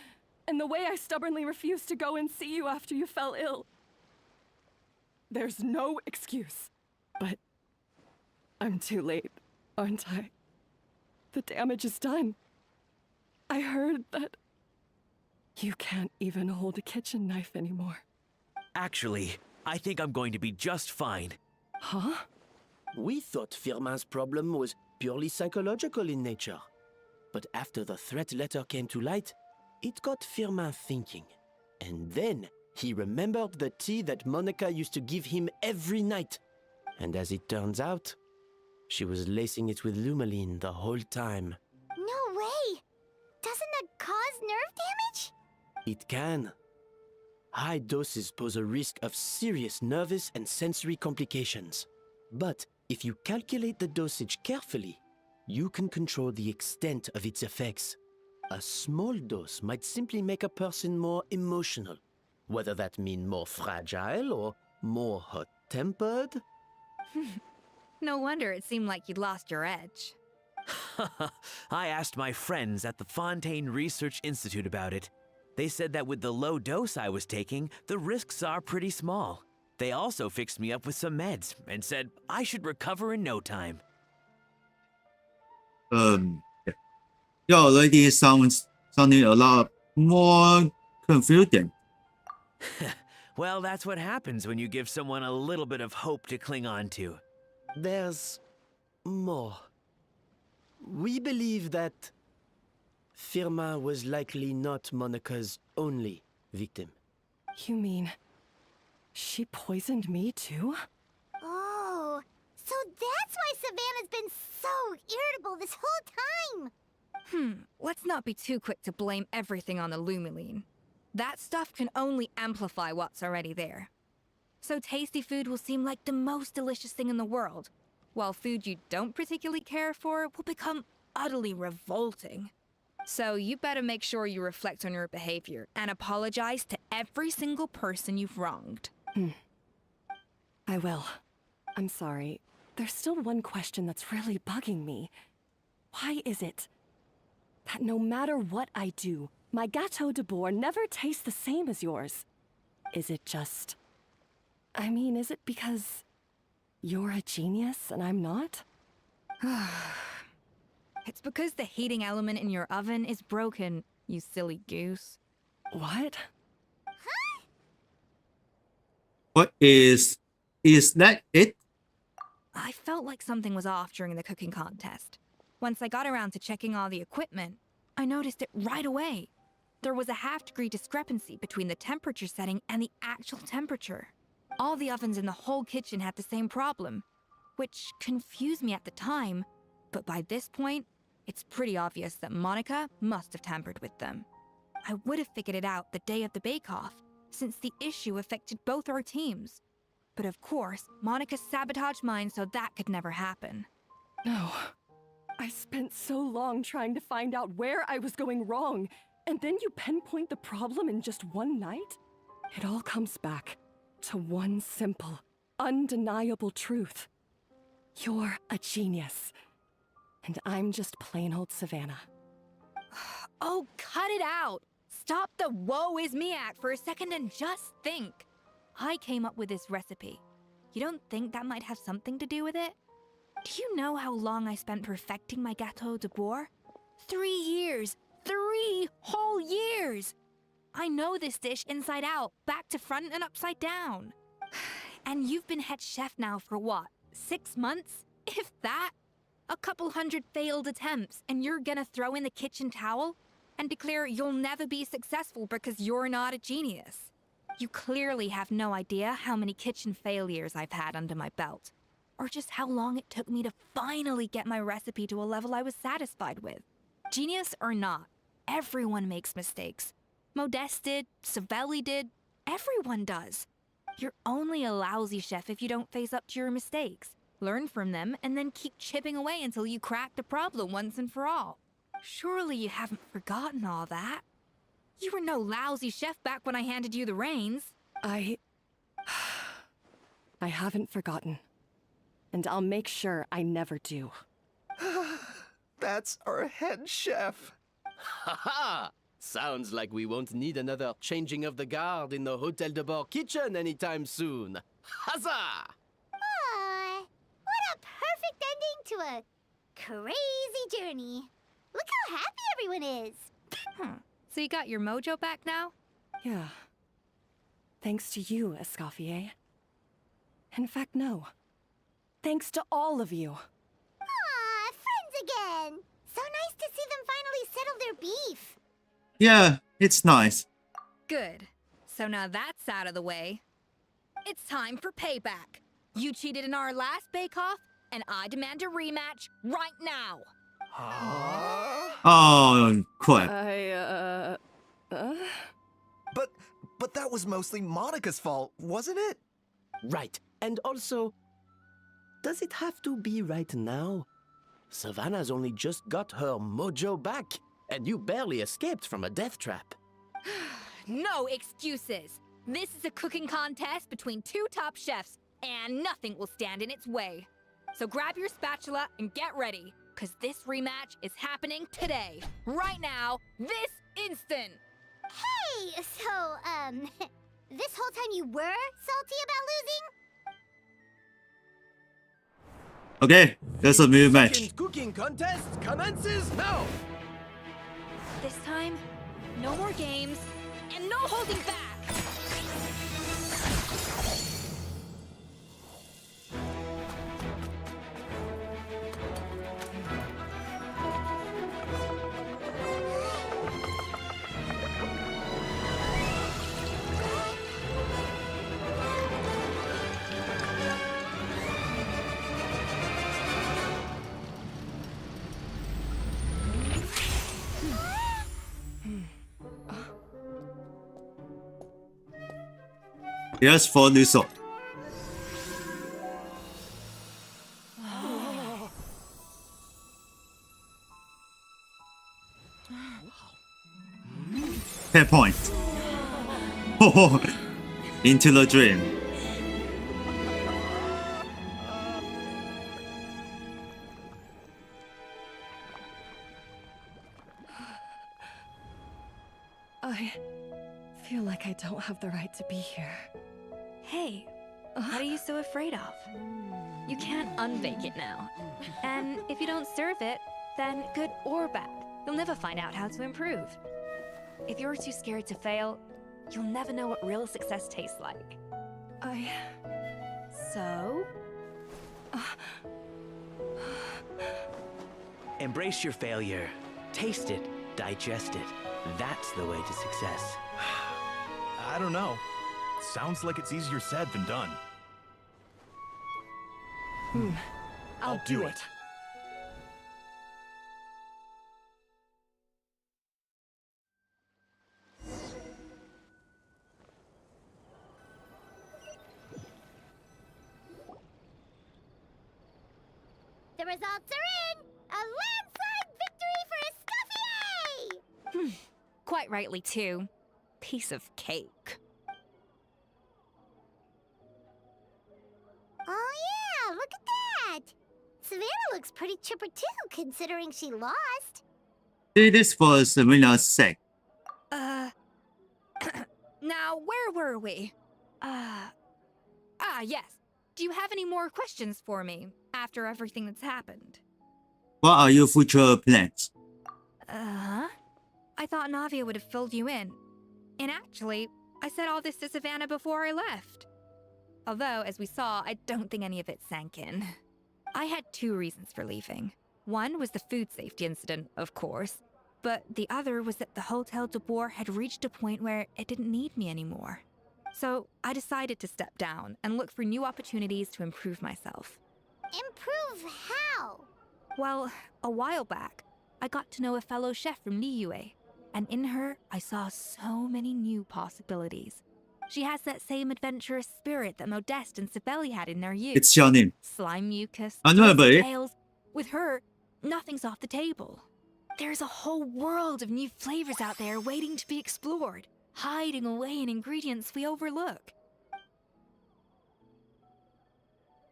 Speaker 12: And the way I stubbornly refused to go and see you after you fell ill. There's no excuse. But I'm too late, aren't I? The damage is done. I heard that you can't even hold a kitchen knife anymore.
Speaker 8: Actually, I think I'm going to be just fine.
Speaker 12: Huh?
Speaker 17: We thought Firmin's problem was purely psychological in nature. But after the threat letter came to light, it got Firmin thinking. And then he remembered the tea that Monica used to give him every night. And as it turns out, she was lacing it with Lumiline the whole time.
Speaker 2: No way! Doesn't that cause nerve damage?
Speaker 17: It can. High doses pose a risk of serious nervous and sensory complications. But if you calculate the dosage carefully, you can control the extent of its effects. A small dose might simply make a person more emotional, whether that mean more fragile or more hot-tempered.
Speaker 21: No wonder it seemed like you'd lost your edge.
Speaker 8: I asked my friends at the Fontaine Research Institute about it. They said that with the low dose I was taking, the risks are pretty small. They also fixed me up with some meds and said I should recover in no time.
Speaker 1: You already sounding a lot more confusing.
Speaker 8: Well, that's what happens when you give someone a little bit of hope to cling on to.
Speaker 17: There's more. We believe that Firmin was likely not Monica's only victim.
Speaker 12: You mean she poisoned me too?
Speaker 2: Oh, so that's why Savannah's been so irritable this whole time.
Speaker 21: Let's not be too quick to blame everything on the Lumiline. That stuff can only amplify what's already there. So tasty food will seem like the most delicious thing in the world, while food you don't particularly care for will become utterly revolting. So you better make sure you reflect on your behavior and apologize to every single person you've wronged.
Speaker 19: I will. I'm sorry. There's still one question that's really bugging me. Why is it that no matter what I do, my Gâteau de Bourg never tastes the same as yours? Is it just... I mean, is it because you're a genius and I'm not?
Speaker 21: It's because the heating element in your oven is broken, you silly goose.
Speaker 19: What?
Speaker 1: What is that it?
Speaker 21: I felt like something was off during the cooking contest. Once I got around to checking all the equipment, I noticed it right away. There was a half-degree discrepancy between the temperature setting and the actual temperature. All the ovens in the whole kitchen had the same problem, which confused me at the time, but by this point, it's pretty obvious that Monica must have tampered with them. I would have figured it out the day of the bake-off, since the issue affected both our teams. But of course, Monica sabotaged mine so that could never happen.
Speaker 19: No. I spent so long trying to find out where I was going wrong, and then you pinpoint the problem in just one night? It all comes back to one simple, undeniable truth. You're a genius. And I'm just plain old Savannah.
Speaker 21: Oh, cut it out! Stop the woe is me act for a second and just think. I came up with this recipe. You don't think that might have something to do with it? Do you know how long I spent perfecting my Gâteau de Bourg? 3 years! 3 whole years! I know this dish inside out, back to front and upside down. And you've been head chef now for what, 6 months? If that? A couple hundred failed attempts, and you're gonna throw in the kitchen towel and declare you'll never be successful because you're not a genius. You clearly have no idea how many kitchen failures I've had under my belt, or just how long it took me to finally get my recipe to a level I was satisfied with. Genius or not, everyone makes mistakes. Modeste did, Savelli did, everyone does. You're only a lousy chef if you don't face up to your mistakes. Learn from them, and then keep chipping away until you crack the problem once and for all. Surely you haven't forgotten all that. You were no lousy chef back when I handed you the reins.
Speaker 19: I haven't forgotten. And I'll make sure I never do.
Speaker 10: That's our head chef.
Speaker 17: Haha! Sounds like we won't need another changing of the guard in the Hotel de Bord kitchen anytime soon. Huzzah!
Speaker 2: What a perfect ending to a crazy journey. Look how happy everyone is.
Speaker 21: So you got your mojo back now?
Speaker 19: Yeah. Thanks to you, Escoffier. In fact, no. Thanks to all of you.
Speaker 2: Aw, friends again. So nice to see them finally settle their beef.
Speaker 1: Yeah, it's nice.
Speaker 21: Good. So now that's out of the way. It's time for payback. You cheated in our last bake-off, and I demand a rematch right now.
Speaker 1: Oh, crap.
Speaker 10: But that was mostly Monica's fault, wasn't it?
Speaker 17: Right. And also, does it have to be right now? Savannah's only just got her mojo back, and you barely escaped from a death trap.
Speaker 21: No excuses. This is a cooking contest between 2 top chefs, and nothing will stand in its way. So grab your spatula and get ready, because this rematch is happening today, right now, this instant.
Speaker 2: Hey, so, this whole time you were salty about losing?
Speaker 1: Okay, there's a new match.
Speaker 17: Second cooking contest commences now!
Speaker 21: This time, no more games, and no holding back!
Speaker 1: Here's for result. 10 points. Oh, into the dream.
Speaker 19: I feel like I don't have the right to be here.
Speaker 21: Hey, what are you so afraid of? You can't unbake it now. And if you don't serve it, then good or bad, you'll never find out how to improve. If you're too scared to fail, you'll never know what real success tastes like. So?
Speaker 8: Embrace your failure. Taste it. Digest it. That's the way to success.
Speaker 14: I don't know. Sounds like it's easier said than done.
Speaker 19: I'll do it.
Speaker 2: The results are in! A landslide victory for Escoffier!
Speaker 21: Quite rightly, too. Piece of cake.
Speaker 2: Oh yeah, look at that! Savannah looks pretty chipper too, considering she lost.
Speaker 1: Did this for Samina's sake.
Speaker 21: Now, where were we? Yes. Do you have any more questions for me after everything that's happened?
Speaker 1: What are your future plans?
Speaker 21: I thought Navia would have filled you in. And actually, I said all this to Savannah before I left. Although, as we saw, I don't think any of it sank in. I had two reasons for leaving. One was the food safety incident, of course, but the other was that the Hotel de Boer had reached a point where it didn't need me anymore. So I decided to step down and look for new opportunities to improve myself.
Speaker 2: Improve how?
Speaker 21: Well, a while back, I got to know a fellow chef from Liyue, and in her, I saw so many new possibilities. She has that same adventurous spirit that Modeste and Sibeli had in their youth.
Speaker 1: It's your name.
Speaker 21: Slime mucus,
Speaker 1: I know,
Speaker 21: twisted
Speaker 1: buddy.
Speaker 21: tails. With her, nothing's off the table. There's a whole world of new flavors out there waiting to be explored, hiding away in ingredients we overlook.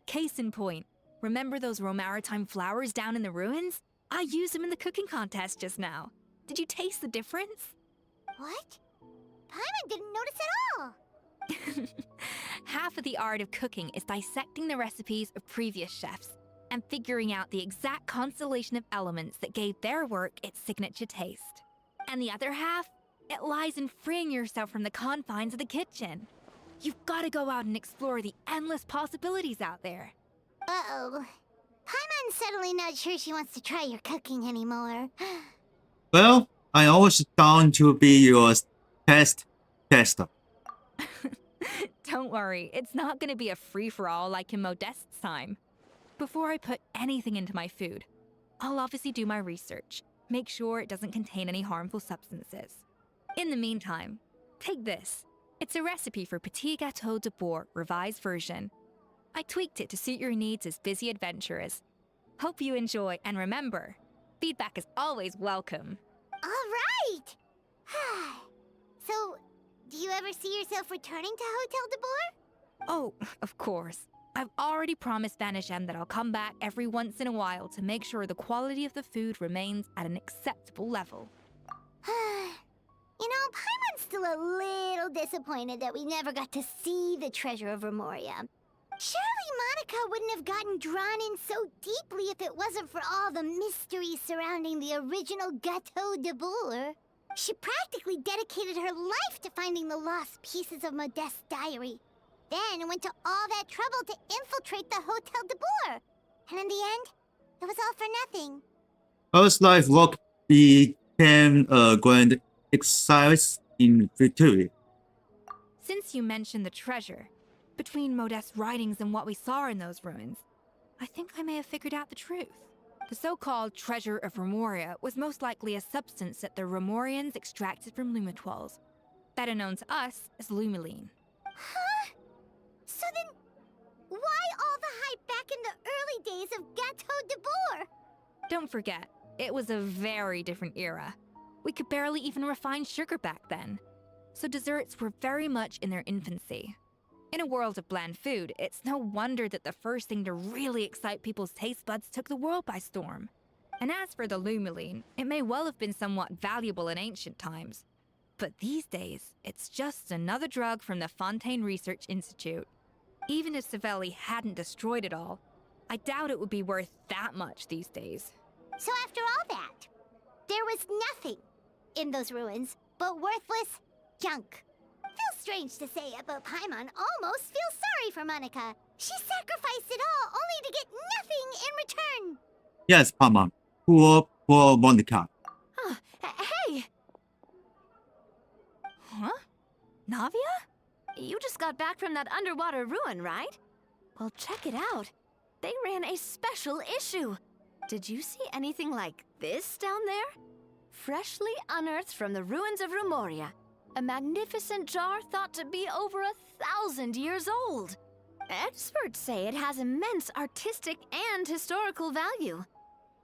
Speaker 21: Case in point, remember those Romaritime flowers down in the ruins? I used them in the cooking contest just now. Did you taste the difference?
Speaker 2: What? Paimon didn't notice at all.
Speaker 21: Half of the art of cooking is dissecting the recipes of previous chefs and figuring out the exact constellation of elements that gave their work its signature taste. And the other half, it lies in freeing yourself from the confines of the kitchen. You've got to go out and explore the endless possibilities out there.
Speaker 2: Uh-oh. Paimon's suddenly not sure she wants to try your cooking anymore.
Speaker 1: Well, I always down to be your tester.
Speaker 21: Don't worry, it's not going to be a free-for-all like in Modeste's time. Before I put anything into my food, I'll obviously do my research, make sure it doesn't contain any harmful substances. In the meantime, take this. It's a recipe for Petit Gâteau de Boer revised version. I tweaked it to suit your needs as busy adventurers. Hope you enjoy, and remember, feedback is always welcome.
Speaker 2: All right! So, do you ever see yourself returning to Hotel de Boer?
Speaker 21: Oh, of course. I've already promised Vanishem that I'll come back every once in a while to make sure the quality of the food remains at an acceptable level.
Speaker 2: You know, Paimon's still a little disappointed that we never got to see the treasure of Remoria. Surely Monica wouldn't have gotten drawn in so deeply if it wasn't for all the mystery surrounding the original Gâteau de Boer. She practically dedicated her life to finding the lost pieces of Modeste's diary. Then went to all that trouble to infiltrate the Hotel de Boer. And in the end, it was all for nothing.
Speaker 1: Earth's life work became a grand exercise in victory.
Speaker 21: Since you mentioned the treasure, between Modeste's writings and what we saw in those ruins, I think I may have figured out the truth. The so-called treasure of Remoria was most likely a substance that the Remorians extracted from Lumitoiles, better known to us as Lumiline.
Speaker 2: Huh? So then, why all the hype back in the early days of Gâteau de Boer?
Speaker 21: Don't forget, it was a very different era. We could barely even refine sugar back then. So desserts were very much in their infancy. In a world of bland food, it's no wonder that the first thing to really excite people's taste buds took the world by storm. And as for the Lumiline, it may well have been somewhat valuable in ancient times. But these days, it's just another drug from the Fontaine Research Institute. Even if Savelli hadn't destroyed it all, I doubt it would be worth that much these days.
Speaker 2: So after all that, there was nothing in those ruins but worthless junk. Feels strange to say it, but Paimon almost feels sorry for Monica. She sacrificed it all only to get nothing in return.
Speaker 1: Yes, Paimon. Poor Monica.
Speaker 13: Huh. Hey!
Speaker 21: Huh? Navia?
Speaker 13: You just got back from that underwater ruin, right? Well, check it out. They ran a special issue. Did you see anything like this down there? Freshly unearthed from the ruins of Rumoria. A magnificent jar thought to be over 1,000 years old. Experts say it has immense artistic and historical value.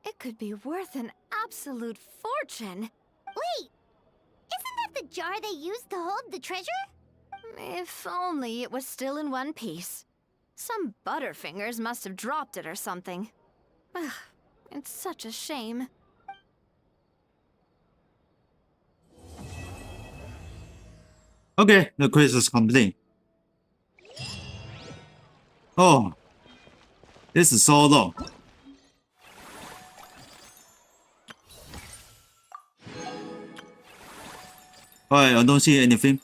Speaker 13: It could be worth an absolute fortune.
Speaker 2: Wait! Isn't that the jar they used to hold the treasure?
Speaker 13: If only it was still in one piece. Some butterfingers must have dropped it or something. Ugh, it's such a shame.
Speaker 1: Okay, the quiz is complete. Oh, this is so long. Alright, I don't see anything.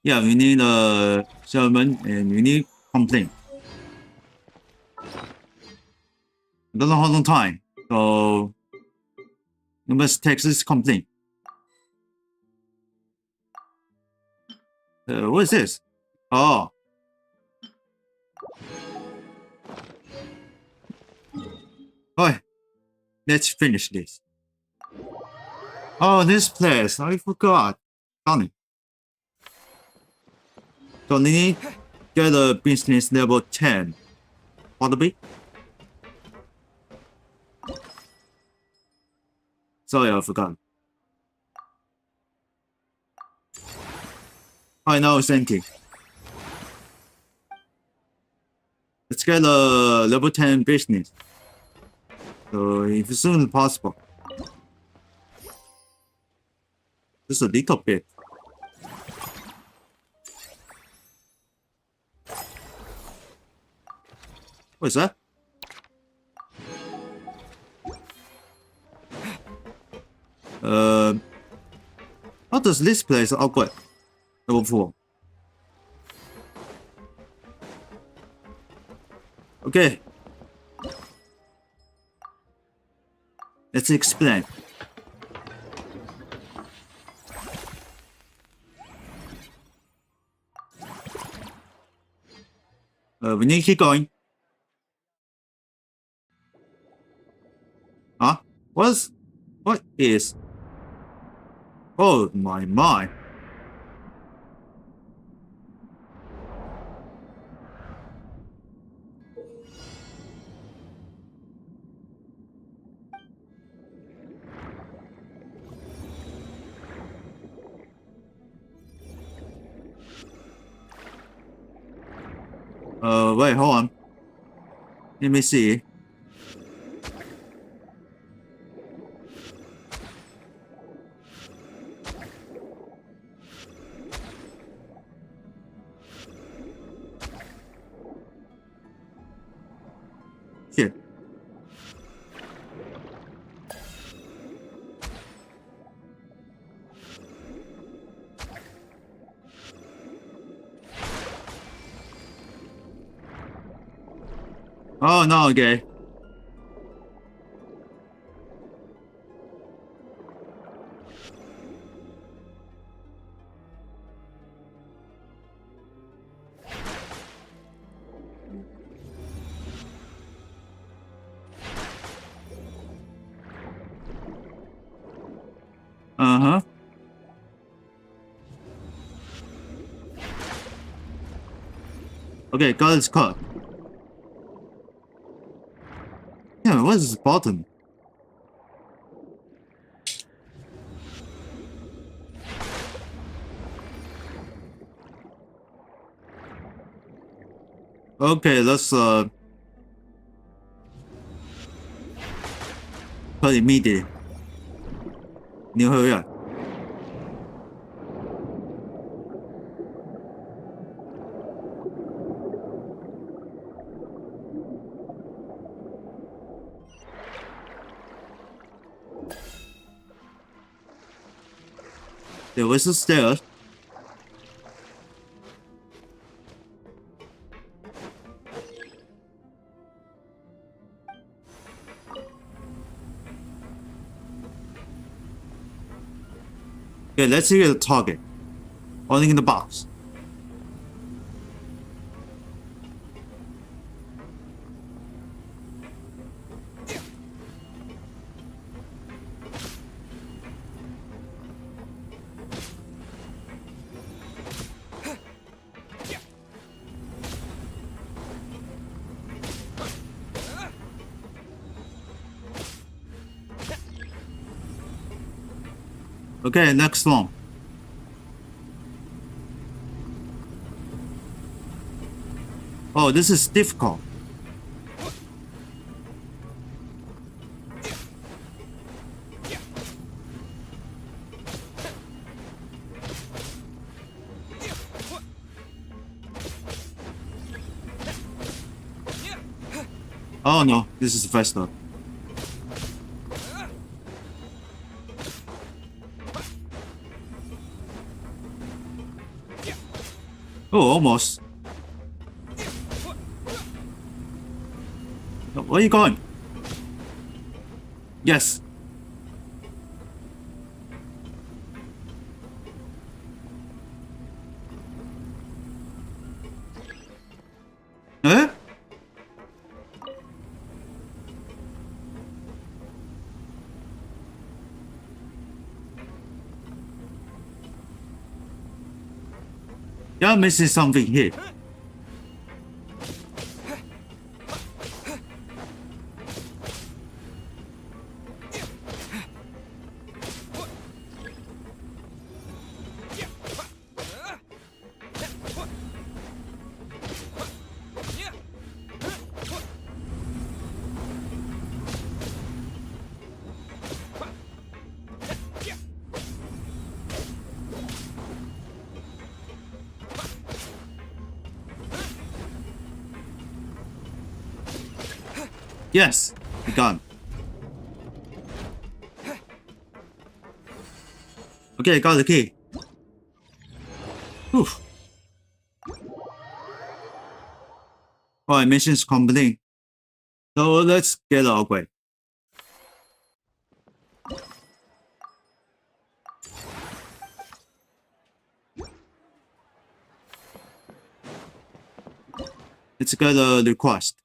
Speaker 1: Yeah, we need a Sherman and we need complaint. I don't know how long time, so you must take this complaint. What is this? Oh. Alright, let's finish this. Oh, this place, I forgot. Funny. So we need to get a business level 10. Probably. Sorry, I forgot. I know, thank you. Let's get a level 10 business. So, if soon as possible. Just a little bit. What is that? How does this place output? Level 4. Okay. Let's explain. We need to keep going. Huh? What is? Oh my. Wait, hold on. Let me see. Here. Oh no, okay. Uh-huh. Okay, got his card. Yeah, what is this button? Okay, let's put immediate. New hurry up. There was a stairs. Okay, let's see the target. Only in the box. Okay, next one. Oh, this is difficult. Oh no, this is faster. Oh, almost. Where are you going? Yes. Eh? You're missing something here. Yes, we got it. Okay, got the key. Whew. Alright, mission's complete. So let's get our way. Let's get a request.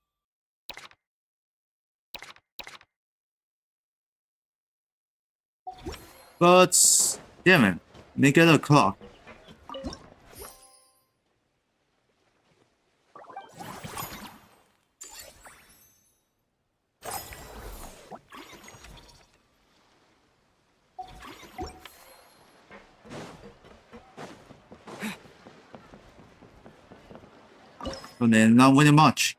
Speaker 1: But damn it, make it a clock. And then not winning much.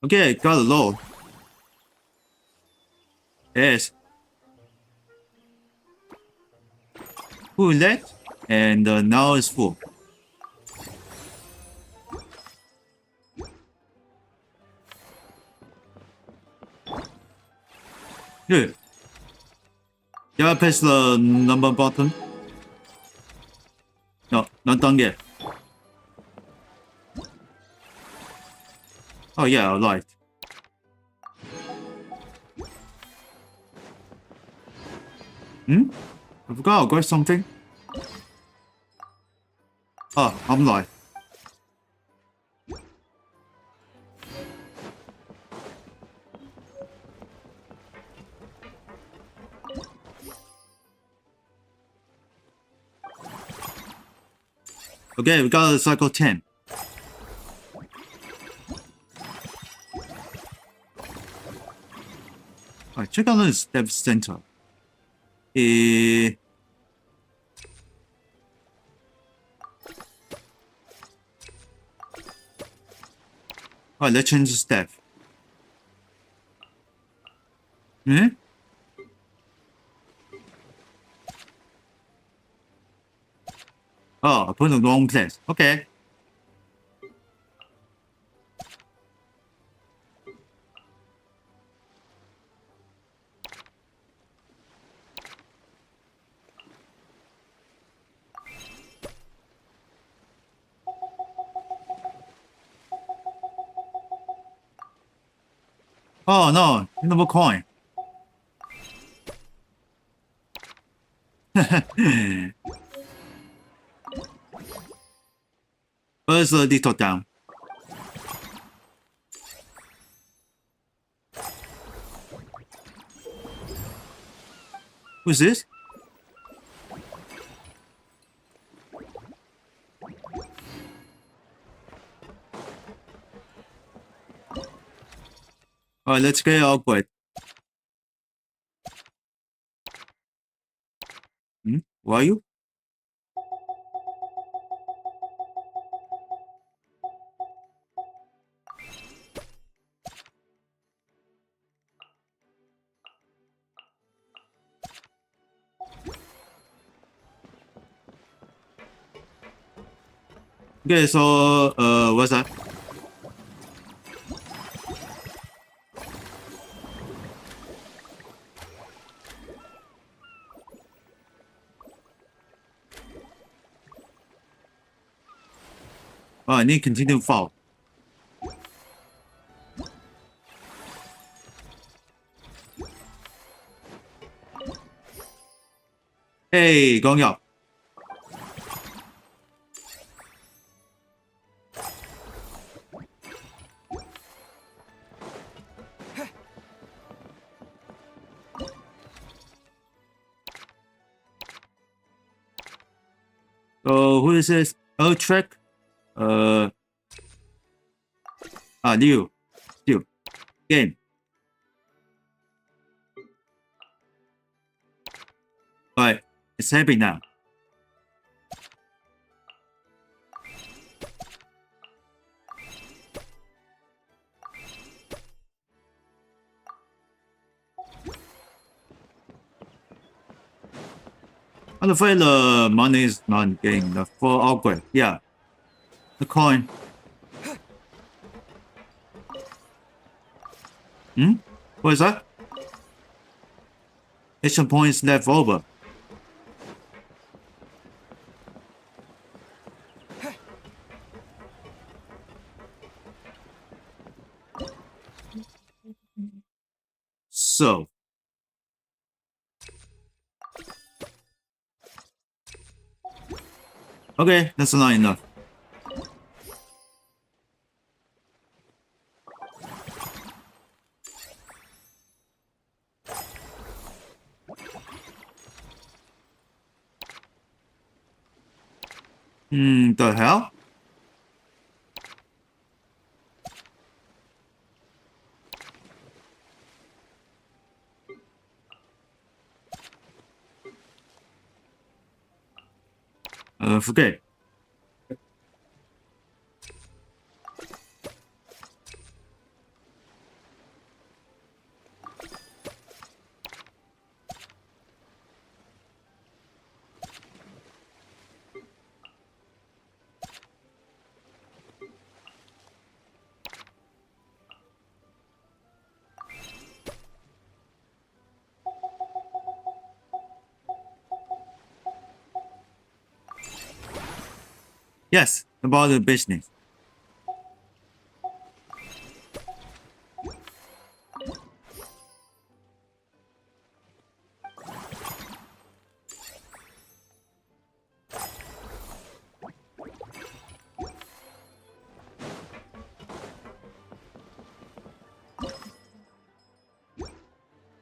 Speaker 1: Okay, got a load. Yes. Full left, and now it's full. Good. Yeah, press the number button. No, not done yet. Oh yeah, alright. I forgot I got something. Oh, I'm live. Okay, we got a cycle 10. check out the step center. Eh, oh, let's change the step. Hmm? Oh, I put in the wrong place. Okay. Oh no, no more coin. Where's the little down? Who's this? Alright, let's get awkward. Hmm? Who are you? Okay, so what's that? Oh, I need to continue fall. Hey, going up. So who is this? Oh, Trek. Liu. Game. Alright, it's happy now. I'm afraid the money is not getting enough for upgrade. Yeah. The coin. Hmm? What is that? Action points left over. So. Okay, that's not enough. The hell? Forget. Yes, about the business.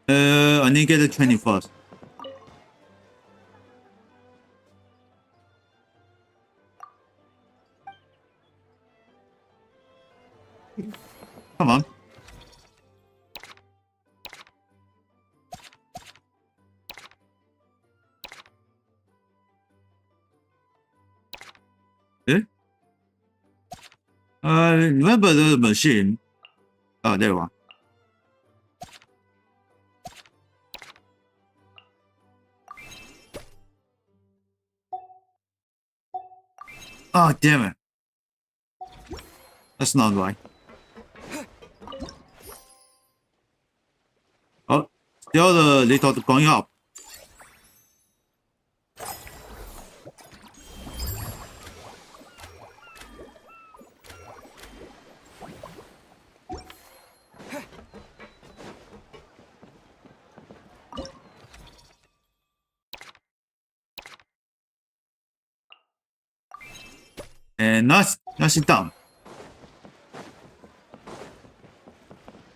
Speaker 1: I need to get the training first. Come on. Remember the machine? Oh, there you are. Oh, damn it. That's not right. Oh, still the little going up. And nicely done.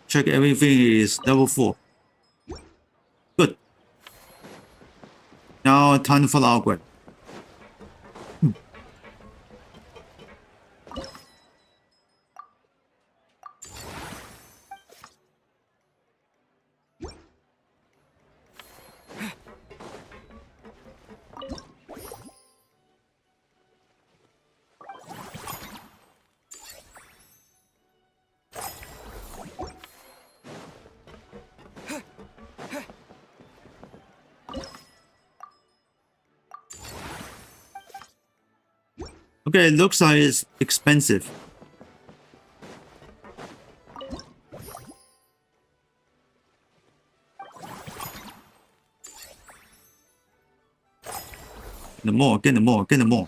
Speaker 1: Check everything is level 4. Good. Now time for the upgrade. Okay, it looks like it's expensive. Get more, get more, get more.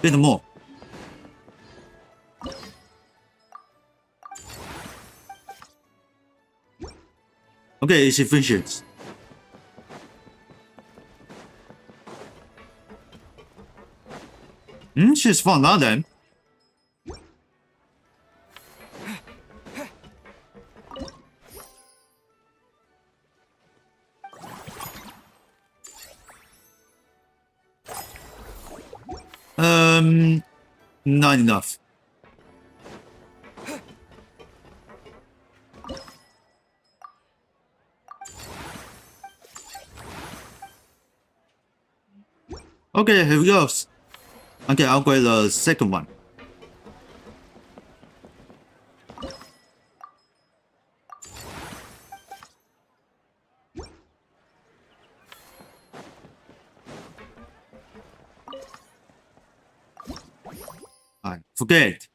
Speaker 1: Get more. Okay, it's efficient. She's fun now then. Not enough. Okay, here we go. Okay, I'll upgrade the second one. Alright, forget it.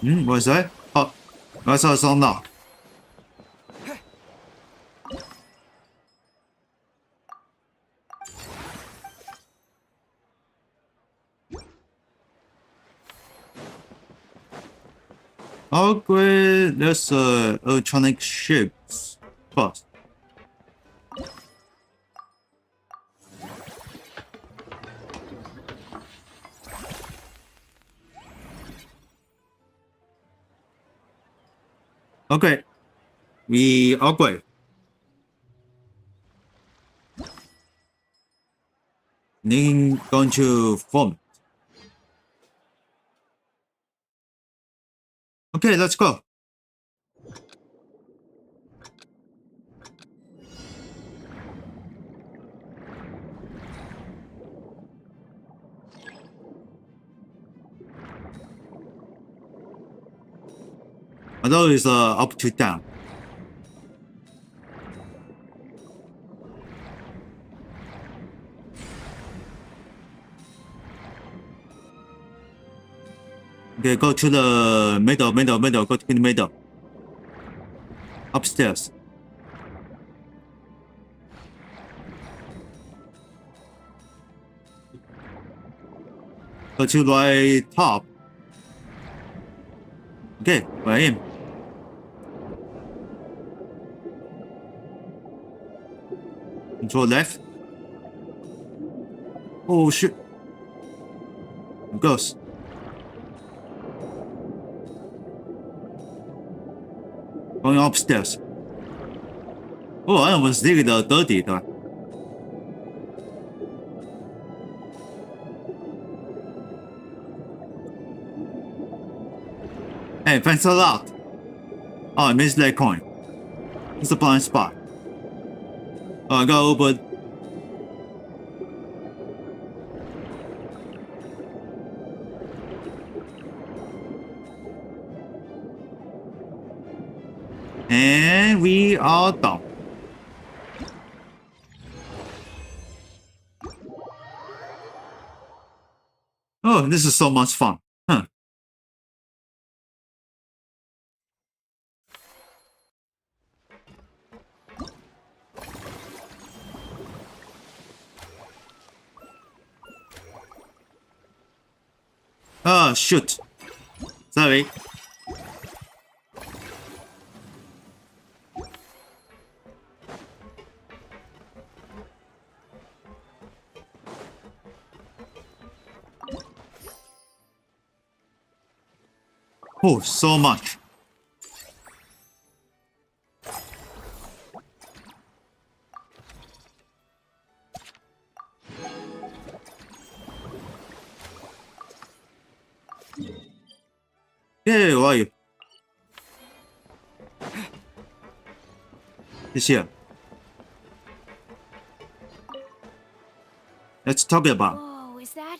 Speaker 1: What is that? Oh, I saw some now. Upgrade this electronic ships first. Okay, we upgrade. Then going to form. Okay, let's go. Although it's up to down. Okay, go to the middle, go to the middle. Upstairs. Go to the top. Okay, where I am. Control left. Oh shit. It goes. Going upstairs. Oh, I almost did the dirty, 对吧 thanks a lot. Oh, I missed that coin. It's a blind spot. Oh, I got open. And we are done. Oh, this is so much fun. Huh. Oh, shoot. Sorry. Oh, so much. Yeah, where are you? He's here. Let's talk about.
Speaker 21: Whoa, is that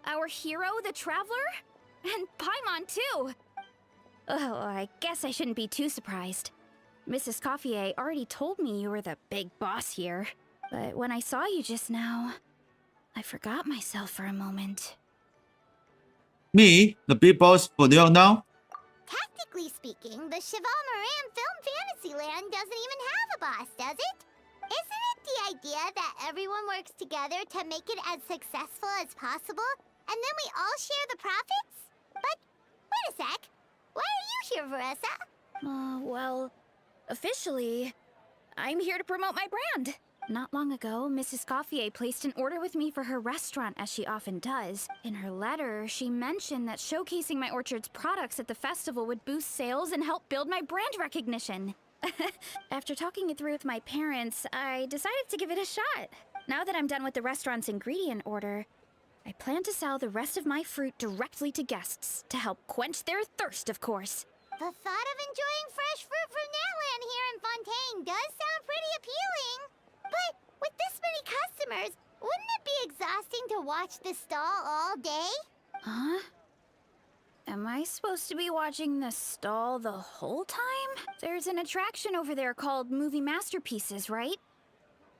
Speaker 21: our hero, the Traveler? And Paimon, too! Oh, I guess I shouldn't be too surprised. Mrs. Coiffier already told me you were the big boss here. But when I saw you just now, I forgot myself for a moment.
Speaker 1: Me, the big boss for Leo now?
Speaker 2: Technically speaking, the Cheval Moran Film Fantasyland doesn't even have a boss, does it? Isn't it the idea that everyone works together to make it as successful as possible, and then we all share the profits? But, wait a sec. Why are you here, Veressa?
Speaker 21: Well, officially, I'm here to promote my brand. Not long ago, Mrs. Coiffier placed an order with me for her restaurant, as she often does. In her letter, she mentioned that showcasing my orchard's products at the festival would boost sales and help build my brand recognition. After talking it through with my parents, I decided to give it a shot. Now that I'm done with the restaurant's ingredient order, I plan to sell the rest of my fruit directly to guests to help quench their thirst, of course.
Speaker 2: The thought of enjoying fresh fruit from Natlan here in Fontaine does sound pretty appealing. But with this many customers, wouldn't it be exhausting to watch the stall all day?
Speaker 21: Huh? Am I supposed to be watching the stall the whole time? There's an attraction over there called Movie Masterpieces, right?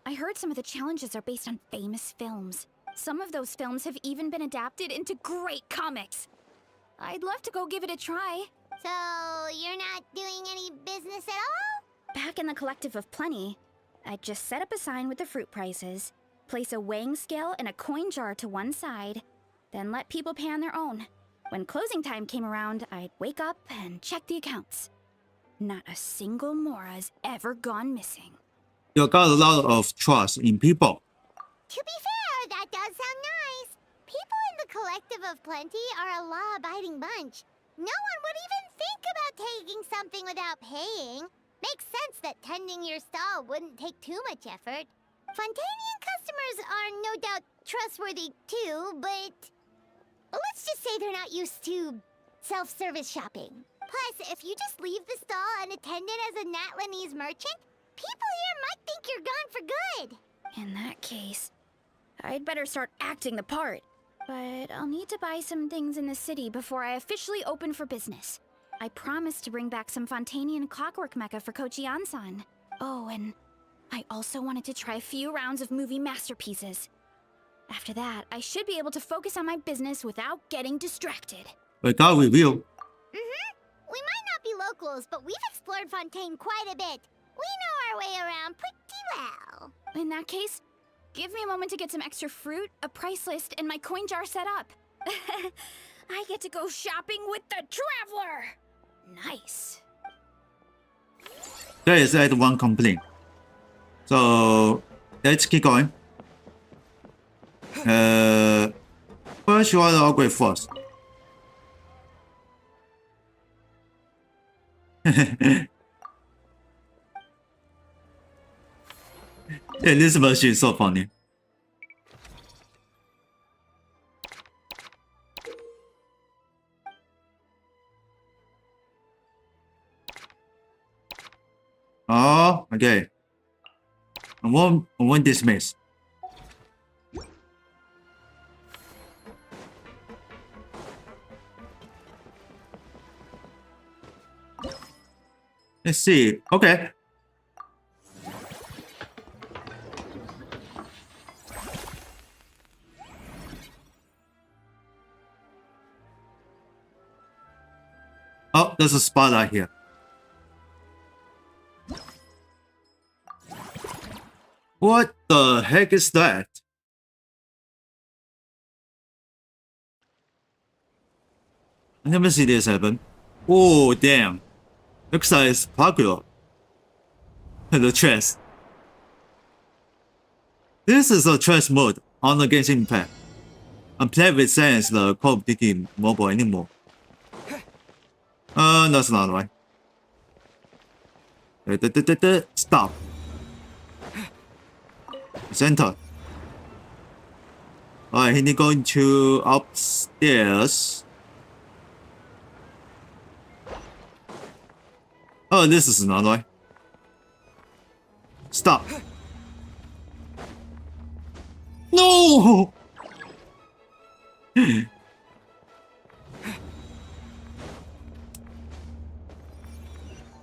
Speaker 21: I heard some of the challenges are based on famous films. Some of those films have even been adapted into great comics. I'd love to go give it a try.
Speaker 2: So, you're not doing any business at all?
Speaker 21: Back in the Collective of Plenty, I'd just set up a sign with the fruit prices, place a weighing scale and a coin jar to one side, then let people pay on their own. When closing time came around, I'd wake up and check the accounts. Not a single Mora's ever gone missing.
Speaker 1: You got a lot of trust in people.
Speaker 2: To be fair, that does sound nice. People in the Collective of Plenty are a law-abiding bunch. No one would even think about taking something without paying. Makes sense that tending your stall wouldn't take too much effort. Fontainian customers are no doubt trustworthy too, but let's just say they're not used to self-service shopping. Plus, if you just leave the stall unattended as a Natlanese merchant, people here might think you're gone for good.
Speaker 21: In that case, I'd better start acting the part. But I'll need to buy some things in the city before I officially open for business. I promised to bring back some Fontainian clockwork mecha for Kochi-an-san. Oh, and I also wanted to try a few rounds of movie masterpieces. After that, I should be able to focus on my business without getting distracted.
Speaker 1: We got review.
Speaker 2: We might not be locals, but we've explored Fontaine quite a bit. We know our way around pretty well.
Speaker 21: In that case, give me a moment to get some extra fruit, a price list, and my coin jar set up. I get to go shopping with the Traveler! Nice.
Speaker 1: There is that one complaint. So let's keep going. First you want to upgrade first. Yeah, this version is so funny. Okay. I won't dismiss. Let's see. Okay. Oh, there's a spotlight here. What the heck is that? I never see this happen. Oh, damn. Looks like it's popular. The chest. This is a chest mode on the Genshin Impact. I'm playing with Sans the Call of Duty mobile anymore. That's not right. Stop. Center. Alright, he need going to upstairs. Oh, this is another way. Stop. No!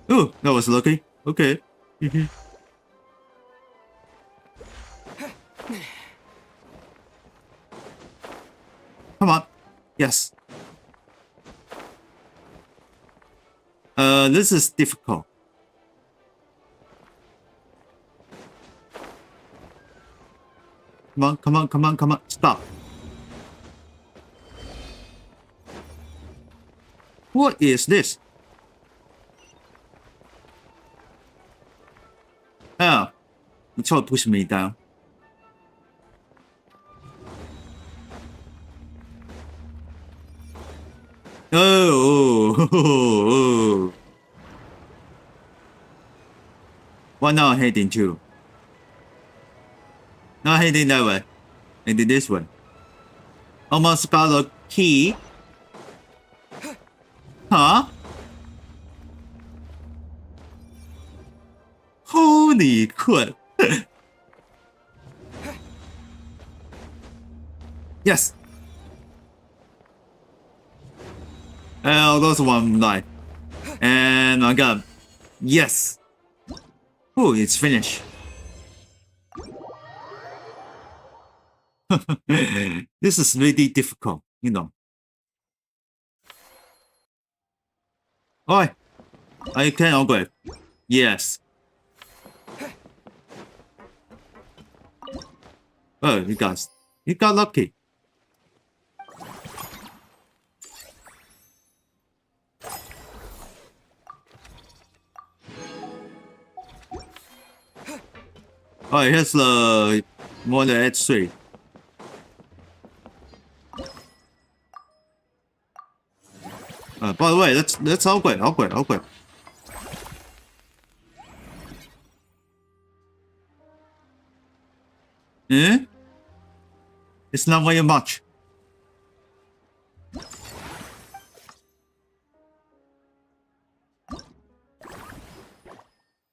Speaker 1: Oh, that was lucky. Okay. Come on. Yes. This is difficult. Come on, come on, come on, come on. Stop. What is this? Oh, you tried to push me down. Oh. What now heading to? Not heading that way. Heading this way. Almost got a key. Huh? Holy crap. Yes. Oh, that's one life. And I got. Yes. Oh, it's finished. This is really difficult, you know. Alright. I can upgrade. Yes. Oh, you got lucky. Alright, here's the more than H3. By the way, let's upgrade. Eh? It's not very much.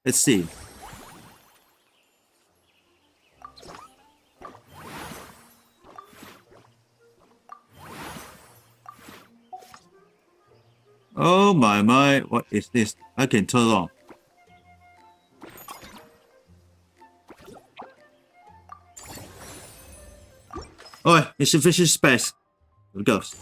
Speaker 1: Let's see. Oh my, what is this? I can turn it on. Oh, it's sufficient space. Here it goes.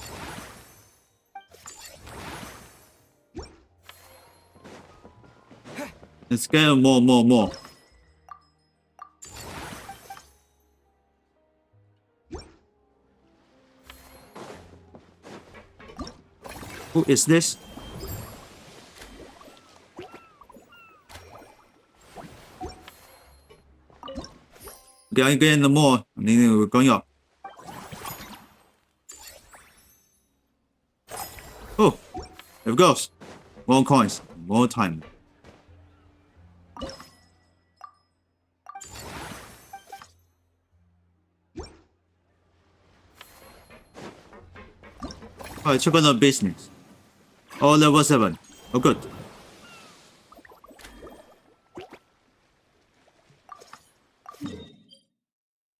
Speaker 1: Let's get more. Who is this? Okay, I'm getting the more. I mean, we're going up. Oh, there it goes. More coins, more time. Alright, check on the business. Oh, level 7. Oh, good.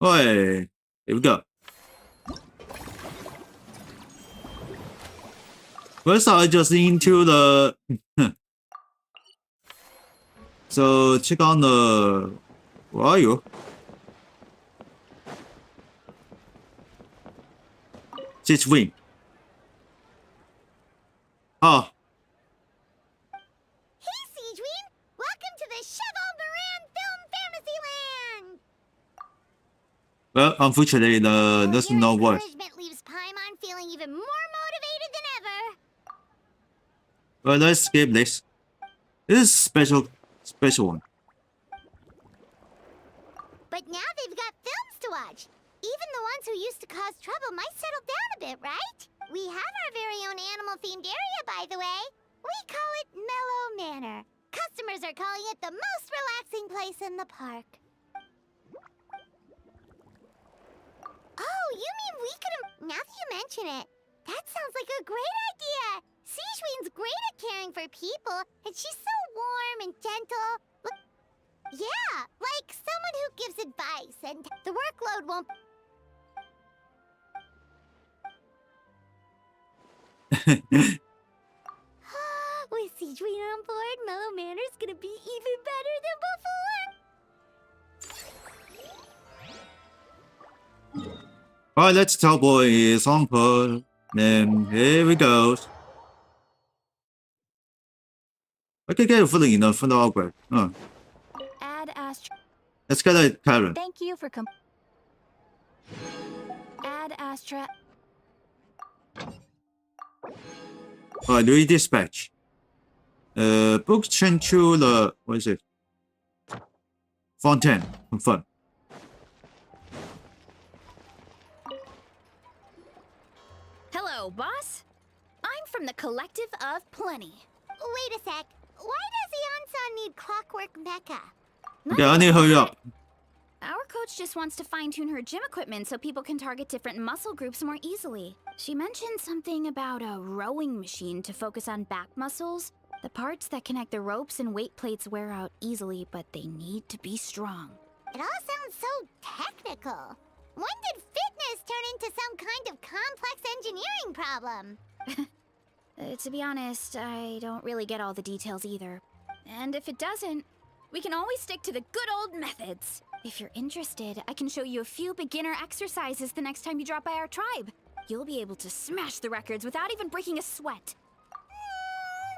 Speaker 1: Hey, here we go. First, I just into the. So check on the. Where are you? Siege wing. Oh.
Speaker 2: Hey, Siegeween! Welcome to the Cheval Moran Film Fantasyland!
Speaker 1: Well, unfortunately, there's no word.
Speaker 2: Encouragement leaves Paimon feeling even more motivated than ever.
Speaker 1: Well, let's skip this. This is special one.
Speaker 2: But now they've got films to watch. Even the ones who used to cause trouble might settle down a bit, right? We have our very own animal-themed area, by the way. We call it Mellow Manor. Customers are calling it the most relaxing place in the park. Oh, you mean we could... Now that you mention it, that sounds like a great idea. Siegeween's great at caring for people, and she's so warm and gentle. Yeah, like someone who gives advice, and the workload won't... With Siegeween on board, Mellow Manor's gonna be even better than before!
Speaker 1: Alright, let's tell boy is on board. Then here we go. I can get a feeling enough for the upgrade.
Speaker 13: Add Astra.
Speaker 1: Let's get a Karen.
Speaker 13: Thank you for Add Astra.
Speaker 1: Alright, redispatch. Book change to the what is it? Fontaine. Confirm.
Speaker 4: Hello, boss. I'm from the Collective of Plenty.
Speaker 2: Wait a sec. Why does Eon-san need Clockwork Mecha?
Speaker 1: Okay, I need to hurry up.
Speaker 4: Our coach just wants to fine-tune her gym equipment so people can target different muscle groups more easily. She mentioned something about a rowing machine to focus on back muscles. The parts that connect the ropes and weight plates wear out easily, but they need to be strong.
Speaker 2: It all sounds so technical. When did fitness turn into some kind of complex engineering problem?
Speaker 4: To be honest, I don't really get all the details either. And if it doesn't, we can always stick to the good old methods. If you're interested, I can show you a few beginner exercises the next time you drop by our tribe. You'll be able to smash the records without even breaking a sweat.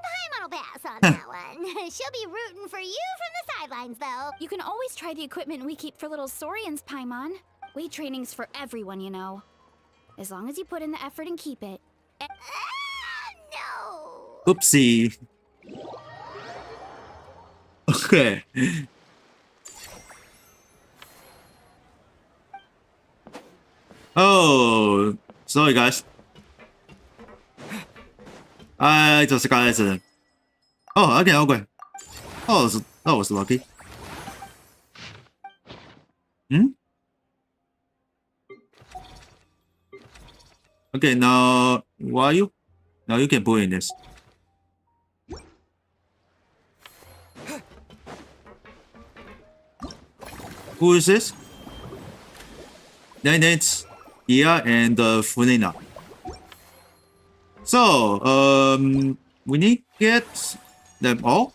Speaker 2: Paimon will pass on that one. She'll be rooting for you from the sidelines, though.
Speaker 4: You can always try the equipment we keep for little Saurians, Paimon. Weight training's for everyone, you know. As long as you put in the effort and keep it.
Speaker 2: No!
Speaker 1: Oopsie. Okay. Oh, sorry guys. I just got accident. Oh, okay, okay. Oh, that was lucky. Okay, now why you? Now you can put in this. Who is this? Then it's Ia and Funina. So, we need to get them all.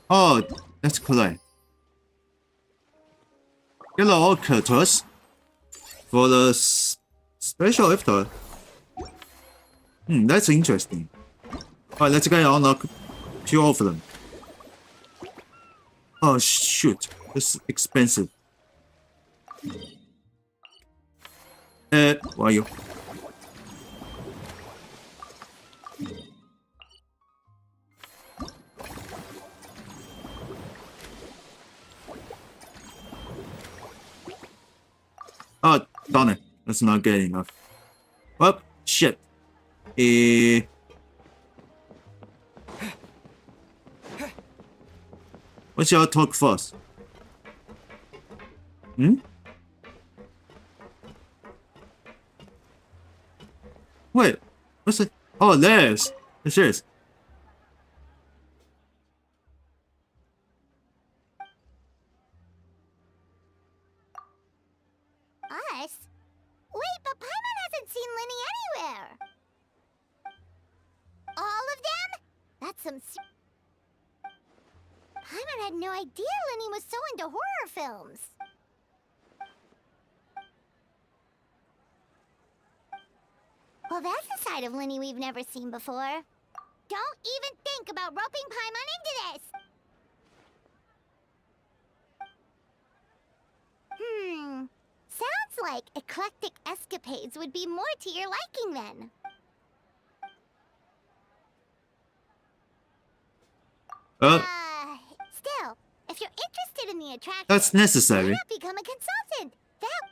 Speaker 1: Oh, that's correct. Get all characters for the special after. That's interesting. Alright, let's get on a few of them. Oh shoot, this is expensive. Where are you? Oh, darn it. That's not good enough. Well, shit. What's your talk first? Wait, what's it? Oh, there's. It is.
Speaker 2: course. Wait, but Paimon hasn't seen Linny anywhere. All of them? That's some Paimon had no idea Linny was so into horror films. Well, that's a side of Linny we've never seen before. Don't even think about roping Paimon into this! Sounds like eclectic escapades would be more to your liking then. Still, if you're interested in the attraction,
Speaker 1: that's necessary.
Speaker 2: why not become a consultant? That...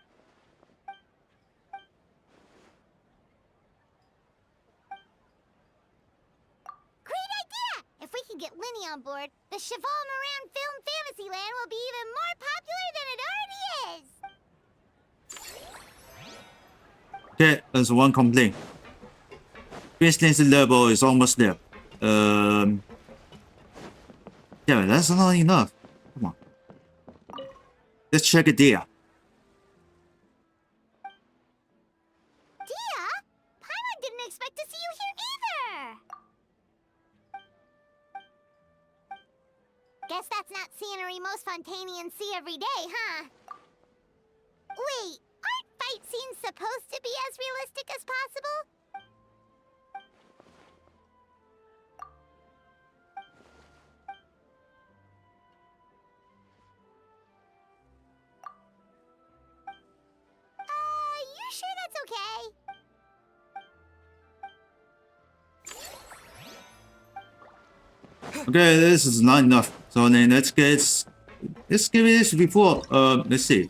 Speaker 2: Great idea! If we can get Linny on board, the Cheval Moran Film Fantasyland will be even more popular than it already is!
Speaker 1: Okay, there's one complaint. Business level is almost there. Yeah, that's not enough. Come on. Let's check it there.
Speaker 2: Dia? Paimon didn't expect to see you here either! Guess that's not scenery most Fontainians see every day, huh? Wait, aren't fight scenes supposed to be as realistic as possible? You sure that's okay?
Speaker 1: Okay, this is not enough. So then let's give it this before. Let's see.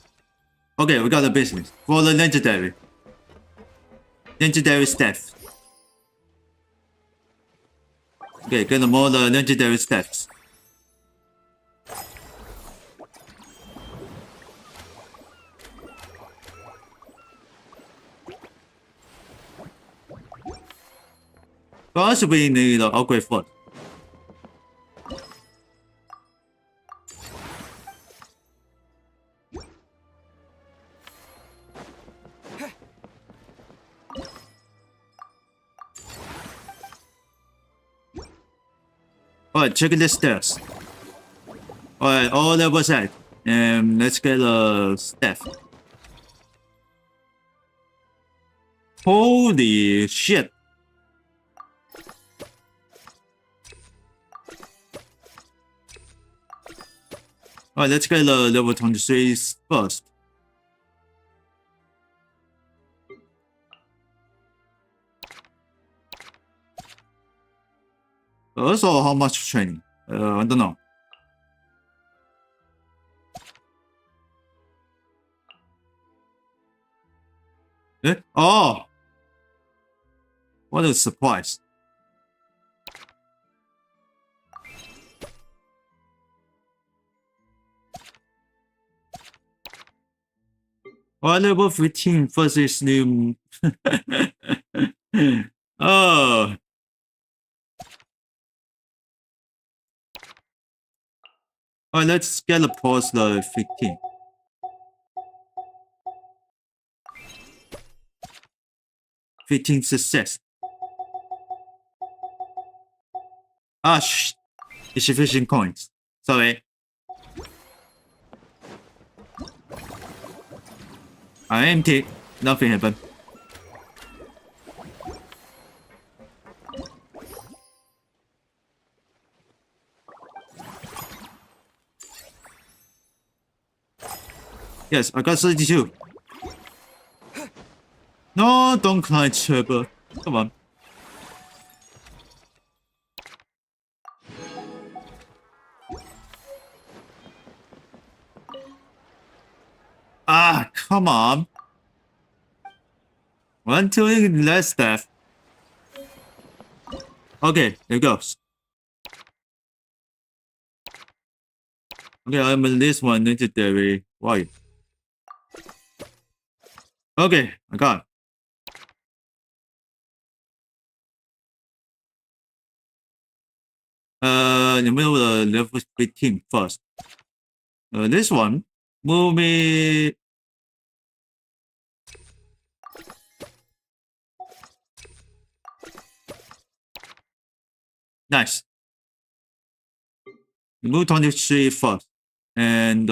Speaker 1: Okay, we got a business for the legendary staff. Okay, get more the legendary staffs. First, we need the upgrade foot. Alright, check the stairs. Alright, all levels out. Let's get a staff. Holy shit. Alright, let's get the level 23 first. Also, how much training? I don't know. Eh? Oh! What a surprise. Oh, level 15 versus new. Oh. Alright, let's get a pause the 15. Success. Ah, it's efficient coins. Sorry. I empty. Nothing happened. Yes, I got 32. No, don't climb Trevor. Come on. Ah, come on. One, two, less staff. Okay, there it goes. Okay, I'm in this one legendary. Why? Okay, I got it. You move the level 15 first. This one, move me Nice. Remove 23 first. And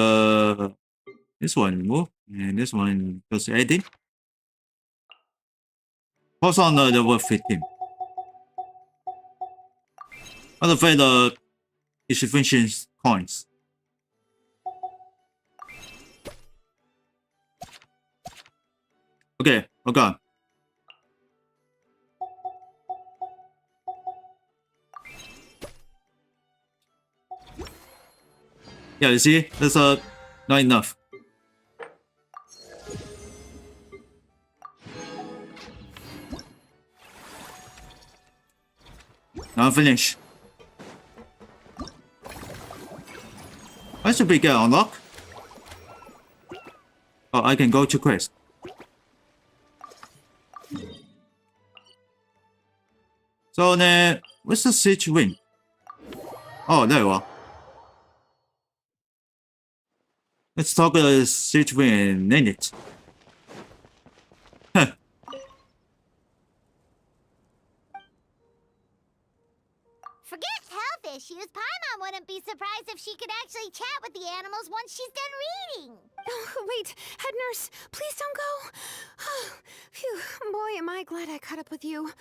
Speaker 1: this one remove. And this one goes 18. Pause on the level 15. I'll afraid the insufficient coins. Okay, okay. Yeah, you see, that's not enough. Now I'm finished. I should be get unlocked. Oh, I can go to quest. So then, what's the siege win? Oh, there you are. Let's talk siege win in it.
Speaker 2: Forget health issues. Paimon wouldn't be surprised if she could actually chat with the animals once she's done reading.
Speaker 4: Oh, wait, head nurse, please don't go. Phew, boy, am I glad I caught up with you.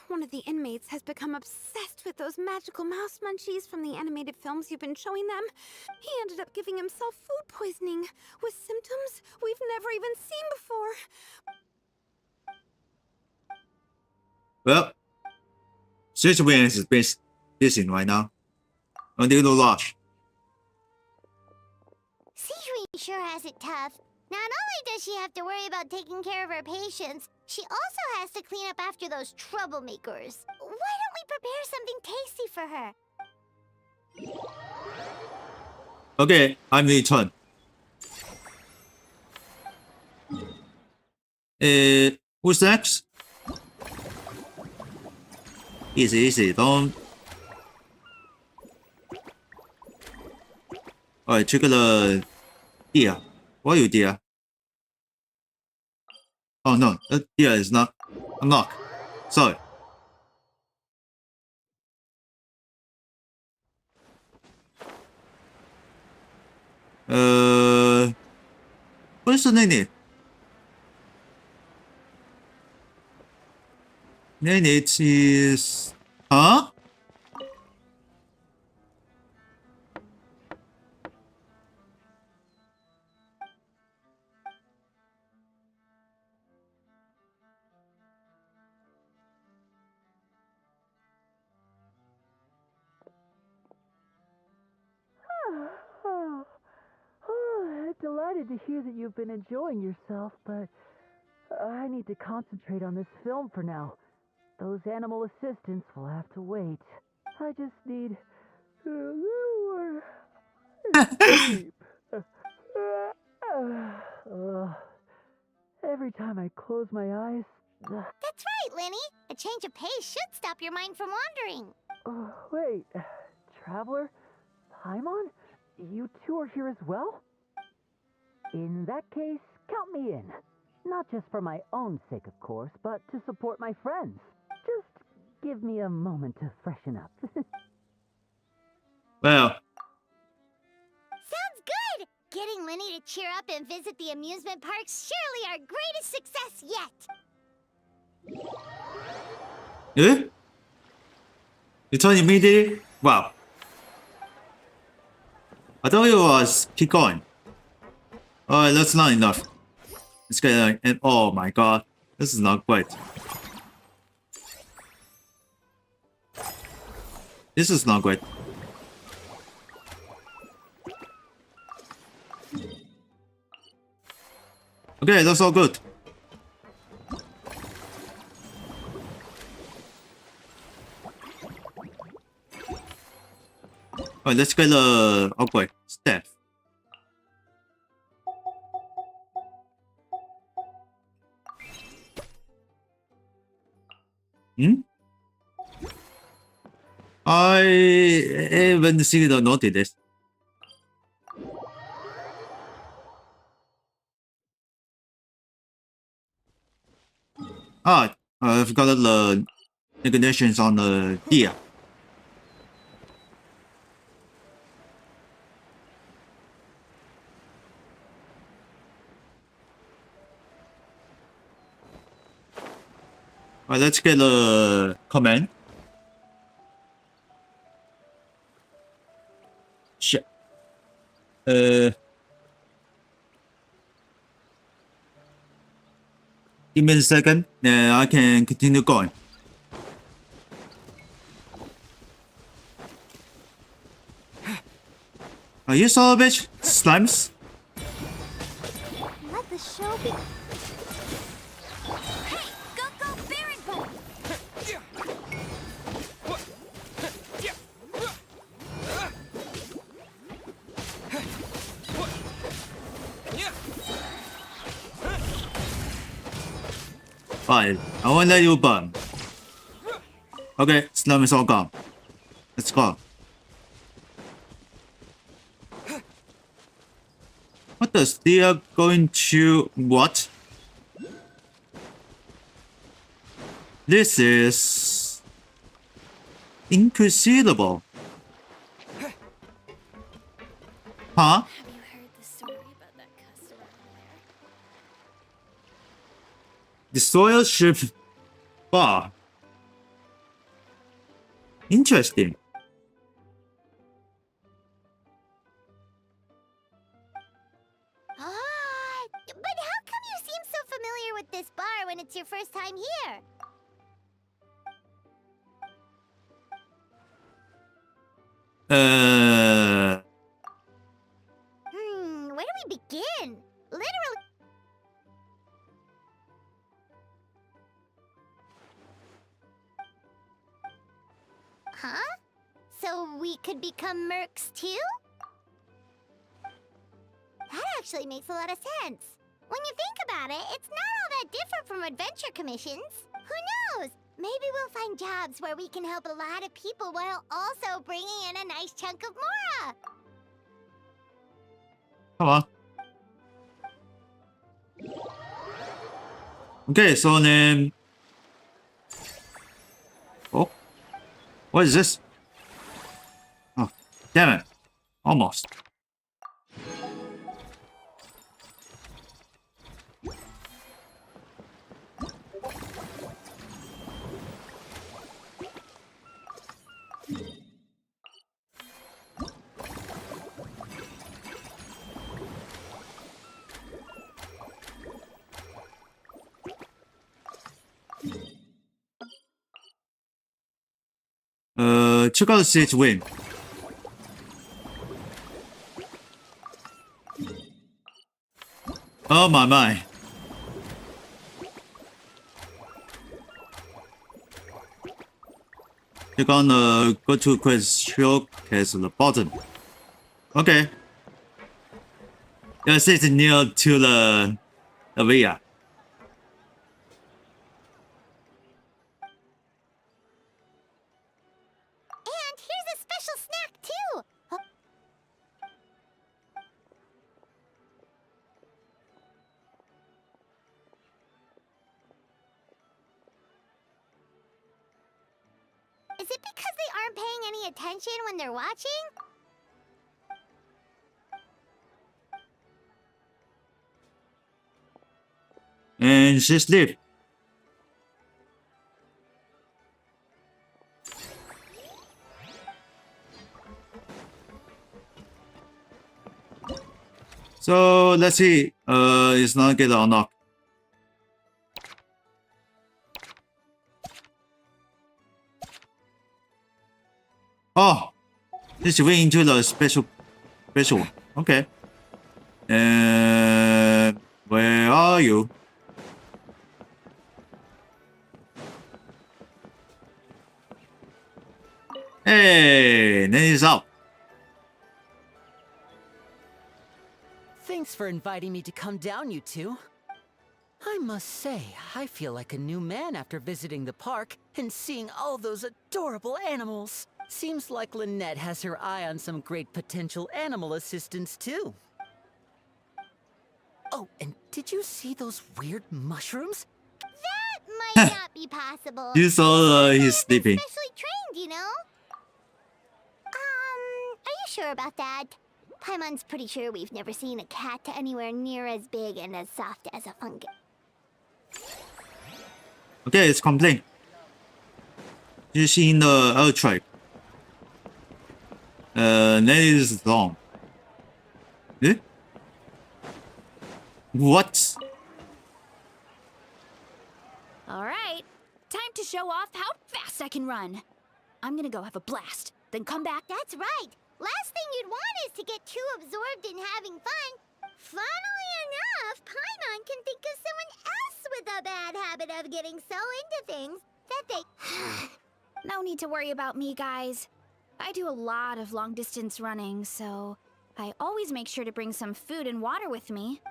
Speaker 4: One of the inmates has become obsessed with those magical mouse munchies from the animated films you've been showing them. He ended up giving himself food poisoning with symptoms we've never even seen before.
Speaker 1: Well, siege win is busy right now. Until no rush.
Speaker 2: Siegween sure has it tough. Not only does she have to worry about taking care of her patients, she also has to clean up after those troublemakers. Why don't we prepare something tasty for her?
Speaker 1: Okay, I'm returned. Who's next? Easy, easy, don't. Alright, trigger the deer. What are you, deer? Oh no, that deer is not unlocked. Sorry. What is the name? Name is huh?
Speaker 5: Delighted to hear that you've been enjoying yourself, but I need to concentrate on this film for now. Those animal assistants will have to wait. I just need a little more sleep. Every time I close my eyes...
Speaker 2: That's right, Lenny. A change of pace should stop your mind from wandering.
Speaker 5: Wait, Traveler? Paimon? You two are here as well? In that case, count me in. Not just for my own sake, of course, but to support my friends. Just give me a moment to freshen up.
Speaker 1: Well.
Speaker 2: Sounds good! Getting Lenny to cheer up and visit the amusement park's surely our greatest success yet!
Speaker 1: Eh? You turn immediately? Wow. I thought it was keep going. Alright, that's not enough. Let's get and oh my god. This is not great. This is not great. Okay, that's all good. Alright, let's get the upgrade step. I haven't seen or noted this. I forgot the ignitions on the deer. Alright, let's get a comment. Shit. Give me a second, and I can continue going. Are you son of a bitch? Slimes?
Speaker 2: Let the show be. Hey, go, Baron Buddy!
Speaker 1: Fine, I won't let you burn. Okay, slime is all gone. Let's go. What does they are going to what? This is inconceivable. Huh?
Speaker 4: Have you heard the story about that customer over there?
Speaker 1: The soil ship bar. Interesting.
Speaker 2: But how come you seem so familiar with this bar when it's your first time here? Where do we begin? Literally. Huh? So we could become mercs too? That actually makes a lot of sense. When you think about it, it's not all that different from adventure commissions. Who knows? Maybe we'll find jobs where we can help a lot of people while also bringing in a nice chunk of Mora.
Speaker 1: Come on. Okay, so then. Oh. What is this? Oh, damn it. Almost. Check out the stage win. Oh my. You're gonna go to quest showcase at the bottom. Okay. Yes, it's near to the area.
Speaker 2: And here's a special snack too. Oh. Is it because they aren't paying any attention when they're watching?
Speaker 1: And she sleep. So let's see. It's not get or not. Oh, this way into the special one. Okay. And where are you? Hey, then it's out.
Speaker 6: Thanks for inviting me to come down, you two. I must say, I feel like a new man after visiting the park and seeing all those adorable animals. Seems like Lynette has her eye on some great potential animal assistants, too. Oh, and did you see those weird mushrooms?
Speaker 2: That might not be possible.
Speaker 1: You saw he's sleeping.
Speaker 2: Especially trained, you know? Are you sure about that? Paimon's pretty sure we've never seen a cat anywhere near as big and as soft as a fungus.
Speaker 1: Okay, it's complete. Using the ultra. That is long. Eh? What?
Speaker 4: All right, time to show off how fast I can run. I'm gonna go have a blast, then come back.
Speaker 2: That's right. Last thing you'd want is to get too absorbed in having fun. Funnily enough, Paimon can think of someone else with a bad habit of getting so into things that they...
Speaker 4: No need to worry about me, guys. I do a lot of long-distance running, so I always make sure to bring some food and water with me.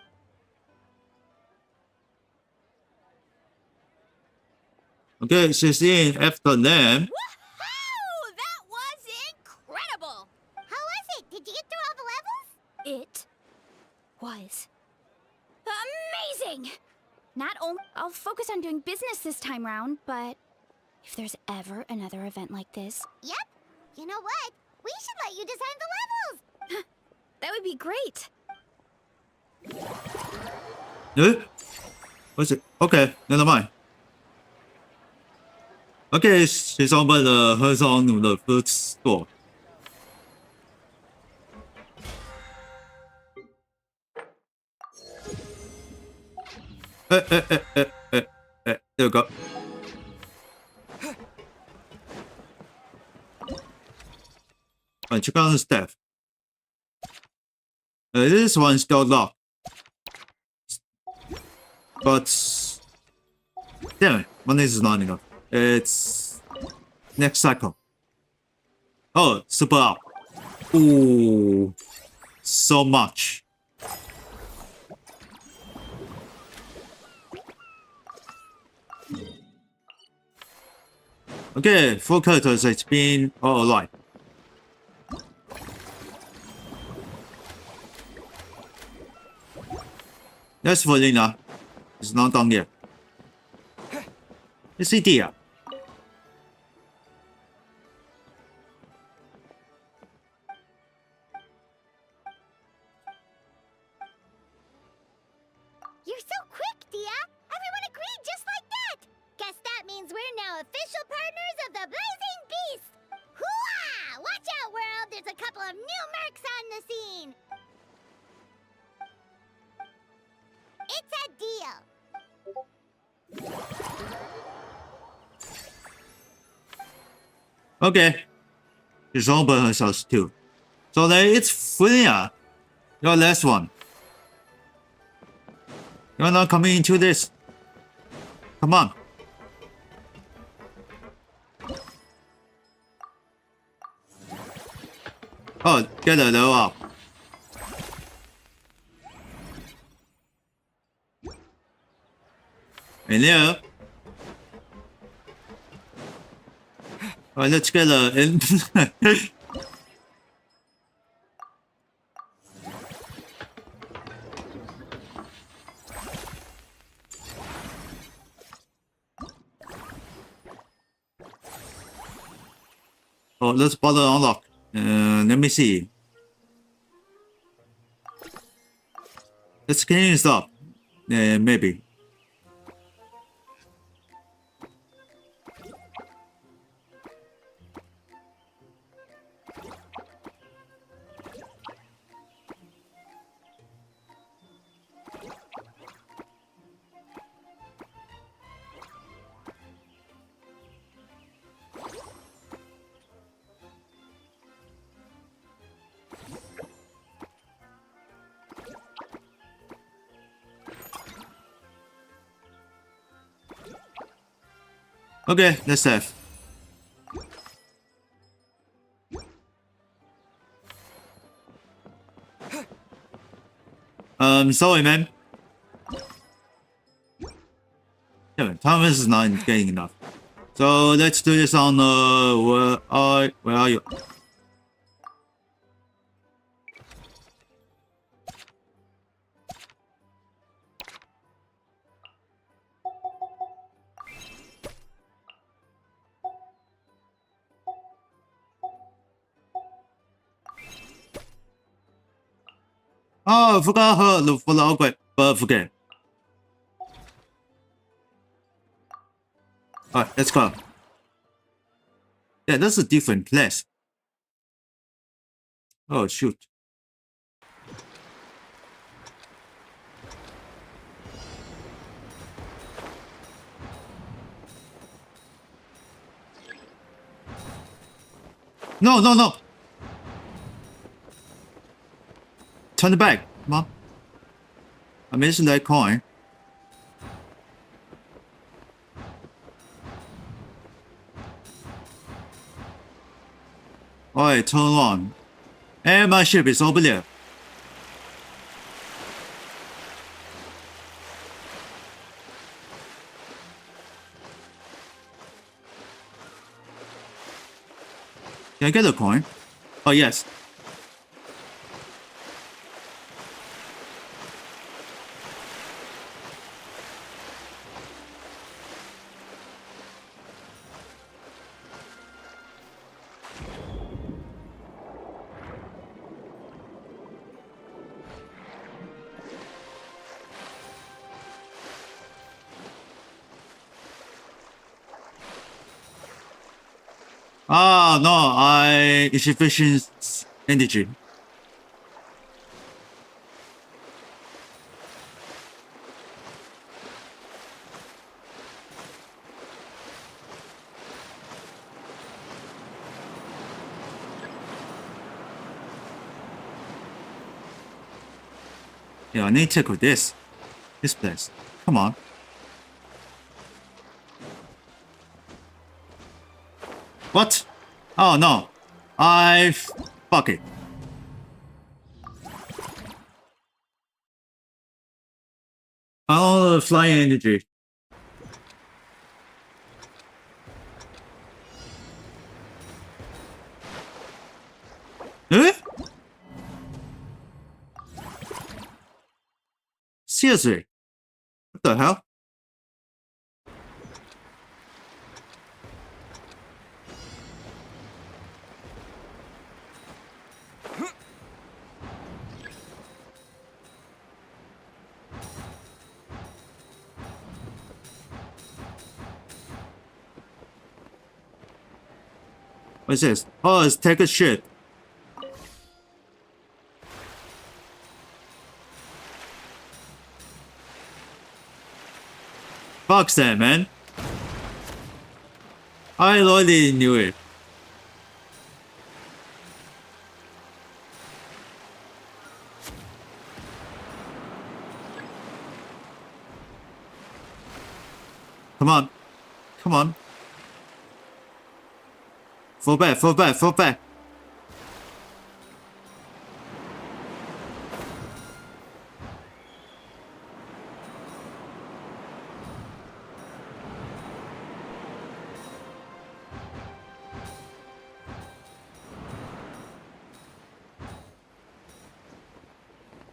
Speaker 1: Okay, she's in after them.
Speaker 2: Woohoo! That was incredible! How was it? Did you get through all the levels?
Speaker 4: It was amazing! Not only I'll focus on doing business this time round, but if there's ever another event like this...
Speaker 2: Yep. You know what? We should let you design the levels!
Speaker 4: That would be great!
Speaker 1: What's it? Okay, never mind. Okay, she's opened her own food store. There we go. Check out the staff. This one's still locked. But damn it, one is not enough. It's next cycle. Oh, super up. Ooh, so much. Okay, 4 characters, it's been alright. That's for Lina. It's not done yet. It's idea.
Speaker 2: You're so quick, Dia! Everyone agreed just like that! Guess that means we're now official partners of the Blazing Beast! Hooah! Watch out, world! There's a couple of new mercs on the scene! It's a deal!
Speaker 1: Okay. She's open herself too. So then it's Freya. Your last one. You're not coming into this. Come on. Oh, get a level up. Hello. Alright, let's get in. Oh, let's bother unlock. Let me see. Let's clean this up. Maybe. Okay, let's save. Sorry, man. Yeah, time is not getting enough. So let's do this on where are you? Oh, I forgot for the upgrade, but forget. Alright, let's go. Yeah, that's a different place. Oh, shoot. No, no, no! Turn it back. Come on. I missed that coin. Alright, turn on. And my ship is over there. Can I get a coin? Oh, yes. Ah, no, it's efficient energy. Yeah, I need to take this place. Come on. What? Oh no. Fuck it. Oh, flying energy. Eh? Seriously? What the hell? What's this? Oh, it's take a shit. Fuck that, man. I already knew it. Come on. Come on. Fall back, fall back, fall back.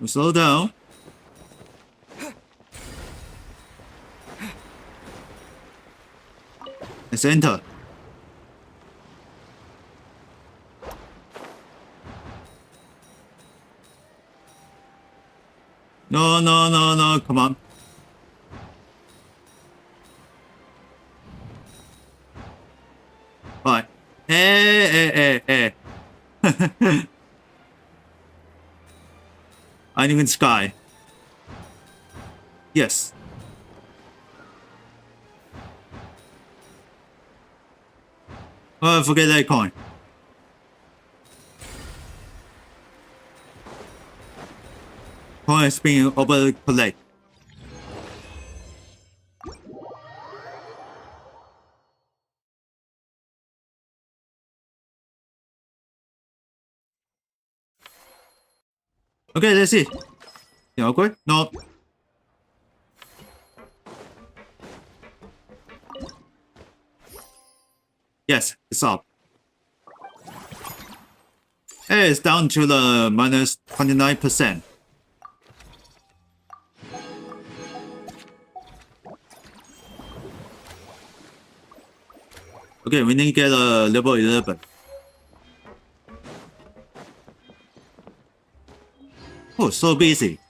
Speaker 1: Slow down. Let's enter. No, no, no, no, come on. Alright. Uneven sky. Yes. Oh, forget that coin. Coin is being overplayed. Okay, let's see. Yeah, okay? No. Yes, it's up. Hey, it's down to the minus 29%. Okay, we need to get a level 11. Oh, so busy.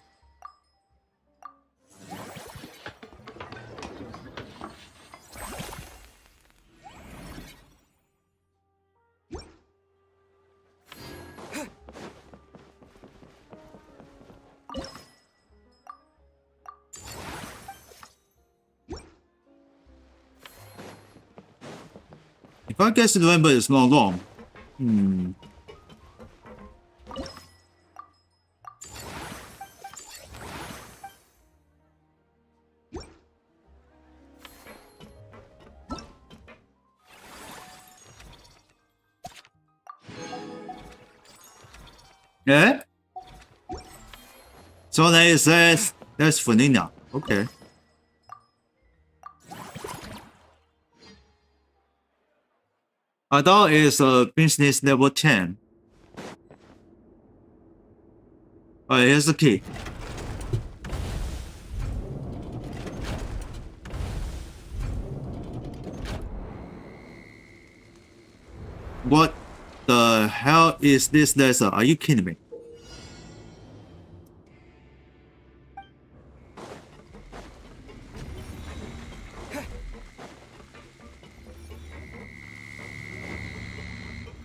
Speaker 1: I guess November is not long. Yeah? So that's vanilla. Okay. I thought it's a business level 10. Oh, here's the key. What the hell is this laser? Are you kidding me?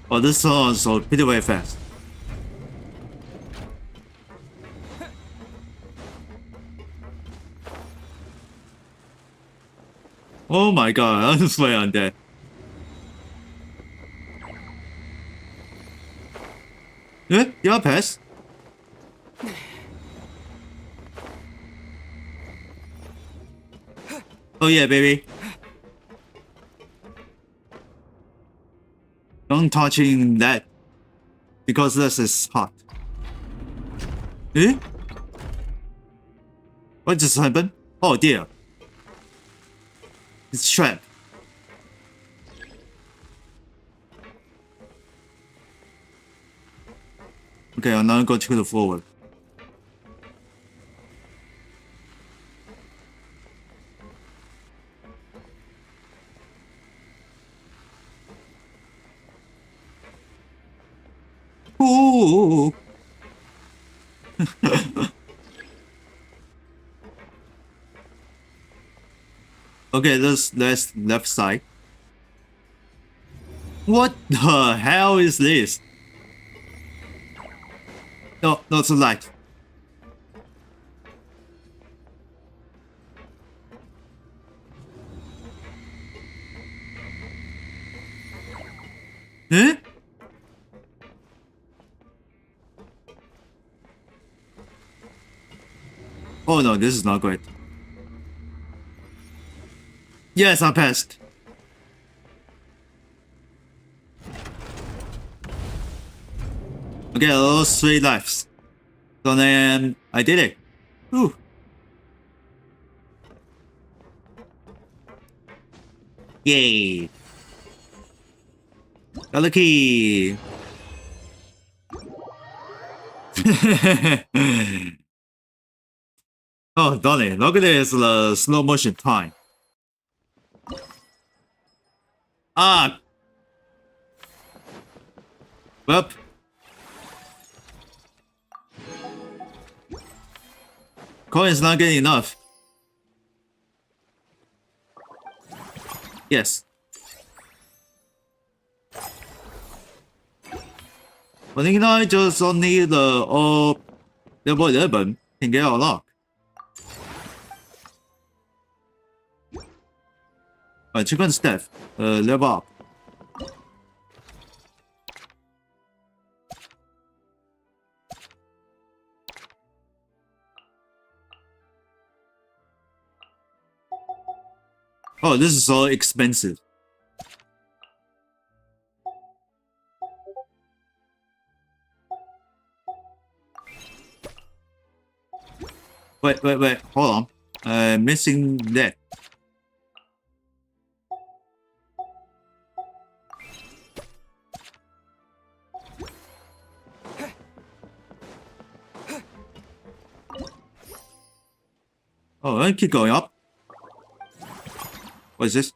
Speaker 1: Oh, this sounds so pretty very fast. Oh my god, I'm swear on that. Yeah, pass. Oh yeah, baby. Don't touching that. Because this is hot. Eh? What just happened? Oh dear. It's trapped. Okay, I'm now going to the forward. Ooh. Okay, that's left side. What the hell is this? No, not so light. Huh? Oh no, this is not great. Yes, I passed. Okay, those 3 lives. So then I did it. Whew. Yay. Got the key. Oh, darn it. Look at this slow motion time. Ah. Well. Coin's not getting enough. Yes. But you know, just only the level 11 can get unlocked. Chicken staff, level up. Oh, this is so expensive. Wait, hold on. Missing that. Oh, I keep going up. What is this?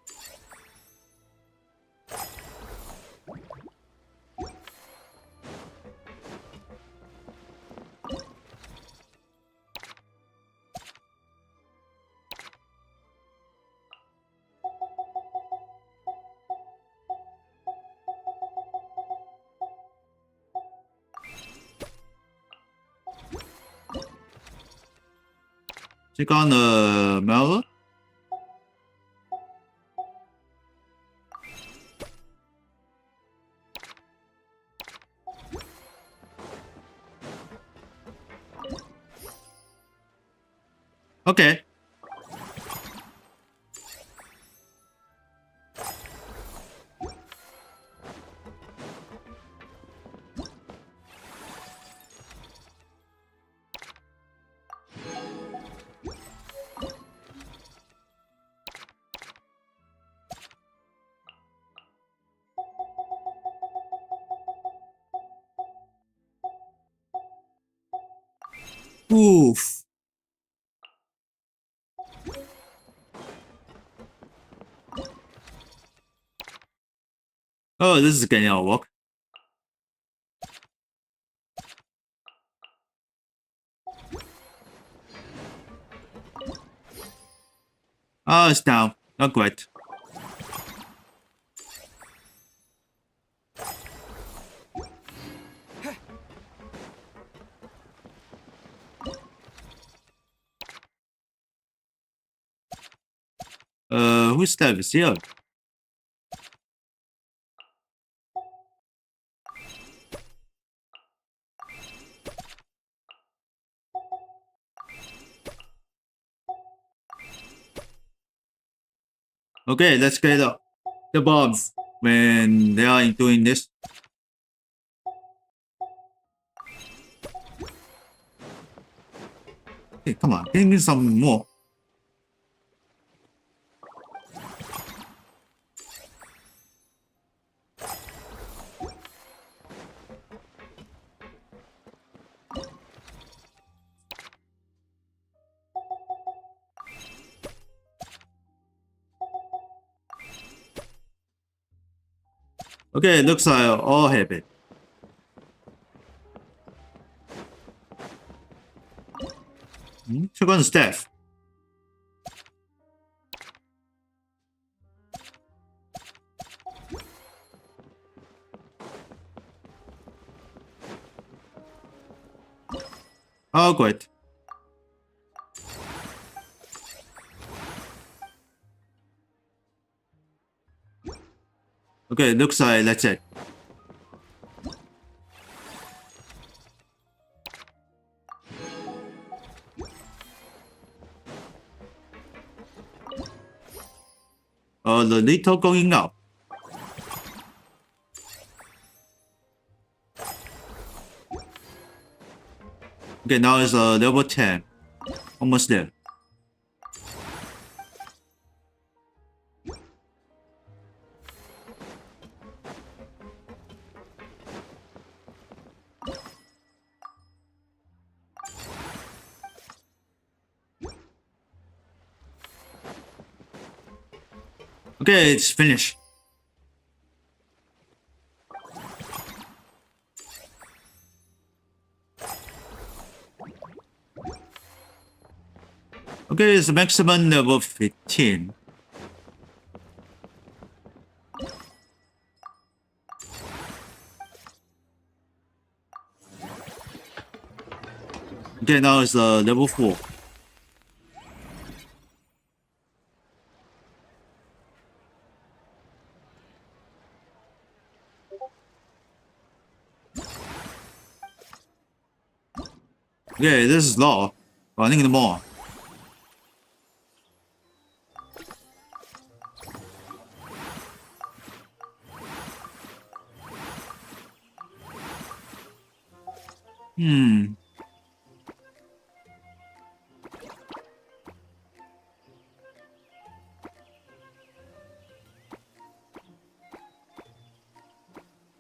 Speaker 1: Check on the malware. Okay. Oof. Oh, this is getting out of work. Oh, it's down. Not great. Who's that is here? Okay, let's get the bombs when they are doing this. Hey, come on, give me some more. Okay, looks like all happy. Check on the staff. Oh, great. Okay, looks like that's it. The little going up. Okay, now it's level 10. Almost there. Okay, it's finished. Okay, it's maximum level 15. Okay, now it's level 4. Okay, this is low. Running more.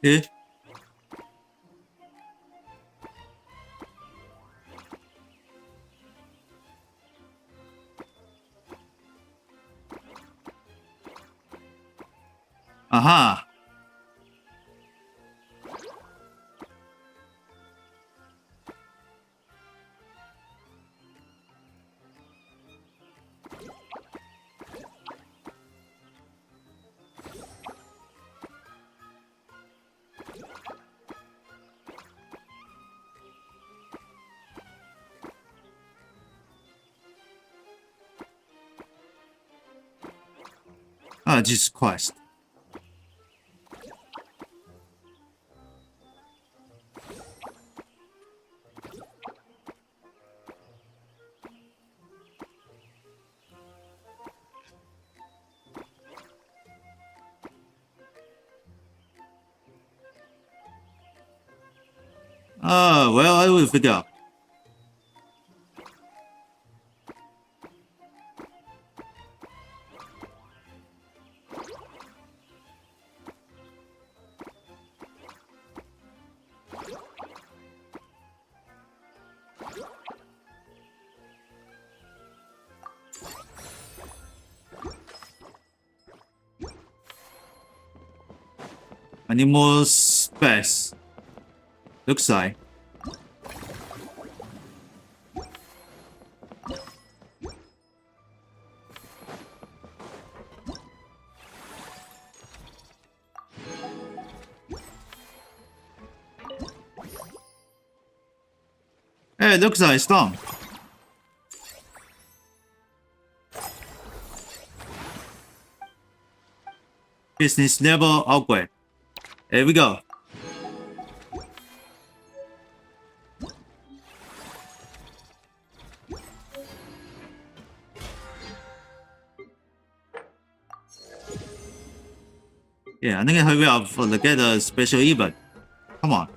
Speaker 1: Eh? Aha. Ah, Jesus Christ. Well, I will figure out. I need more space. Looks like. Hey, looks like it's done. Business level upgrade. Here we go. Yeah, I think I hurry up for the get a special event. Come on.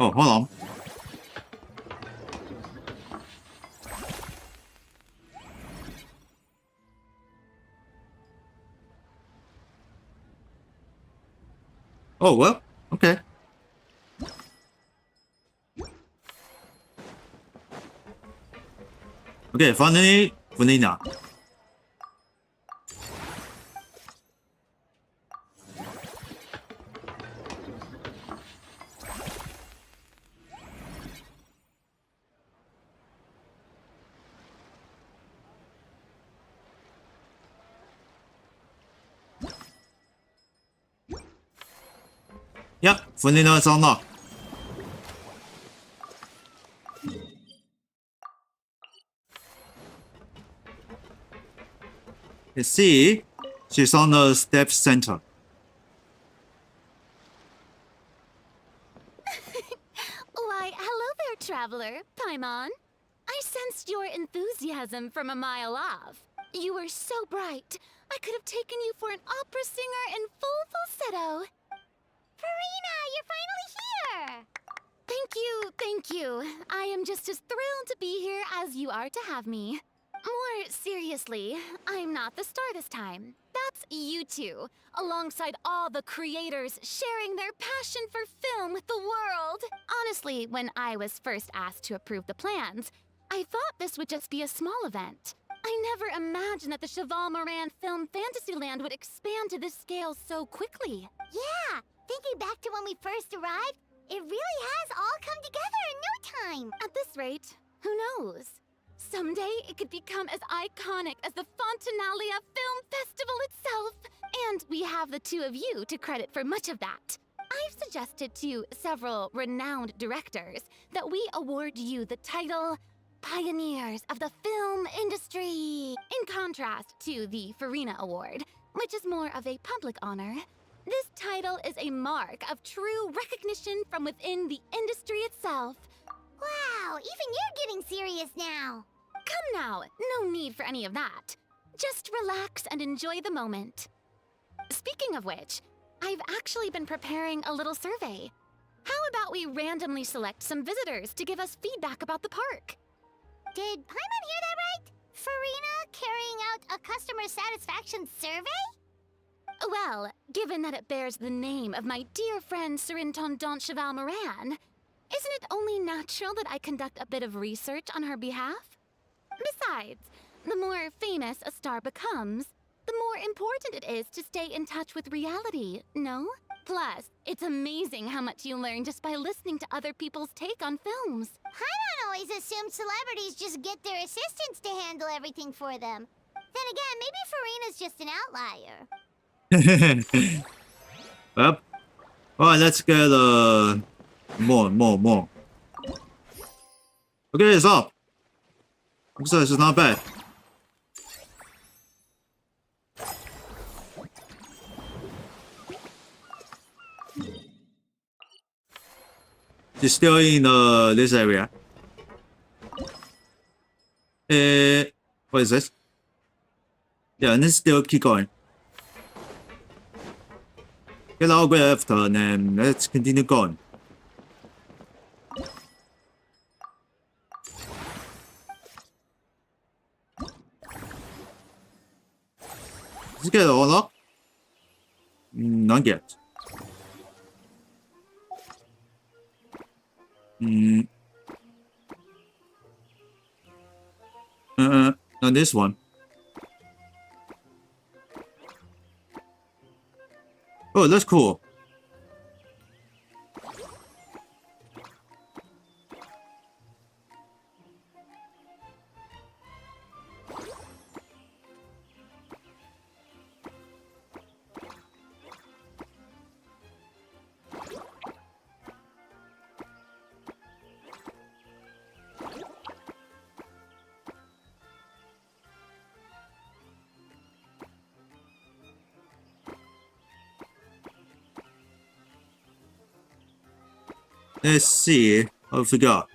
Speaker 1: Oh, hold on. Oh, well, okay. Okay, finally, Vanilla. Yep, Vanilla is unlocked. Let's see. She's on the step center.
Speaker 4: Why, hello there, traveler. Paimon. I sensed your enthusiasm from a mile off. You were so bright, I could have taken you for an opera singer in full falsetto.
Speaker 2: Furina, you're finally here!
Speaker 4: Thank you. I am just as thrilled to be here as you are to have me. More seriously, I'm not the star this time. That's you two, alongside all the creators sharing their passion for film with the world. Honestly, when I was first asked to approve the plans, I thought this would just be a small event. I never imagined that the Cheval Moran Film Fantasyland would expand to this scale so quickly.
Speaker 2: Yeah, thinking back to when we first arrived, it really has all come together in no time.
Speaker 4: At this rate, who knows? Someday it could become as iconic as the Fontanalia Film Festival itself. And we have the two of you to credit for much of that. I've suggested to several renowned directors that we award you the title Pioneers of the Film Industry. In contrast to the Farina Award, which is more of a public honor, this title is a mark of true recognition from within the industry itself.
Speaker 2: Wow, even you're getting serious now.
Speaker 4: Come now, no need for any of that. Just relax and enjoy the moment. Speaking of which, I've actually been preparing a little survey. How about we randomly select some visitors to give us feedback about the park?
Speaker 2: Did Paimon hear that right? Farina carrying out a customer satisfaction survey?
Speaker 4: Well, given that it bears the name of my dear friend Surintendant Cheval Moran, isn't it only natural that I conduct a bit of research on her behalf? Besides, the more famous a star becomes, the more important it is to stay in touch with reality, no? Plus, it's amazing how much you learn just by listening to other people's take on films.
Speaker 2: Paimon always assumed celebrities just get their assistants to handle everything for them. Then again, maybe Farina's just an outlier.
Speaker 1: Well, alright, let's get more. Okay, it's up. Looks like it's not bad. She's still in this area. What is this? Yeah, let's still keep going. Get all the way after, and then let's continue going. Let's get it all up. Not yet. Not this one. Oh, that's cool. Let's see. I forgot.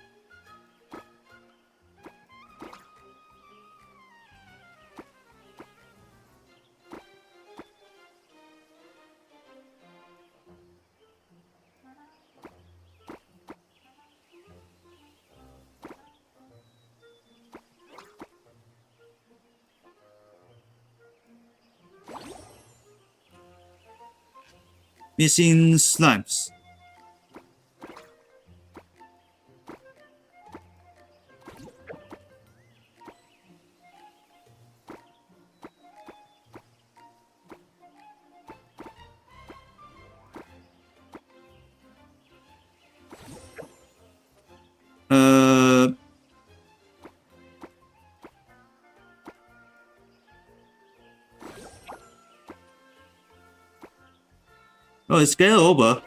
Speaker 1: Missing slimes. Oh, it's getting over.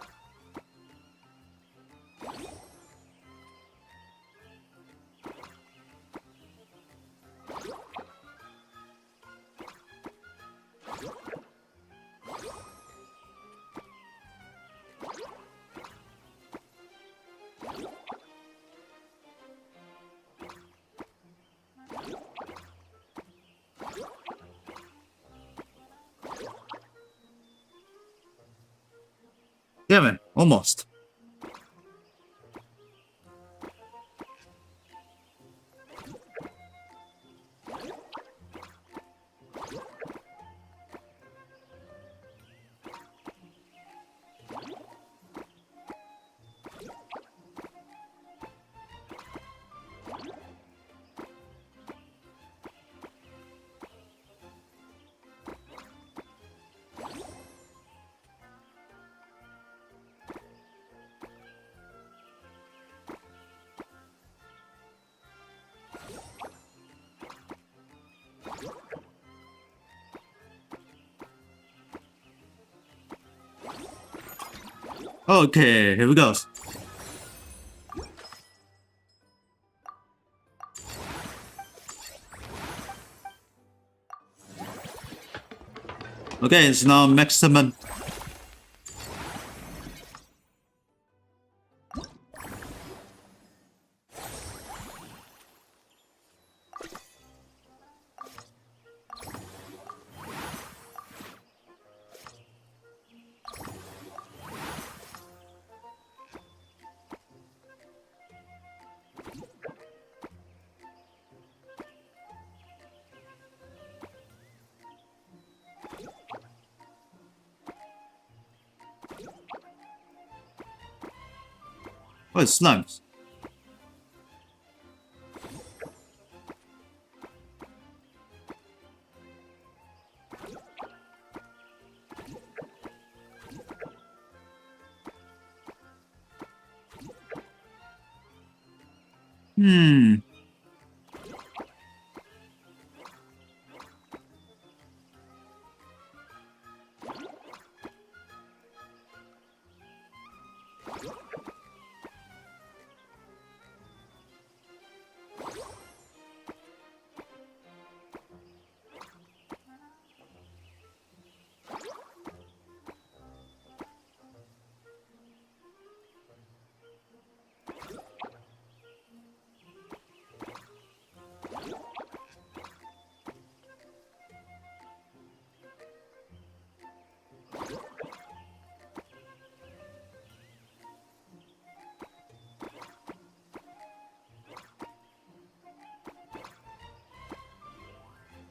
Speaker 1: Damn it, almost. Okay, here we go. Okay, it's now maximum. Oh, it's slimes.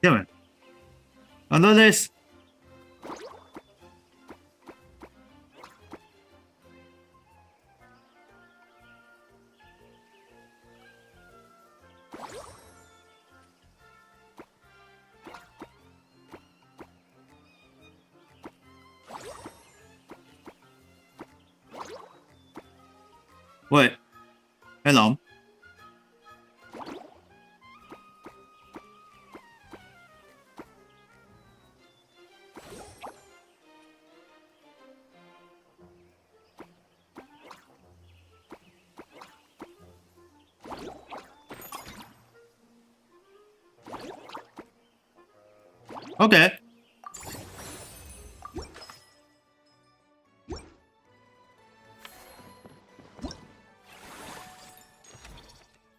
Speaker 1: Damn it. Under this. Wait. Hello. Okay.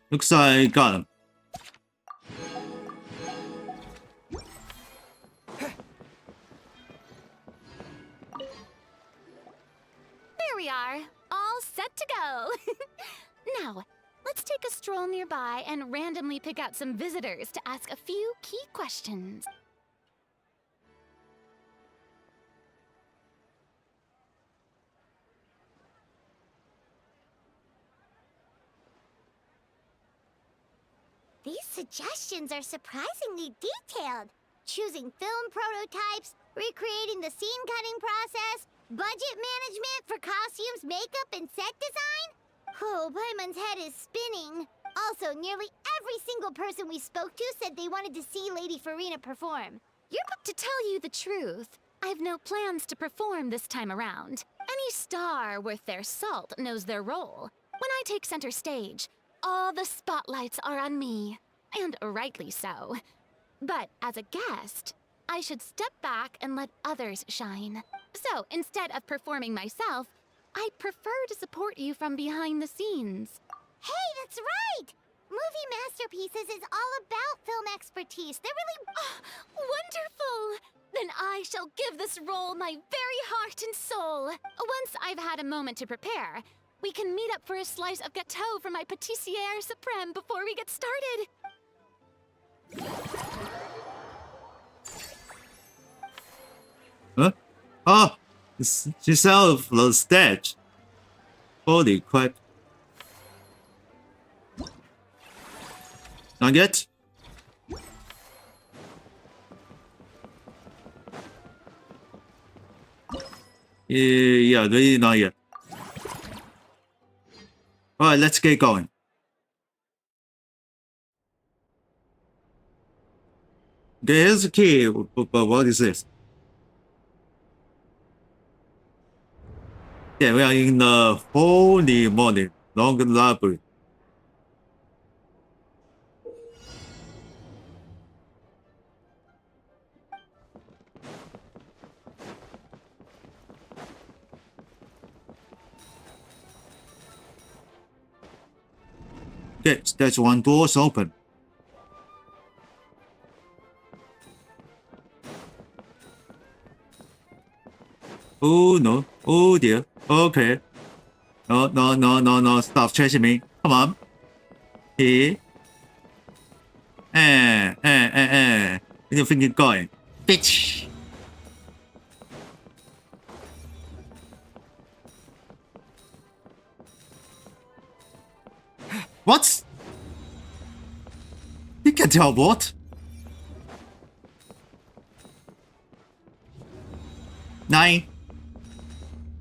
Speaker 1: Looks like I got him.
Speaker 4: There we are, all set to go. Now, let's take a stroll nearby and randomly pick out some visitors to ask a few key questions.
Speaker 2: These suggestions are surprisingly detailed. Choosing film prototypes, recreating the scene cutting process, budget management for costumes, makeup, and set design? Oh, Paimon's head is spinning. Also, nearly every single person we spoke to said they wanted to see Lady Farina perform.
Speaker 4: To tell you the truth, I've no plans to perform this time around. Any star worth their salt knows their role. When I take center stage, all the spotlights are on me, and rightly so. But as a guest, I should step back and let others shine. So instead of performing myself, I'd prefer to support you from behind the scenes.
Speaker 2: Hey, that's right! Movie Masterpieces is all about film expertise. They're really...
Speaker 4: Wonderful! Then I shall give this role my very heart and soul. Once I've had a moment to prepare, we can meet up for a slice of gâteau from my pâtissière suprême before we get started.
Speaker 1: Huh? Oh, she's out of the stage. Holy crap. Not yet? Yeah, really not yet. Alright, let's get going. Okay, here's the key, but what is this? Yeah, we are in the holy morning, long library. Okay, stage 1 doors open. Oh no, oh dear, okay. No, stop chasing me. Come on. Here. Where do you think you're going? Bitch! What? You can tell what? 9.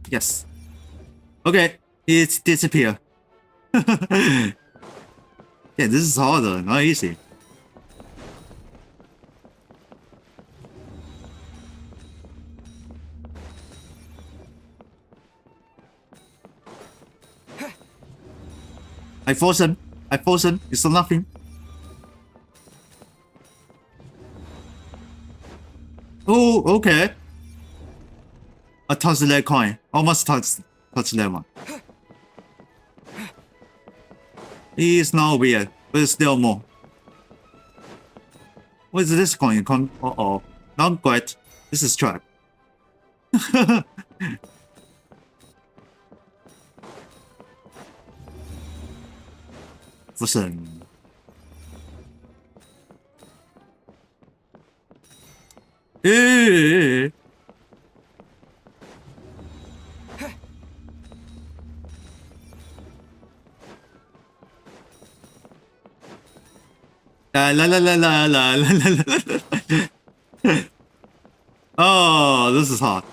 Speaker 1: Yes. Okay, it's disappear. Yeah, this is harder, not easy. I force him. It's nothing. Oh, okay. I touched that coin. Almost touched that one. It's not weird, but it's still more. What is this coin? Uh-oh. Not quite. This is trap. Listen. La la la la la la la la. Oh, this is hot.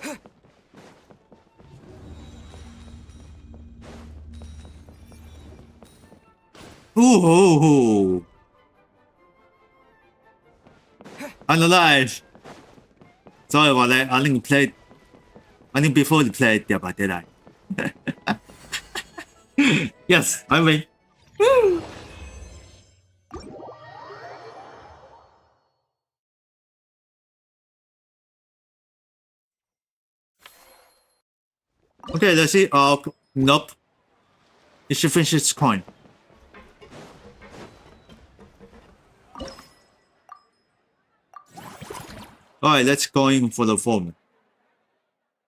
Speaker 1: Ooh. Analyze. Sorry about that. I didn't play. I think before the play, yeah, but did I? Yes, I win. Woo! Okay, let's see. Oh, nope. It should finish its coin. Alright, let's go in for the form.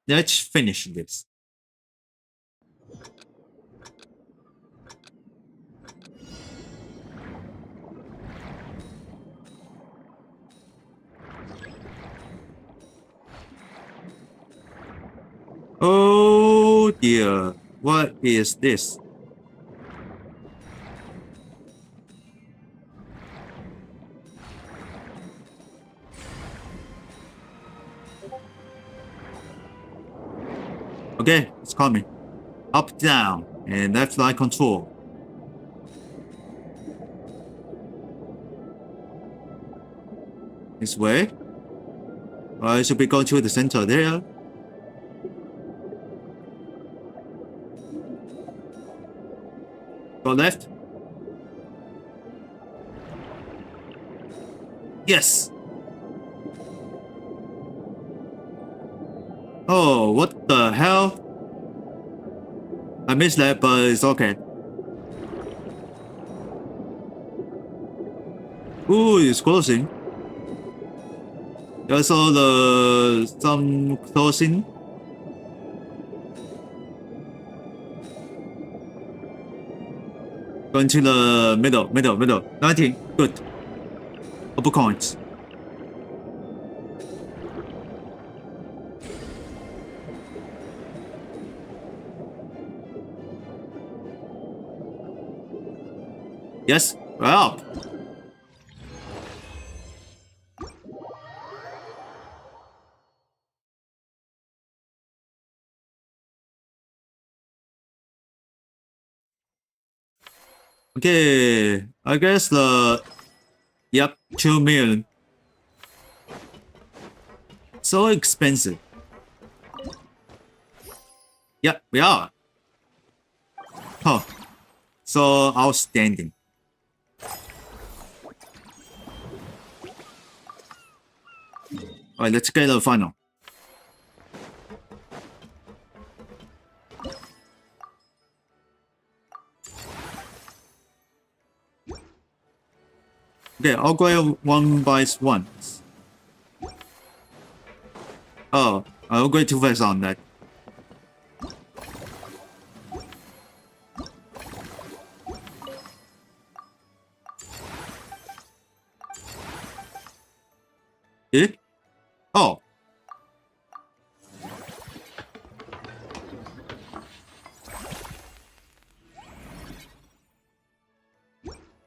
Speaker 1: Let's finish this. Oh dear, what is this? Okay, it's coming. Up, down, and left line control. This way. I should be going to the center there. Go left. Yes. Oh, what the hell? I missed that, but it's okay. Ooh, it's closing. I saw some closing. Going to the middle. 19, good. Couple coins. Yes, we're up. Okay, I guess yep, 2 million. So expensive. Yep, we are. Huh. So outstanding. Alright, let's get the final. Okay, I'll go one by one. Oh, I'll go too fast on that. Eh? Oh.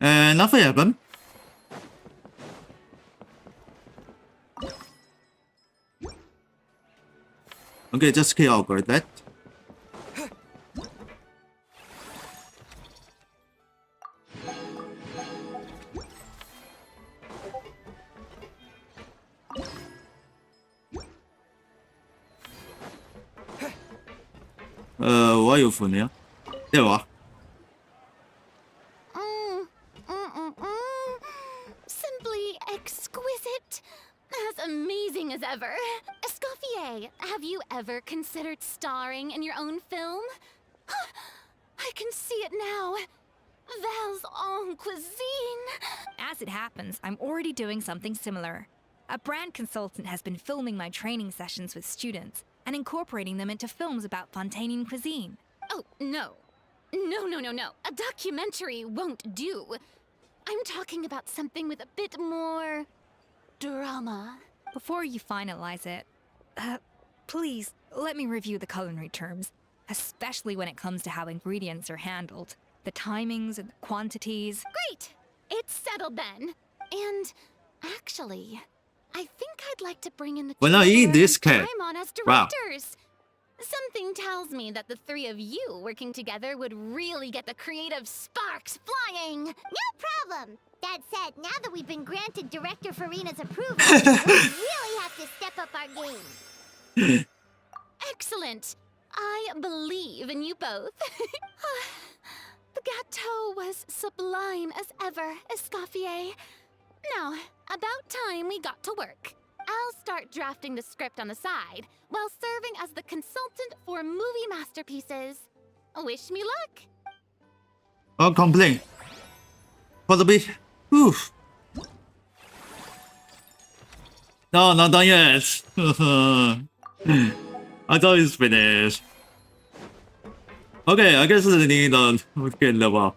Speaker 1: And nothing happened. Okay, just kill over that. Hva er jo funnet, ja? Det var.
Speaker 2: Simply exquisite. As amazing as ever. Escoffier, have you ever considered starring in your own film? I can see it now. Val's own cuisine.
Speaker 21: As it happens, I'm already doing something similar. A brand consultant has been filming my training sessions with students and incorporating them into films about Fontainian cuisine.
Speaker 2: Oh, no. No. A documentary won't do. I'm talking about something with a bit more drama.
Speaker 21: Before you finalize it, please let me review the culinary terms, especially when it comes to how ingredients are handled, the timings and the quantities.
Speaker 2: Great! It's settled then.
Speaker 4: And actually, I think I'd like to bring in the
Speaker 1: When I eat
Speaker 4: Terengineer
Speaker 1: this
Speaker 4: and
Speaker 1: cat.
Speaker 4: Paimon as
Speaker 1: Wow.
Speaker 4: directors. Something tells me that the three of you working together would really get the creative sparks flying.
Speaker 2: No problem. That said, now that we've been granted Director Farina's approval, we'll really have to step up our game.
Speaker 4: Excellent. I believe in you both. The gâteau was sublime as ever, Escoffier. Now, about time we got to work. I'll start drafting the script on the side, while serving as the consultant for movie masterpieces. Wish me luck!
Speaker 1: Oh, complain. Possibly. Oof. No, not done yet. I thought it's finished. Okay, I guess we need to get level up.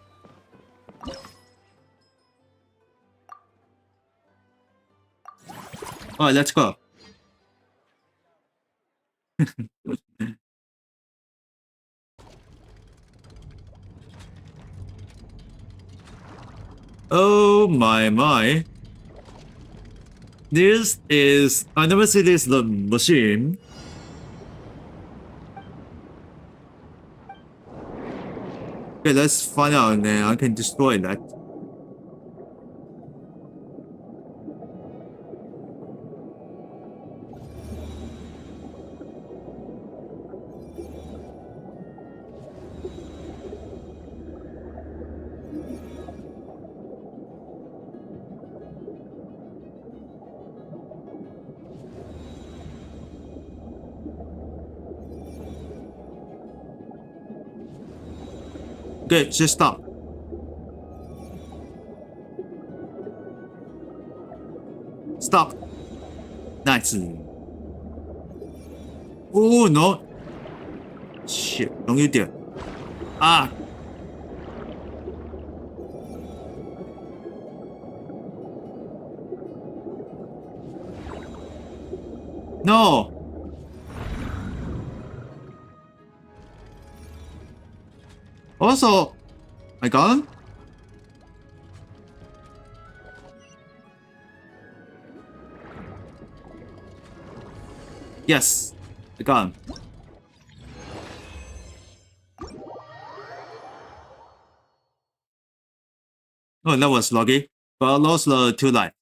Speaker 1: Alright, let's go. Oh my. This is... I never see this the machine. Okay, let's find out and then I can destroy that. Okay, just stop. Stop. Nice. Oh no. Shit， 容易点。啊。No. Also, I got him. Yes, I got him. Oh, that was lucky, but I lost the 2 lives.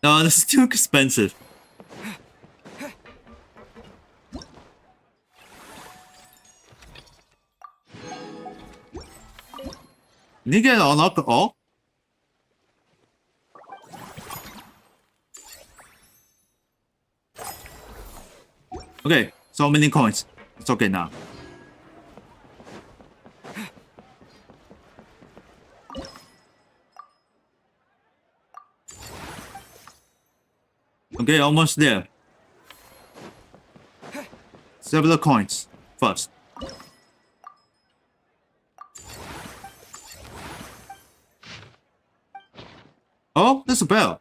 Speaker 1: No, this is too expensive. Did you get unlocked all? Okay, so many coins. It's okay now. Okay, almost there. Several coins first. Oh, there's a bell.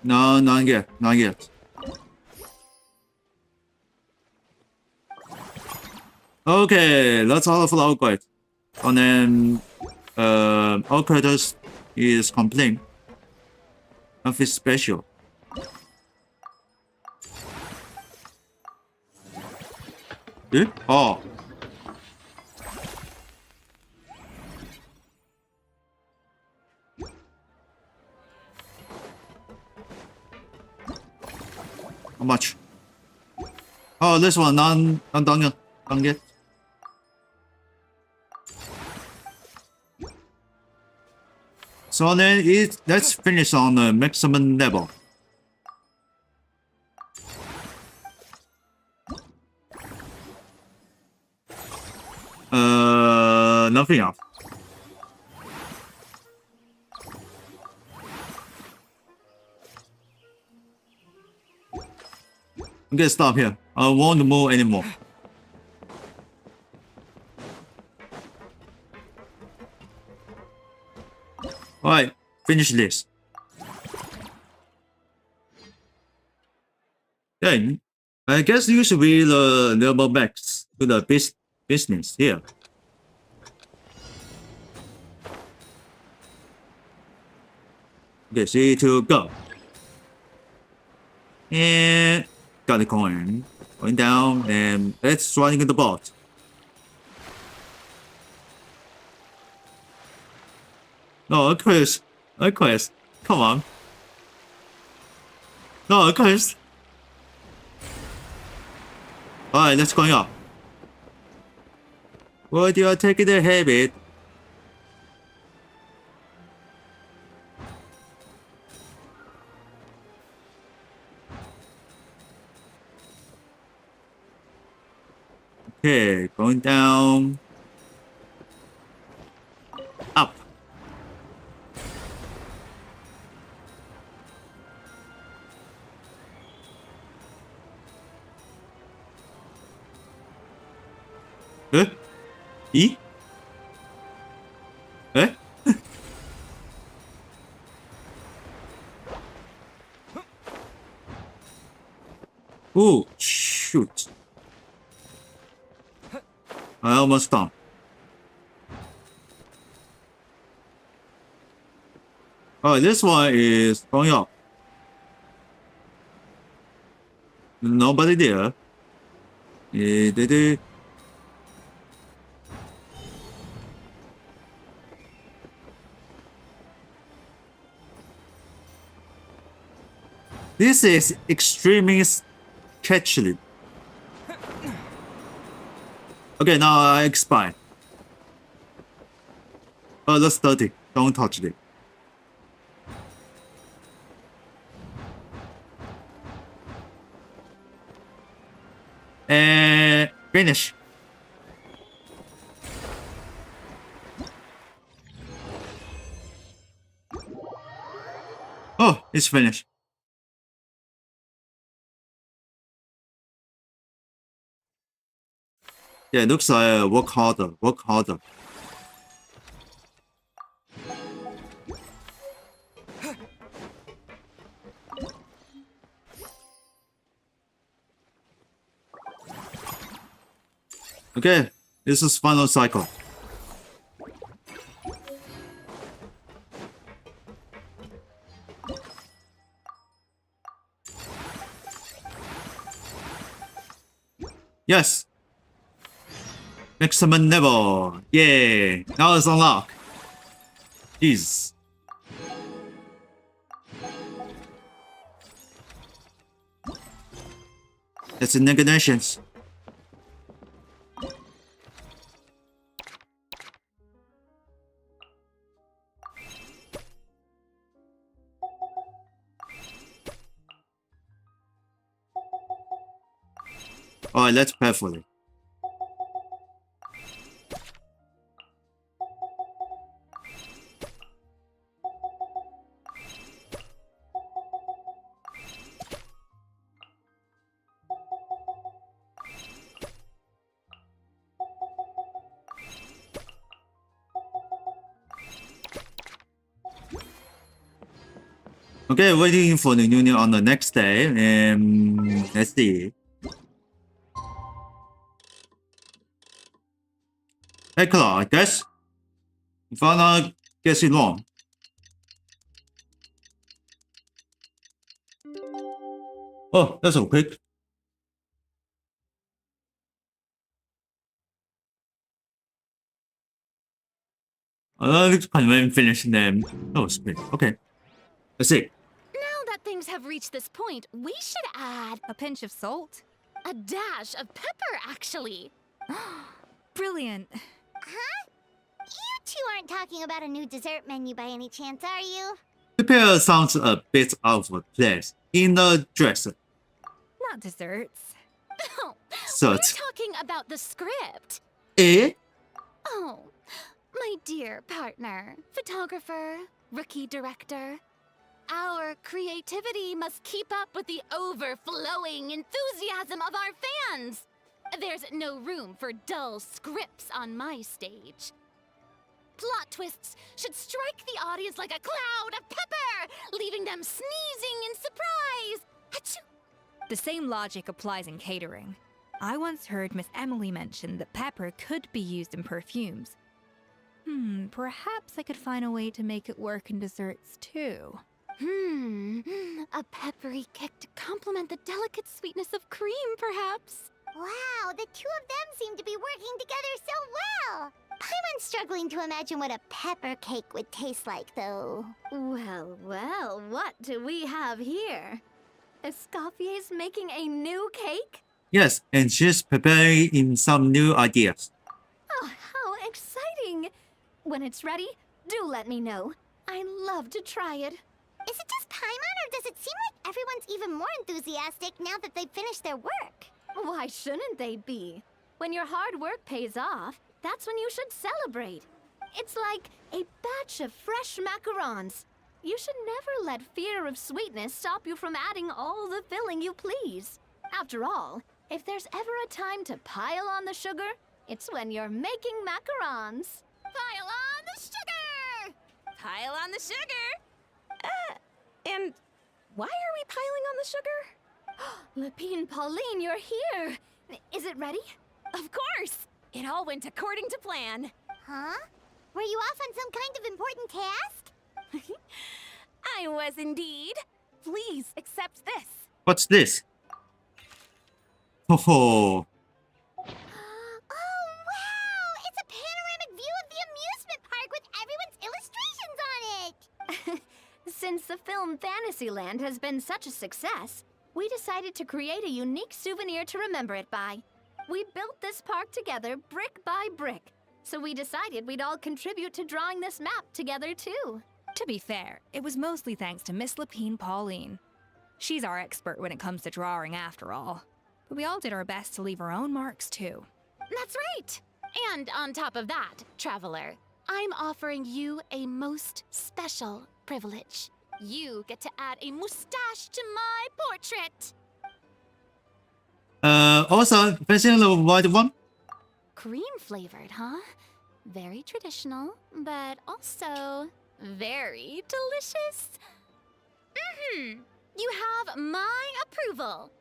Speaker 1: No, not yet. Not yet. Okay, that's all of our guide. And then, all characters is complete. Nothing special. Eh? Oh. How much? Oh, this one not done yet. So then let's finish on the maximum level. Nothing else. Okay, stop here. I won't move anymore. Alright, finish this. Yeah, I guess you should be the level back to the business here. Okay, 3, 2, go. And got the coin. Going down, and let's running the boat. No, Aquarius. Aquarius. Come on. No, Aquarius. Alright, let's go up. What do you take the habit? Okay, going down. Up. Eh? E? Eh? Oh, shoot. I almost done. Oh, this one is going up. Nobody there. This is extremely sketchy. Okay, now I expire. Oh, that's dirty. Don't touch it. And finish. Oh, it's finished. Yeah, it looks like work harder, work harder. Okay, this is final cycle. Yes. Maximum level. Yay. Now it's unlocked. Jeez. That's in negations. Alright, let's prepare for it. Okay, waiting for the union on the next day, and let's see. Hey, Claw, I guess. If I'm not guessing wrong. Oh, that's so quick. I can't even finish them. That was quick. Okay. Let's see.
Speaker 13: Now that things have reached this point, we should add
Speaker 21: A pinch of salt?
Speaker 13: a dash of pepper, actually.
Speaker 21: Brilliant.
Speaker 2: Huh? You two aren't talking about a new dessert menu by any chance, are you?
Speaker 1: Prepare sounds a bit out of place in the dress.
Speaker 21: Not desserts.
Speaker 13: Oh,
Speaker 1: So
Speaker 13: we're
Speaker 1: it's-
Speaker 13: talking about the script.
Speaker 1: Eh?
Speaker 13: Oh, my dear partner, photographer, rookie director. Our creativity must keep up with the overflowing enthusiasm of our fans. There's no room for dull scripts on my stage. Plot twists should strike the audience like a cloud of pepper, leaving them sneezing in surprise. Achoo!
Speaker 21: The same logic applies in catering. I once heard Miss Emily mention that pepper could be used in perfumes. Perhaps I could find a way to make it work in desserts too.
Speaker 4: A peppery kick to complement the delicate sweetness of cream, perhaps.
Speaker 2: Wow, the two of them seem to be working together so well. Paimon's struggling to imagine what a pepper cake would taste like, though.
Speaker 13: Well, well, what do we have here? Escoffier's making a new cake?
Speaker 1: Yes, and she's preparing in some new ideas.
Speaker 13: Oh, how exciting! When it's ready, do let me know. I'd love to try it.
Speaker 2: Is it just Paimon, or does it seem like everyone's even more enthusiastic now that they've finished their work?
Speaker 13: Why shouldn't they be? When your hard work pays off, that's when you should celebrate. It's like a batch of fresh macarons. You should never let fear of sweetness stop you from adding all the filling you please. After all, if there's ever a time to pile on the sugar, it's when you're making macarons.
Speaker 4: Pile on the sugar!
Speaker 13: Pile on the sugar! And why are we piling on the sugar? Lepine Pauline, you're here! Is it ready?
Speaker 4: Of course! It all went according to plan.
Speaker 2: Huh? Were you off on some kind of important task?
Speaker 4: I was indeed. Please accept this.
Speaker 1: What's this? Oh,
Speaker 2: Oh, wow! It's a panoramic view of the amusement park with everyone's illustrations on it!
Speaker 13: Since the film Fantasyland has been such a success, we decided to create a unique souvenir to remember it by. We built this park together brick by brick, so we decided we'd all contribute to drawing this map together too.
Speaker 21: To be fair, it was mostly thanks to Miss Lepine Pauline. She's our expert when it comes to drawing after all. But we all did our best to leave our own marks too.
Speaker 4: That's right! And on top of that, Traveler, I'm offering you a most special privilege. You get to add a mustache to my portrait!
Speaker 1: Also, facing the white one.
Speaker 4: Cream flavored, huh? Very traditional, but also very delicious. You have my approval.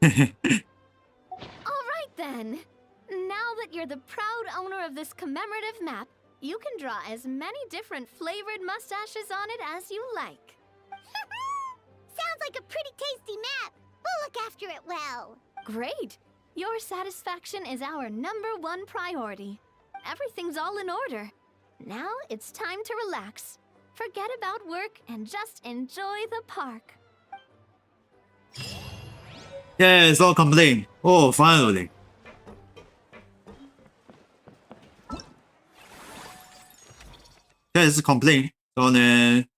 Speaker 13: All right then. Now that you're the proud owner of this commemorative map, you can draw as many different flavored mustaches on it as you like.
Speaker 2: Sounds like a pretty tasty map. We'll look after it well.
Speaker 13: Great! Your satisfaction is our #1 priority. Everything's all in order. Now it's time to relax. Forget about work and just enjoy the park.
Speaker 1: Yeah, it's all complete. Oh, finally. Yeah, it's complete. So then,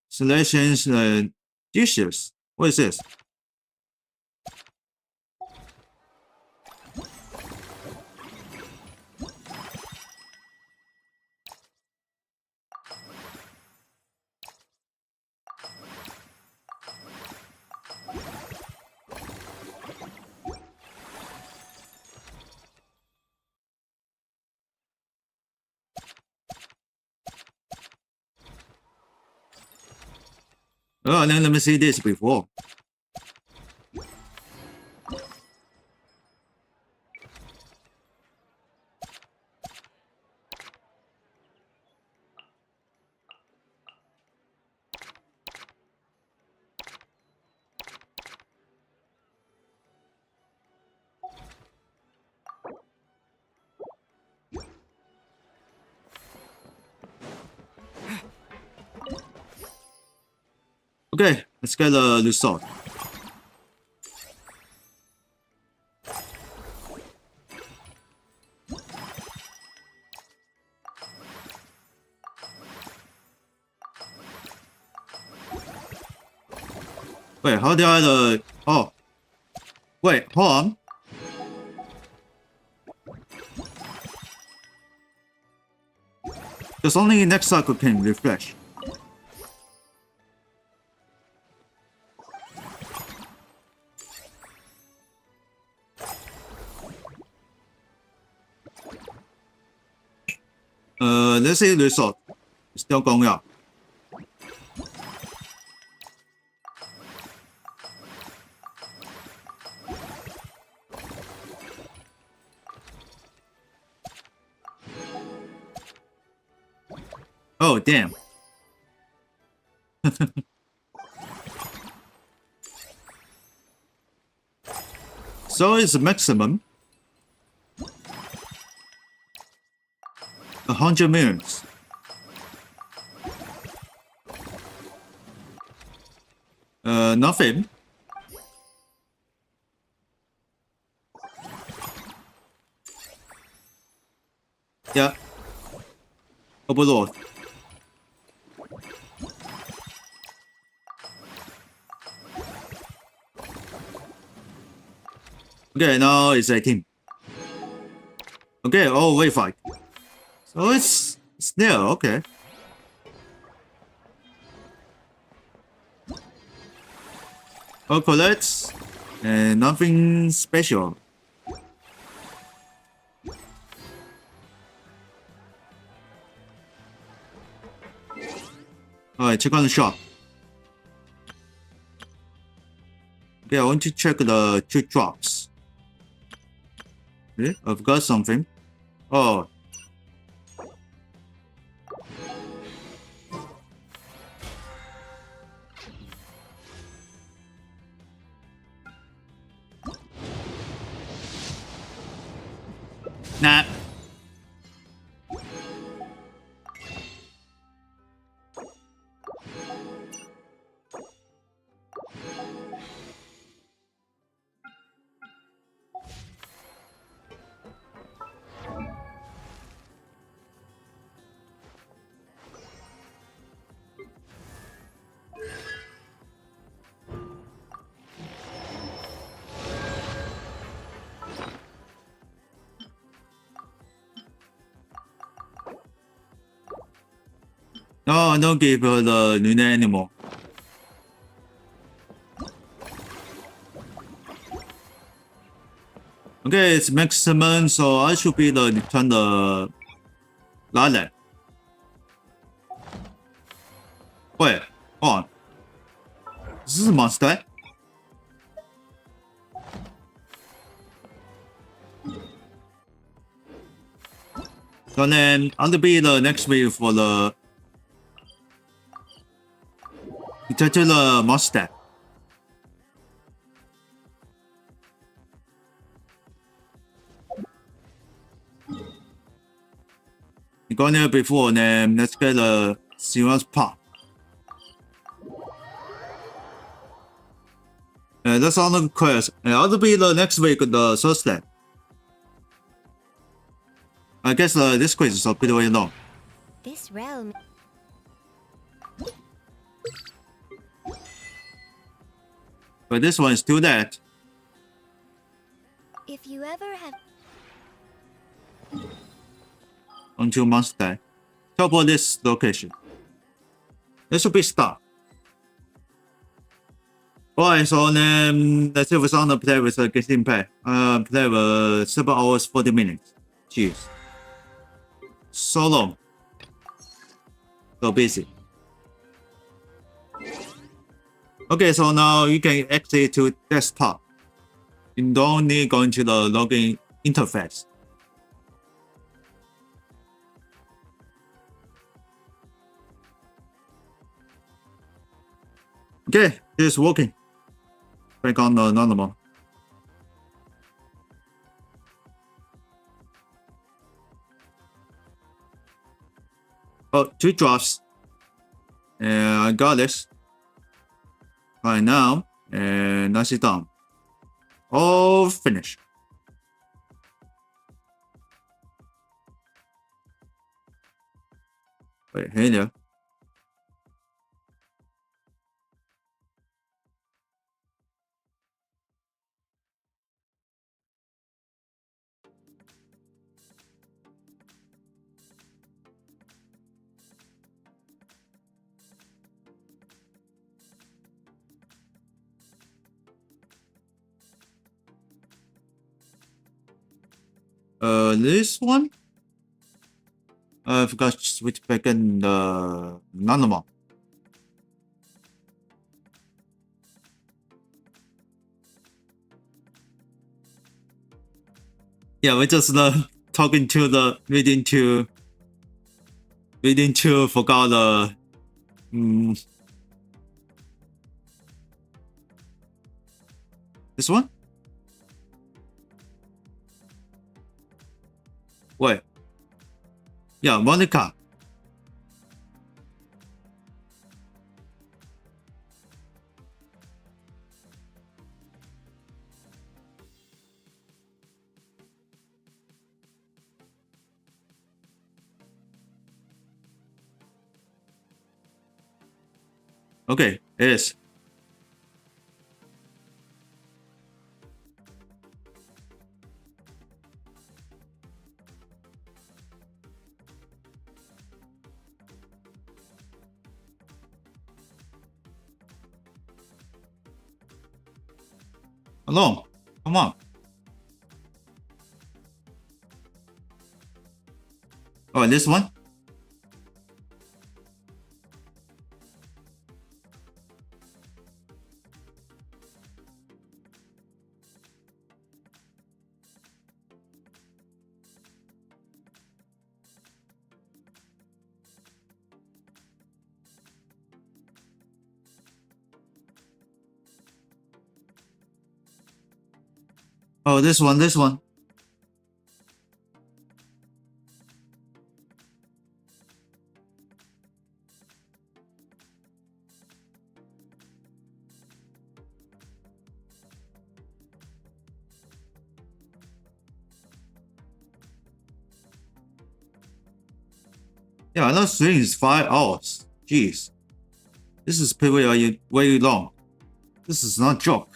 Speaker 1: selections dishes. What is this? Oh, let me see this before. Okay, let's get the result. Wait, how do I oh. Wait, hold on. Because only next cycle can refresh. Let's see result. Still going up. Oh, damn. So it's maximum 100 millions. Nothing. Yeah. Overlord. Okay, now it's 18. Okay, oh, wait, fight. So it's there, okay. Oh, collect. And nothing special. Alright, check on the shop. Okay, I want to check the 2 drops. Okay, I've got something. Oh. Nah. No, don't give her the Luna anymore. Okay, it's maximum, so I should be the return the Lilac. Wait, hold on. This is a monster. So then I'll be the next week for the titular monster. You got there before, then let's get the serious part. That's all the quest. I'll be the next week the Thursday. I guess this quiz is a bit way long.
Speaker 2: This realm.
Speaker 1: But this one is too late.
Speaker 2: If you ever have
Speaker 1: Until Monster. Top of this location. This should be start. Alright, so then let's see if it's on the play with Genshin Impact. Play with 7 hours 40 minutes. Jeez. So long. So busy. Okay, so now you can exit to desktop. You don't need going to the login interface. Okay, it's working. Back on the normal. Oh, 2 drops. And I got this. Right now, and that's it done. All finished. Wait, hey there. This one? I forgot to switch back in the normal. Yeah, we're just talking to the reading to we need to forget this one? Wait. Yeah, Monica. Okay, it is. Alone, come on. Oh, this one? Oh, this one. Yeah, another string is 5 hours. Jeez. This is pretty very long. This is not a joke.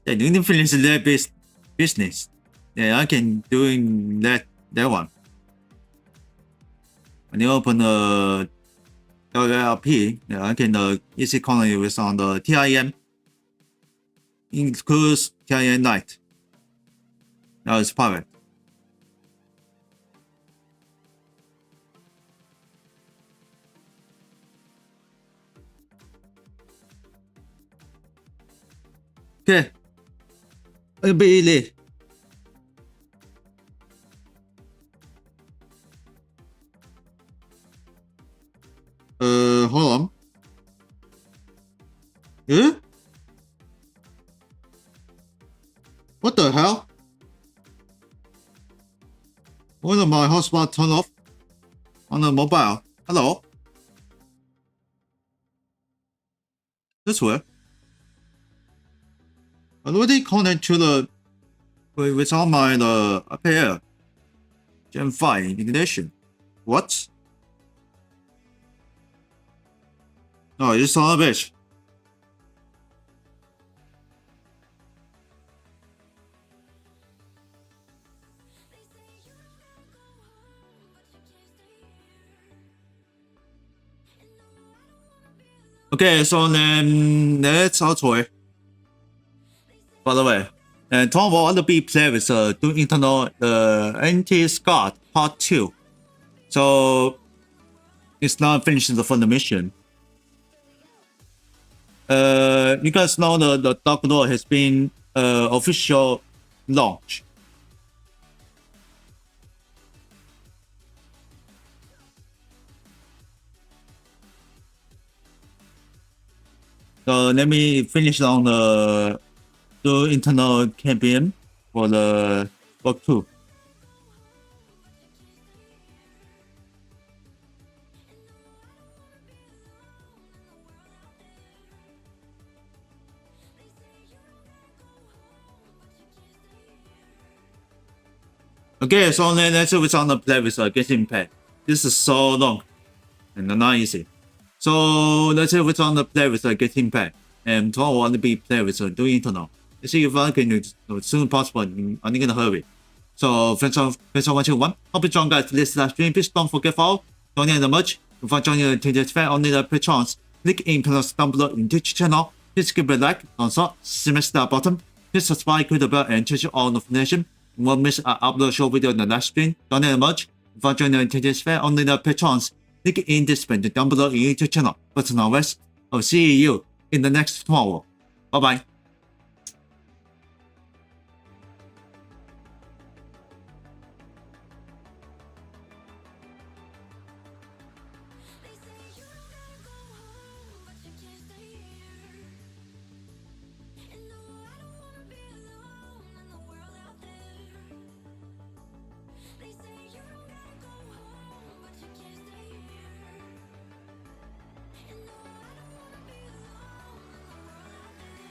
Speaker 1: Yeah, you need to finish their business. Yeah, I can doing that one. When you open the LLP, yeah, I can easy connect with on the TIM. Includes TIM Lite. Now it's private. Okay. A bit late. Hold on. Eh? What the hell? Why did my hotspot turn off on the mobile? Hello? This way. Already connect to the without my APL Gen 5 ignition. What? Oh, you son of a bitch. Okay, so then let's outro it. By the way, and tomorrow I'll be playing with doing internal anti-Scott part 2. So it's not finishing the fun mission. You guys know the Dark Lord has been official launch. So let me finish on the internal campaign for the book 2. Okay, so then let's switch on the play with Genshin Impact. This is so long and not easy. So let's switch on the play with Genshin Impact. And tomorrow I'll be playing with doing internal. Let's see if I can do as soon as possible. I'm in a hurry. So thanks for watching one. Hope you join guys this live stream. Please don't forget follow, donate the merch. If I join you to fair only the patrons, click in plus down below in Twitch channel. Please give a like, thumbs up, smash that button. Please subscribe, click the bell and turn on notification. Won't miss I upload show video in the live stream. Donate the merch. If I join you to fair only the patrons, click in this button down below in YouTube channel. But now, I'll see you in the next tomorrow. Bye bye.